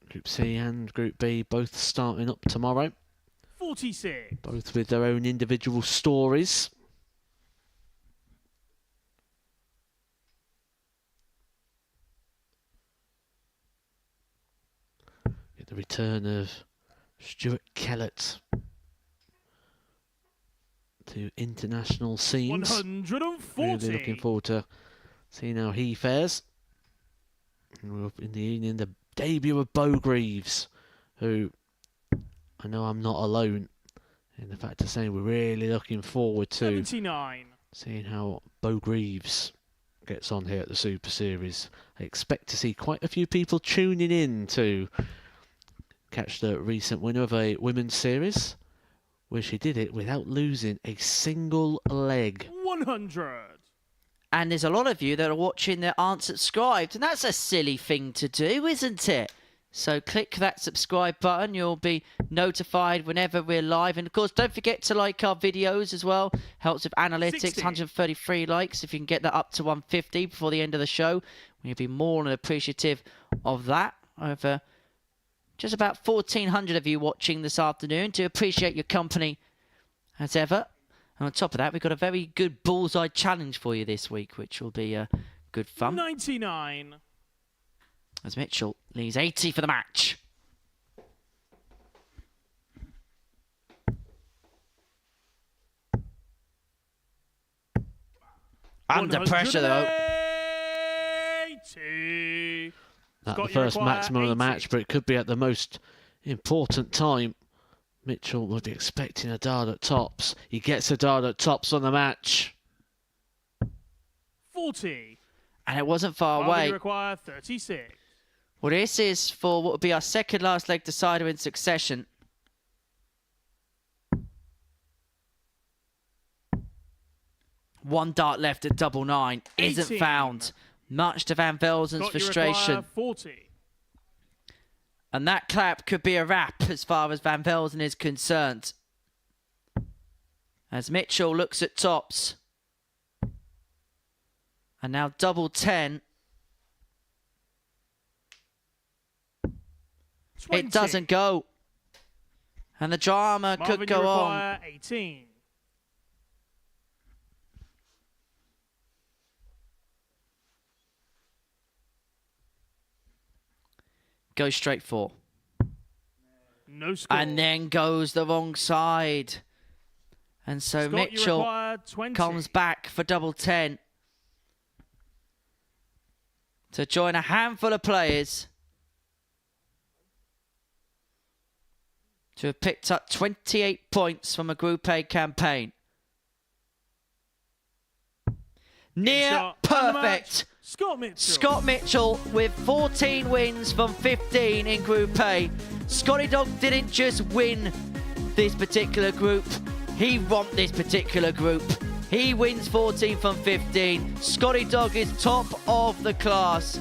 Speaker 1: Group C and Group B both starting up tomorrow.
Speaker 2: 46.
Speaker 1: Both with their own individual stories. Get the return of Stuart Kellett to international scenes.
Speaker 2: 140.
Speaker 1: Really looking forward to seeing how he fares. And we're up in the evening, the debut of Bo Greaves, who I know I'm not alone in the fact of saying we're really looking forward to
Speaker 2: 79.
Speaker 1: seeing how Bo Greaves gets on here at the Super Series. I expect to see quite a few people tuning in to catch the recent winner of a women's series, where she did it without losing a single leg.
Speaker 2: 100.
Speaker 3: And there's a lot of you that are watching that aren't subscribed. And that's a silly thing to do, isn't it? So click that subscribe button. You'll be notified whenever we're live. And of course, don't forget to like our videos as well. Helps with analytics.
Speaker 2: 60.
Speaker 3: 133 likes. If you can get that up to 150 before the end of the show, we'll be more than appreciative of that. Over just about 1,400 of you watching this afternoon. To appreciate your company as ever. And on top of that, we've got a very good bullseye challenge for you this week, which will be good fun.
Speaker 2: 99.
Speaker 3: As Mitchell leaves 80 for the match. Under pressure, though.
Speaker 2: 80.
Speaker 1: At
Speaker 2: Scott,
Speaker 1: the
Speaker 2: you
Speaker 1: first
Speaker 2: require
Speaker 1: maximum of the
Speaker 2: 80.
Speaker 1: match, but it could be at the most important time. Mitchell would be expecting a dart at tops. He gets a dart at tops on the match.
Speaker 2: 40.
Speaker 3: And it wasn't far
Speaker 2: Mulvey,
Speaker 3: away.
Speaker 2: you require 36.
Speaker 3: Well, this is for what would be our second last leg decider in succession. One dart left at double 9. Isn't
Speaker 2: 18.
Speaker 3: found. Much to Van Velzen's
Speaker 2: Scott, you
Speaker 3: frustration.
Speaker 2: require 40.
Speaker 3: And that clap could be a wrap as far as Van Velzen is concerned. As Mitchell looks at tops. And now double 10.
Speaker 2: 20.
Speaker 3: It doesn't go. And the drama
Speaker 2: Marvin,
Speaker 3: could go
Speaker 2: you
Speaker 3: on.
Speaker 2: require 18.
Speaker 3: Goes straight for.
Speaker 2: No score.
Speaker 3: And then goes the wrong side. And so
Speaker 2: Scott, you
Speaker 3: Mitchell
Speaker 2: require 20.
Speaker 3: comes back for double 10. To join a handful of players. To have picked up 28 points from a Group A campaign. Near
Speaker 2: Shot. And the match,
Speaker 3: perfect.
Speaker 2: Scott Mitchell.
Speaker 3: Scott Mitchell with 14 wins from 15 in Group A. Scotty Dog didn't just win this particular group. He romped this particular group. He wins 14 from 15. Scotty Dog is top of the class.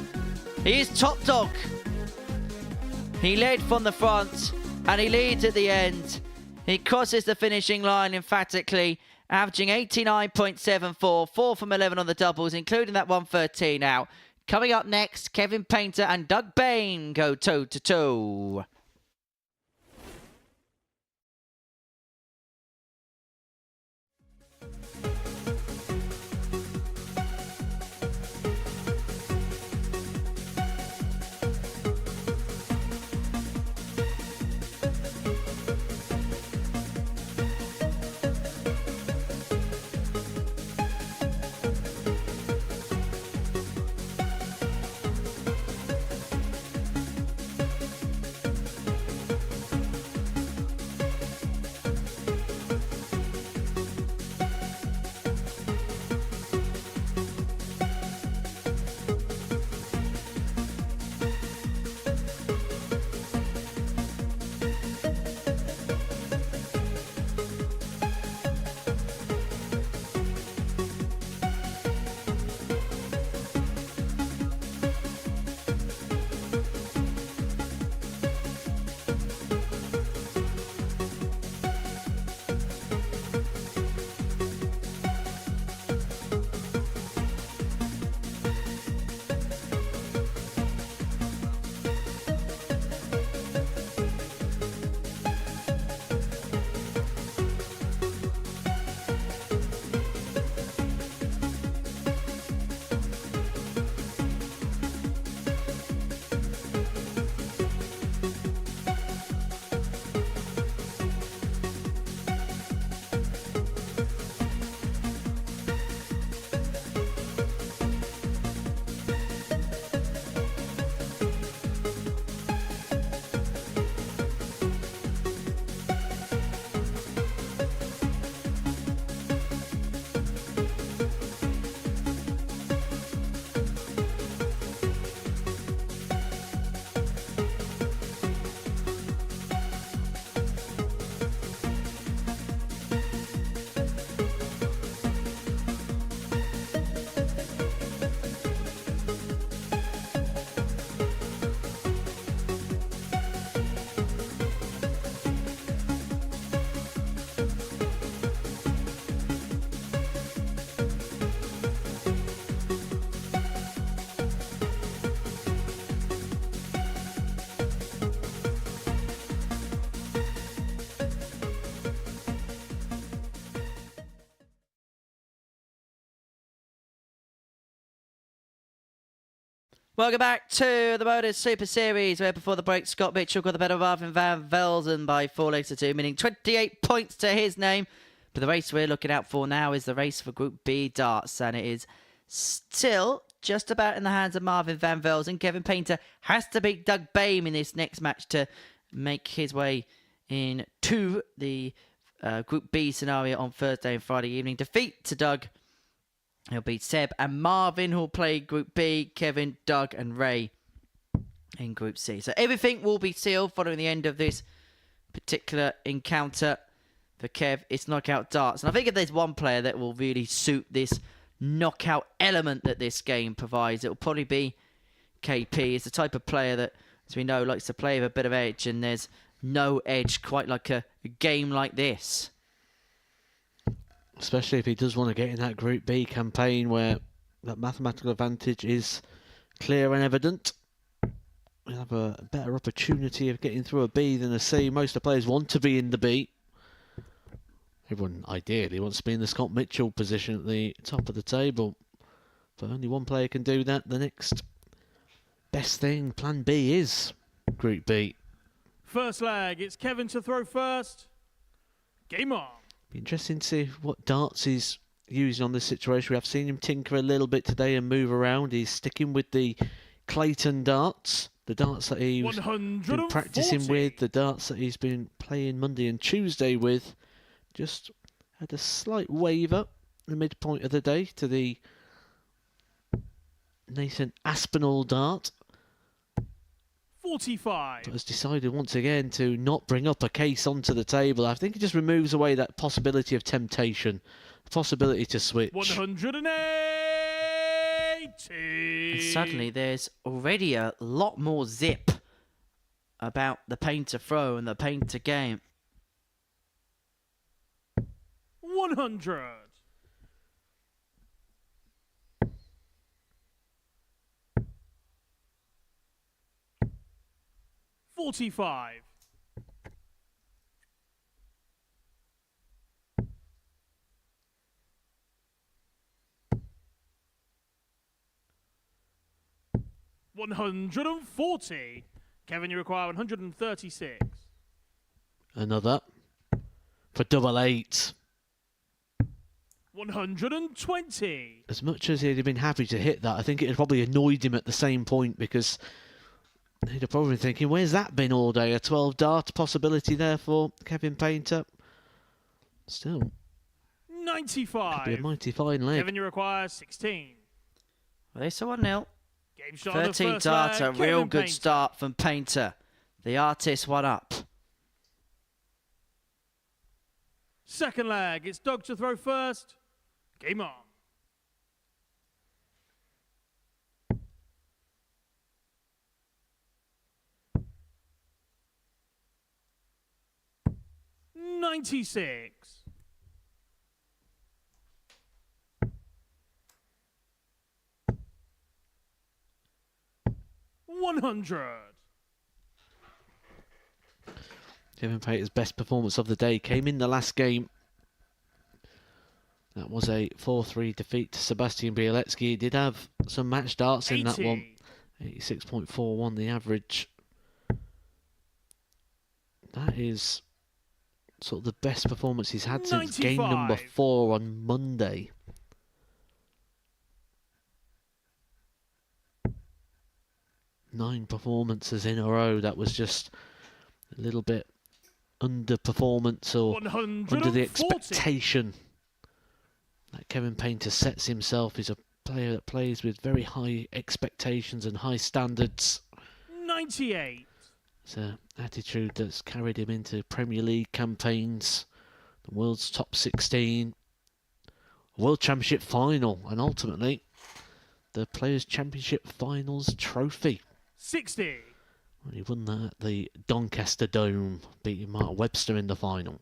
Speaker 3: He is top dog. He led from the front and he leads at the end. He crosses the finishing line emphatically, averaging 89.74, 4 from 11 on the doubles, including that 113 out. Coming up next, Kevin Painter and Doug Boehm go toe-to-toe. Welcome back to the Modus Super Series, where before the break, Scott Mitchell got the better of Marvin van Velzen by 4 legs to 2, meaning 28 points to his name. But the race we're looking out for now is the race for Group B darts, and it is still just about in the hands of Marvin van Velzen. Kevin Painter has to beat Doug Boehm in this next match to make his way into the Group B scenario on Thursday and Friday evening. Defeat to Doug. He'll beat Seb and Marvin, who'll play Group B, Kevin, Doug and Ray in Group C. So everything will be sealed following the end of this particular encounter. For Kev, it's knockout darts. And I think if there's one player that will really suit this knockout element that this game provides, it will probably be KP. He's the type of player that, as we know, likes to play with a bit of edge, and there's no edge quite like a game like this.
Speaker 1: Especially if he does want to get in that Group B campaign where that mathematical advantage is clear and evident. He'll have a better opportunity of getting through a B than a C. Most of the players want to be in the B. Everyone ideally wants to be in the Scott Mitchell position at the top of the table. But only one player can do that. The next best thing, Plan B, is Group B.
Speaker 2: First leg, it's Kevin to throw first. Game on.
Speaker 1: Be interesting to see what darts he's using on this situation. We have seen him tinker a little bit today and move around. He's sticking with the Clayton darts, the darts that he's been practicing with, the darts that he's been playing Monday and Tuesday with. Just had a slight waver in the midpoint of the day to the Nathan Aspinall dart.
Speaker 2: 45.
Speaker 1: But has decided once again to not bring up a case onto the table. I think it just removes away that possibility of temptation, the possibility to switch.
Speaker 2: 180.
Speaker 3: And suddenly there's already a lot more zip about the Painter throw and the Painter game.
Speaker 2: 100. 45. 140. Kevin, you require 136.
Speaker 1: Another for double eight.
Speaker 2: 120.
Speaker 1: As much as he'd have been happy to hit that, I think it had probably annoyed him at the same point, because he'd have probably been thinking, where's that been all day? A 12 dart possibility there for Kevin Painter. Still,
Speaker 2: 95.
Speaker 1: could be a mighty fine leg.
Speaker 2: Kevin, you require 16.
Speaker 3: Well, it's a 1-0.
Speaker 2: Game shot on the
Speaker 3: 13
Speaker 2: first
Speaker 3: darts, a
Speaker 2: leg,
Speaker 3: real
Speaker 2: Kevin
Speaker 3: good
Speaker 2: Painter.
Speaker 3: start from Painter. The artist one up.
Speaker 2: Second leg, it's Doug to throw first. Game on. $96. 100.
Speaker 1: Kevin Painter's best performance of the day came in the last game. That was a 4-3 defeat to Sebastian Bialecki. He did have some match darts in that one. 86.41 the average. That is sort of the best performance he's had since game number
Speaker 2: 95.
Speaker 1: 4 on Monday. Nine performances in a row. That was just a little bit underperformance or under the
Speaker 2: 140.
Speaker 1: expectation that Kevin Painter sets himself. He's a player that plays with very high expectations and high standards.
Speaker 2: 98.
Speaker 1: It's an attitude that's carried him into Premier League campaigns, the world's top 16, World Championship final, and ultimately the Players' Championship Finals trophy.
Speaker 2: 60.
Speaker 1: Well, he won that at the Doncaster Dome, beating Mark Webster in the final.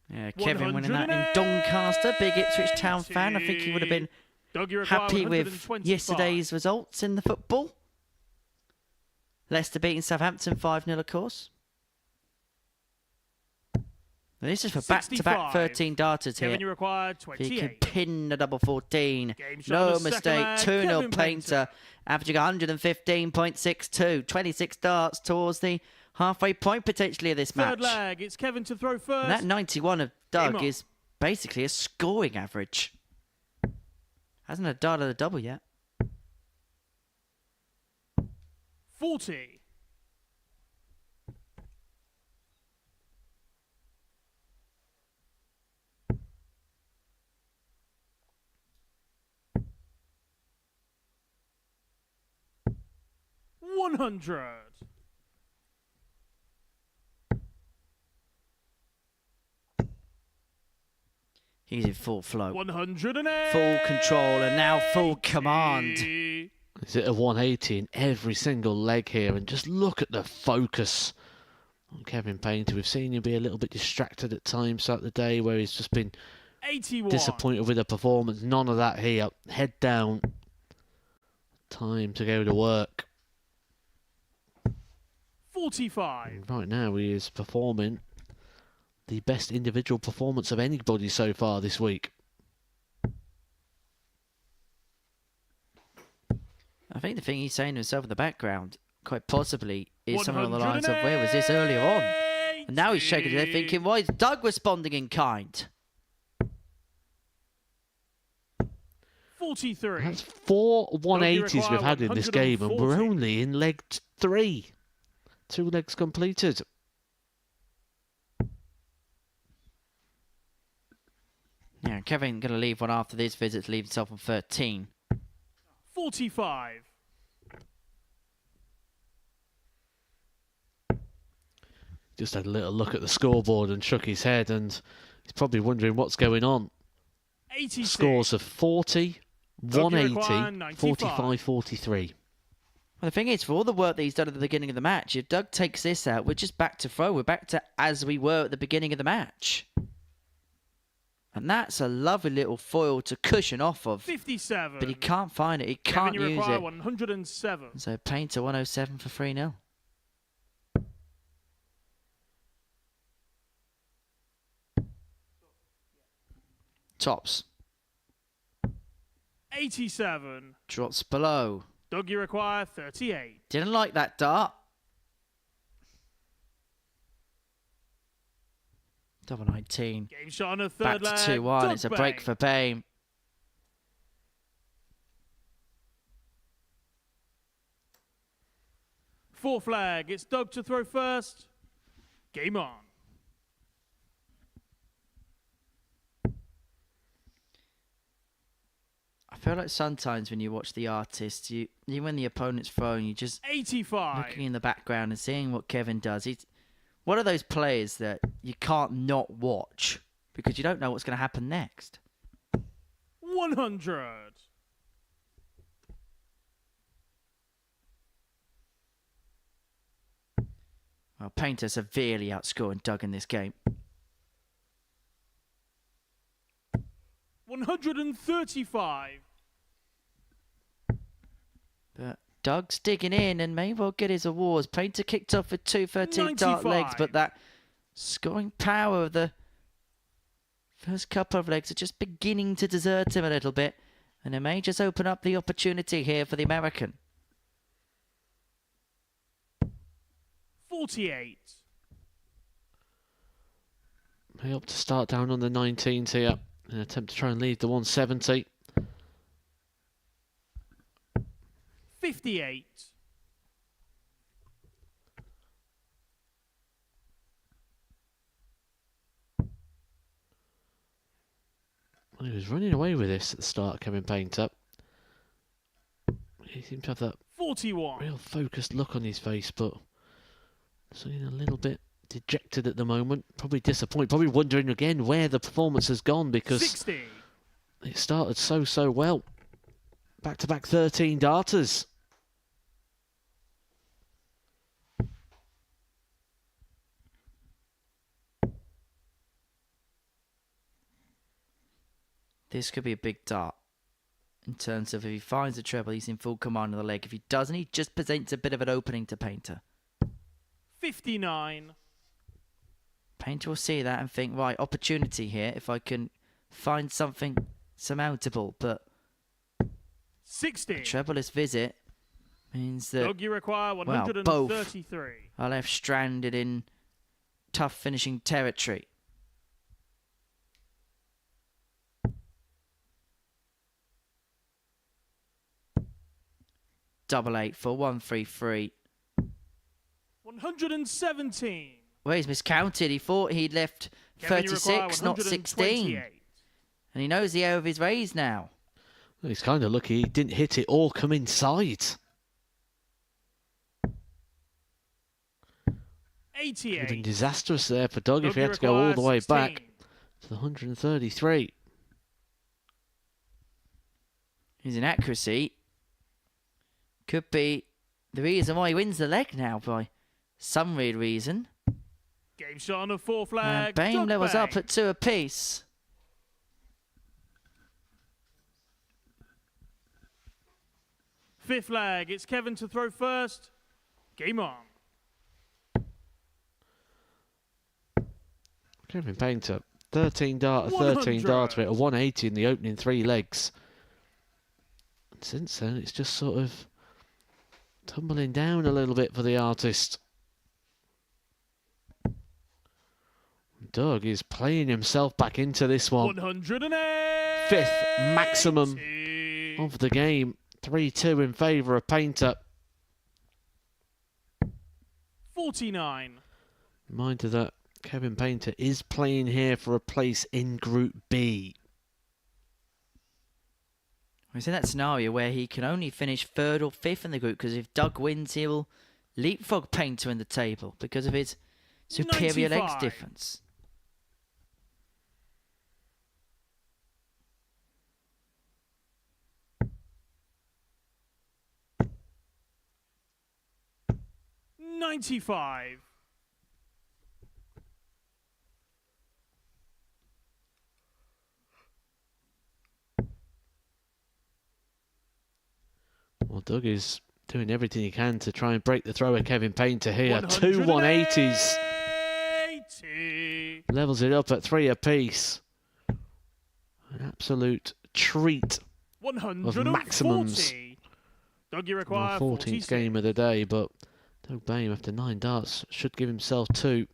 Speaker 3: Yeah, Kevin winning that in Doncaster. Big Ipswich Town fan. I think he would have been
Speaker 2: Doug, you require
Speaker 3: happy with
Speaker 2: 125.
Speaker 3: yesterday's results in the football. Leicester beating Southampton 5-0, of course. This is for back-to-back 13 darters here.
Speaker 2: Kevin, you require
Speaker 3: If he can
Speaker 2: 28.
Speaker 3: pin the double 14.
Speaker 2: Game shot
Speaker 3: No
Speaker 2: on the second
Speaker 3: mistake.
Speaker 2: leg,
Speaker 3: 2-0
Speaker 2: Kevin
Speaker 3: Painter. Averaging 115.62. 26 darts towards the halfway point potentially of this match.
Speaker 2: Third leg, it's Kevin to throw first.
Speaker 3: And that 91 of Doug
Speaker 2: on.
Speaker 3: is basically a scoring average. Hasn't a dart of the double yet.
Speaker 2: 40. $100.
Speaker 3: He's in full flow.
Speaker 2: 108.
Speaker 3: Full control and now full command.
Speaker 1: Is it a 180 in every single leg here? And just look at the focus on Kevin Painter. We've seen him be a little bit distracted at times throughout the day where he's just been
Speaker 2: 81.
Speaker 1: disappointed with the performance. None of that here. Head down. Time to go to work.
Speaker 2: 45.
Speaker 1: And right now he is performing the best individual performance of anybody so far this week.
Speaker 3: I think the thing he's saying to himself in the background, quite possibly, is something along the lines of, where was this earlier on? And now he's shaking his head thinking, why is Doug responding in kind?
Speaker 2: 43.
Speaker 1: That's 4 180s we've had in this game, and we're
Speaker 2: 140.
Speaker 1: only in leg 3. 2 legs completed.
Speaker 3: Yeah, Kevin going to leave one after this visit to leave himself on 13.
Speaker 2: 45.
Speaker 1: Just had a little look at the scoreboard and shook his head, and he's probably wondering what's going on.
Speaker 2: 86.
Speaker 1: Scores of 40,
Speaker 2: Doug, you
Speaker 1: 180,
Speaker 2: require 95.
Speaker 1: 45, 43.
Speaker 3: Well, the thing is, for all the work that he's done at the beginning of the match, if Doug takes this out, we're just back to throw. We're back to as we were at the beginning of the match. And that's a lovely little foil to cushion off of.
Speaker 2: 57.
Speaker 3: But he can't find it. He can't
Speaker 2: Kevin, you
Speaker 3: use
Speaker 2: require
Speaker 3: it.
Speaker 2: 107.
Speaker 3: So Painter 107 for 3-0. Tops.
Speaker 2: 87.
Speaker 3: Drops below.
Speaker 2: Doug, you require 38.
Speaker 3: Didn't like that dart. Double 19.
Speaker 2: Game shot on a
Speaker 3: Back
Speaker 2: third
Speaker 3: to
Speaker 2: leg.
Speaker 3: 2-1.
Speaker 2: Doug
Speaker 3: It's a
Speaker 2: Bay.
Speaker 3: break for Boehm.
Speaker 2: Fourth flag. It's Doug to throw first. Game on.
Speaker 3: I feel like sometimes when you watch the artists, you when the opponent's throwing, you just
Speaker 2: 85.
Speaker 3: looking in the background and seeing what Kevin does. He's one of those players that you can't not watch because you don't know what's going to happen next.
Speaker 2: 100.
Speaker 3: Well, Painter severely outscoring Doug in this game.
Speaker 2: 135.
Speaker 3: But Doug's digging in and may well get his awards. Painter kicked off with 2 13 dart legs,
Speaker 2: 95.
Speaker 3: but that scoring power of the first couple of legs are just beginning to desert him a little bit. And it may just open up the opportunity here for the American.
Speaker 2: 48.
Speaker 1: May up to start down on the 19s here. An attempt to try and lead the 170.
Speaker 2: 58.
Speaker 1: Well, he was running away with this at the start, Kevin Painter. He seemed to have that
Speaker 2: 41.
Speaker 1: real focused look on his face, but seeming a little bit dejected at the moment. Probably disappointed. Probably wondering again where the performance has gone because
Speaker 2: 60.
Speaker 1: it started so well. Back-to-back 13 darters.
Speaker 3: This could be a big dart in terms of if he finds a treble, he's in full command of the leg. If he doesn't, he just presents a bit of an opening to Painter.
Speaker 2: 59.
Speaker 3: Painter will see that and think, right, opportunity here if I can find something surmountable. But
Speaker 2: 60.
Speaker 3: a trebleless visit means that
Speaker 2: Dog, you require
Speaker 3: both
Speaker 2: 133.
Speaker 3: are left stranded in tough finishing territory. Double 8 for 133.
Speaker 2: 117.
Speaker 3: Well, he's miscounted. He thought he'd left
Speaker 2: Kevin, you require
Speaker 3: 36, not 16.
Speaker 2: 128.
Speaker 3: And he knows the error of his raise now.
Speaker 1: Well, he's kind of lucky he didn't hit it or come inside.
Speaker 2: 88.
Speaker 1: It would have been disastrous there for Doug if he
Speaker 2: Dougie
Speaker 1: had to go all the way
Speaker 2: requires
Speaker 1: back
Speaker 2: 16.
Speaker 1: to the 133.
Speaker 3: His inaccuracy could be the reason why he wins the leg now by some weird reason.
Speaker 2: Game shot on a 4 flag.
Speaker 3: And Boehm
Speaker 2: Dog
Speaker 3: levels up
Speaker 2: bang.
Speaker 3: at 2 apiece.
Speaker 2: Fifth flag. It's Kevin to throw first. Game on.
Speaker 1: Kevin Painter, 13 dart, 13 dart with a 180 in the opening 3 legs. And since then, it's just sort of tumbling down a little bit for the artist. Doug is playing himself back into this one.
Speaker 2: 108.
Speaker 1: 5th maximum of the game. 3-2 in favour of Painter.
Speaker 2: 49.
Speaker 1: Reminder that Kevin Painter is playing here for a place in Group B.
Speaker 3: He's in that scenario where he can only finish 3rd or 5th in the group because if Doug wins, he will leapfrog Painter in the table because of his superior legs
Speaker 2: 95.
Speaker 3: difference.
Speaker 2: $95.
Speaker 1: Well, Doug is doing everything he can to try and break the throw of Kevin Painter here. 2 180s.
Speaker 2: 180.
Speaker 1: Levels it up at 3 apiece. An absolute treat.
Speaker 2: 140.
Speaker 1: maximums.
Speaker 2: Doug, you
Speaker 1: Our
Speaker 2: require
Speaker 1: 14th
Speaker 2: 46.
Speaker 1: game of the day, but Doug Boehm, after 9 darts, should give himself 2.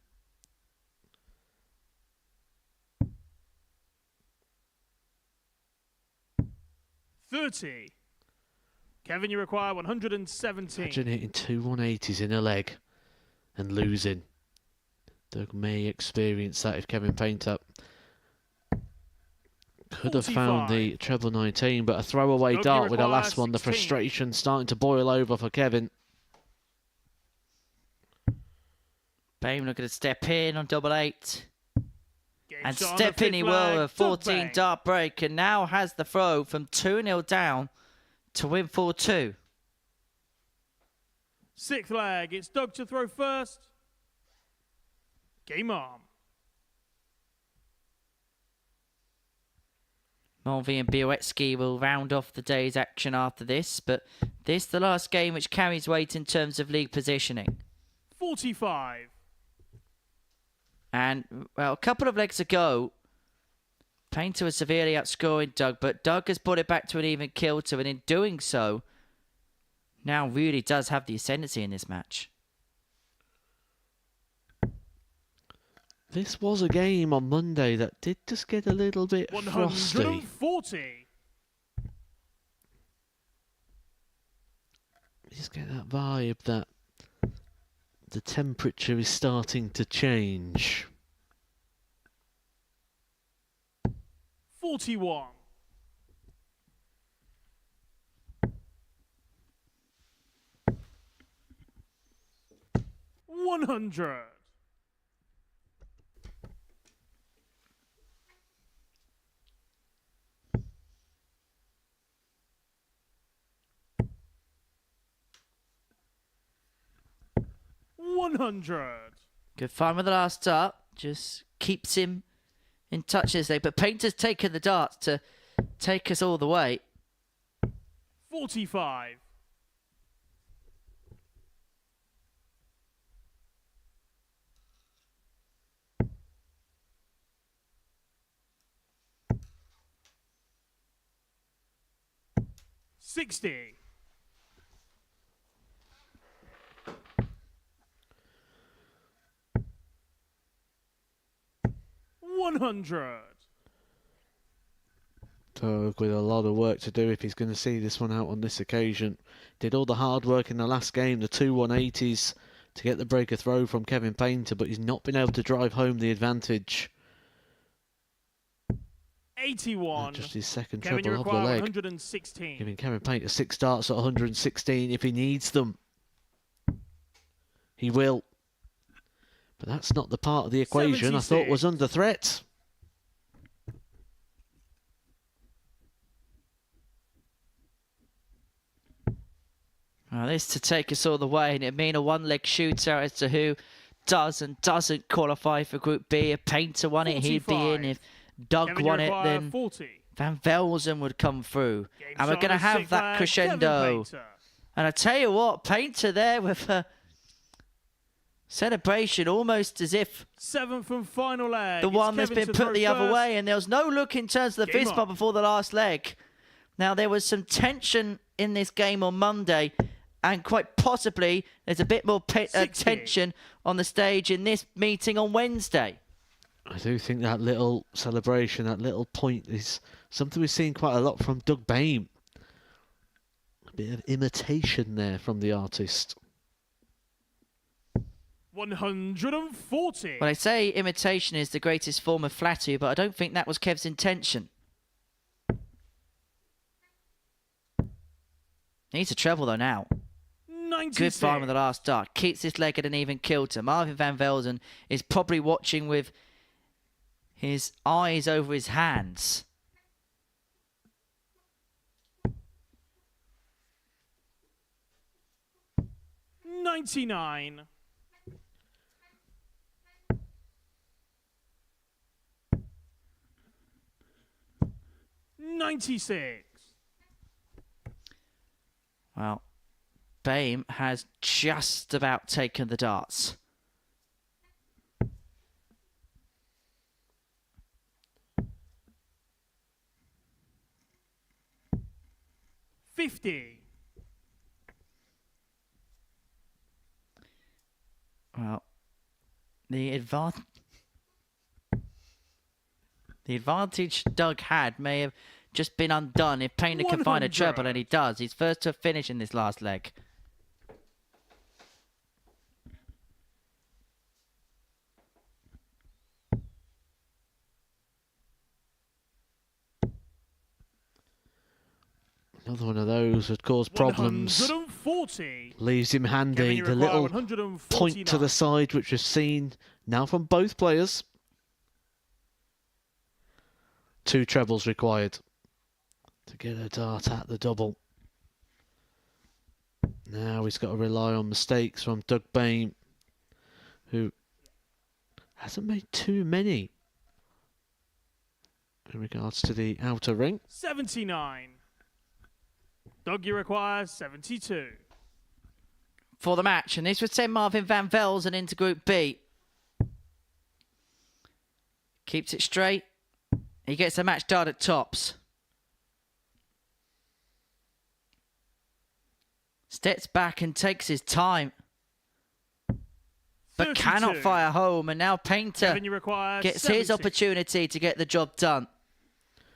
Speaker 2: $30. Kevin, you require 117.
Speaker 1: Imagine hitting 2 180s in a leg and losing. Doug may experience that if Kevin Painter could have found the treble 19, but a throwaway
Speaker 2: Doug, you
Speaker 1: dart with the
Speaker 2: require
Speaker 1: last one. The
Speaker 2: 16.
Speaker 1: frustration starting to boil over for Kevin.
Speaker 3: Boehm looking to step in on double 8.
Speaker 2: Game
Speaker 3: And
Speaker 2: shot on
Speaker 3: step
Speaker 2: the
Speaker 3: in he
Speaker 2: fifth
Speaker 3: will
Speaker 2: flag.
Speaker 3: with a
Speaker 2: Dog
Speaker 3: 14
Speaker 2: bang.
Speaker 3: dart break and now has the throw from 2-0 down to win 4-2.
Speaker 2: Sixth flag. It's Doug to throw first. Game on.
Speaker 3: Mulvey and Bialecki will round off the day's action after this, but this the last game which carries weight in terms of league positioning.
Speaker 2: 45.
Speaker 3: And, well, a couple of legs ago, Painter was severely outscoring Doug, but Doug has brought it back to an even kilter, and in doing so, now really does have the ascendancy in this match.
Speaker 1: This was a game on Monday that did just get a little bit frosty.
Speaker 2: 140.
Speaker 1: You just get that vibe that the temperature is starting to change.
Speaker 2: 41. $100. $100.
Speaker 3: Good fun with the last dart. Just keeps him in touch this day. But Painter's taken the darts to take us all the way.
Speaker 2: 45. 60. $100.
Speaker 1: Doug with a lot of work to do if he's going to see this one out on this occasion. Did all the hard work in the last game, the two 180s, to get the breaker throw from Kevin Painter, but he's not been able to drive home the advantage.
Speaker 2: 81.
Speaker 1: Just his second
Speaker 2: Kevin, you
Speaker 1: treble of the
Speaker 2: require
Speaker 1: leg.
Speaker 2: 116.
Speaker 1: Giving Kevin Painter 6 darts at 116 if he needs them. He will. But that's not the part of the equation I thought was under threat.
Speaker 3: Well, this to take us all the way, and it'd mean a one-leg shootout as to who does and doesn't qualify for Group B. If Painter won it, he'd be in. If Doug
Speaker 2: Kevin,
Speaker 3: won
Speaker 2: you
Speaker 3: it,
Speaker 2: require
Speaker 3: then
Speaker 2: 40.
Speaker 3: Van Velzen would come through.
Speaker 2: Game
Speaker 3: And we're
Speaker 2: shot
Speaker 3: going to
Speaker 2: on
Speaker 3: have
Speaker 2: six
Speaker 3: that
Speaker 2: flag,
Speaker 3: crescendo.
Speaker 2: Kevin Painter.
Speaker 3: And I tell you what, Painter there with a celebration almost as if
Speaker 2: 7th and final leg.
Speaker 3: the
Speaker 2: It's
Speaker 3: one that's
Speaker 2: Kevin
Speaker 3: been
Speaker 2: to
Speaker 3: put
Speaker 2: throw
Speaker 3: the other
Speaker 2: first.
Speaker 3: way, and there was no look in terms of the
Speaker 2: Game
Speaker 3: fist bump
Speaker 2: on.
Speaker 3: before the last leg. Now, there was some tension in this game on Monday, and quite possibly there's a bit more
Speaker 2: 60.
Speaker 3: tension on the stage in this meeting on Wednesday.
Speaker 1: I do think that little celebration, that little point is something we've seen quite a lot from Doug Boehm. A bit of imitation there from the artist.
Speaker 2: 140.
Speaker 3: Well, they say imitation is the greatest form of flattery, but I don't think that was Kev's intention. Needs a treble though now.
Speaker 2: 96.
Speaker 3: Good find with the last dart. Keeps this leg at an even kilter. Marvin van Velzen is probably watching with his eyes over his hands.
Speaker 2: $99. $96.
Speaker 3: Well, Boehm has just about taken the darts.
Speaker 2: $50.
Speaker 3: Well, the advantage Doug had may have just been undone if Painter can find a
Speaker 2: 100.
Speaker 3: treble, and he does. He's first to finish in this last leg.
Speaker 1: Another one of those would cause problems.
Speaker 2: 140.
Speaker 1: Leaves him
Speaker 2: Kevin,
Speaker 1: handy.
Speaker 2: you
Speaker 1: The
Speaker 2: require
Speaker 1: little
Speaker 2: 149.
Speaker 1: point to the side, which was seen now from both players. 2 trebles required to get a dart at the double. Now he's got to rely on mistakes from Doug Boehm, who hasn't made too many in regards to the outer ring.
Speaker 2: 79. Doug, you require 72.
Speaker 3: For the match, and this would send Marvin van Velzen into Group B. Keeps it straight. He gets a match dart at tops. Steps back and takes his time, but
Speaker 2: 32.
Speaker 3: cannot fire home. And now Painter
Speaker 2: Kevin, you require
Speaker 3: gets
Speaker 2: 70.
Speaker 3: his opportunity to get the job done.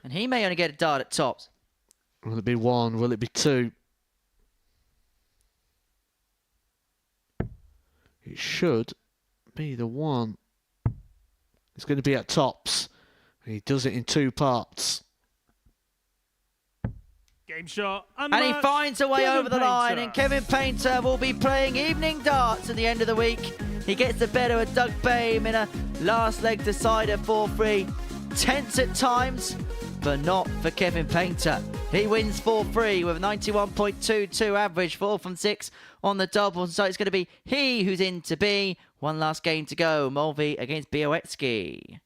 Speaker 3: And he may only get a dart at tops.
Speaker 1: Will it be 1? Will it be 2? It should be the 1. It's going to be at tops. He does it in 2 parts.
Speaker 2: Game shot.
Speaker 3: And he finds a way
Speaker 2: Kevin
Speaker 3: over the line,
Speaker 2: Painter.
Speaker 3: and Kevin Painter will be playing evening darts at the end of the week. He gets the better of Doug Boehm in a last leg decider 4-3. Tense at times, but not for Kevin Painter. He wins 4-3 with a 91.22 average, 4 from 6 on the double. So it's going to be he who's in to be. One last game to go. Mulvey against Bialecki.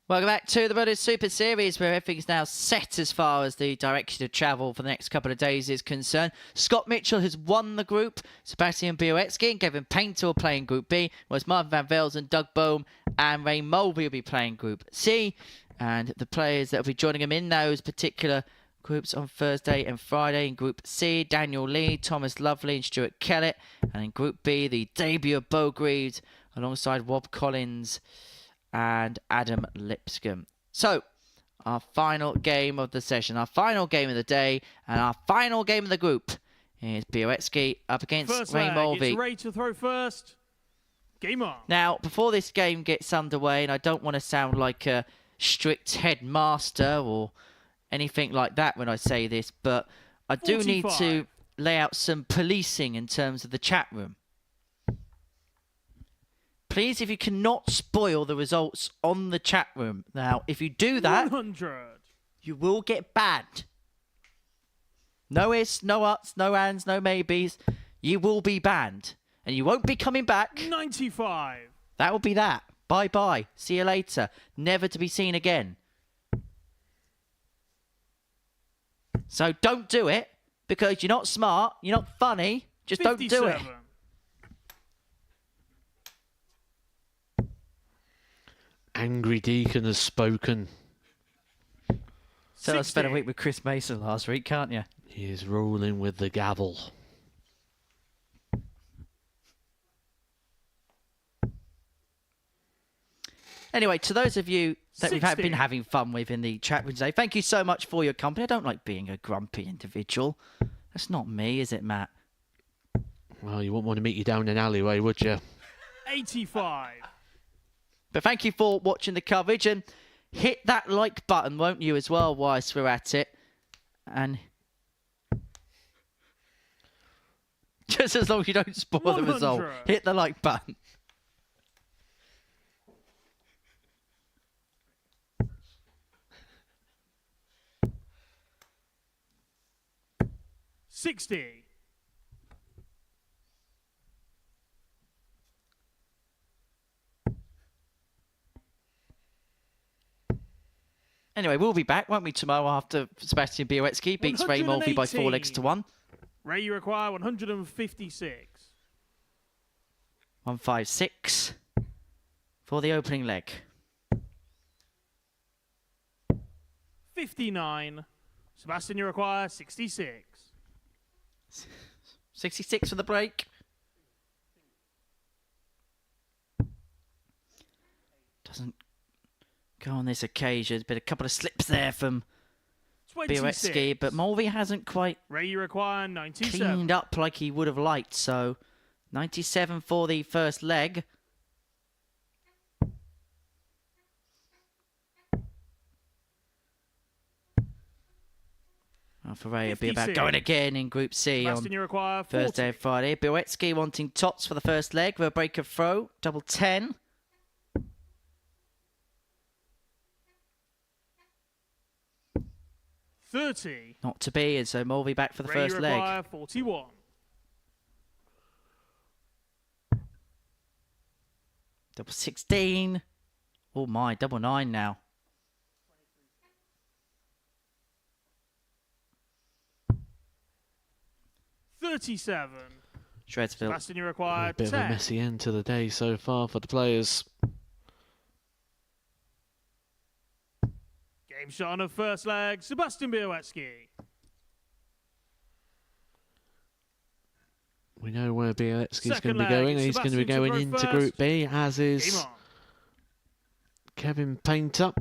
Speaker 3: Welcome back to the Modus Super Series, where everything's now set as far as the direction of travel for the next couple of days is concerned. Scott Mitchell has won the group. Sebastian Bialecki and Kevin Painter will play in Group B, whereas Marvin van Velzen, Doug Boehm and Ray Mulvey will be playing Group C. And the players that will be joining them in those particular groups on Thursday and Friday. In Group C, Daniel Lee, Thomas Lovely and Stuart Kellett. And in Group B, the debut of Bo Greaves alongside Rob Collins and Adam Lipscomb. So, our final game of the session, our final game of the day, and our final game of the group is Bialecki up against Ray Mulvey.
Speaker 2: It's Ray to throw first. Game on.
Speaker 3: Now, before this game gets underway, and I don't want to sound like a strict headmaster or anything like that when I say this, but I do need to lay out some policing in terms of the chat room. Please, if you cannot spoil the results on the chat room. Now, if you do that,
Speaker 2: 100.
Speaker 3: You will get banned. No ifs, no ups, no ands, no maybes. You will be banned. And you won't be coming back.
Speaker 2: 95.
Speaker 3: That will be that. Bye-bye. See you later. Never to be seen again. So don't do it, because you're not smart, you're not funny. Just
Speaker 2: 57.
Speaker 3: don't do it.
Speaker 1: Angry Deacon has spoken.
Speaker 3: So I spent a week with Chris Mason last week, can't you?
Speaker 1: He is rolling with the gavel.
Speaker 3: Anyway, to those of you that we've
Speaker 2: 60.
Speaker 3: been having fun with in the chat room today, thank you so much for your company. I don't like being a grumpy individual. That's not me, is it, Matt?
Speaker 1: Well, you wouldn't want to meet you down an alleyway, would you?
Speaker 2: 85.
Speaker 3: But thank you for watching the coverage, and hit that like button, won't you, as well, whilst we're at it. And just as long as you don't spoil
Speaker 2: 100.
Speaker 3: the result, hit the like button.
Speaker 2: $60.
Speaker 3: Anyway, we'll be back, won't we, tomorrow after Sebastian Bialecki beats Ray Mulvey by 4 legs to 1.
Speaker 2: Ray, you require 156.
Speaker 3: 156 for the opening leg.
Speaker 2: 59. Sebastian, you require 66.
Speaker 3: 66 for the break. Doesn't go on this occasion. There's been a couple of slips there from
Speaker 2: 26.
Speaker 3: Bialecki, but Mulvey hasn't quite
Speaker 2: Ray, you require 97.
Speaker 3: cleaned up like he would have liked. So 97 for the first leg. For Ray, it'll be about
Speaker 2: 56.
Speaker 3: going again in Group C
Speaker 2: Sebastian,
Speaker 3: on
Speaker 2: you require 40.
Speaker 3: Thursday and Friday. Bialecki wanting tots for the first leg with a break of throw. Double 10.
Speaker 2: $30.
Speaker 3: Not to be, and so Mulvey back for the
Speaker 2: Ray,
Speaker 3: first
Speaker 2: you
Speaker 3: leg.
Speaker 2: require 41.
Speaker 3: Double 16. Oh my, double 9 now.
Speaker 2: $37.
Speaker 3: Shredsville.
Speaker 2: Sebastian, you require
Speaker 1: A bit
Speaker 2: 10.
Speaker 1: of a messy end to the day so far for the players.
Speaker 2: Game shot on the first leg. Sebastian Bialecki.
Speaker 1: We know where Bialecki's going
Speaker 2: Second
Speaker 1: to be
Speaker 2: leg,
Speaker 1: going. He's going to be
Speaker 2: Sebastian to
Speaker 1: going
Speaker 2: throw
Speaker 1: into
Speaker 2: first.
Speaker 1: Group B, as
Speaker 2: Game
Speaker 1: is
Speaker 2: on.
Speaker 1: Kevin Painter.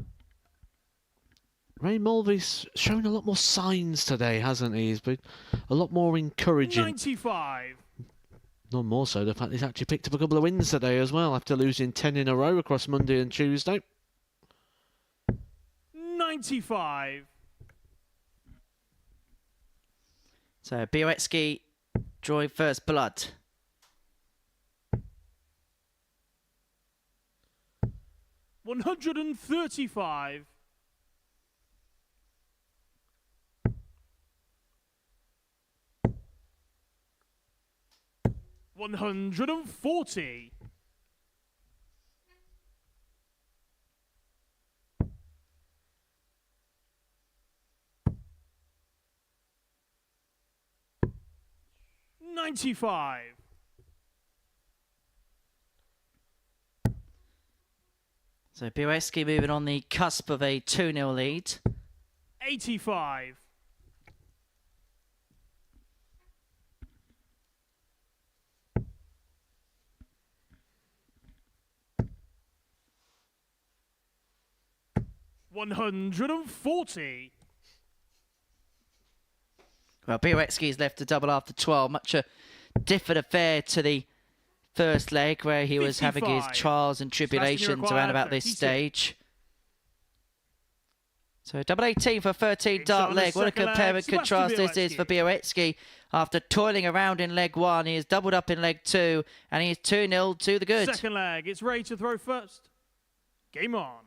Speaker 1: Ray Mulvey's shown a lot more signs today, hasn't he? He's been a lot more encouraging.
Speaker 2: 95.
Speaker 1: Not more so, the fact he's actually picked up a couple of wins today as well, after losing 10 in a row across Monday and Tuesday.
Speaker 2: 95.
Speaker 3: So Bialecki drawing first blood.
Speaker 2: $135. $140. 95.
Speaker 3: So Bialecki moving on the cusp of a 2-0 lead.
Speaker 2: 85. 140.
Speaker 3: Well, Bialecki is left to double after 12. Much a different affair to the first leg, where he was having his
Speaker 2: 55.
Speaker 3: trials and tribulations around about this
Speaker 2: 36.
Speaker 3: stage. So double 18 for 13
Speaker 2: It's
Speaker 3: dart
Speaker 2: on the
Speaker 3: leg. What a
Speaker 2: second
Speaker 3: compare
Speaker 2: leg,
Speaker 3: and contrast this is for Bialecki. After toiling around in leg 1, he has doubled up in leg 2, and he is 2-0 to the good.
Speaker 2: Second leg, it's ready to throw first. Game on.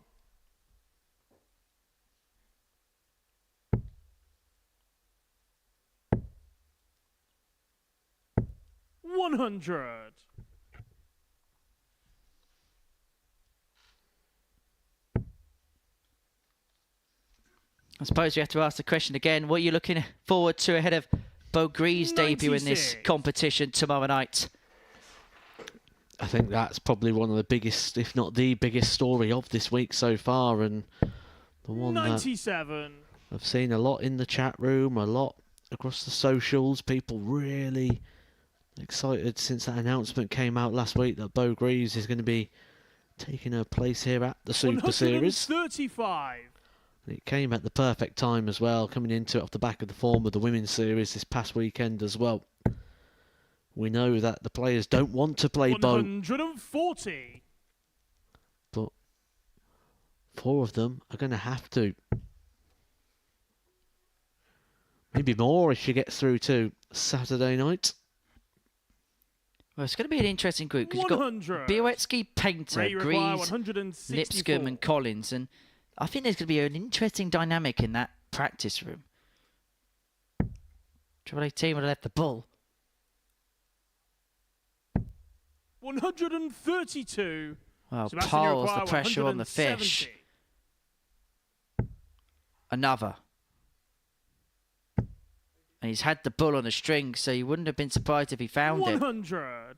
Speaker 2: $100.
Speaker 3: I suppose you have to ask the question again. What are you looking forward to ahead of Boehm's debut in this
Speaker 2: 96.
Speaker 3: competition tomorrow night?
Speaker 1: I think that's probably one of the biggest, if not the biggest story of this week so far, and the one that
Speaker 2: 97.
Speaker 1: I've seen a lot in the chat room, a lot across the socials. People really excited since that announcement came out last week that Boehm is going to be taking her place here at the Super Series.
Speaker 2: 135.
Speaker 1: It came at the perfect time as well, coming into it off the back of the form of the Women's Series this past weekend as well. We know that the players don't want to play Boehm,
Speaker 2: 140.
Speaker 1: but 4 of them are going to have to. Maybe more if she gets through to Saturday night.
Speaker 3: Well, it's going to be an interesting group because you've got
Speaker 2: 100.
Speaker 3: Bialecki, Painter,
Speaker 2: Rate require
Speaker 3: Greaves,
Speaker 2: 164.
Speaker 3: Lipscomb and Collins, and I think there's going to be an interesting dynamic in that practice room. Triple 18 would have left the ball.
Speaker 2: 132.
Speaker 3: Well,
Speaker 2: Sebastian
Speaker 3: piles the
Speaker 2: require
Speaker 3: pressure on the
Speaker 2: 170.
Speaker 3: fish. Another. And he's had the bull on a string, so you wouldn't have been surprised if he found it.
Speaker 2: 100.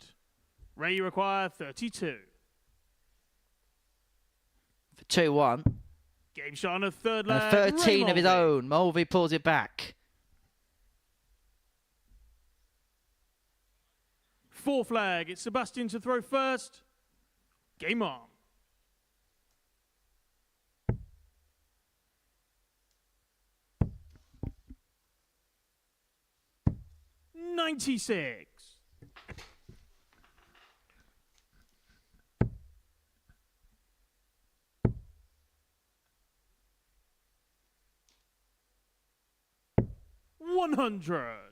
Speaker 2: Ray, you require 32.
Speaker 3: For 2-1.
Speaker 2: Game shot on a third
Speaker 3: And
Speaker 2: leg.
Speaker 3: a 13
Speaker 2: Ray
Speaker 3: of his
Speaker 2: Mulvey.
Speaker 3: own. Mulvey pulls it back.
Speaker 2: Fourth leg. It's Sebastian to throw first. Game on. $96. $100.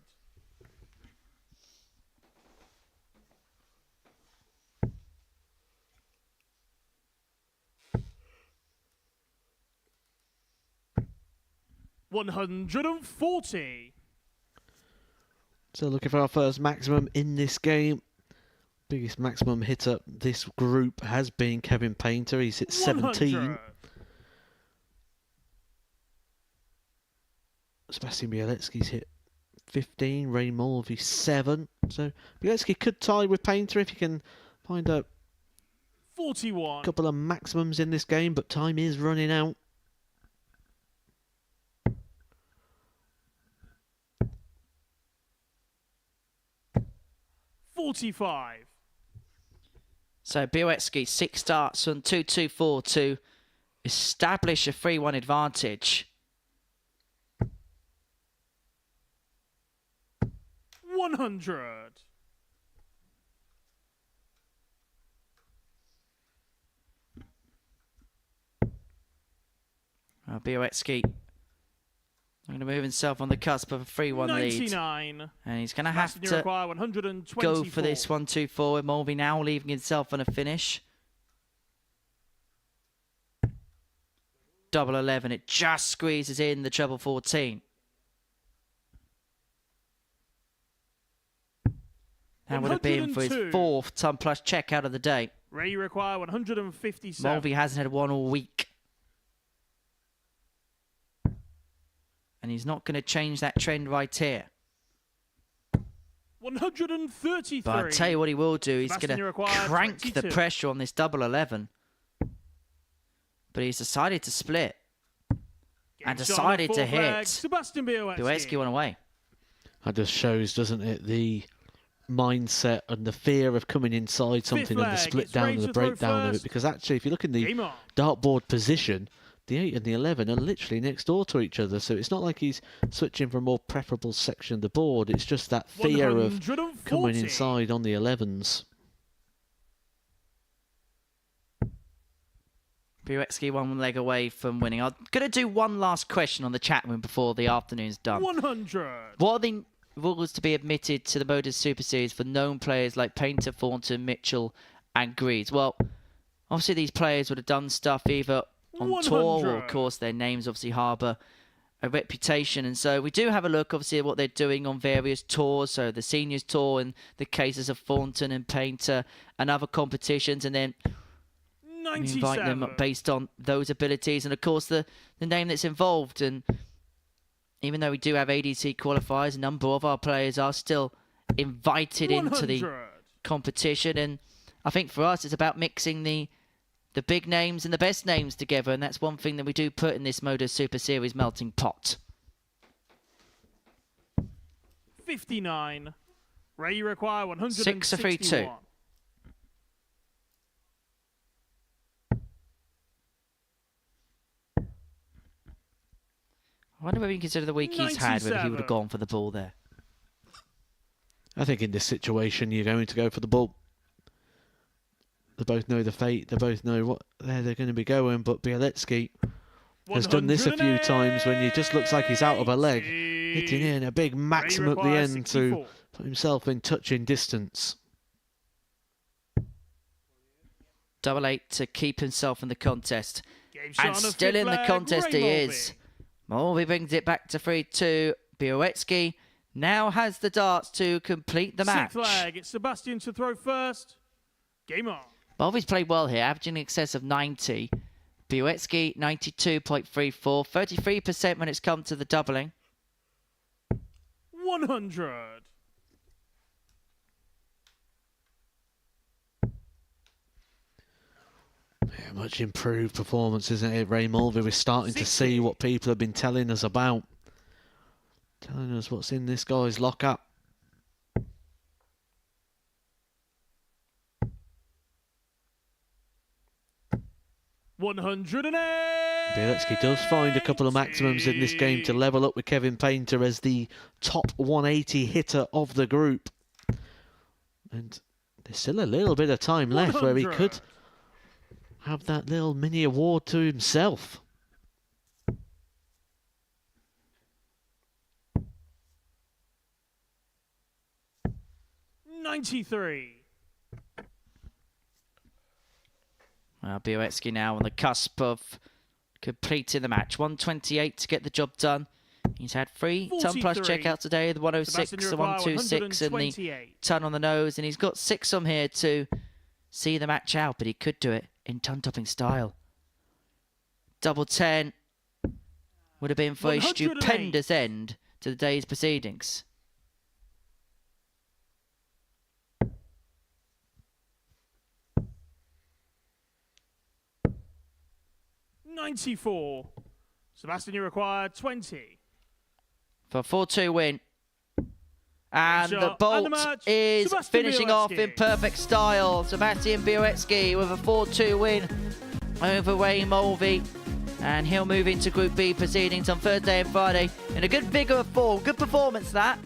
Speaker 2: $140.
Speaker 1: So looking for our first maximum in this game. Biggest maximum hitter this group has been Kevin Painter. He's hit 17.
Speaker 2: 100.
Speaker 1: Sebastian Bialecki's hit 15. Ray Mulvey 7. So Bialecki could tie with Painter if he can find a
Speaker 2: 41.
Speaker 1: couple of maximums in this game, but time is running out.
Speaker 2: $45.
Speaker 3: So Bialecki, 6 starts on 2-2-4 to establish a 3-1 advantage.
Speaker 2: 100.
Speaker 3: Bialecki going to move himself on the cusp of a 3-1 lead.
Speaker 2: 99.
Speaker 3: And he's going to have
Speaker 2: Sebastian
Speaker 3: to
Speaker 2: require 124.
Speaker 3: go for this 1-2-4 with Mulvey now leaving himself on a finish. Double 11. It just squeezes in the treble 14. That would have been for his
Speaker 2: 102.
Speaker 3: 4th ton plus check out of the day.
Speaker 2: Ray, you require 157.
Speaker 3: Mulvey hasn't had one all week. And he's not going to change that trend right here.
Speaker 2: 133.
Speaker 3: But I'll tell you what he will do. He's
Speaker 2: Sebastian,
Speaker 3: going
Speaker 2: you're
Speaker 3: to
Speaker 2: required
Speaker 3: crank
Speaker 2: 22.
Speaker 3: the pressure on this double 11. But he's decided to split. And
Speaker 2: Game shot
Speaker 3: decided
Speaker 2: on
Speaker 3: to
Speaker 2: the four flag,
Speaker 3: hit.
Speaker 2: Sebastian Bialecki.
Speaker 3: Bialecki went away.
Speaker 1: That just shows, doesn't it, the mindset and the fear of coming inside something and the
Speaker 2: flag,
Speaker 1: split
Speaker 2: it's
Speaker 1: down
Speaker 2: ready
Speaker 1: and the
Speaker 2: to throw
Speaker 1: breakdown of it.
Speaker 2: first.
Speaker 1: Because actually, if you look in the
Speaker 2: Game on.
Speaker 1: dartboard position, the 8 and the 11 are literally next door to each other. So it's not like he's switching for a more preferable section of the board. It's just that fear of
Speaker 2: 140.
Speaker 1: coming inside on the 11s.
Speaker 3: Bialecki one leg away from winning. I'm going to do one last question on the chat room before the afternoon's done.
Speaker 2: 100.
Speaker 3: What are the rules to be admitted to the Modus Super Series for known players like Painter, Thornton, Mitchell and Greaves? Well, obviously these players would have done stuff either on tour or,
Speaker 2: 100.
Speaker 3: of course, their names obviously harbour a reputation. And so we do have a look, obviously, at what they're doing on various tours. So the Seniors Tour in the cases of Thornton and Painter and other competitions. And then we invite them
Speaker 2: 97.
Speaker 3: based on those abilities and, of course, the name that's involved. And even though we do have ADC qualifiers, a number of our players are still invited into the
Speaker 2: 100.
Speaker 3: competition. And I think for us, it's about mixing the big names and the best names together. And that's one thing that we do put in this Modus Super Series melting pot.
Speaker 2: 59. Ray, you require 161.
Speaker 3: 6 for 3-2. I wonder whether you consider the week he's had, whether he would have
Speaker 2: 97.
Speaker 3: gone for the ball there.
Speaker 1: I think in this situation, you're going to go for the ball. They both know the fate. They both know what they're going to be going. But Bialecki has done this a few times when he just looks like he's out of a leg, hitting in a big maximum at the
Speaker 2: requires
Speaker 1: end to
Speaker 2: 64.
Speaker 1: put himself in touching distance.
Speaker 3: 8 to keep himself in the contest.
Speaker 2: Game shot
Speaker 3: And
Speaker 2: on the
Speaker 3: still
Speaker 2: fifth
Speaker 3: in the
Speaker 2: flag,
Speaker 3: contest
Speaker 2: Ray
Speaker 3: he
Speaker 2: Mulvey.
Speaker 3: is. Mulvey brings it back to 3-2. Bialecki now has the darts to complete the match.
Speaker 2: Sixth flag. It's Sebastian to throw first. Game on.
Speaker 3: Mulvey's played well here, averaging in excess of 90. Bialecki 92.34, 33% when it's come to the doubling.
Speaker 2: 100.
Speaker 1: Yeah, much improved performance, isn't it, Ray Mulvey? We're starting to see what people have been telling us about. Telling us what's in this guy's lockup. Bialecki does find a couple of maximums in this game to level up with Kevin Painter as the top 180 hitter of the group. And there's still a little bit of time left where he could have that little mini award to himself.
Speaker 2: $93.
Speaker 3: Well, Bialecki now on the cusp of completing the match. 128 to get the job done. He's had 3 ton plus
Speaker 2: 43.
Speaker 3: checkouts today. The 106,
Speaker 2: Sebastian
Speaker 3: the
Speaker 2: Uruguay,
Speaker 3: 126 and the
Speaker 2: 128.
Speaker 3: ton on the nose. And he's got 6 on here to see the match out, but he could do it in ton-topping style. Double 10 would have been for a
Speaker 2: 108.
Speaker 3: stupendous end to the day's proceedings.
Speaker 2: $94. Sebastian, you require 20.
Speaker 3: For a 4-2 win. And
Speaker 2: Shot
Speaker 3: the
Speaker 2: and
Speaker 3: bolt
Speaker 2: the match,
Speaker 3: is
Speaker 2: Sebastian
Speaker 3: finishing off in
Speaker 2: Bialecki.
Speaker 3: perfect style. Sebastian Bialecki with a 4-2 win over Ray Mulvey. And he'll move into Group B proceedings on Thursday and Friday in a good vigour of form. Good performance, that.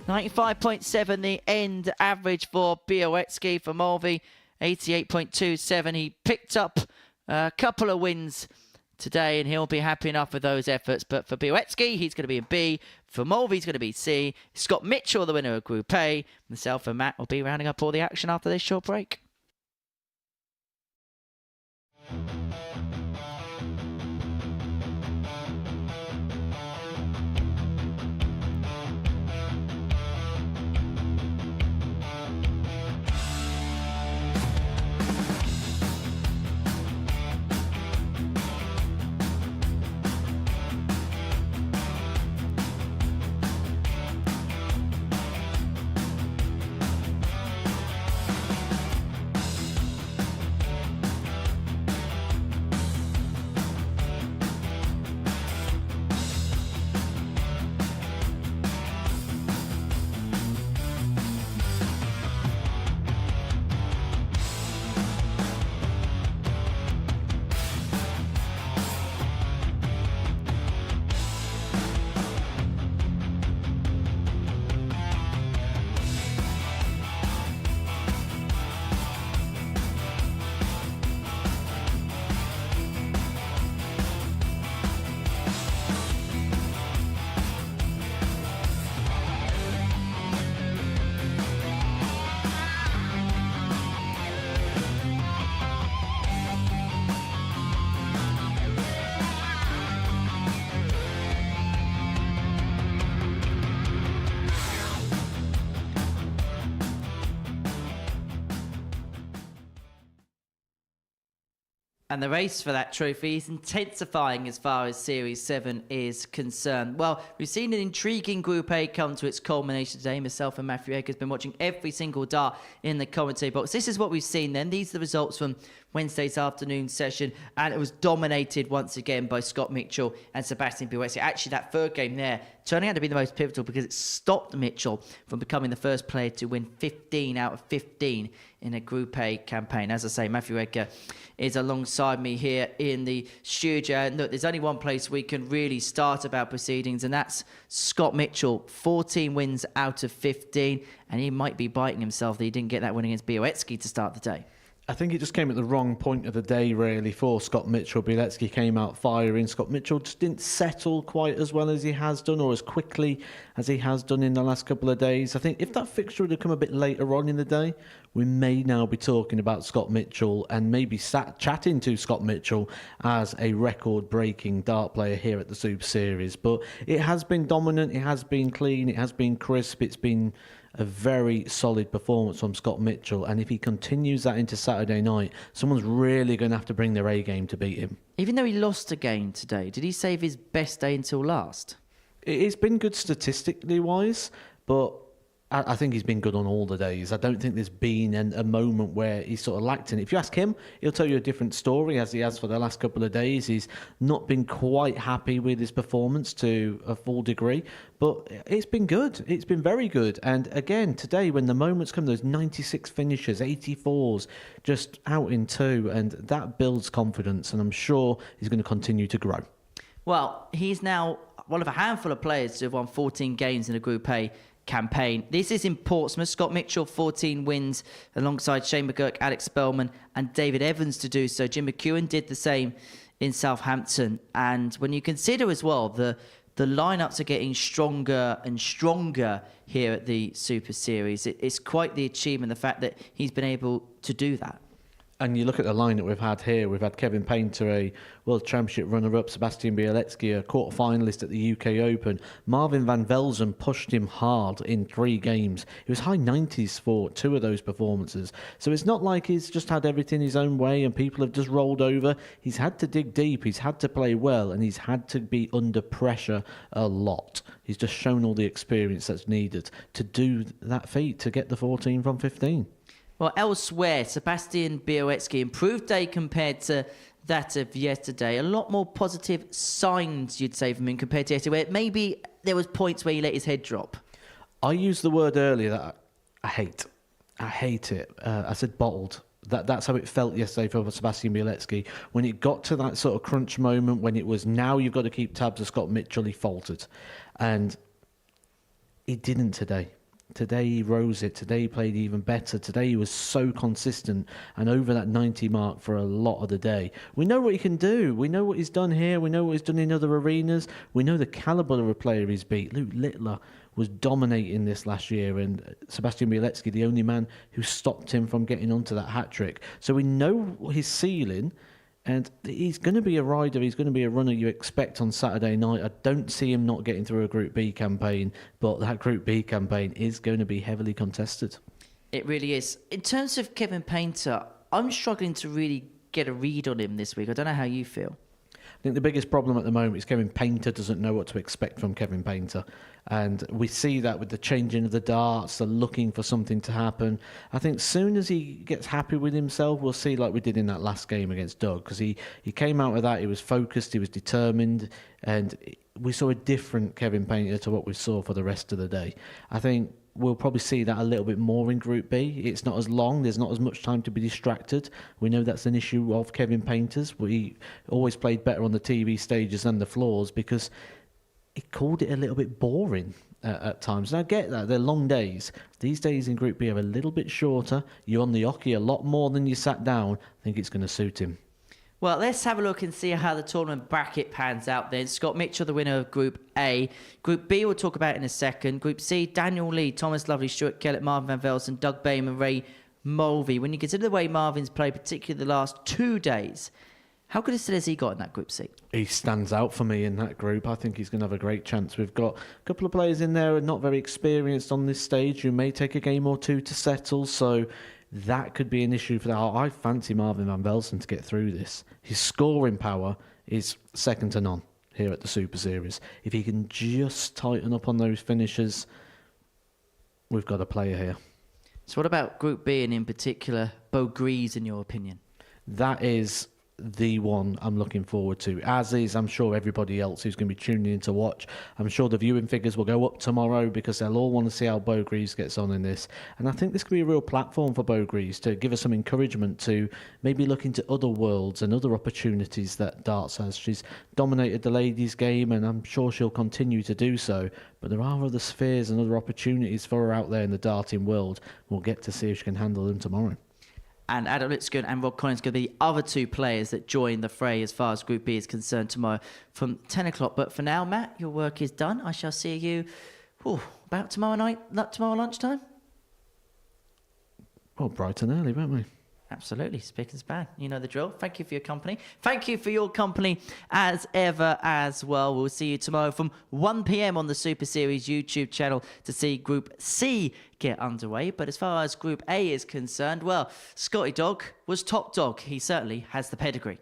Speaker 3: 95.7 the end average for Bialecki. For Mulvey, 88.27. He picked up a couple of wins today, and he'll be happy enough with those efforts. But for Bialecki, he's going to be in B. For Mulvey, he's going to be C. Scott Mitchell, the winner of Group A. Myself and Matt will be rounding up all the action after this short break. And the race for that trophy is intensifying as far as Series 7 is concerned. Well, we've seen an intriguing Group A come to its culmination today. Myself and Matthew Egg has been watching every single dart in the commentary box. This is what we've seen then. These are the results from Wednesday's afternoon session, and it was dominated once again by Scott Mitchell and Sebastian Bialecki. Actually, that third game there turning out to be the most pivotal because it stopped Mitchell from becoming the first player to win 15 out of 15 in a Group A campaign. As I say, Matthew Edgar is alongside me here in the studio. And look, there's only one place we can really start about proceedings, and that's Scott Mitchell. 14 wins out of 15, and he might be biting himself that he didn't get that win against Bialecki to start the day.
Speaker 5: I think it just came at the wrong point of the day, really, for Scott Mitchell. Bialecki came out firing. Scott Mitchell just didn't settle quite as well as he has done, or as quickly as he has done in the last couple of days. I think if that fixture had come a bit later on in the day, we may now be talking about Scott Mitchell and maybe chatting to Scott Mitchell as a record-breaking dart player here at the Super Series. But it has been dominant, it has been clean, it has been crisp, it's been a very solid performance from Scott Mitchell, and if he continues that into Saturday night, someone's really going to have to bring their A game to beat him.
Speaker 3: Even though he lost again today, did he save his best day until last?
Speaker 5: It's been good statistically wise, but I think he's been good on all the days. I don't think there's been a moment where he's sort of lacked in it. If you ask him, he'll tell you a different story, as he has for the last couple of days. He's not been quite happy with his performance to a full degree, but it's been good. It's been very good. And again, today, when the moments come, those 96 finishes, 84s, just out in two, and that builds confidence, and I'm sure he's going to continue to grow.
Speaker 3: Well, he's now one of a handful of players to have won 14 games in a Group A campaign. This is in Portsmouth. Scott Mitchell, 14 wins alongside Shane McGurk, Alex Spellman and David Evans to do so. Jim McEwen did the same in Southampton. And when you consider as well the lineups are getting stronger and stronger here at the Super Series, it's quite the achievement, the fact that he's been able to do that.
Speaker 5: And you look at the line that we've had here. We've had Kevin Painter, a World Championship runner-up, Sebastian Bialecki, a quarter-finalist at the UK Open. Marvin van Velzen pushed him hard in 3 games. It was high 90s for 2 of those performances. So it's not like he's just had everything his own way and people have just rolled over. He's had to dig deep, he's had to play well, and he's had to be under pressure a lot. He's just shown all the experience that's needed to do that feat, to get the 14 from 15.
Speaker 3: Well, elsewhere, Sebastian Bialecki, improved day compared to that of yesterday. A lot more positive signs, you'd say, from him compared to yesterday, where maybe there was points where he let his head drop.
Speaker 5: I used the word earlier that I hate. I hate it. I said bottled. That's how it felt yesterday for Sebastian Bialecki. When it got to that sort of crunch moment, when it was now you've got to keep tabs of Scott Mitchell, he faltered. And he didn't today. Today he rose it. Today he played even better. Today he was so consistent and over that 90 mark for a lot of the day. We know what he can do. We know what he's done here. We know what he's done in other arenas. We know the calibre of a player he's beat. Luke Littler was dominating this last year, and Sebastian Bialecki, the only man who stopped him from getting onto that hat-trick. So we know his ceiling, and he's going to be a rider, he's going to be a runner you expect on Saturday night. I don't see him not getting through a Group B campaign, but that Group B campaign is going to be heavily contested.
Speaker 3: It really is. In terms of Kevin Painter, I'm struggling to really get a read on him this week. I don't know how you feel.
Speaker 5: I think the biggest problem at the moment is Kevin Painter doesn't know what to expect from Kevin Painter. And we see that with the changing of the darts, the looking for something to happen. I think soon as he gets happy with himself, we'll see like we did in that last game against Doug. Because he came out of that, he was focused, he was determined, and we saw a different Kevin Painter to what we saw for the rest of the day. I think we'll probably see that a little bit more in Group B. It's not as long, there's not as much time to be distracted. We know that's an issue of Kevin Painter's. We always played better on the TV stages than the floors because he called it a little bit boring at times. And I get that, they're long days. These days in Group B are a little bit shorter. You're on the hockey a lot more than you sat down. I think it's going to suit him.
Speaker 3: Well, let's have a look and see how the tournament bracket pans out then. Scott Mitchell, the winner of Group A. Group B, we'll talk about in a second. Group C, Daniel Lee, Thomas Lovely, Stuart Kellett, Marvin van Velzen, Doug Boehm and Ray Mulvey. When you consider the way Marvin's played, particularly the last 2 days, how good a still has he got in that Group C?
Speaker 5: He stands out for me in that group. I think he's going to have a great chance. We've got a couple of players in there who are not very experienced on this stage who may take a game or two to settle, so that could be an issue for that. I fancy Marvin van Velzen to get through this. His scoring power is second to none here at the Super Series. If he can just tighten up on those finishes, we've got a player here.
Speaker 3: So what about Group B and in particular Beaugris, in your opinion?
Speaker 5: That is the one I'm looking forward to, as is, I'm sure, everybody else who's going to be tuning in to watch. I'm sure the viewing figures will go up tomorrow because they'll all want to see how Beaugris gets on in this. And I think this could be a real platform for Beaugris to give us some encouragement to maybe look into other worlds and other opportunities that darts has. She's dominated the ladies' game, and I'm sure she'll continue to do so. But there are other spheres and other opportunities for her out there in the darting world. We'll get to see if she can handle them tomorrow.
Speaker 3: And Adam Lipscomb and Rob Collins could be the other two players that join the fray as far as Group B is concerned tomorrow from 10 o'clock. But for now, Matt, your work is done. I shall see you about tomorrow lunchtime.
Speaker 5: Well, bright and early, won't we?
Speaker 3: Absolutely, spick and span. You know the drill. Thank you for your company. Thank you for your company as ever as well. We'll see you tomorrow from 1 p.m. on the Super Series YouTube channel to see Group C get underway. But as far as Group A is concerned, well, Scotty Dog was top dog. He certainly has the pedigree.